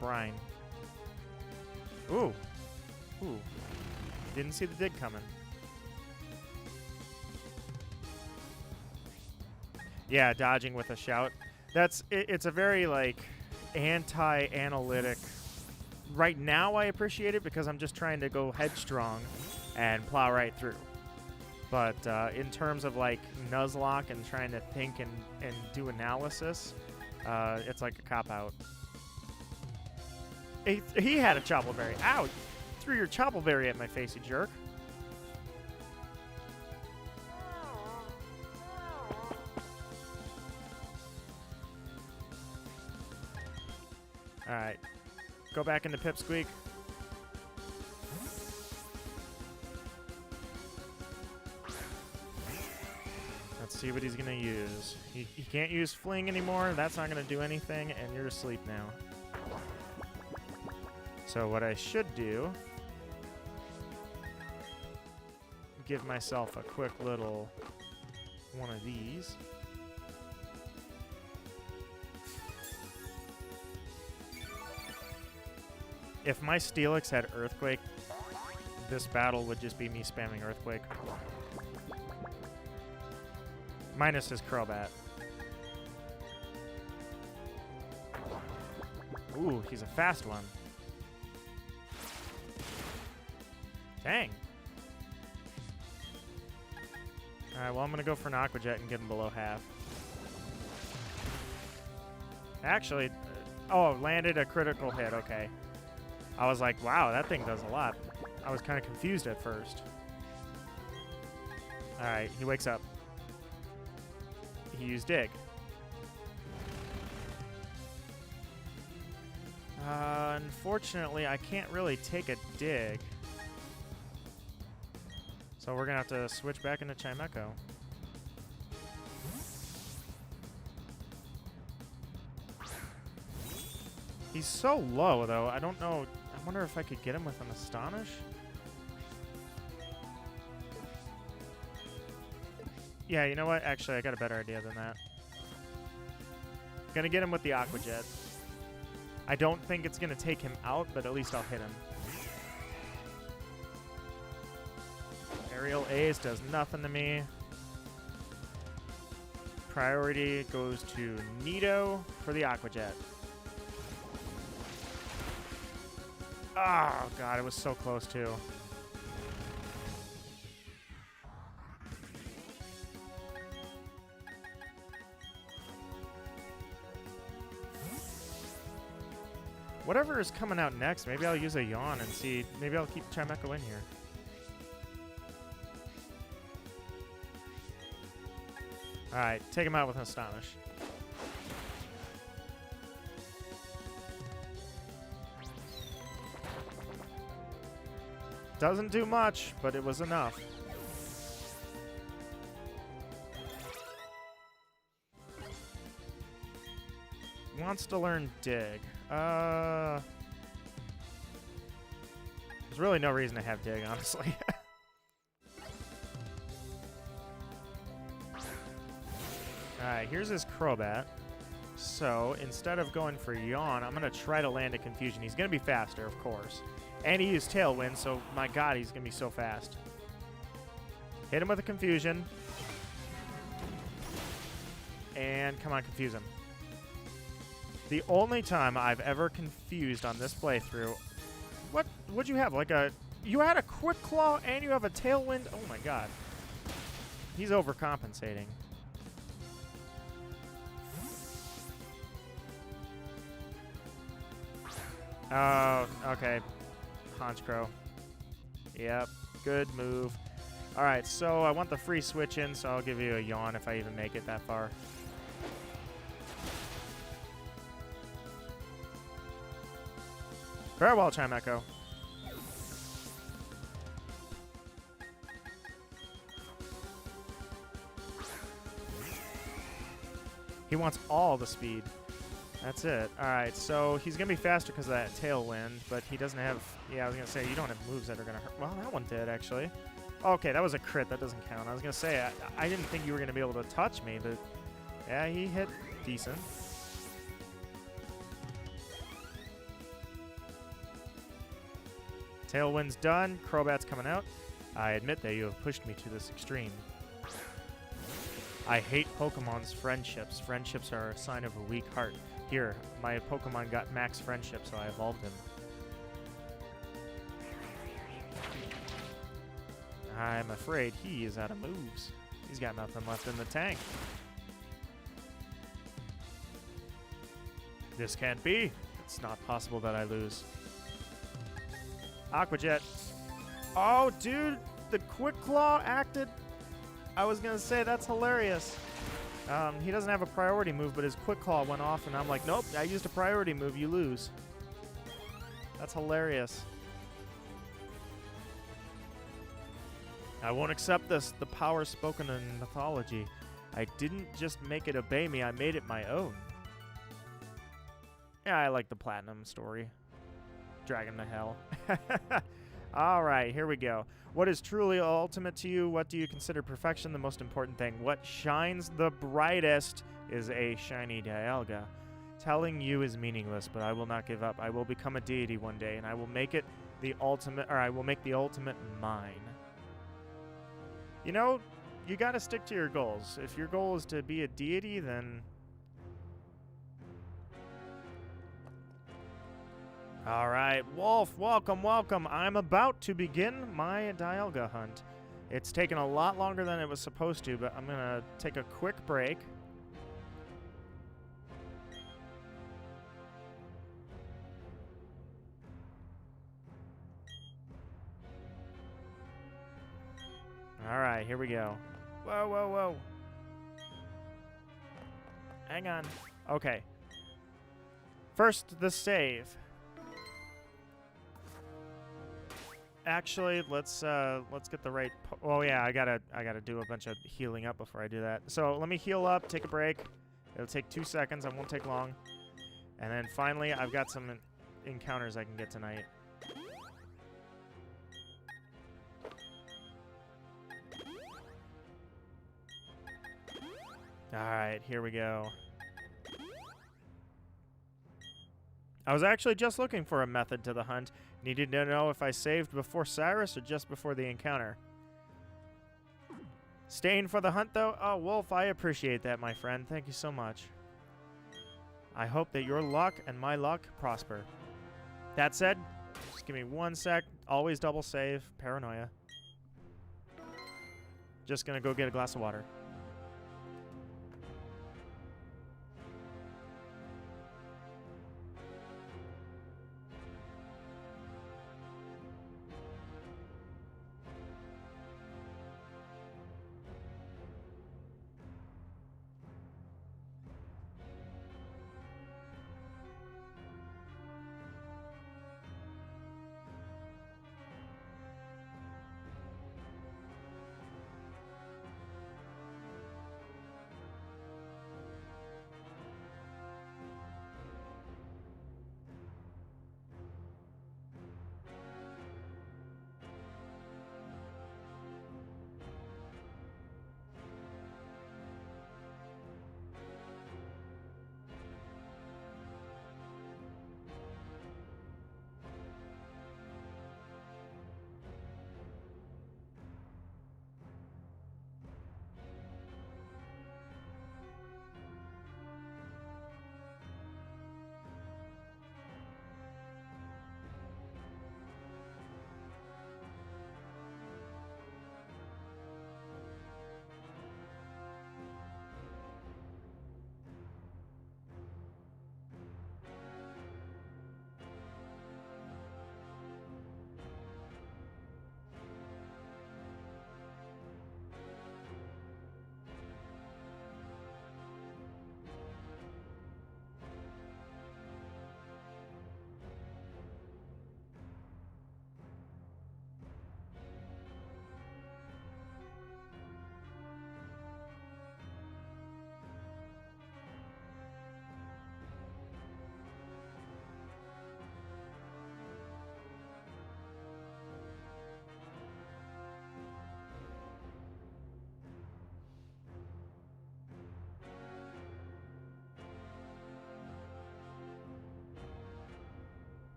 Speaker 1: brine. Ooh. Ooh. Didn't see the dig coming. Yeah, dodging with a shout. It's a very, like, anti-analytic. Right now I appreciate it because I'm just trying to go headstrong and plow right through. But in terms of, like, Nuzlocke and trying to think and do analysis, it's like a cop-out. He had a choppleberry. Ow! You threw your choppleberry at my face, you jerk. Alright. Go back into Pipsqueak. Let's see what he's going to use. He can't use Fling anymore. That's not going to do anything, and you're asleep now. So what I should do... give myself a quick little one of these. If my Steelix had Earthquake, this battle would just be me spamming Earthquake. Minus his Crobat. Ooh, he's a fast one. Dang. Alright, well, I'm going to go for an Aqua Jet and get him below half. Actually, oh, landed a critical hit. Okay. I was like, wow, that thing does a lot. I was kind of confused at first. Alright, he wakes up. He used Dig. Unfortunately, I can't really take a Dig. So we're going to have to switch back into Chimecho. He's so low, though. I don't know. I wonder if I could get him with an Astonish? Yeah, you know what? Actually, I got a better idea than that. Gonna get him with the Aqua Jet. I don't think it's gonna take him out, but at least I'll hit him. Aerial Ace does nothing to me. Priority goes to Nito for the Aqua Jet. Oh, God, it was so close, too. Whatever is coming out next, maybe I'll use a Yawn and see. Maybe I'll keep Chimecho in here. Alright, take him out with an Astonish. Doesn't do much, but it was enough. Wants to learn Dig. There's really no reason to have Dig, honestly. Alright, here's his Crobat. So, instead of going for Yawn, I'm going to try to land a Confusion. He's going to be faster, of course. And he used Tailwind, so my God, he's going to be so fast. Hit him with a Confusion. And come on, confuse him. The only time I've ever confused on this playthrough... What'd you have? Like a... You had a Quick Claw and you have a Tailwind? Oh my God. He's overcompensating. Oh, okay. Honchkrow. Yep, good move. Alright, so I want the free switch in, so I'll give you a Yawn if I even make it that far. Farewell, Chimecho. He wants all the speed. That's it. Alright, so he's going to be faster because of that Tailwind, but he doesn't have... Yeah, I was going to say, you don't have moves that are going to hurt. Well, that one did, actually. Okay, that was a crit. That doesn't count. I was going to say, I didn't think you were going to be able to touch me, but... Yeah, he hit decent. Tailwind's done. Crobat's coming out. I admit that you have pushed me to this extreme. I hate Pokemon's friendships. Friendships are a sign of a weak heart. Here, my Pokemon got max friendship, so I evolved him. I'm afraid he is out of moves. He's got nothing left in the tank. This can't be. It's not possible that I lose. Aqua Jet. Oh, dude, the Quick Claw acted. I was going to say, that's hilarious. He doesn't have a priority move, but his Quick Claw went off, and I'm like, nope, I used a priority move, you lose. That's hilarious. I won't accept this, the power spoken in mythology. I didn't just make it obey me, I made it my own. Yeah, I like the Platinum story. Drag him to hell. All right, here we go. What is truly ultimate to you? What do you consider perfection? The most important thing. What shines the brightest is a shiny Dialga. Telling you is meaningless, but I will not give up. I will become a deity one day, and I will make it the ultimate, or I will make the ultimate mine. You know, you got to stick to your goals. If your goal is to be a deity, then... All right, Wolf, welcome, welcome. I'm about to begin my Dialga hunt. It's taken a lot longer than it was supposed to, but I'm going to take a quick break. All right, here we go. Whoa, whoa, whoa. Hang on. Okay. First, the save. Actually, let's get the right. Oh yeah, I gotta do a bunch of healing up before I do that. So let me heal up, take a break. It'll take 2 seconds. I won't take long. And then finally, I've got some encounters I can get tonight. All right, here we go. I was actually just looking for a method to the hunt. Needed to know if I saved before Cyrus or just before the encounter. Staying for the hunt, though? Oh, Wolf, I appreciate that, my friend. Thank you so much. I hope that your luck and my luck prosper. That said, just give me 1 sec. Always double save. Paranoia. Just gonna go get a glass of water.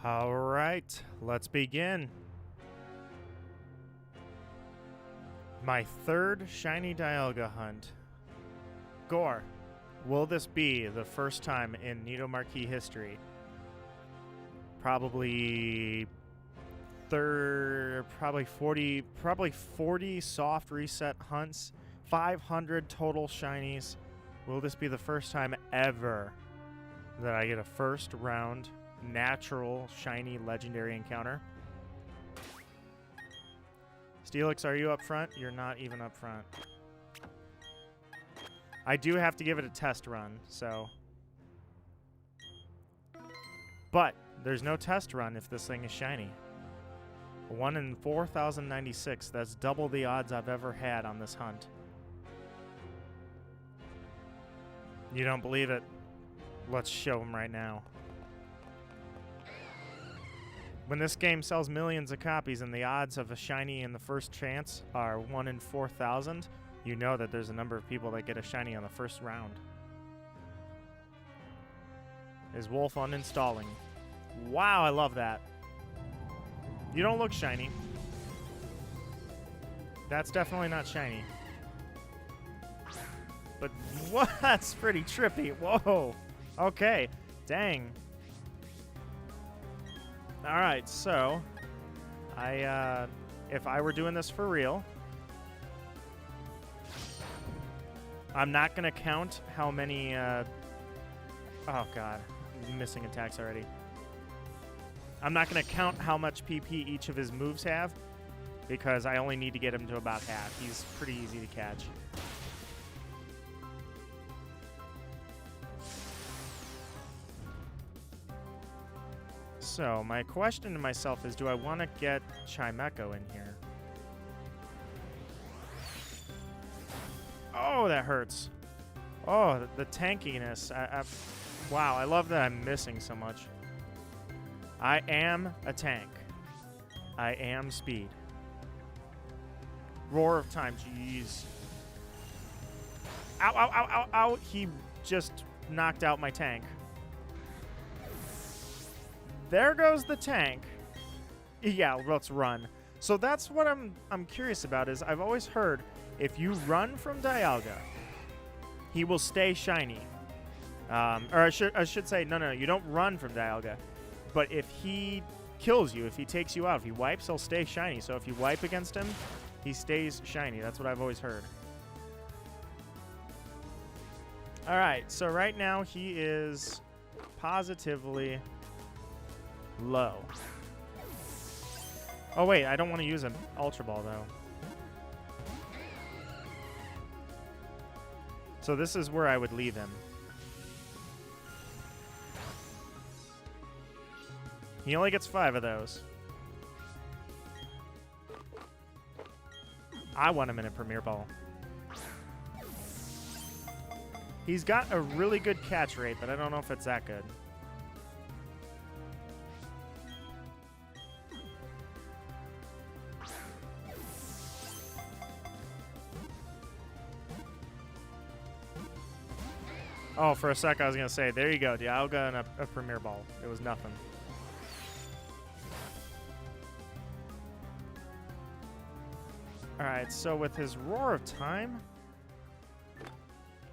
Speaker 1: All right, let's begin. My third shiny Dialga hunt. Gore, will this be the first time in Nidomarquee history? Probably 40 soft reset hunts, 500 total shinies. Will this be the first time ever that I get a first round natural shiny legendary encounter? Steelix, are you up front? You're not even up front. I do have to give it a test run, so. But there's no test run if this thing is shiny. 1 in 4,096. That's double the odds I've ever had on this hunt. You don't believe it? Let's show them right now. When this game sells millions of copies and the odds of a shiny in the first chance are 1 in 4,000, you know that there's a number of people that get a shiny on the first round. Is Wolf uninstalling? Wow, I love that. You don't look shiny. That's definitely not shiny. But what? That's pretty trippy. Whoa. Okay. Dang. All right, so if I were doing this for real, I'm not gonna count how many. Oh God, I'm missing attacks already. I'm not gonna count how much PP each of his moves have, because I only need to get him to about half. He's pretty easy to catch. So, my question to myself is, do I want to get Chimecho in here? Oh, that hurts. Oh, the tankiness. Wow, I love that I'm missing so much. I am a tank. I am speed. Roar of time, jeez. Ow, ow, ow, ow, ow. He just knocked out my tank. There goes the tank. Yeah, let's run. So that's what I'm curious about is I've always heard if you run from Dialga, he will stay shiny. Or I should say, no, you don't run from Dialga. But if he kills you, if he takes you out, if he wipes, he'll stay shiny. So if you wipe against him, he stays shiny. That's what I've always heard. All right, so right now he is positively low. Oh, wait, I don't want to use an Ultra Ball, though. So this is where I would leave him. He only gets 5 of those. I want him in a Premier Ball. He's got a really good catch rate, but I don't know if it's that good. Oh, for a sec I was going to say, there you go, Dialga and a Premier Ball. It was nothing. Alright, so with his Roar of Time,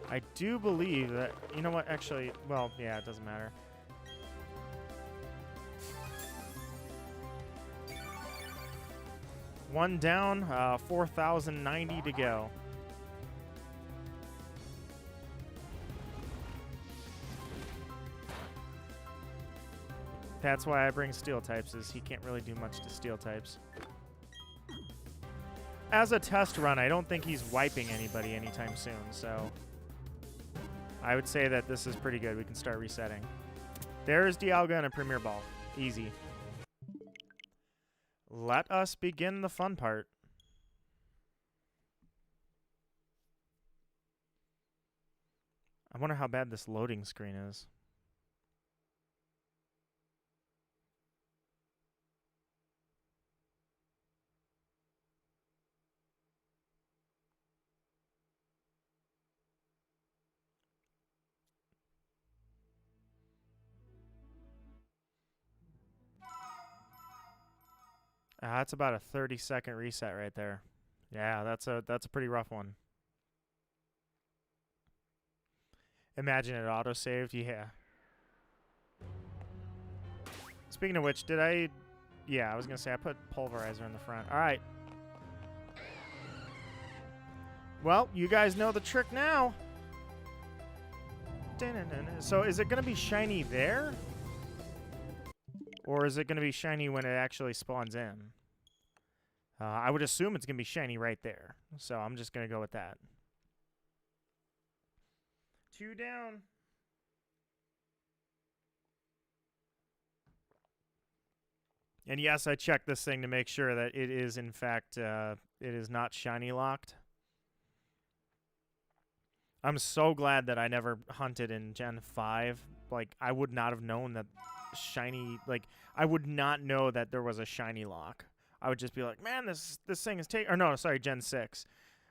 Speaker 1: I do believe that... You know what, actually... Well, yeah, it doesn't matter. One down, 4,090 to go. That's why I bring Steel types, is he can't really do much to Steel types. As a test run, I don't think he's wiping anybody anytime soon, so I would say that this is pretty good. We can start resetting. There's Dialga and a Premier Ball. Easy. Let us begin the fun part. I wonder how bad this loading screen is. That's about a 30-second reset right there. Yeah, that's a pretty rough one. Imagine it auto-saved. Yeah. Speaking of which, did I... Yeah, I was going to say I put pulverizer in the front. All right. Well, you guys know the trick now. So is it going to be shiny there? Or is it going to be shiny when it actually spawns in? I would assume it's going to be shiny right there. So I'm just going to go with that. 2 down. And yes, I checked this thing to make sure that it is, in fact, it is not shiny locked. I'm so glad that I never hunted in Gen 5. Like, I would not have known that shiny, like, I would not know that there was a shiny lock. I would just be like, man, this thing is taking, or no, sorry, Gen 6.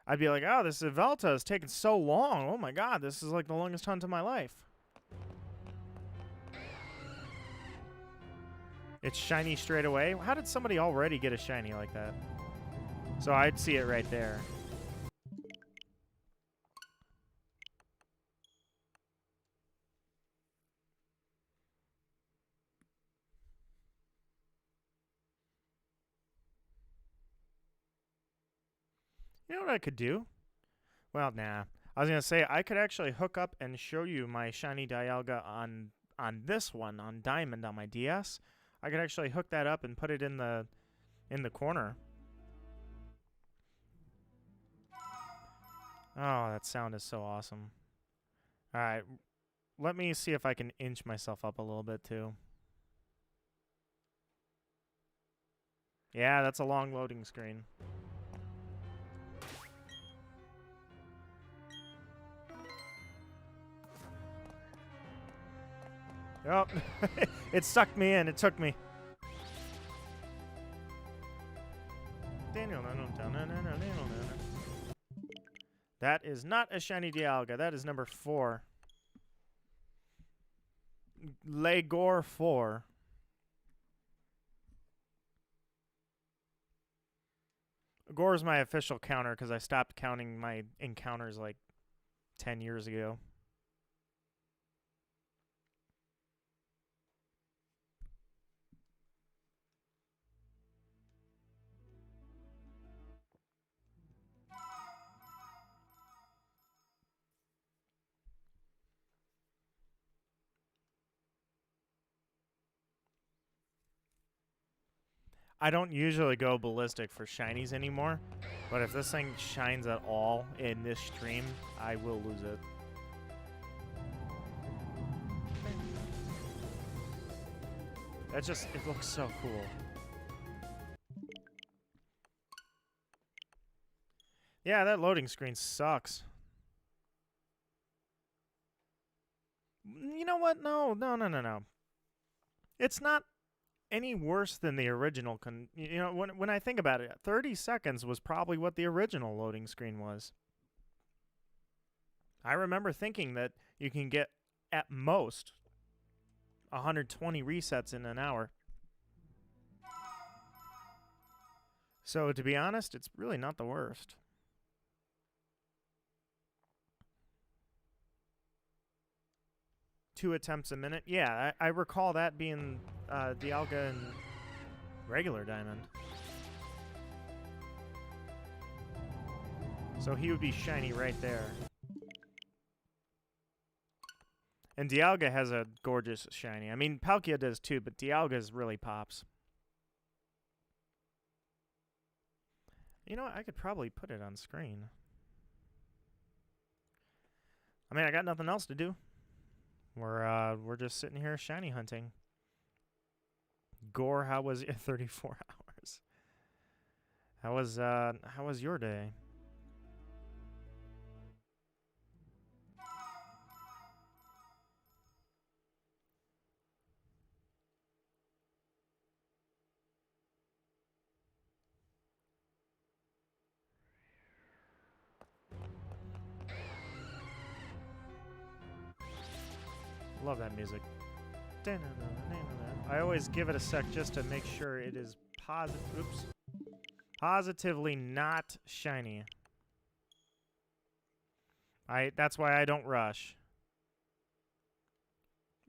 Speaker 1: I'd be like, oh, this Velta is taking so long. Oh my god, this is like the longest hunt of my life. It's shiny straight away. How did somebody already get a shiny like that? So I'd see it right there. You know what I could do? Well, nah. I was going to say, I could actually hook up and show you my shiny Dialga on this one, on Diamond, on my DS. I could actually hook that up and put it in the corner. Oh, that sound is so awesome. All right. Let me see if I can inch myself up a little bit, too. Yeah, that's a long loading screen. Oh, it sucked me in. It took me. That is not a shiny Dialga. That is number 4. Legor 4. Gore is my official counter because I stopped counting my encounters like 10 years ago. I don't usually go ballistic for shinies anymore, but if this thing shines at all in this stream, I will lose it. It looks so cool. Yeah, that loading screen sucks. You know what? No. It's not any worse than the original. You know, when I think about it, 30 seconds was probably what the original loading screen was. I remember thinking that you can get, at most, 120 resets in an hour. So, to be honest, it's really not the worst. Two attempts a minute. Yeah, I recall that being Dialga and regular Diamond. So he would be shiny right there. And Dialga has a gorgeous shiny. I mean, Palkia does too, but Dialga's really pops. You know what? I could probably put it on screen. I mean, I got nothing else to do. We're just sitting here shiny hunting. Gore, how was it? 34 hours. How was your day? Love that music. I always give it a sec just to make sure it is positively not shiny. That's why I don't rush.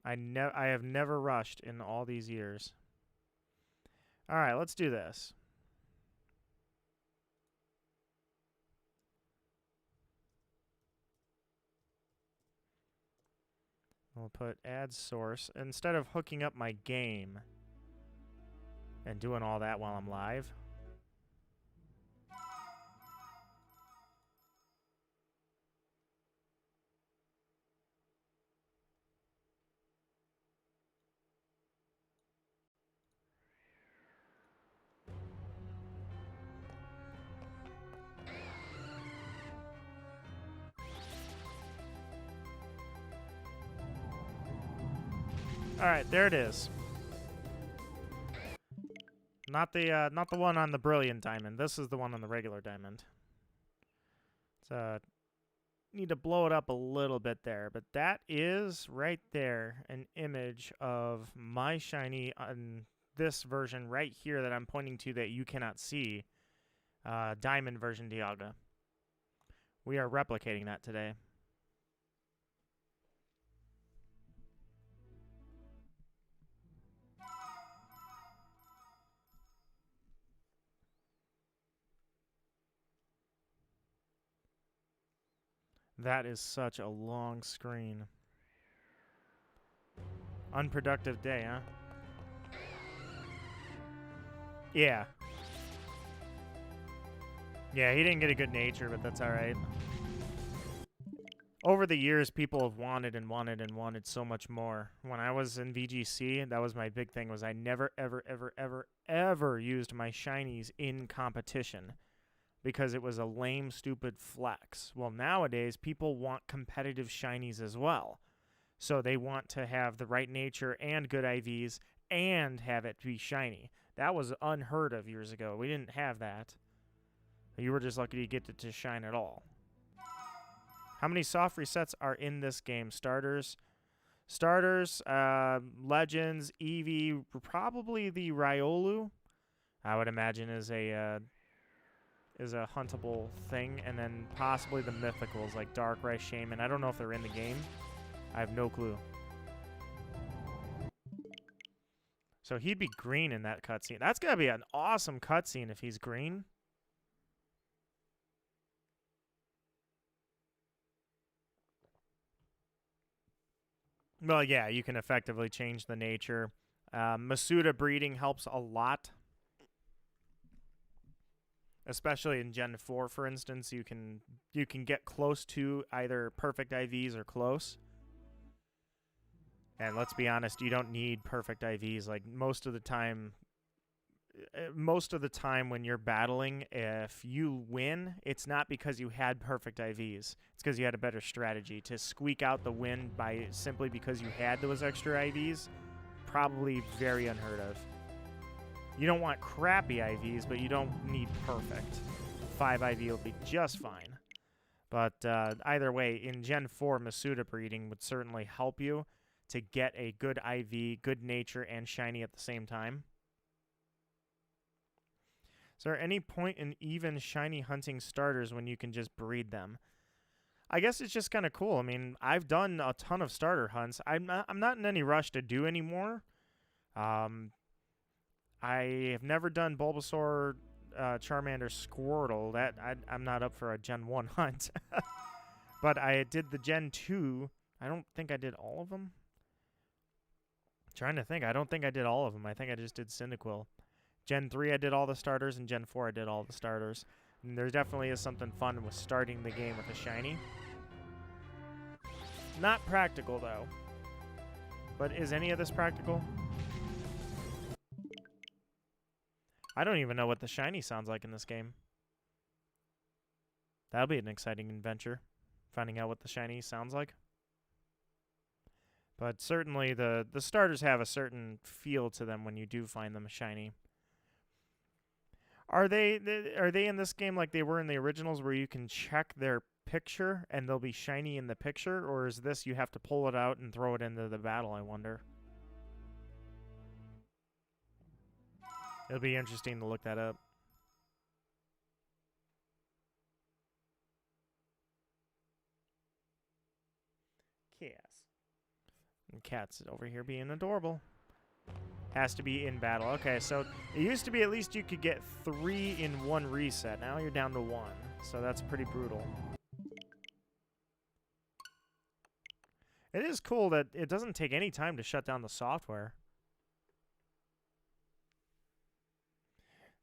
Speaker 1: I have never rushed in all these years. All right, let's do this. We'll put add source instead of hooking up my game and doing all that while I'm live. All right, there it is. Not the one on the brilliant diamond. This is the one on the regular diamond. So need to blow it up a little bit there, but that is right there an image of my shiny on this version right here that I'm pointing to that you cannot see. Diamond version Dialga. We are replicating that today. That is such a long screen. Unproductive day, huh? Yeah. Yeah, he didn't get a good nature, but that's all right. Over the years, people have wanted and wanted and wanted so much more. When I was in VGC, that was my big thing, was I never, ever, ever, ever, ever used my shinies in competition because it was a lame, stupid flex. Well, nowadays, people want competitive shinies as well. So they want to have the right nature and good IVs and have it be shiny. That was unheard of years ago. We didn't have that. You were just lucky to get it to shine at all. How many soft resets are in this game? Starters, Legends, Eevee, probably the Riolu, I would imagine is a huntable thing, and then possibly the mythicals like Darkrai, Shaman. I don't know if they're in the game. I have no clue. So he'd be green in that cutscene. That's gonna be an awesome cutscene if he's green. Well, yeah, you can effectively change the nature. Masuda breeding helps a lot. Especially in Gen 4, for instance, you can get close to either perfect IVs or close. And let's be honest, you don't need perfect IVs. Like most of the time when you're battling, if you win, it's not because you had perfect IVs. It's because you had a better strategy. To squeak out the win by simply because you had those extra IVs, probably very unheard of. You don't want crappy IVs, but you don't need perfect. 5 IV will be just fine. But either way, in Gen 4, Masuda breeding would certainly help you to get a good IV, good nature, and shiny at the same time. Is there any point in even shiny hunting starters when you can just breed them? I guess it's just kind of cool. I mean, I've done a ton of starter hunts. I'm not in any rush to do any more. I have never done Bulbasaur, Charmander, Squirtle. That I'm not up for a Gen 1 hunt. But I did the Gen 2. I don't think I did all of them. Trying to think. I don't think I did all of them. I think I just did Cyndaquil. Gen 3 I did all the starters, and Gen 4 I did all the starters. And there definitely is something fun with starting the game with a shiny. Not practical, though. But is any of this practical? I don't even know what the shiny sounds like in this game. That'll be an exciting adventure, finding out what the shiny sounds like. But certainly the starters have a certain feel to them when you do find them shiny. Are they in this game like they were in the originals, where you can check their picture and they'll be shiny in the picture, or is this you have to pull it out and throw it into the battle, I wonder? It'll be interesting to look that up. Chaos. And Cat's over here being adorable. Has to be in battle. Okay, so it used to be at least you could get 3 in 1 reset. Now you're down to 1. So that's pretty brutal. It is cool that it doesn't take any time to shut down the software.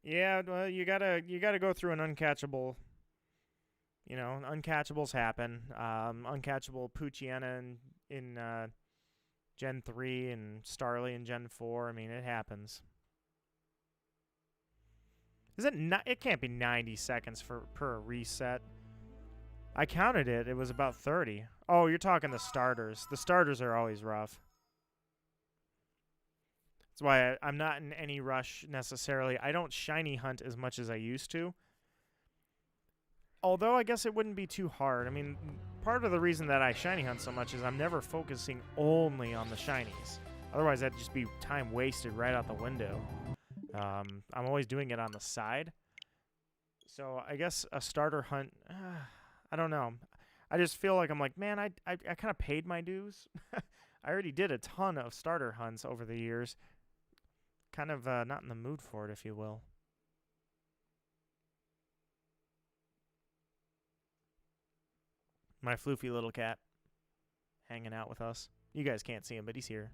Speaker 1: Yeah, well, you gotta go through an uncatchable. You know, uncatchables happen. Uncatchable Poochyena in Gen 3 and Starly in Gen 4. I mean, it happens. Is it not? It can't be 90 seconds per reset. I counted it. It was about 30. Oh, you're talking the starters. The starters are always rough. That's why I'm not in any rush necessarily. I don't shiny hunt as much as I used to. Although I guess it wouldn't be too hard. I mean, part of the reason that I shiny hunt so much is I'm never focusing only on the shinies. Otherwise, that'd just be time wasted right out the window. I'm always doing it on the side. So I guess a starter hunt, I don't know. I just feel like I'm like, man, I kind of paid my dues. I already did a ton of starter hunts over the years. Kind of not in the mood for it, if you will. My floofy little cat hanging out with us. You guys can't see him, but he's here.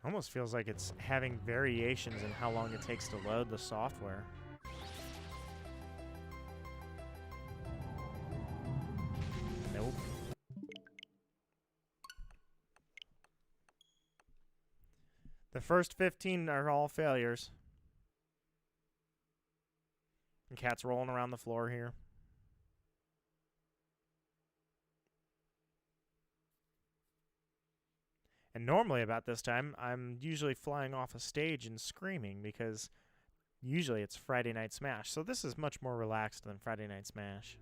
Speaker 1: Almost feels like it's having variations in how long it takes to load the software. Nope. The first 15 are all failures. And Cat's rolling around the floor here. And normally about this time, I'm usually flying off a stage and screaming because usually it's Friday Night Smash. So this is much more relaxed than Friday Night Smash.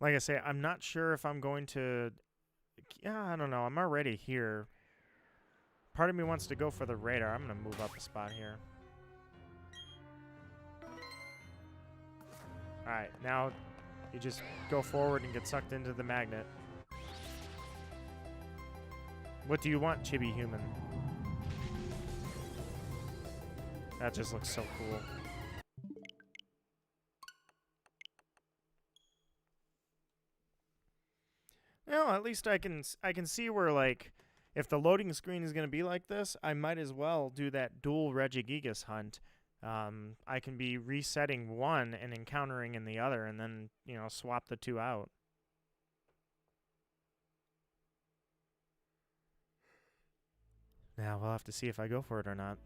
Speaker 1: Like I say, I'm not sure if I'm going to... Yeah, I don't know. I'm already here. Part of me wants to go for the radar. I'm going to move up a spot here. Alright, now you just go forward and get sucked into the magnet. What do you want, Chibi Human? That just looks so cool. Well, at least I can see where, like, if the loading screen is going to be like this, I might as well do that dual Regigigas hunt. I can be resetting one and encountering in the other, and then, you know, swap the two out. Now we'll have to see if I go for it or not.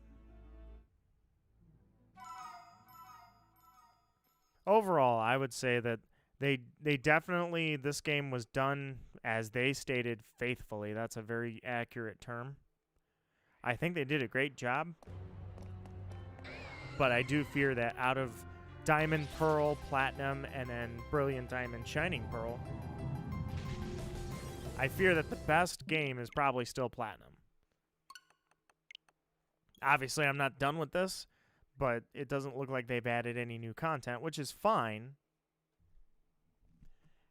Speaker 1: Overall, I would say that they definitely, this game was done, as they stated, faithfully. That's a very accurate term. I think they did a great job. But I do fear that out of Diamond, Pearl, Platinum, and then Brilliant Diamond, Shining Pearl, I fear that the best game is probably still Platinum. Obviously, I'm not done with this, but it doesn't look like they've added any new content, which is fine.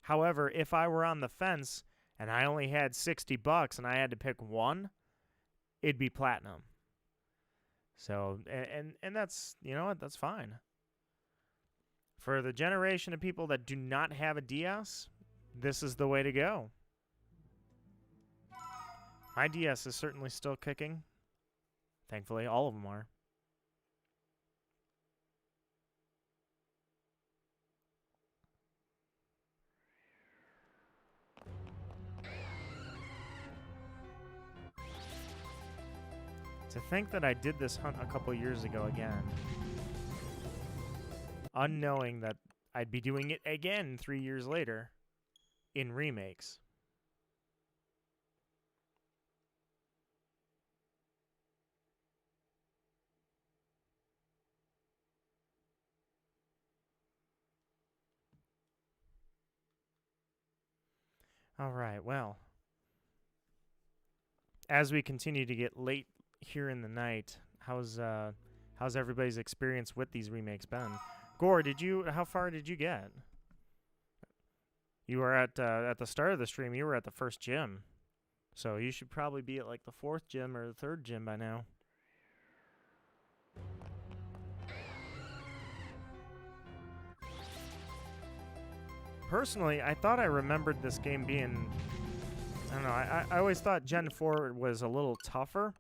Speaker 1: However, if I were on the fence and I only had $60 and I had to pick one, it'd be Platinum. So, and that's, you know what, that's fine. For the generation of people that do not have a DS, this is the way to go. My DS is certainly still kicking. Thankfully, all of them are. To think that I did this hunt a couple years ago again, unknowing that I'd be doing it again 3 years later. in remakes. All right, well, as we continue to get late here in the night, how's everybody's experience with these remakes been? Gore, how far did you get? You were at the start of the stream, you were at the first gym. So you should probably be at like the 4th gym or the 3rd gym by now. Personally, I thought I remembered this game being, I don't know, I always thought Gen 4 was a little tougher.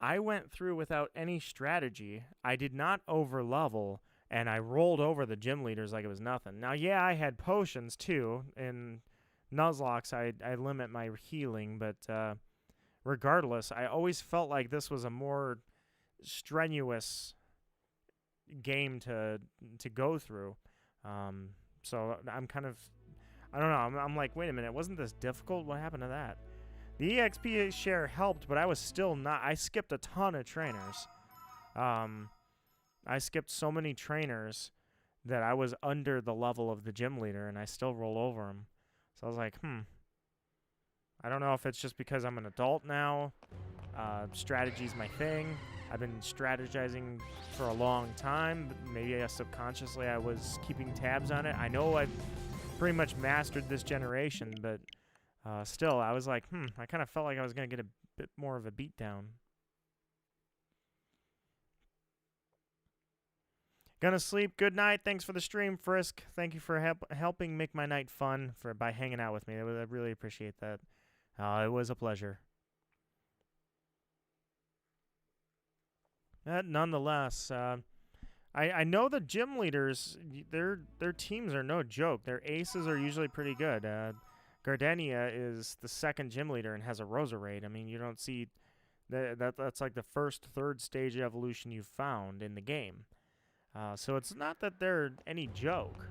Speaker 1: I went through without any strategy. I did not overlevel, and I rolled over the gym leaders like it was nothing. Now, yeah, I had potions too. In Nuzlocke, I limit my healing, but regardless, I always felt like this was a more strenuous game to go through. So I'm kind of, I don't know, I'm like, wait a minute, wasn't this difficult? What happened to that? The EXP share helped, but I was still not, I skipped a ton of trainers. I skipped so many trainers that I was under the level of the gym leader, and I still roll over them. So I was like, I don't know if it's just because I'm an adult now. Strategy's my thing. I've been strategizing for a long time. But maybe subconsciously I was keeping tabs on it. I know I've pretty much mastered this generation, but still, I was like, I kind of felt like I was going to get a bit more of a beatdown. Gonna sleep. Good night. Thanks for the stream, Frisk. Thank you for helping make my night fun by hanging out with me. I really appreciate that. It was a pleasure. Nonetheless, I know the gym leaders, their teams are no joke. Their aces are usually pretty good. Gardenia is the 2nd gym leader and has a Roserade. I mean, you don't see that's like the 1st, 3rd stage evolution you've found in the game. So it's not that they're any joke.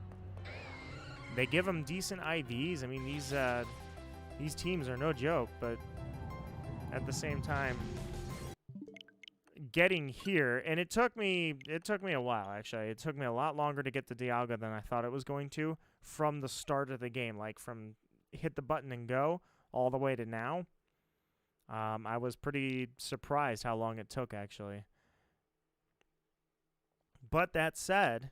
Speaker 1: They give them decent IVs. I mean, these teams are no joke, but at the same time, getting here, and it took me a while, actually. It took me a lot longer to get to Dialga than I thought it was going to from the start of the game, like from hit the button and go all the way to now. I was pretty surprised how long it took, actually. But that said,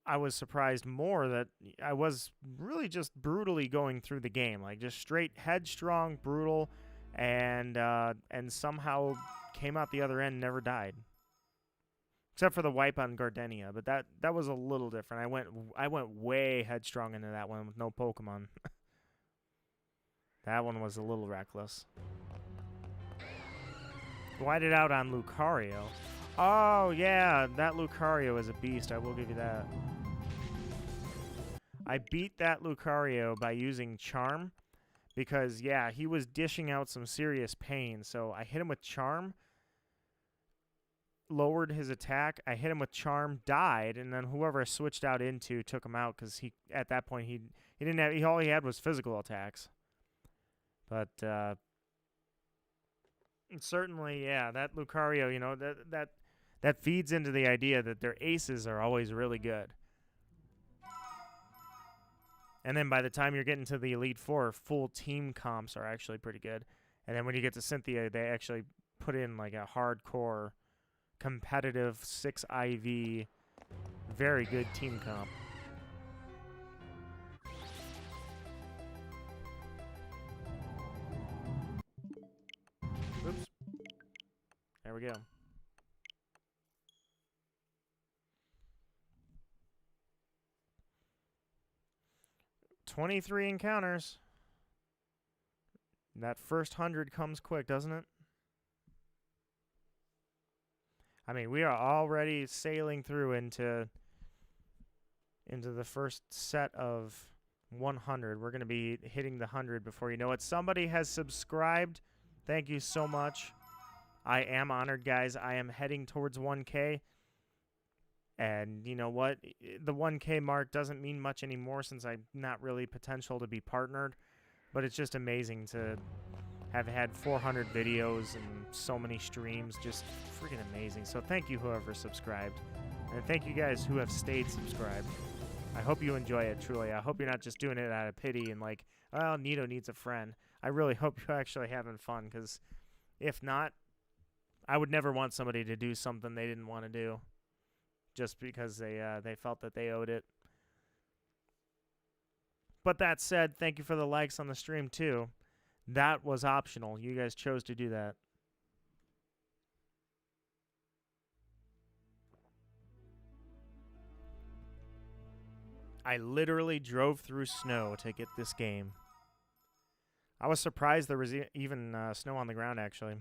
Speaker 1: I was surprised more that I was really just brutally going through the game, like just straight headstrong, brutal, and somehow came out the other end and never died. Except for the wipe on Gardenia, but that was a little different. I went way headstrong into that one with no Pokemon. That one was a little reckless. White it out on Lucario. Oh, yeah, that Lucario is a beast. I will give you that. I beat that Lucario by using Charm because, yeah, he was dishing out some serious pain. So I hit him with Charm, lowered his attack. I hit him with Charm, died, and then whoever I switched out into took him out because at that point he didn't have, all he had was physical attacks. But certainly, yeah, that Lucario, you know, that feeds into the idea that their aces are always really good. And then by the time you're getting to the Elite Four, full team comps are actually pretty good. And then when you get to Cynthia, they actually put in like a hardcore, competitive 6 IV, very good team comp. Oops. There we go. "23 encounters. That first 100 comes quick, doesn't it? I mean, we are already sailing through into the first set of 100. We're going to be hitting the 100 before you know it. Somebody has subscribed. Thank you so much. I am honored, guys. I am heading towards 1K. And you know what? The 1K mark doesn't mean much anymore since I'm not really potential to be partnered. But it's just amazing to have had 400 videos and so many streams. Just freaking amazing. So thank you whoever subscribed. And thank you guys who have stayed subscribed. I hope you enjoy it, truly. I hope you're not just doing it out of pity and like, oh, Nito needs a friend. I really hope you're actually having fun, because if not, I would never want somebody to do something they didn't want to do just because they felt that they owed it. But that said, thank you for the likes on the stream, too. That was optional. You guys chose to do that. I literally drove through snow to get this game. I was surprised there was even snow on the ground, actually.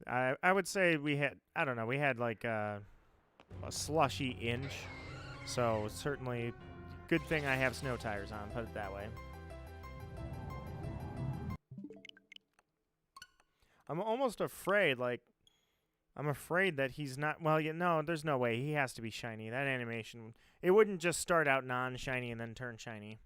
Speaker 1: I would say we had, I don't know, we had like a slushy inch. So certainly good thing I have snow tires on, put it that way. I'm almost afraid, like, I'm afraid that he's not, well, no, there's no way. He has to be shiny. That animation, it wouldn't just start out non-shiny and then turn shiny.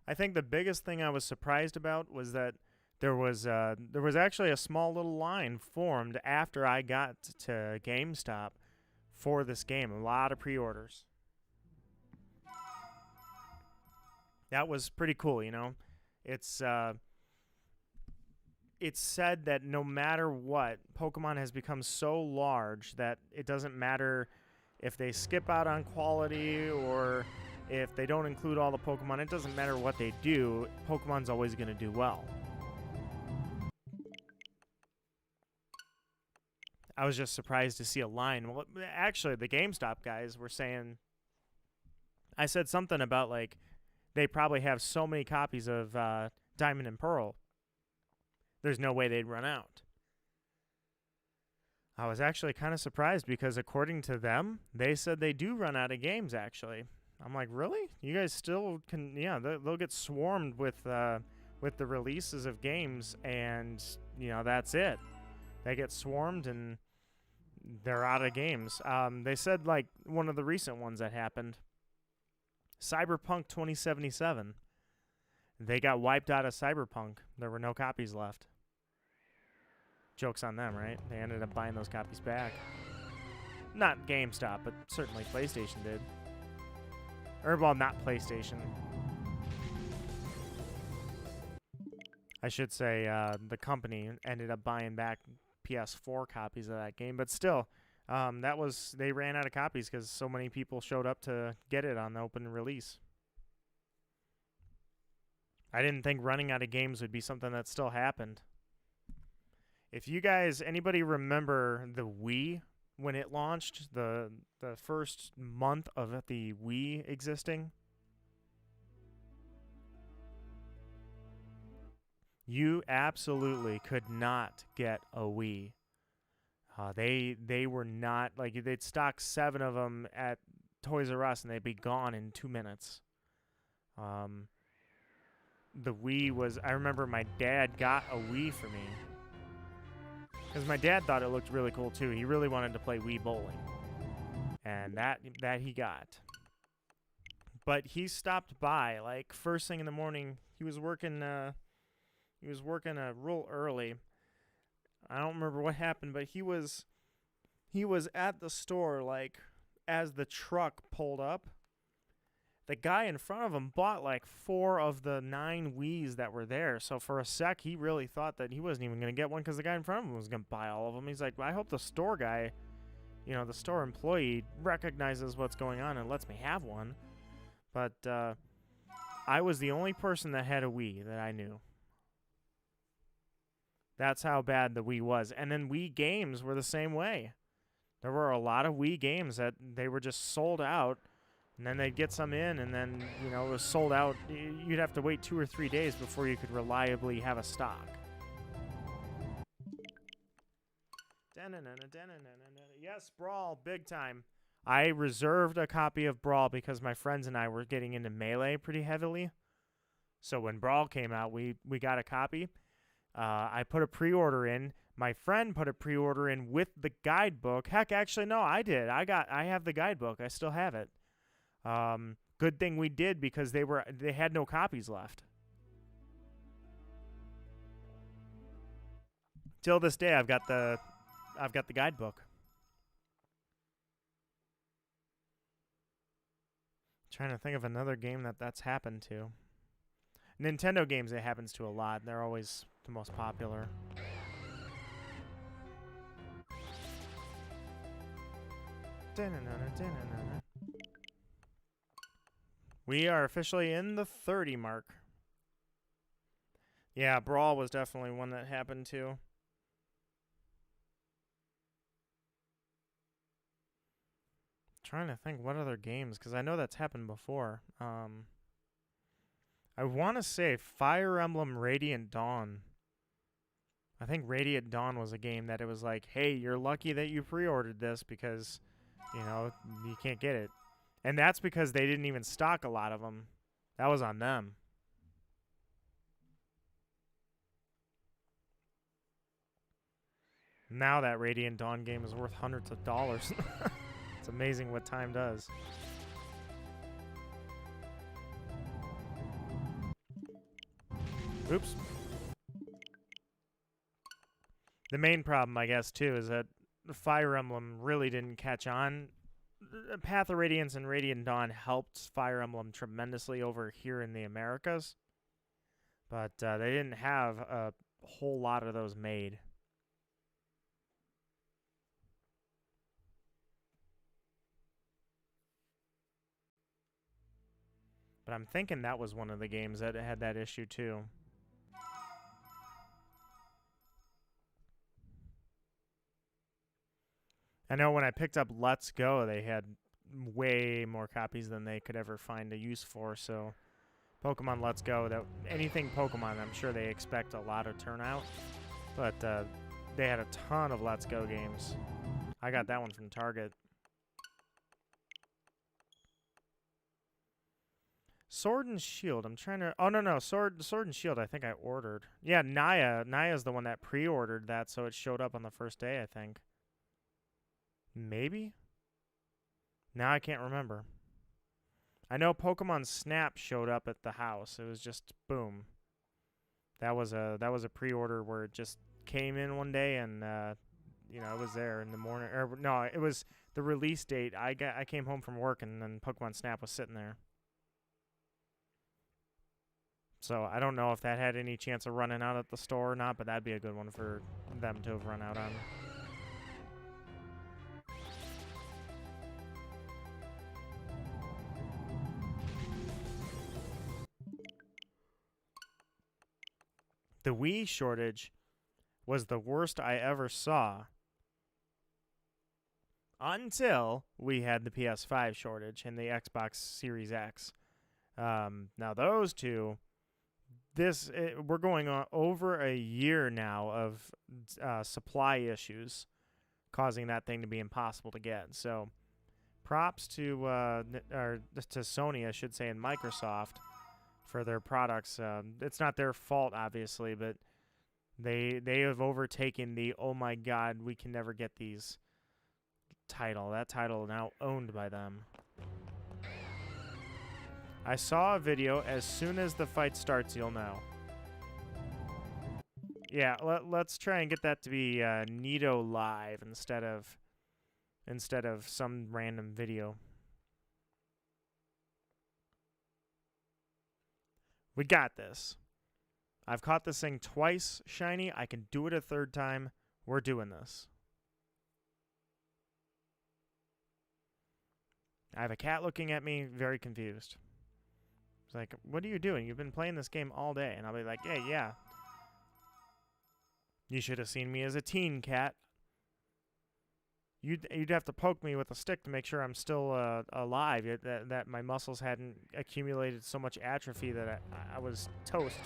Speaker 1: I think the biggest thing I was surprised about was that there was actually a small little line formed after I got to GameStop for this game. A lot of pre-orders. That was pretty cool, you know. It's said that no matter what, Pokemon has become so large that it doesn't matter if they skip out on quality or if they don't include all the Pokemon. It doesn't matter what they do. Pokemon's always going to do well. I was just surprised to see a line. Well, actually, the GameStop guys were saying, I said something about, like, they probably have so many copies of Diamond and Pearl. There's no way they'd run out. I was actually kind of surprised because according to them, they said they do run out of games, actually. I'm like, really? You guys still can, yeah, they'll get swarmed with the releases of games, and, you know, that's it. They get swarmed and they're out of games. They said, like, one of the recent ones that happened, Cyberpunk 2077. They got wiped out of Cyberpunk. There were no copies left. Joke's on them, right? They ended up buying those copies back. Not GameStop, but certainly PlayStation did. Or, well, not PlayStation. I should say the company ended up buying back PS4 copies of that game. But still, they ran out of copies because so many people showed up to get it on the open release. I didn't think running out of games would be something that still happened. If you guys, anybody remember the Wii when it launched, the first month of the Wii existing? You absolutely could not get a Wii. They were not, like, they'd stock 7 of them at Toys R Us and they'd be gone in 2 minutes. The Wii was, I remember my dad got a Wii for me. Because my dad thought it looked really cool too. He really wanted to play Wii bowling. And that he got. But he stopped by, like, first thing in the morning. He was working real early. I don't remember what happened, but he was at the store, like, as the truck pulled up. The guy in front of him bought like 4 of the 9 Wiis that were there. So for a sec, he really thought that he wasn't even going to get one because the guy in front of him was going to buy all of them. He's like, well, I hope the store guy, you know, the store employee recognizes what's going on and lets me have one. But I was the only person that had a Wii that I knew. That's how bad the Wii was. And then Wii games were the same way. There were a lot of Wii games that they were just sold out. And then they'd get some in, and then, you know, it was sold out. You'd have to wait 2 or 3 days before you could reliably have a stock. Yes, Brawl, big time. I reserved a copy of Brawl because my friends and I were getting into Melee pretty heavily. So when Brawl came out, we got a copy. I put a pre-order in. My friend put a pre-order in with the guidebook. Heck, actually, no, I did. I have the guidebook. I still have it. Good thing we did because they had no copies left. Till this day, I've got the guidebook. Trying to think of another game that's happened to. Nintendo games, it happens to a lot. They're always the most popular. We are officially in the 30 mark. Yeah, Brawl was definitely one that happened to. Trying to think what other games, because I know that's happened before. I want to say Fire Emblem Radiant Dawn. I think Radiant Dawn was a game that it was like, hey, you're lucky that you pre-ordered this because, you know, you can't get it. And that's because they didn't even stock a lot of them. That was on them. Now that Radiant Dawn game is worth hundreds of dollars. It's amazing what time does. Oops. The main problem, I guess, too, is that Fire Emblem really didn't catch on. Path of Radiance and Radiant Dawn helped Fire Emblem tremendously over here in the Americas. But they didn't have a whole lot of those made. But I'm thinking that was one of the games that had that issue, too. I know when I picked up Let's Go, they had way more copies than they could ever find a use for, so Pokemon Let's Go, that anything Pokemon, I'm sure they expect a lot of turnout, but they had a ton of Let's Go games. I got that one from Target. Sword and Shield, I'm trying to... Oh, no, Sword and Shield, I think I ordered. Yeah, Naya's the one that pre-ordered that, so it showed up on the first day, I think. Maybe? Now I can't remember. I know Pokemon Snap showed up at the house. It was just boom. That was a pre-order where it just came in one day and you know, it was there in the morning. Or no, it was the release date. I came home from work and then Pokemon Snap was sitting there. So I don't know if that had any chance of running out at the store or not, but that'd be a good one for them to have run out on. The Wii shortage was the worst I ever saw until we had the PS5 shortage and the Xbox Series X. Now those two, we're going on over a year now of supply issues causing that thing to be impossible to get. So props to Sony, I should say, and Microsoft for their products. It's not their fault, obviously, but they have overtaken the oh my god, we can never get these title. That title now owned by them. I saw a video. As soon as the fight starts, you'll know. Yeah, let's try and get that to be Nito live instead of some random video. We got this. I've caught this thing twice, shiny. I can do it a third time. We're doing this. I have a cat looking at me, very confused. It's like, what are you doing? You've been playing this game all day. And I'll be like, hey, yeah. You should have seen me as a teen, cat. You'd have to poke me with a stick to make sure I'm still alive. That my muscles hadn't accumulated so much atrophy that I was toast.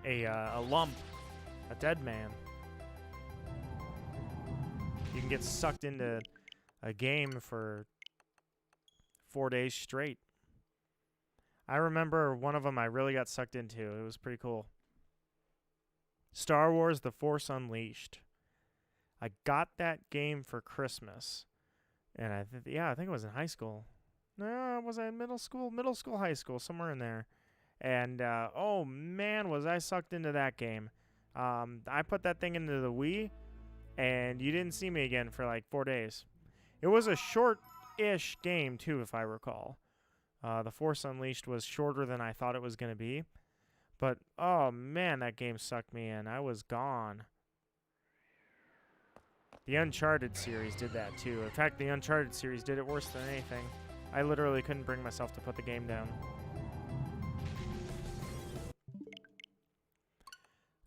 Speaker 1: A lump. A dead man. You can get sucked into a game for 4 days straight. I remember one of them I really got sucked into. It was pretty cool. Star Wars The Force Unleashed. I got that game for Christmas. And I think it was in high school. No, was I in middle school? Middle school, high school, somewhere in there. And, oh man, was I sucked into that game. I put that thing into the Wii, and you didn't see me again for like 4 days. It was a short-ish game, too, if I recall. The Force Unleashed was shorter than I thought it was going to be. But, oh man, that game sucked me in. I was gone. The Uncharted series did that, too. In fact, the Uncharted series did it worse than anything. I literally couldn't bring myself to put the game down.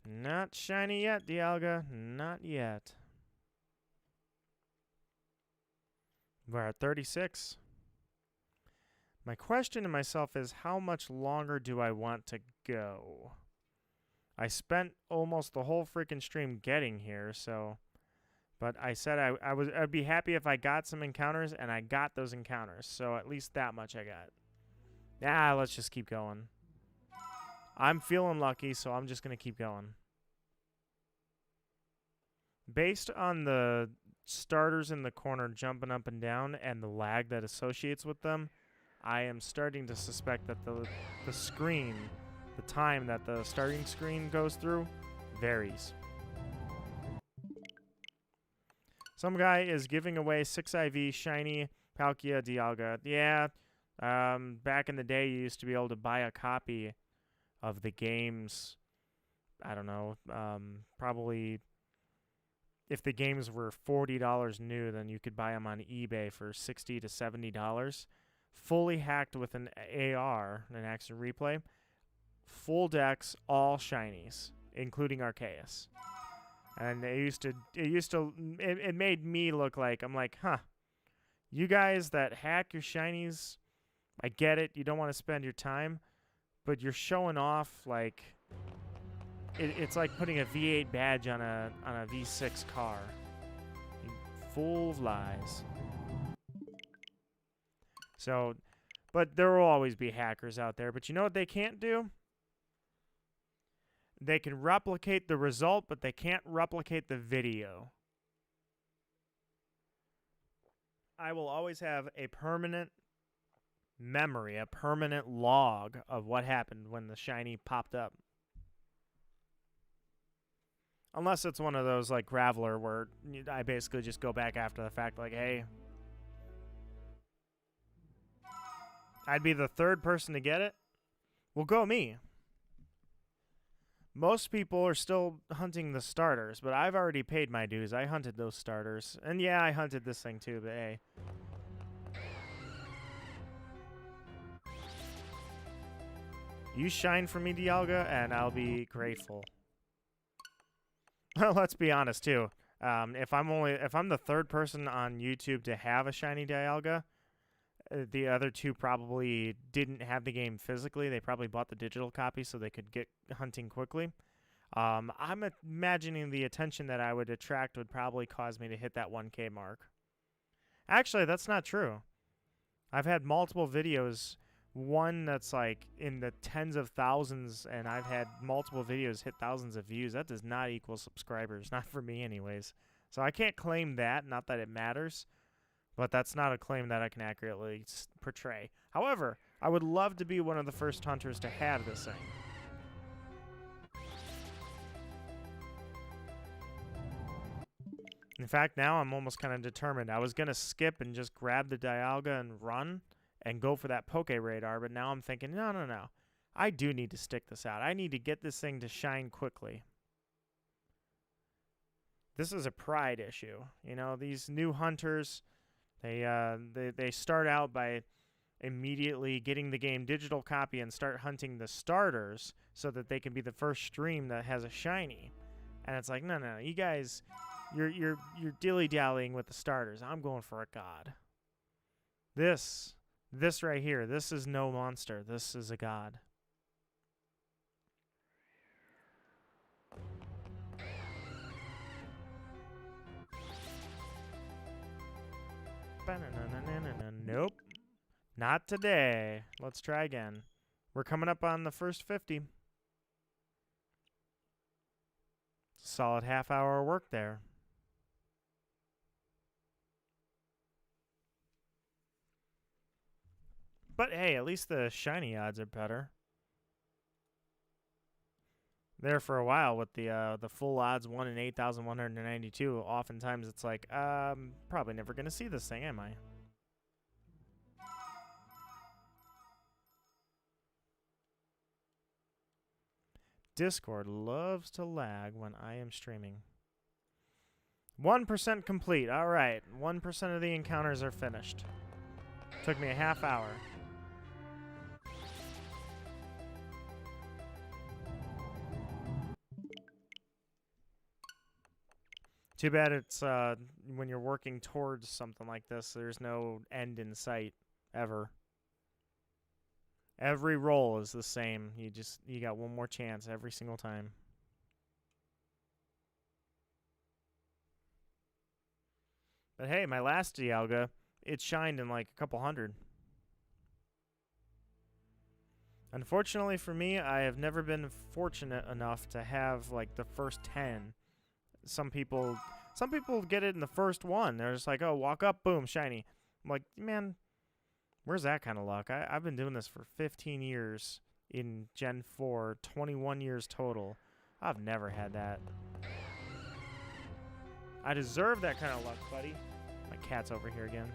Speaker 1: Not shiny yet, Dialga. Not yet. We're at 36. My question to myself is, how much longer do I want to go? I spent almost the whole freaking stream getting here, so... But I said I'd be happy if I got some encounters, and I got those encounters. So at least that much I got. Let's just keep going. I'm feeling lucky, so I'm just going to keep going. Based on the starters in the corner jumping up and down and the lag that associates with them, I am starting to suspect that the screen, the time that the starting screen goes through, varies. Some guy is giving away 6IV shiny Palkia Dialga. Yeah, back in the day, you used to be able to buy a copy of the games. I don't know, probably if the games were $40 new, then you could buy them on eBay for $60 to $70. Fully hacked with an AR, an action replay. Full decks, all shinies, including Arceus. And it made me look like, I'm like, huh, you guys that hack your shinies, I get it, you don't want to spend your time, but you're showing off like, it's like putting a V8 badge on a V6 car. Full of lies. So, but there will always be hackers out there, but you know what they can't do? They can replicate the result, but they can't replicate the video. I will always have a permanent memory, a permanent log of what happened when the shiny popped up. Unless it's one of those like Graveler where I basically just go back after the fact like, hey, I'd be the third person to get it. Well, go me. Most people are still hunting the starters, but I've already paid my dues. I hunted those starters. And yeah, I hunted this thing too, but hey. You shine for me, Dialga, and I'll be grateful. Well, let's be honest too. If I'm the third person on YouTube to have a shiny Dialga, the other two probably didn't have the game physically. They probably bought the digital copy so they could get hunting quickly. I'm imagining the attention that I would attract would probably cause me to hit that 1K mark. Actually, that's not true. I've had multiple videos, one that's like in the tens of thousands, and I've had multiple videos hit thousands of views. That does not equal subscribers, not for me anyways. So I can't claim that, not that it matters. But that's not a claim that I can accurately portray. However, I would love to be one of the first hunters to have this thing. In fact, now I'm almost kind of determined. I was going to skip and just grab the Dialga and run and go for that Poke Radar, but now I'm thinking, no. I do need to stick this out. I need to get this thing to shine quickly. This is a pride issue. You know, these new hunters... They start out by immediately getting the game digital copy and start hunting the starters so that they can be the first stream that has a shiny. And it's like, no, you guys, you're dilly-dallying with the starters. I'm going for a god. This right here, this is no monster. This is a god. Nope. Not today. Let's try again. We're coming up on the first 50. Solid half-hour work there. But hey, at least the shiny odds are better. There for a while with the full odds 1 in 8,192. Oftentimes it's like, probably never gonna see this thing, am I? Discord loves to lag when I am streaming. 1% complete. All right, 1% of the encounters are finished. Took me a half hour. Too bad it's when you're working towards something like this, there's no end in sight ever. Every roll is the same. You got one more chance every single time. But hey, my last Dialga, it shined in like a couple hundred. Unfortunately for me, I have never been fortunate enough to have like the first 10. Some people get it in the first one. They're just like, oh, walk up, boom, shiny. I'm like, man, where's that kind of luck? I've been doing this for 15 years in Gen 4, 21 years total. I've never had that. I deserve that kind of luck, buddy. My cat's over here again.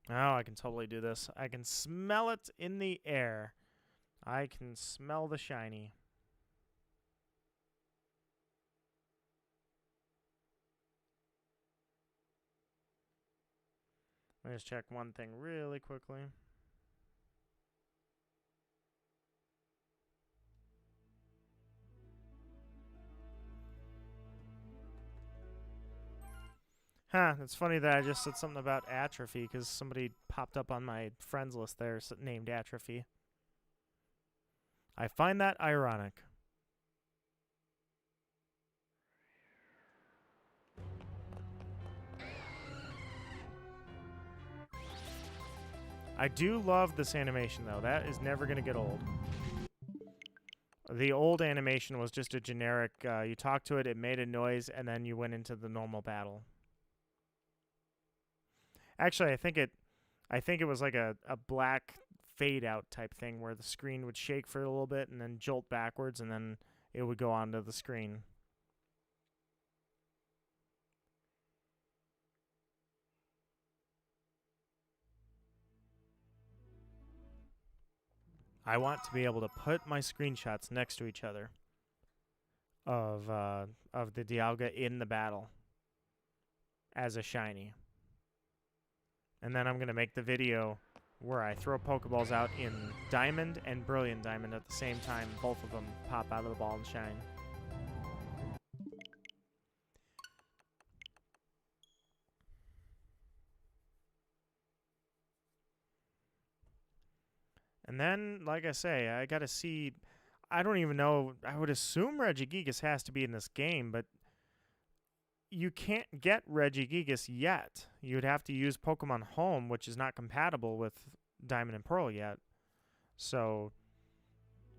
Speaker 1: Oh, I can totally do this. I can smell it in the air. I can smell the shiny. Let me just check one thing really quickly. Huh, it's funny that I just said something about atrophy because somebody popped up on my friends list there named Atrophy. I find that ironic. I do love this animation, though. That is never going to get old. The old animation was just a generic, you talked to it, it made a noise, and then you went into the normal battle. Actually, I think it was like a black fade out type thing where the screen would shake for a little bit and then jolt backwards, and then it would go onto the screen. I want to be able to put my screenshots next to each other of the Dialga in the battle as a shiny. And then I'm going to make the video where I throw Pokeballs out in Diamond and Brilliant Diamond at the same time. Both of them pop out of the ball and shine. And then, like I say, I got to see... I don't even know. I would assume Regigigas has to be in this game, but you can't get Regigigas yet. You would have to use Pokemon Home, which is not compatible with Diamond and Pearl yet. So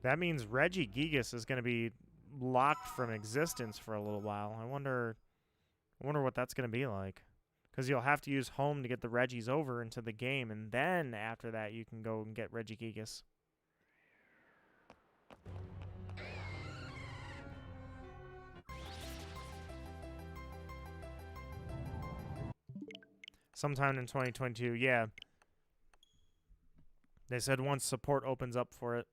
Speaker 1: that means Regigigas is going to be locked from existence for a little while. I wonder what that's going to be like. Because you'll have to use Home to get the Regis over into the game, and then after that you can go and get Regigigas. Sometime in 2022, yeah. They said once support opens up for it.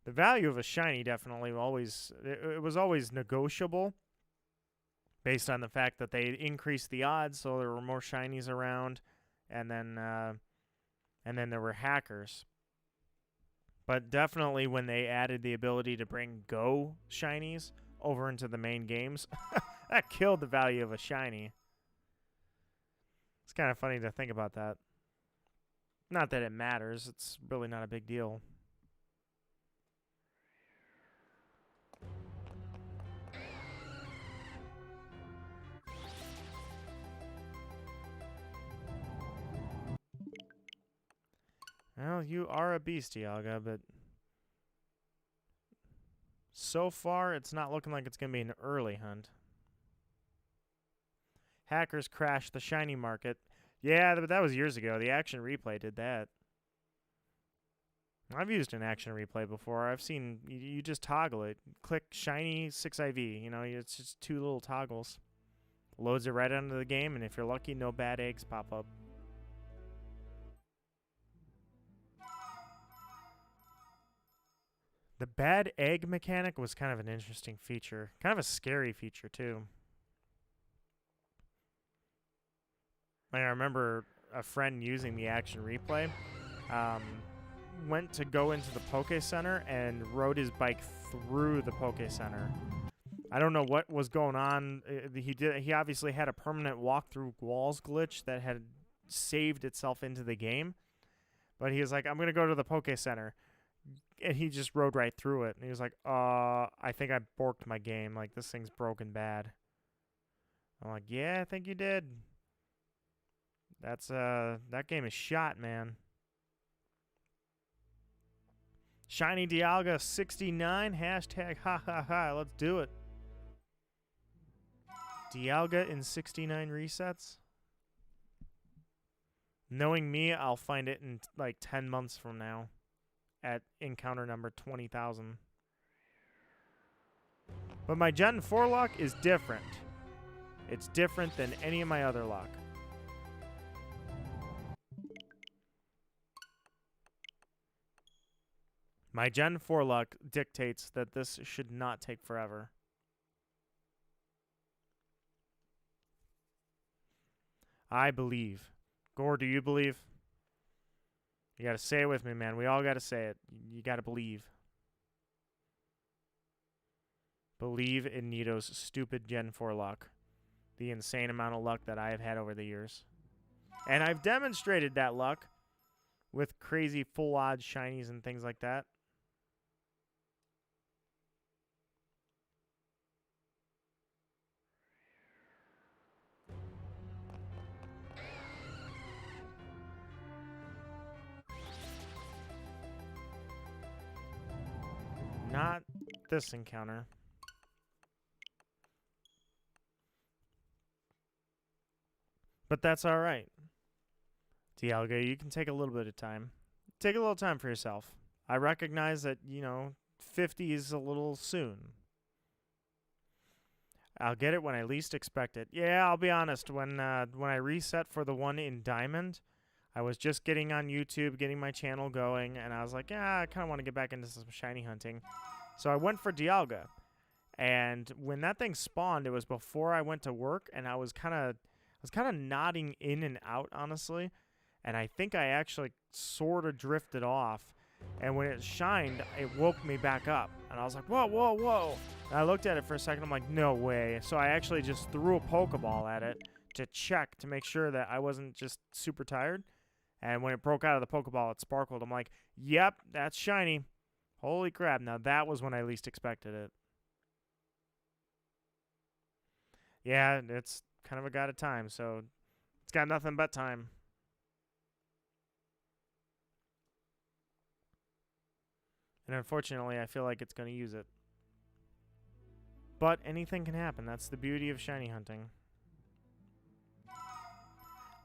Speaker 1: The value of a shiny definitely always... It was always negotiable based on the fact that they increased the odds, so there were more shinies around, and then there were hackers. But definitely when they added the ability to bring Go shinies over into the main games, that killed the value of a shiny. It's kind of funny to think about that. Not that it matters. It's really not a big deal. Well, you are a beast, Dialga, but so far it's not looking like it's going to be an early hunt. Hackers crashed the shiny market. Yeah, but that was years ago. The action replay did that. I've used an action replay before. I've seen you just toggle it. Click shiny 6IV. You know, it's just 2 little toggles. Loads it right onto the game, and if you're lucky, no bad eggs pop up. The bad egg mechanic was kind of an interesting feature. Kind of a scary feature, too. Like, I remember a friend using the action replay. Went to go into the Poke Center and rode his bike through the Poke Center. I don't know what was going on. He obviously had a permanent walk through walls glitch that had saved itself into the game. But he was like, I'm going to go to the Poke Center. And he just rode right through it. And he was like, I think I borked my game. Like, this thing's broken bad. I'm like, yeah, I think you did. That's, that game is shot, man. Shiny Dialga 69, hashtag ha ha ha, let's do it. Dialga in 69 resets? Knowing me, I'll find it in like 10 months from now at encounter number 20,000. But my Gen 4 luck is different. It's different than any of my other luck. My Gen 4 luck dictates that this should not take forever. I believe. Gore, do you believe? You gotta say it with me, man. We all gotta say it. You gotta believe. Believe in Nito's stupid Gen 4 luck. The insane amount of luck that I have had over the years. And I've demonstrated that luck with crazy full odds shinies and things like that. Not this encounter. But that's all right. Dialga, you can take a little bit of time. Take a little time for yourself. I recognize that, you know, 50 is a little soon. I'll get it when I least expect it. Yeah, I'll be honest. When I reset for the one in Diamond, I was just getting on YouTube, getting my channel going, and I was like, yeah, I kind of want to get back into some shiny hunting. So I went for Dialga. And when that thing spawned, it was before I went to work, and I was kind of nodding in and out, honestly. And I think I actually sort of drifted off. And when it shined, it woke me back up. And I was like, whoa, whoa, whoa. And I looked at it for a second. I'm like, no way. So I actually just threw a Pokeball at it to check to make sure that I wasn't just super tired. And when it broke out of the Pokeball, it sparkled. I'm like, yep, that's shiny. Holy crap. Now that was when I least expected it. Yeah, it's kind of a god of time, so it's got nothing but time. And unfortunately, I feel like it's going to use it. But anything can happen. That's the beauty of shiny hunting.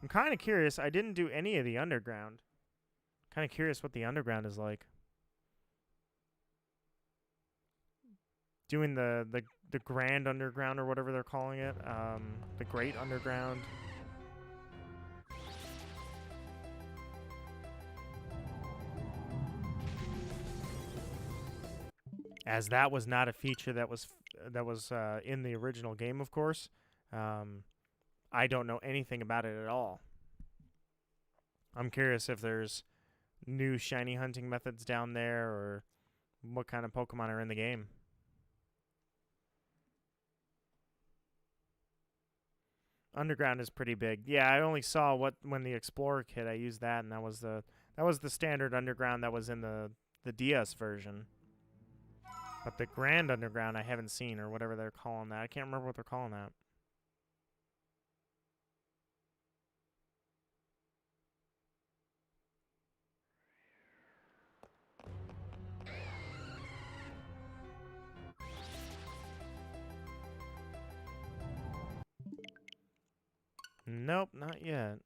Speaker 1: I'm kind of curious. I didn't do any of the underground. Kind of curious what the underground is like. Doing the grand underground or whatever they're calling it. The great underground. As that was not a feature that was in the original game, of course. I don't know anything about it at all. I'm curious if there's new shiny hunting methods down there or what kind of Pokemon are in the game. Underground is pretty big. Yeah, I only saw when the Explorer kit, I used that, and that was the standard underground that was in the DS version. But the Grand Underground I haven't seen, or whatever they're calling that. I can't remember what they're calling that. Nope, not yet.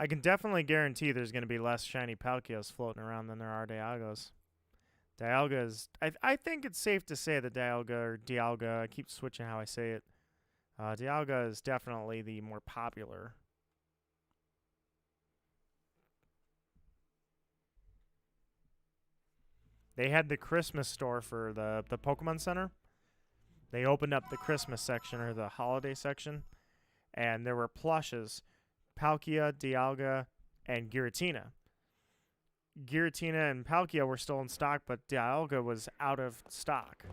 Speaker 1: I can definitely guarantee there's going to be less shiny Palkios floating around than there are Dialgos. Dialga is... I think it's safe to say that Dialga or Dialga, I keep switching how I say it. Dialga is definitely the more popular. They had the Christmas store for the Pokemon Center. They opened up the Christmas section or the holiday section, and there were plushes, Palkia, Dialga, and Giratina. Giratina and Palkia were still in stock, but Dialga was out of stock.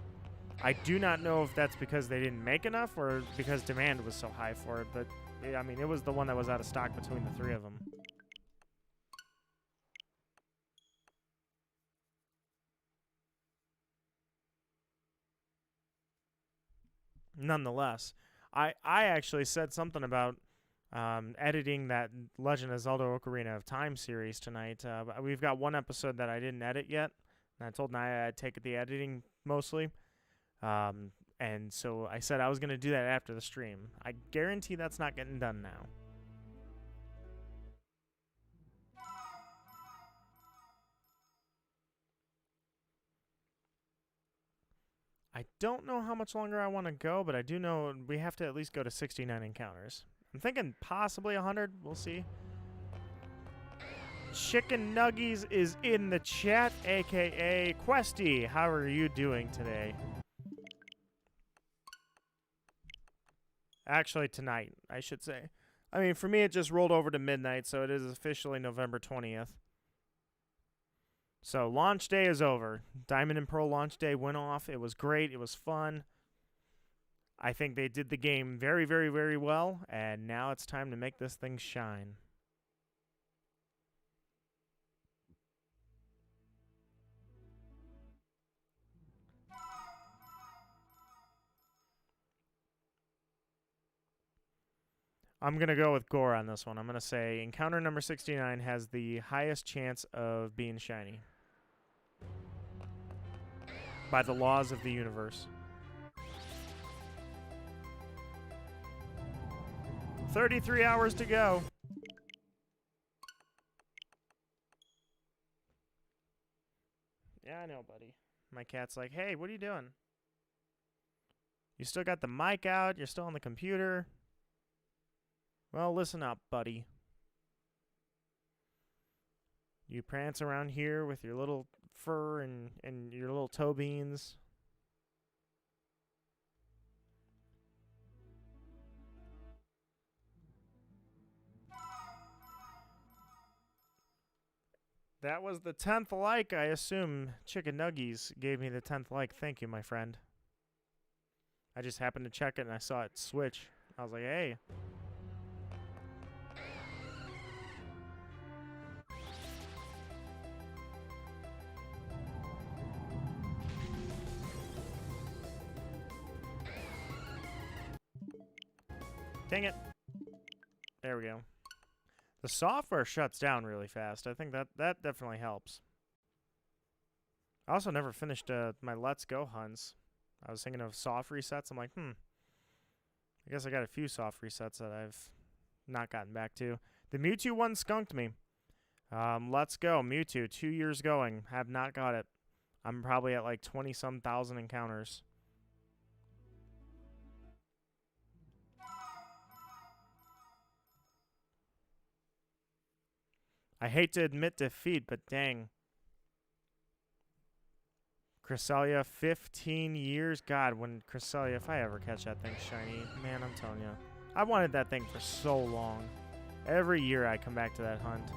Speaker 1: I do not know if that's because they didn't make enough or because demand was so high for it, but I mean, it was the one that was out of stock between the three of them. Nonetheless, I actually said something about editing that Legend of Zelda Ocarina of Time series tonight. We've got one episode that I didn't edit yet, and I told Naya I'd take the editing mostly. And so I said I was going to do that after the stream. I guarantee that's not getting done now. I don't know how much longer I want to go, but I do know we have to at least go to 69 encounters. I'm thinking possibly 100. We'll see. Chicken Nuggies is in the chat, a.k.a. Questy. How are you doing today? Actually, tonight, I should say. I mean, for me, it just rolled over to midnight, so it is officially November 20th. So, launch day is over. Diamond and Pearl launch day went off. It was great. It was fun. I think they did the game very, very, very well, and now it's time to make this thing shine. I'm going to go with Gore on this one. I'm going to say encounter number 69 has the highest chance of being shiny. By the laws of the universe. 33 hours to go. Yeah, I know, buddy. My cat's like, hey, what are you doing? You still got the mic out? You're still on the computer? Well, listen up, buddy. You prance around here with your little fur and your little toe beans. That was the 10th like. I assume Chicken Nuggies gave me the 10th like. Thank you, my friend. I just happened to check it and I saw it switch. I was like, hey. Dang it. There we go. The software shuts down really fast. I think that definitely helps. I also never finished my Let's Go hunts. I was thinking of soft resets. I'm like, I guess I got a few soft resets that I've not gotten back to. The Mewtwo one skunked me. Let's Go, Mewtwo, 2 years going. Have not got it. I'm probably at like 20-some thousand encounters. I hate to admit defeat, but dang. Cresselia, 15 years. God, when Cresselia, if I ever catch that thing shiny, man, I'm telling you. I wanted that thing for so long. Every year I come back to that hunt.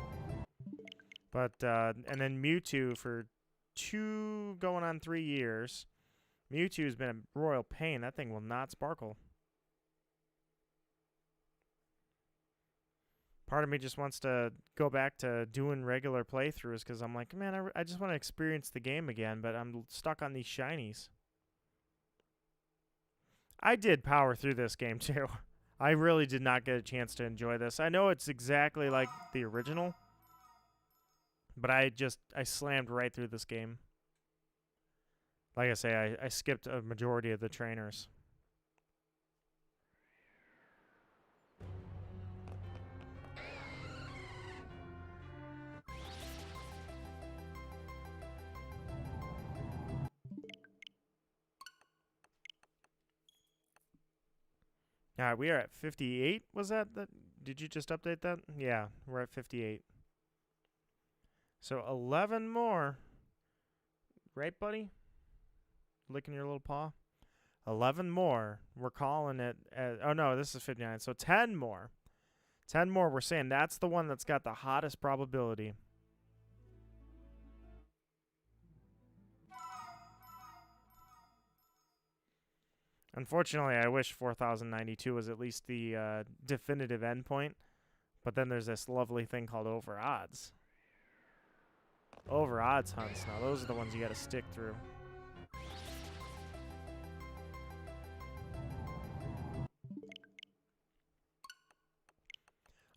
Speaker 1: But, and then Mewtwo for 2 going on 3 years. Mewtwo's been a royal pain. That thing will not sparkle. Part of me just wants to go back to doing regular playthroughs because I'm like, man, I just want to experience the game again, but I'm stuck on these shinies. I did power through this game, too. I really did not get a chance to enjoy this. I know it's exactly like the original, but I slammed right through this game. Like I say, I skipped a majority of the trainers. All right, we are at 58. Was that? Did you just update that? Yeah, we're at 58. So 11 more. Right, buddy? Licking your little paw? 11 more. We're calling it. Oh, no, this is 59. So 10 more. 10 more. We're saying that's the one that's got the hottest probability. Unfortunately, I wish 4092 was at least the definitive endpoint. But then there's this lovely thing called over odds. Over odds hunts. Now, those are the ones you got to stick through.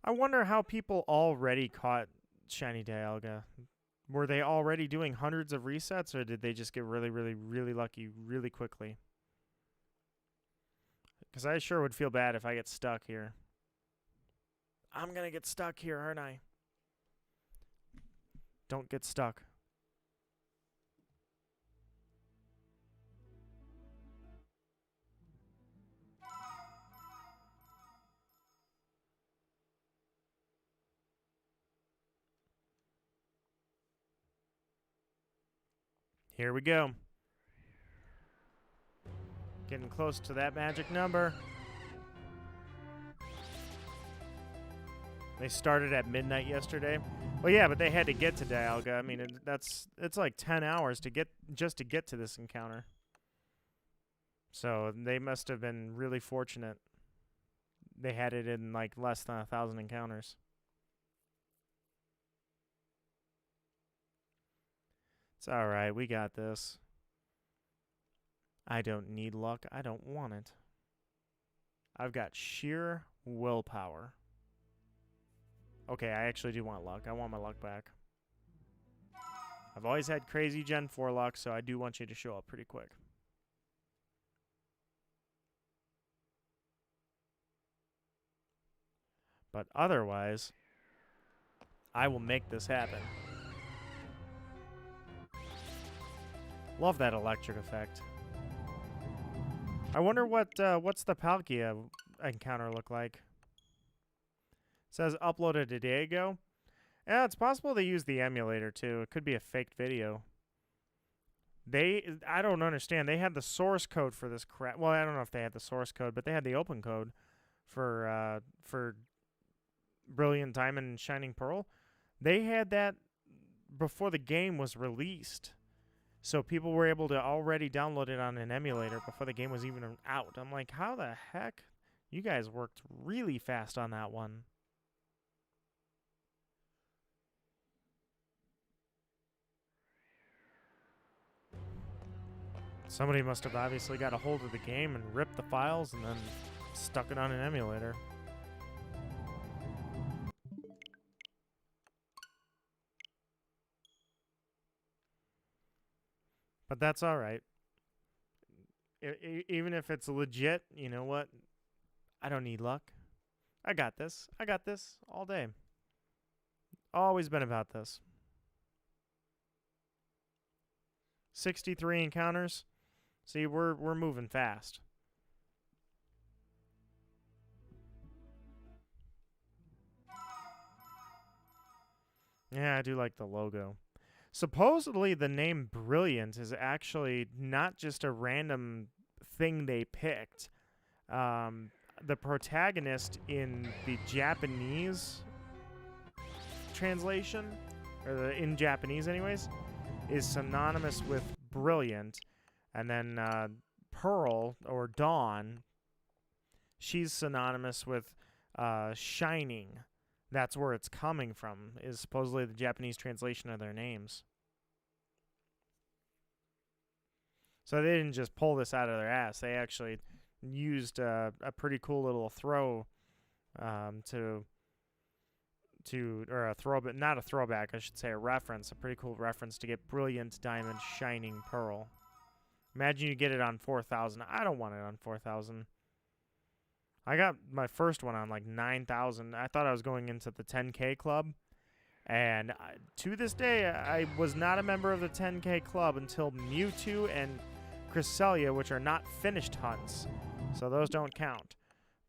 Speaker 1: I wonder how people already caught Shiny Dialga. Were they already doing hundreds of resets, or did they just get really, really, really lucky really quickly? Because I sure would feel bad if I get stuck here. I'm going to get stuck here, aren't I? Don't get stuck. Here we go. Getting close to that magic number. They started at midnight yesterday. Well, yeah, but they had to get to Dialga. I mean, it's like 10 hours to get to this encounter. So they must have been really fortunate. They had it in like less than 1,000 encounters. It's all right. We got this. I don't need luck. I don't want it. I've got sheer willpower. Okay, I actually do want luck. I want my luck back. I've always had crazy Gen 4 luck, so I do want you to show up pretty quick. But otherwise, I will make this happen. Love that electric effect. I wonder what's the Palkia encounter look like. It says uploaded a day ago. Yeah, it's possible they used the emulator too. It could be a faked video. I don't understand. They had the source code for this crap. Well, I don't know if they had the source code, but they had the open code for Brilliant Diamond and Shining Pearl. They had that before the game was released. So people were able to already download it on an emulator before the game was even out. I'm like, how the heck? You guys worked really fast on that one. Somebody must have obviously got a hold of the game and ripped the files and then stuck it on an emulator. But that's all right. Even if it's legit, you know what? I don't need luck. I got this. I got this all day. Always been about this. 63 encounters. See, we're moving fast. Yeah, I do like the logo. Supposedly, the name Brilliant is actually not just a random thing they picked. The protagonist in the Japanese translation, or in Japanese anyways, is synonymous with Brilliant. And then Pearl, or Dawn, she's synonymous with Shining. That's where it's coming from, is supposedly the Japanese translation of their names. So they didn't just pull this out of their ass. They actually used a pretty cool little throw or a throwback, not a throwback, I should say a reference, a pretty cool reference to get Brilliant Diamond Shining Pearl. Imagine you get it on 4,000. I don't want it on 4,000. I got my first one on like 9,000. I thought I was going into the 10K club. And to this day, I was not a member of the 10K club until Mewtwo and Cresselia, which are not finished hunts. So those don't count.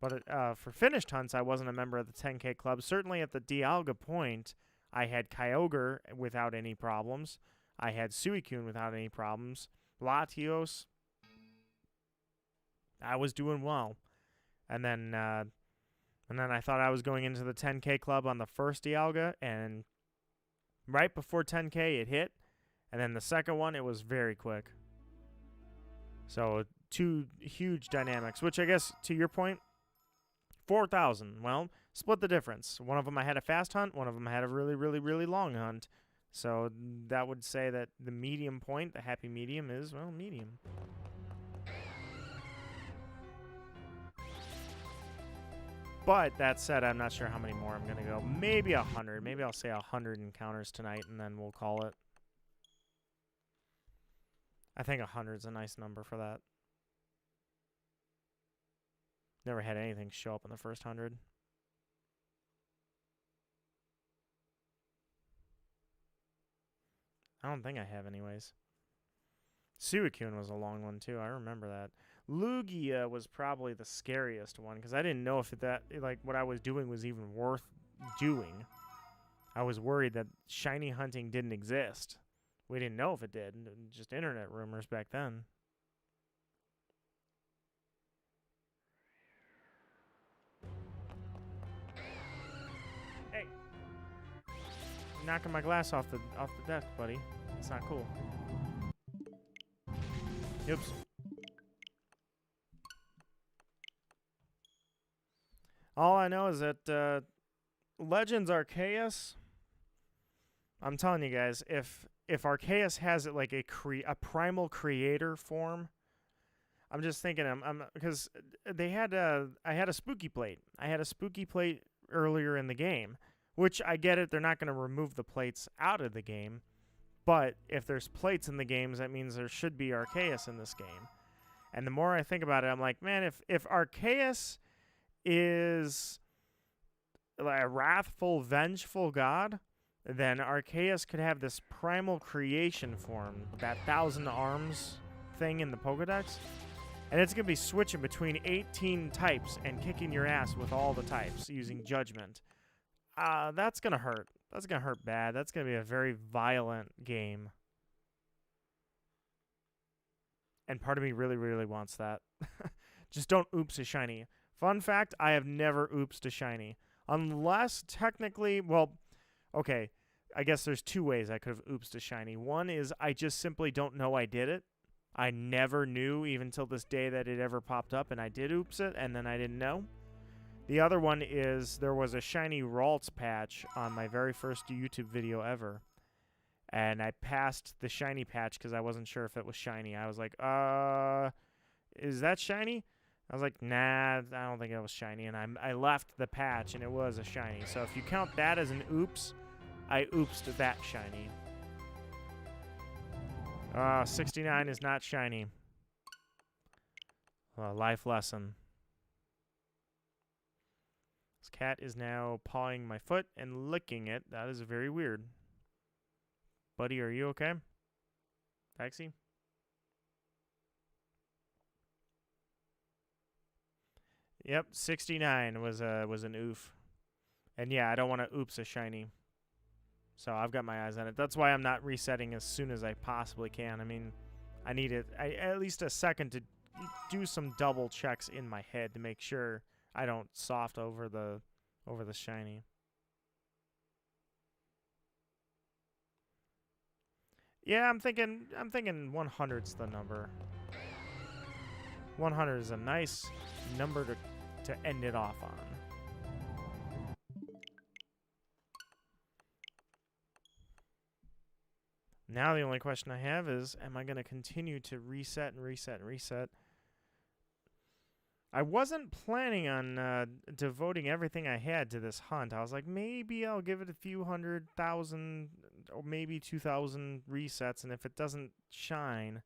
Speaker 1: But for finished hunts, I wasn't a member of the 10K club. Certainly at the Dialga point, I had Kyogre without any problems. I had Suicune without any problems. Latios, I was doing well. And then I thought I was going into the 10K club on the first Dialga, and right before 10K it hit, and then the second one, it was very quick. So 2 huge dynamics, which I guess, to your point, 4,000. Well, split the difference. One of them I had a fast hunt. One of them I had a really, really, really long hunt. So that would say that the medium point, the happy medium, is, well, medium. But that said, I'm not sure how many more I'm going to go. Maybe 100. Maybe I'll say 100 encounters tonight, and then we'll call it. I think 100 is a nice number for that. Never had anything show up in the first 100. I don't think I have anyways. Suicune was a long one too. I remember that. Lugia was probably the scariest one because I didn't know if that, like, what I was doing was even worth doing. I was worried that shiny hunting didn't exist. We didn't know if it did. Just internet rumors back then. Hey, you're knocking my glass off the desk, buddy. It's not cool. Oops. All I know is that Legends Arceus, I'm telling you guys, if Arceus has it like a primal creator form, I'm just thinking because they had I had a spooky plate. I had a spooky plate earlier in the game, which I get it. They're not going to remove the plates out of the game, but if there's plates in the games, that means there should be Arceus in this game. And the more I think about it, I'm like, man, if Arceus is a wrathful, vengeful god, then Arceus could have this primal creation form, that 1,000 arms thing in the Pokedex, and it's going to be switching between 18 types and kicking your ass with all the types using Judgment. That's going to hurt. That's going to hurt bad. That's going to be a very violent game. And part of me really, really wants that. Just don't oops a shiny. Fun fact, I have never oopsed a shiny. Unless technically, well, okay, I guess there's 2 ways I could have oopsed a shiny. One is I just simply don't know I did it. I never knew even till this day that it ever popped up, and I did oops it, and then I didn't know. The other one is there was a shiny Ralts patch on my very first YouTube video ever, and I passed the shiny patch because I wasn't sure if it was shiny. I was like, is that shiny? I was like, nah, I don't think it was shiny, and I left the patch, and it was a shiny. So if you count that as an oops, I oopsed that shiny. 69 is not shiny. Life lesson. This cat is now pawing my foot and licking it. That is very weird. Buddy, are you okay? Taxi? Yep, 69 was an oof. And yeah, I don't want to oops a shiny. So I've got my eyes on it. That's why I'm not resetting as soon as I possibly can. I mean, I need at least a second to do some double checks in my head to make sure I don't soft over the shiny. Yeah, I'm thinking 100's the number. 100 is a nice number to end it off on. Now the only question I have is, am I going to continue to reset and reset and reset? I wasn't planning on devoting everything I had to this hunt. I was like, maybe I'll give it a few 100,000 or maybe 2,000 resets, and if it doesn't shine,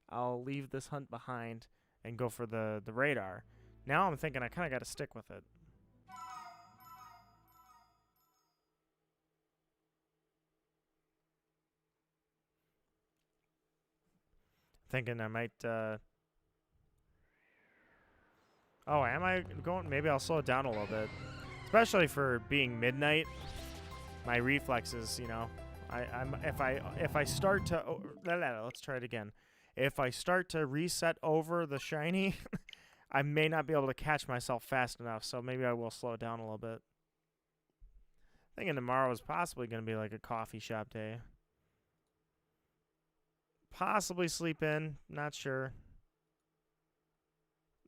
Speaker 1: I'll leave this hunt behind and go for the radar. Now I'm thinking I kind of got to stick with it. Thinking I might... Oh, am I going? Maybe I'll slow it down a little bit. Especially for being midnight. My reflexes, you know. If I start to let's try it again. If I start to reset over the shiny, I may not be able to catch myself fast enough, so maybe I will slow it down a little bit. Thinking tomorrow is possibly going to be like a coffee shop day. Possibly sleep in, not sure.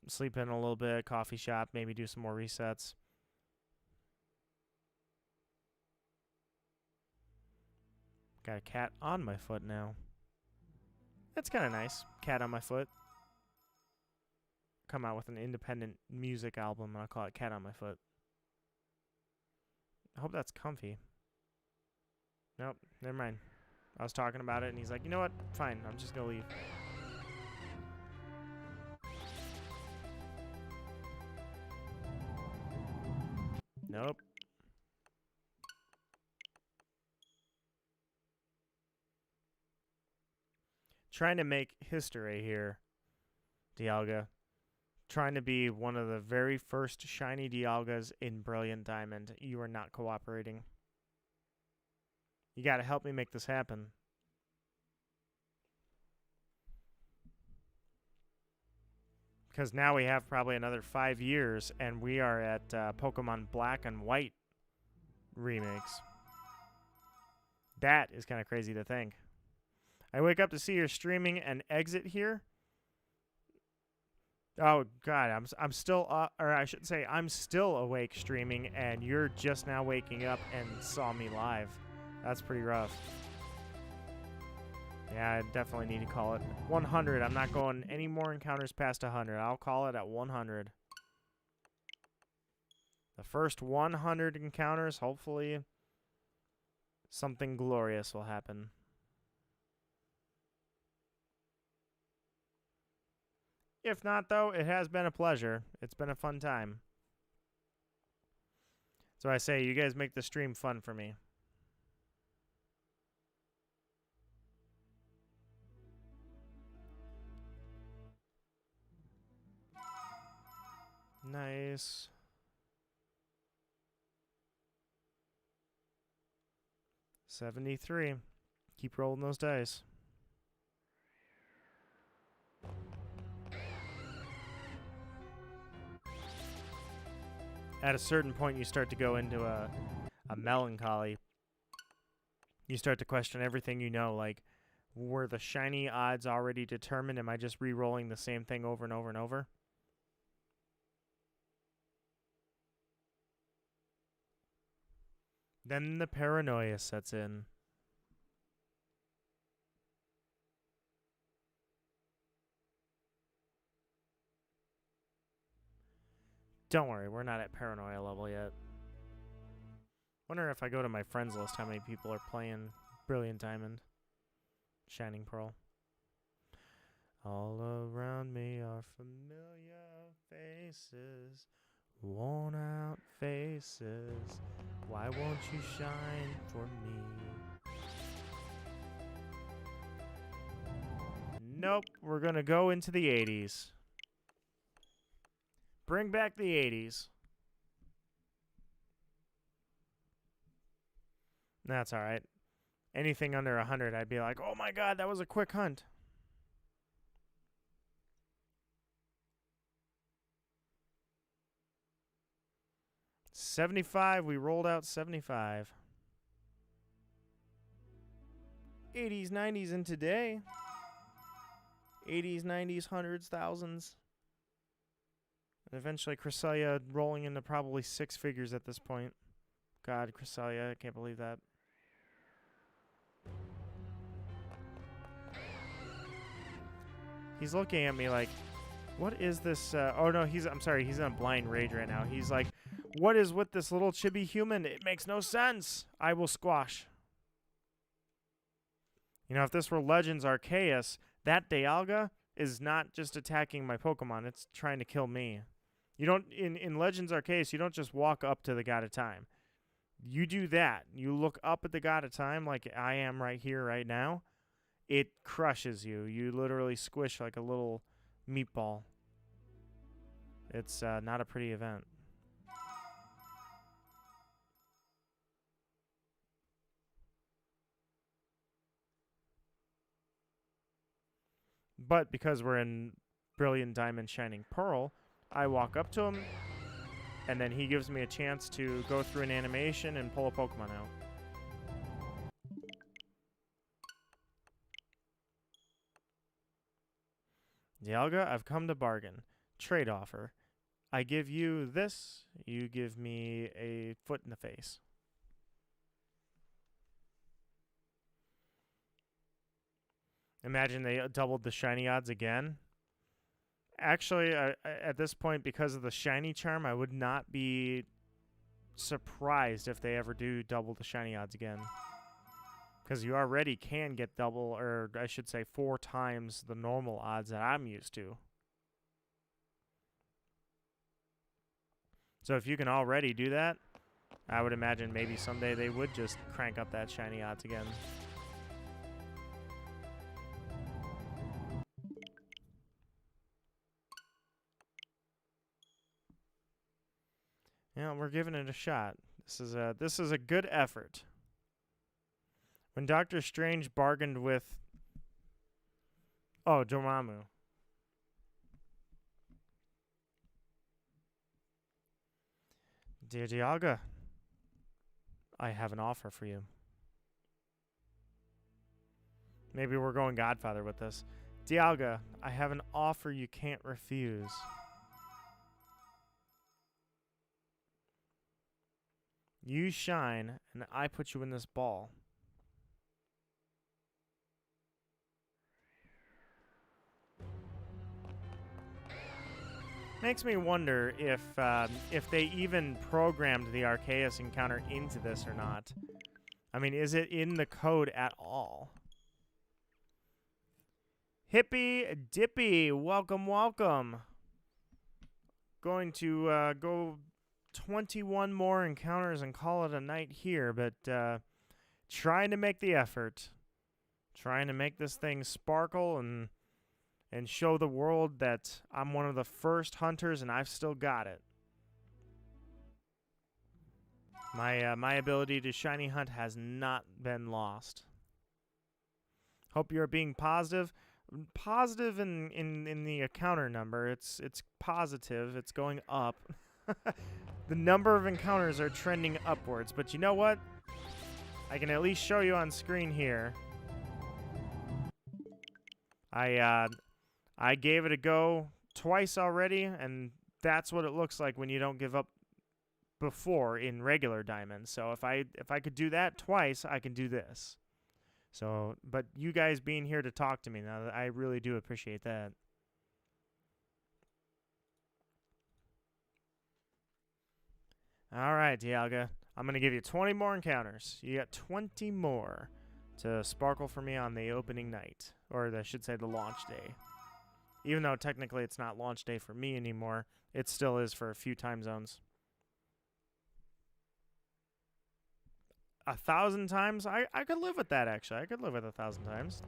Speaker 1: Sleep in a little bit, coffee shop, maybe do some more resets. Got a cat on my foot now. That's kind of nice. Cat on my foot. Come out with an independent music album, and I'll call it Cat on My Foot. I hope that's comfy. Nope, never mind. I was talking about it, and he's like, you know what? Fine, I'm just going to leave. Nope. Trying to make history here, Dialga. Trying to be one of the very first shiny Dialgas in Brilliant Diamond. You are not cooperating. You got to help me make this happen. Because now we have probably another 5 years, and we are at Pokemon Black and White remakes. That is kind of crazy to think. I wake up to see you're streaming and exit here. Oh God, I'm still or I should say I'm still awake streaming, and you're just now waking up and saw me live. That's pretty rough. Yeah, I definitely need to call it 100. I'm not going any more encounters past 100. I'll call it at 100. The first 100 encounters, hopefully something glorious will happen. If not, though, it has been a pleasure. It's been a fun time. So I say, you guys make the stream fun for me. Nice. $73. Keep rolling those dice. At a certain point, you start to go into a melancholy. You start to question everything you know. Like, were the shiny odds already determined? Am I just re-rolling the same thing over and over and over? Then the paranoia sets in. Don't worry, we're not at paranoia level yet. Wonder if I go to my friends list how many people are playing Brilliant Diamond, Shining Pearl. All around me are familiar faces, worn out faces. Why won't you shine for me? Nope, we're gonna go into the 80s. Bring back the 80s. That's alright. Anything under 100, I'd be like, oh my god, that was a quick hunt. $75, we rolled out 75. 80s, 90s, and today. 80s, 90s, hundreds, thousands. And eventually Cresselia rolling into probably 6 figures at this point. God, Cresselia, I can't believe that. He's looking at me like, what is this? Oh no, I'm sorry, he's in a blind rage right now. He's like, what is with this little chibi human? It makes no sense. I will squash. You know, if this were Legends Arceus, that Dialga is not just attacking my Pokemon, it's trying to kill me. You don't, in Legends Arceus, you don't just walk up to the God of Time. You do that. You look up at the God of Time like I am right here, right now. It crushes you. You literally squish like a little meatball. It's not a pretty event. But because we're in Brilliant Diamond Shining Pearl, I walk up to him, and then he gives me a chance to go through an animation and pull a Pokemon out. Dialga, I've come to bargain. Trade offer. I give you this, you give me a foot in the face. Imagine they doubled the shiny odds again. Actually, at this point, because of the shiny charm, I would not be surprised if they ever do double the shiny odds again. Because you already can get double, or I should say 4 times the normal odds that I'm used to. So if you can already do that, I would imagine maybe someday they would just crank up that shiny odds again. Yeah, we're giving it a shot. This is a good effort. When Doctor Strange bargained with Dormammu. Dear Dialga, I have an offer for you. Maybe we're going Godfather with this. Dialga, I have an offer you can't refuse. You shine, and I put you in this ball. Makes me wonder if they even programmed the Arceus encounter into this or not. I mean, is it in the code at all? Hippy Dippy, welcome, welcome. Going to go 21 more encounters and call it a night here, but trying to make the effort. Trying to make this thing sparkle and show the world that I'm one of the first hunters and I've still got it. My ability to shiny hunt has not been lost. Hope you're being positive. Positive in the encounter number. It's positive. It's going up. The number of encounters are trending upwards. But you know what? I can at least show you on screen here. I gave it a go twice already, and that's what it looks like when you don't give up before in regular diamonds. So if I could do that twice, I can do this. So, but you guys being here to talk to me now, I really do appreciate that. All right, Dialga. I'm going to give you 20 more encounters. You got 20 more to sparkle for me on the opening night. Or I should say the launch day. Even though technically it's not launch day for me anymore, it still is for a few time zones. 1,000 times? I could live with that, actually. I could live with 1,000 times.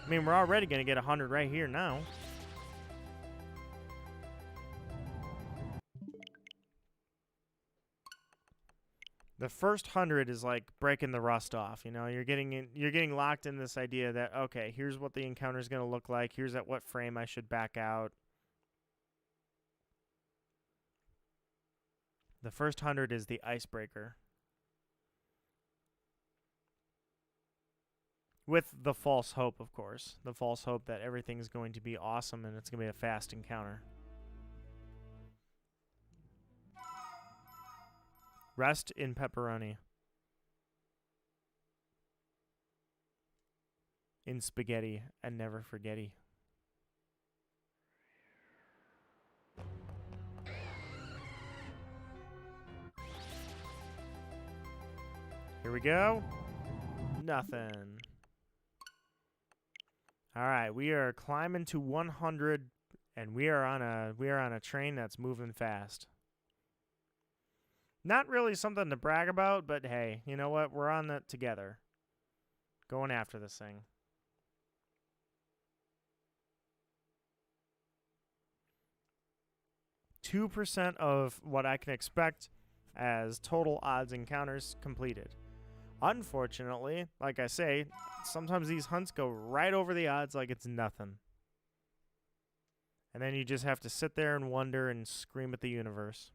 Speaker 1: I mean, we're already going to get 100 right here now. The first 100 is like breaking the rust off. You know, you're getting locked in this idea that, okay, here's what the encounter is going to look like. Here's at what frame I should back out. The first 100 is the icebreaker. With the false hope, of course. The false hope that everything's going to be awesome and it's going to be a fast encounter. Rest in pepperoni. In spaghetti and never forgetty. Here we go. Nothing. All right, we are climbing to 100 and we are on a train that's moving fast. Not really something to brag about, but hey, you know what? We're on that together. Going after this thing. 2% of what I can expect as total odds encounters completed. Unfortunately, like I say, sometimes these hunts go right over the odds like it's nothing. And then you just have to sit there and wonder and scream at the universe.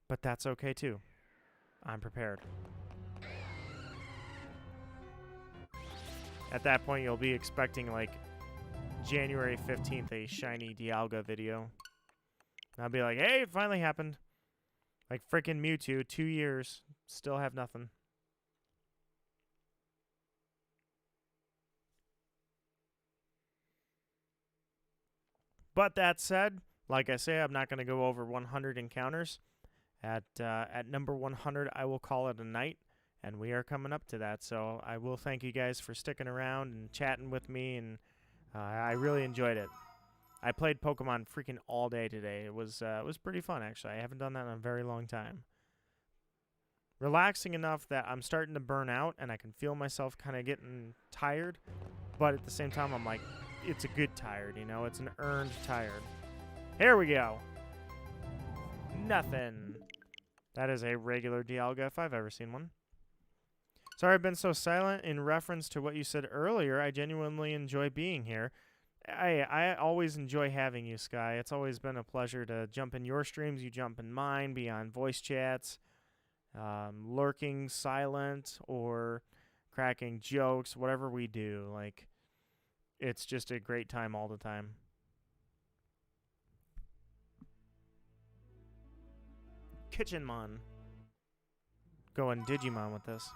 Speaker 1: But that's okay too. I'm prepared. At that point, you'll be expecting, like, January 15th, a shiny Dialga video. And I'll be like, hey, it finally happened. Like freaking Mewtwo, 2 years, still have nothing. But that said, like I say, I'm not going to go over 100 encounters. At number 100, I will call it a night, and we are coming up to that. So I will thank you guys for sticking around and chatting with me, and I really enjoyed it. I played Pokemon freaking all day today. It was pretty fun, actually. I haven't done that in a very long time. Relaxing enough that I'm starting to burn out, and I can feel myself kind of getting tired. But at the same time, I'm like, it's a good tired, you know? It's an earned tired. Here we go. Nothing. That is a regular Dialga if I've ever seen one. Sorry I've been so silent in reference to what you said earlier. I genuinely enjoy being here. I always enjoy having you, Sky. It's always been a pleasure to jump in your streams. You jump in mine, be on voice chats, lurking silent, or cracking jokes, whatever we do. Like, it's just a great time all the time. Kitchenmon. Going Digimon with this.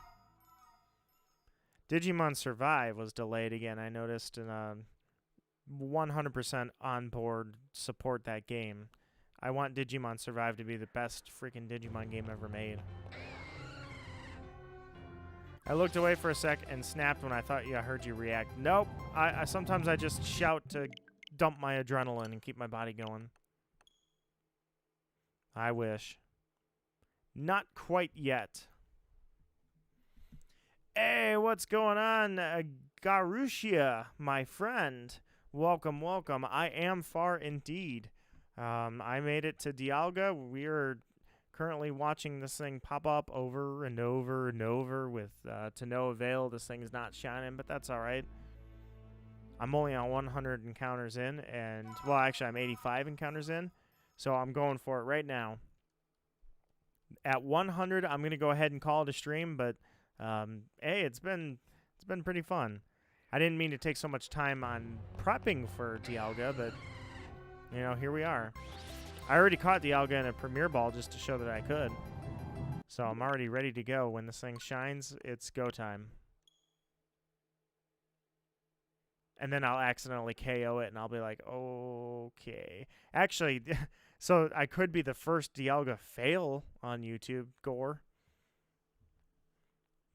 Speaker 1: Digimon Survive was delayed again. I noticed, and 100% on board support that game. I want Digimon Survive to be the best freaking Digimon game ever made. I looked away for a sec and snapped when I thought I heard you react. Nope. I sometimes I just shout to dump my adrenaline and keep my body going. I wish. Not quite yet. Hey, what's going on, Garushia, my friend? Welcome, welcome. I am far indeed. I made it to Dialga. We are currently watching this thing pop up over and over and over with to no avail. This thing's not shining, but that's all right. I'm only on 100 encounters in, and, well, actually, I'm 85 encounters in, so I'm going for it right now. At 100, I'm going to go ahead and call it a stream, but hey, it's been pretty fun. I didn't mean to take so much time on prepping for Dialga, but, you know, here we are. I already caught Dialga in a Premier Ball just to show that I could. So I'm already ready to go. When this thing shines, it's go time. And then I'll accidentally KO it, and I'll be like, okay. Actually, so I could be the first Dialga fail on YouTube, Gore.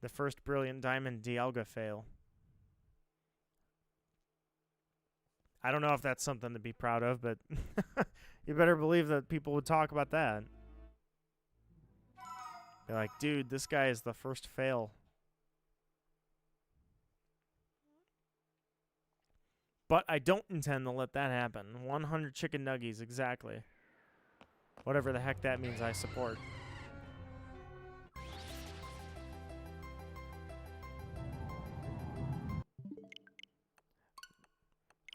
Speaker 1: The first Brilliant Diamond Dialga fail. I don't know if that's something to be proud of, but you better believe that people would talk about that. They're like, dude, this guy is the first fail. But I don't intend to let that happen. 100 chicken nuggies, exactly. Whatever the heck that means, I support.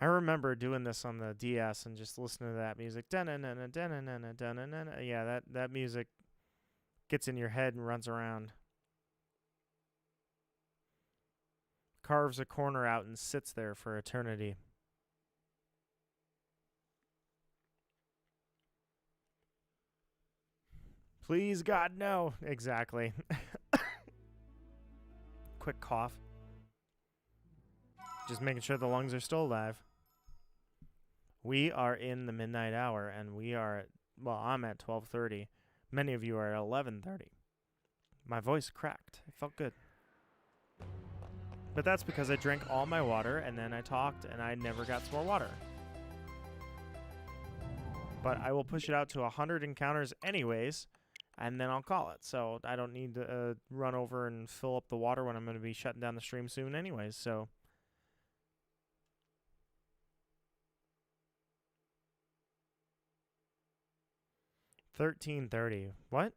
Speaker 1: I remember doing this on the DS and just listening to that music. Yeah, that music gets in your head and runs around. Carves a corner out and sits there for eternity. Please, God, no. Exactly. Quick cough. Just making sure the lungs are still alive. We are in the midnight hour, and we are at, well, I'm at 12:30. Many of you are at 11:30. My voice cracked. It felt good. But that's because I drank all my water, and then I talked, and I never got some more water. But I will push it out to 100 encounters anyways, and then I'll call it. So I don't need to run over and fill up the water when I'm going to be shutting down the stream soon anyways, so... 13:30. What?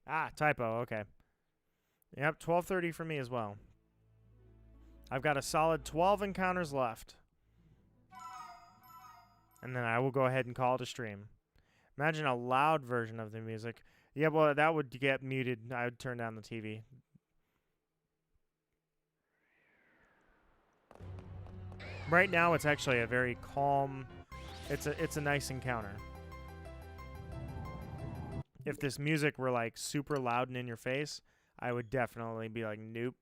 Speaker 1: Ah, typo. Okay. Yep, 12:30 for me as well. I've got a solid 12 encounters left. And then I will go ahead and call it a stream. Imagine a loud version of the music. Yeah, well, that would get muted. I would turn down the TV. Right now, it's actually a very calm. It's a nice encounter. If this music were like super loud and in your face, I would definitely be like, nope.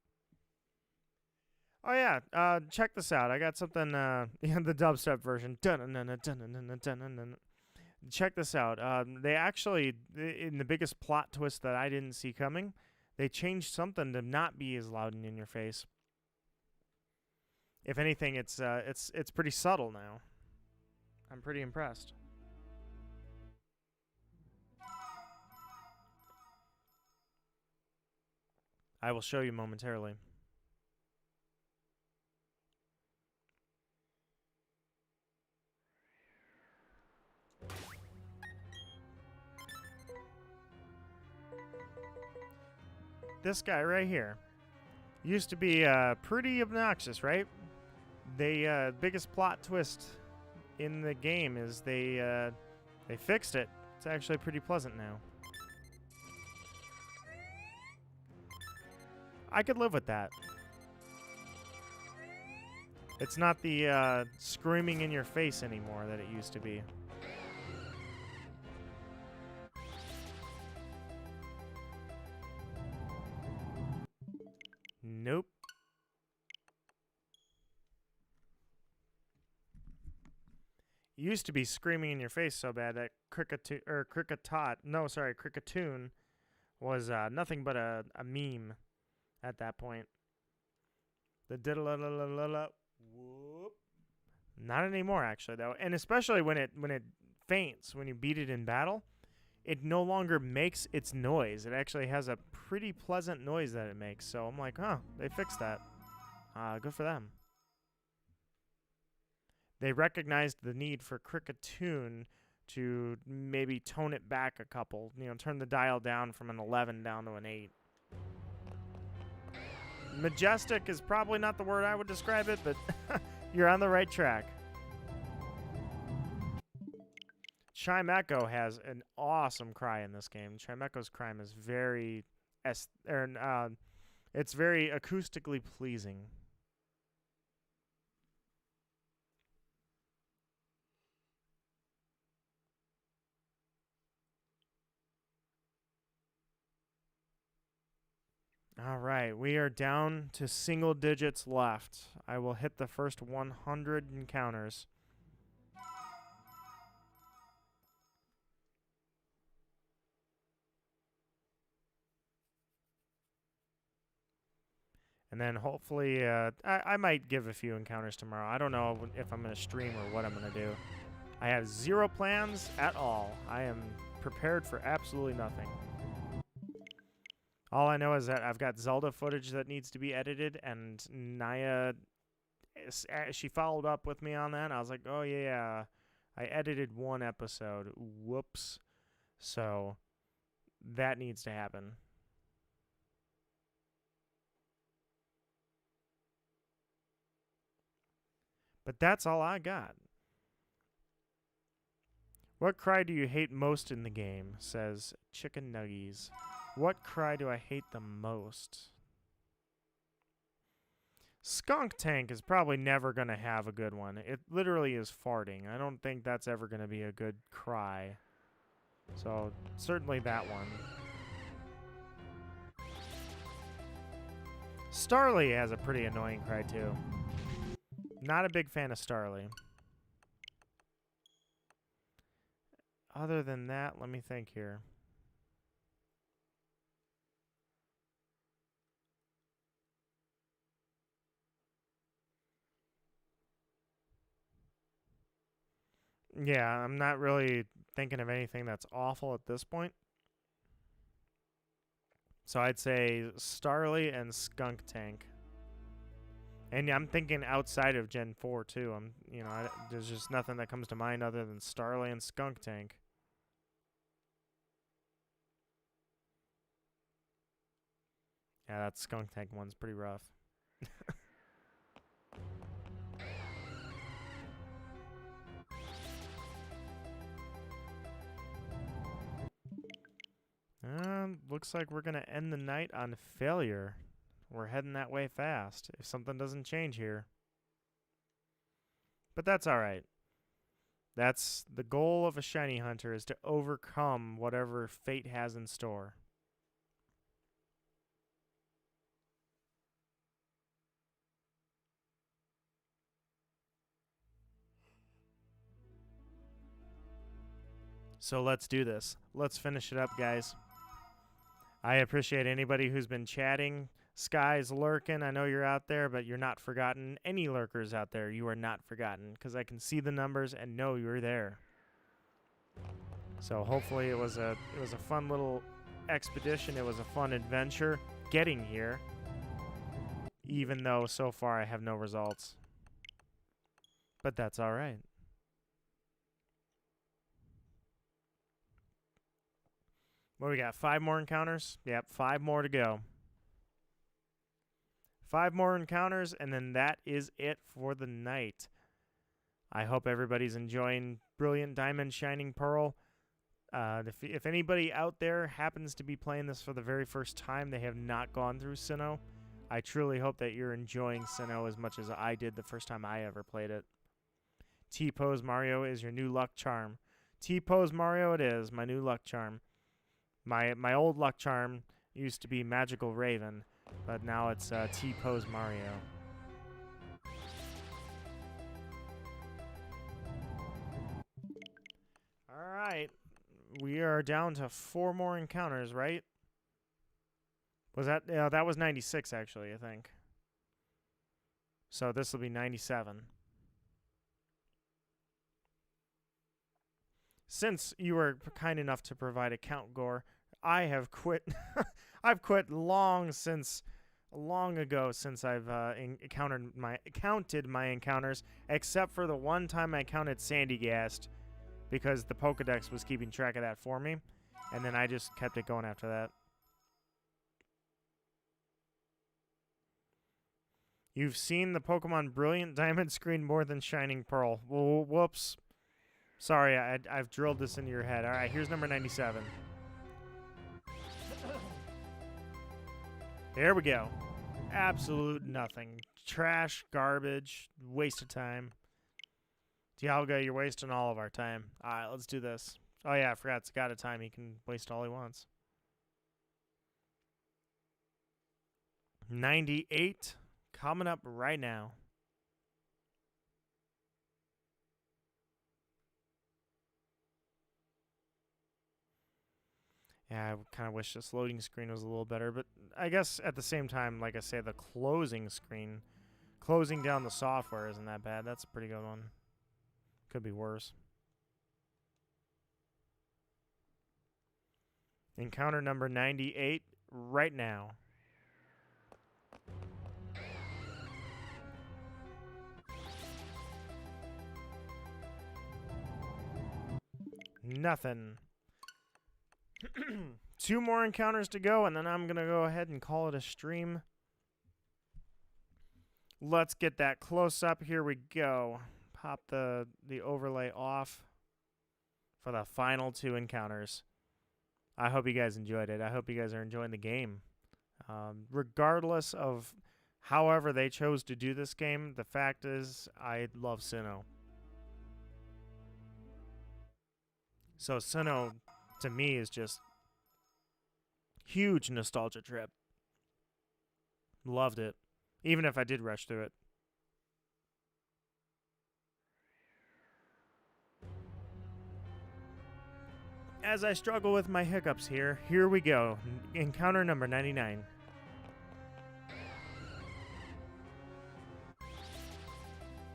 Speaker 1: Oh yeah, check this out. I got something. The dubstep version. Check this out. They actually, in the biggest plot twist that I didn't see coming, they changed something to not be as loud and in your face. If anything, it's pretty subtle now. I'm pretty impressed. I will show you momentarily. This guy right here used to be pretty obnoxious, right? The biggest plot twist in the game is they fixed it. It's actually pretty pleasant now. I could live with that. It's not the screaming in your face anymore that it used to be. Nope. It used to be screaming in your face so bad that Cricketoon was nothing but a meme at that point. The whoop. Not anymore, actually, though. And especially when it faints, when you beat it in battle, it no longer makes its noise. It actually has a pretty pleasant noise that it makes. So I'm like, huh, they fixed that. Good for them. They recognized the need for Cricketoon to maybe tone it back a couple. You know, turn the dial down from an 11 down to an 8. Majestic is probably not the word I would describe it, but you're on the right track. Chimecho has an awesome cry in this game. Chimecho's cry is very, it's very acoustically pleasing. All right, we are down to single digits left. I will hit the first 100 encounters. And then hopefully, I might give a few encounters tomorrow. I don't know if I'm going to stream or what I'm going to do. I have zero plans at all. I am prepared for absolutely nothing. All I know is that I've got Zelda footage that needs to be edited, and Naya, she followed up with me on that, and I was like, oh, yeah, I edited one episode. Whoops. So that needs to happen. But that's all I got. What cry do you hate most in the game? Says Chicken Nuggies. What cry do I hate the most? Skunk Tank is probably never going to have a good one. It literally is farting. I don't think that's ever going to be a good cry. So, certainly that one. Starly has a pretty annoying cry, too. Not a big fan of Starly. Other than that, let me think here. Yeah, I'm not really thinking of anything that's awful at this point. So I'd say Starly and Skunk Tank. And I'm thinking outside of Gen 4 too. There's just nothing that comes to mind other than Starly and Skunk Tank. Yeah, that Skunk Tank one's pretty rough. Looks like we're gonna end the night on failure. We're heading that way fast, if something doesn't change here. But that's alright. That's the goal of a shiny hunter, is to overcome whatever fate has in store. So let's do this. Let's finish it up, guys. I appreciate anybody who's been chatting. Sky's lurking. I know you're out there, but you're not forgotten. Any lurkers out there, you are not forgotten, because I can see the numbers and know you're there. So hopefully it was a fun little expedition. It was a fun adventure getting here, even though so far I have no results. But that's all right. What do we got? 5 more encounters? Yep, 5 more to go. 5 more encounters, and then that is it for the night. I hope everybody's enjoying Brilliant Diamond Shining Pearl. If anybody out there happens to be playing this for the very first time, they have not gone through Sinnoh, I truly hope that you're enjoying Sinnoh as much as I did the first time I ever played it. T-Pose Mario is your new luck charm. T-Pose Mario it is, my new luck charm. My old luck charm used to be Magical Raven, but now it's T-Pose Mario. All right, we are down to 4 more encounters, right? Was that? Yeah, that was 96 actually, I think. So this will be 97. Since you were kind enough to provide a count, Gore, I have quit. I've quit long ago since I've counted my encounters, except for the one time I counted Sandygast, because the Pokedex was keeping track of that for me, and then I just kept it going after that. You've seen the Pokemon Brilliant Diamond screen more than Shining Pearl. Well, whoops. Sorry, I've drilled this into your head. All right, here's number 97. There we go. Absolute nothing. Trash, garbage, waste of time. Dialga, you're wasting all of our time. All right, let's do this. Oh, yeah, I forgot. It's got a time. He can waste all he wants. 98 coming up right now. Yeah, I kind of wish this loading screen was a little better, but I guess at the same time, like I say, the closing screen, closing down the software isn't that bad. That's a pretty good one. Could be worse. Encounter number 98 right now. Nothing. 2 more encounters to go, and then I'm going to go ahead and call it a stream. Let's get that close up. Here we go. Pop the overlay off for the final 2 encounters. I hope you guys enjoyed it. I hope you guys are enjoying the game. Regardless of however they chose to do this game, the fact is I love Sinnoh. So Sinnoh, to me, is just huge nostalgia trip. Loved it. Even if I did rush through it. As I struggle with my hiccups here we go. Encounter number 99.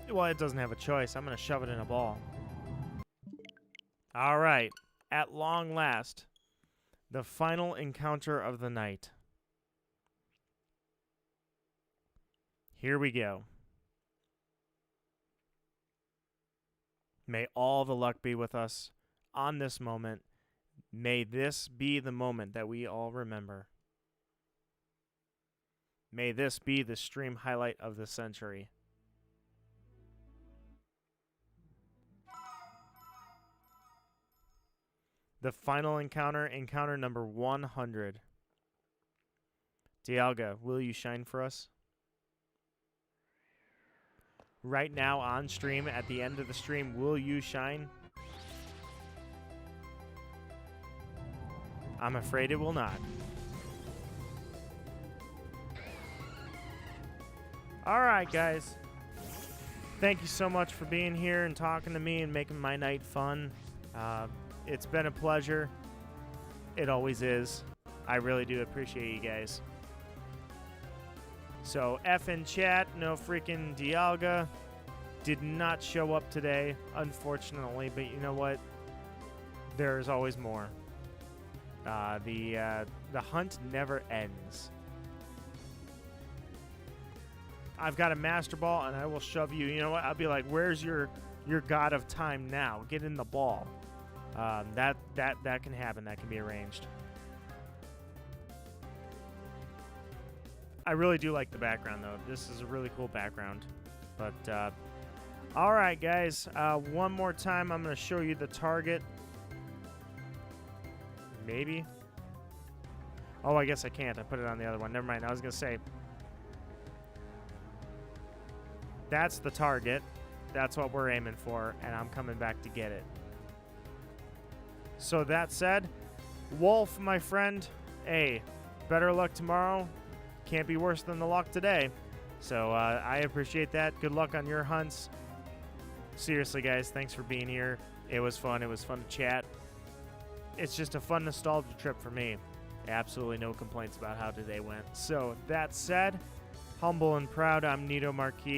Speaker 1: Well, it doesn't have a choice. I'm going to shove it in a ball. All right. At long last, the final encounter of the night. Here we go. May all the luck be with us on this moment. May this be the moment that we all remember. May this be the stream highlight of the century. The final encounter, encounter number 100. Dialga, will you shine for us? Right now on stream, at the end of the stream, will you shine? I'm afraid it will not. Alright, guys. Thank you so much for being here and talking to me and making my night fun. It's been a pleasure. It always is. I really do appreciate you guys. So, F in chat, no freaking Dialga. Did not show up today, unfortunately, but you know what? There's always more. The hunt never ends. I've got a Master Ball, and I will shove you. You know what? I'll be like, where's your God of Time now? Get in the ball. That can happen. That can be arranged. I really do like the background, though. This is a really cool background. But, all right, guys. One more time, I'm going to show you the target. Maybe. Oh, I guess I can't. I put it on the other one. Never mind. I was going to say, that's the target. That's what we're aiming for, and I'm coming back to get it. So that said, Wolf, my friend, hey, better luck tomorrow. Can't be worse than the luck today. So I appreciate that. Good luck on your hunts. Seriously, guys, thanks for being here. It was fun. It was fun to chat. It's just a fun nostalgia trip for me. Absolutely no complaints about how today went. So that said, humble and proud, I'm Nito Marquis.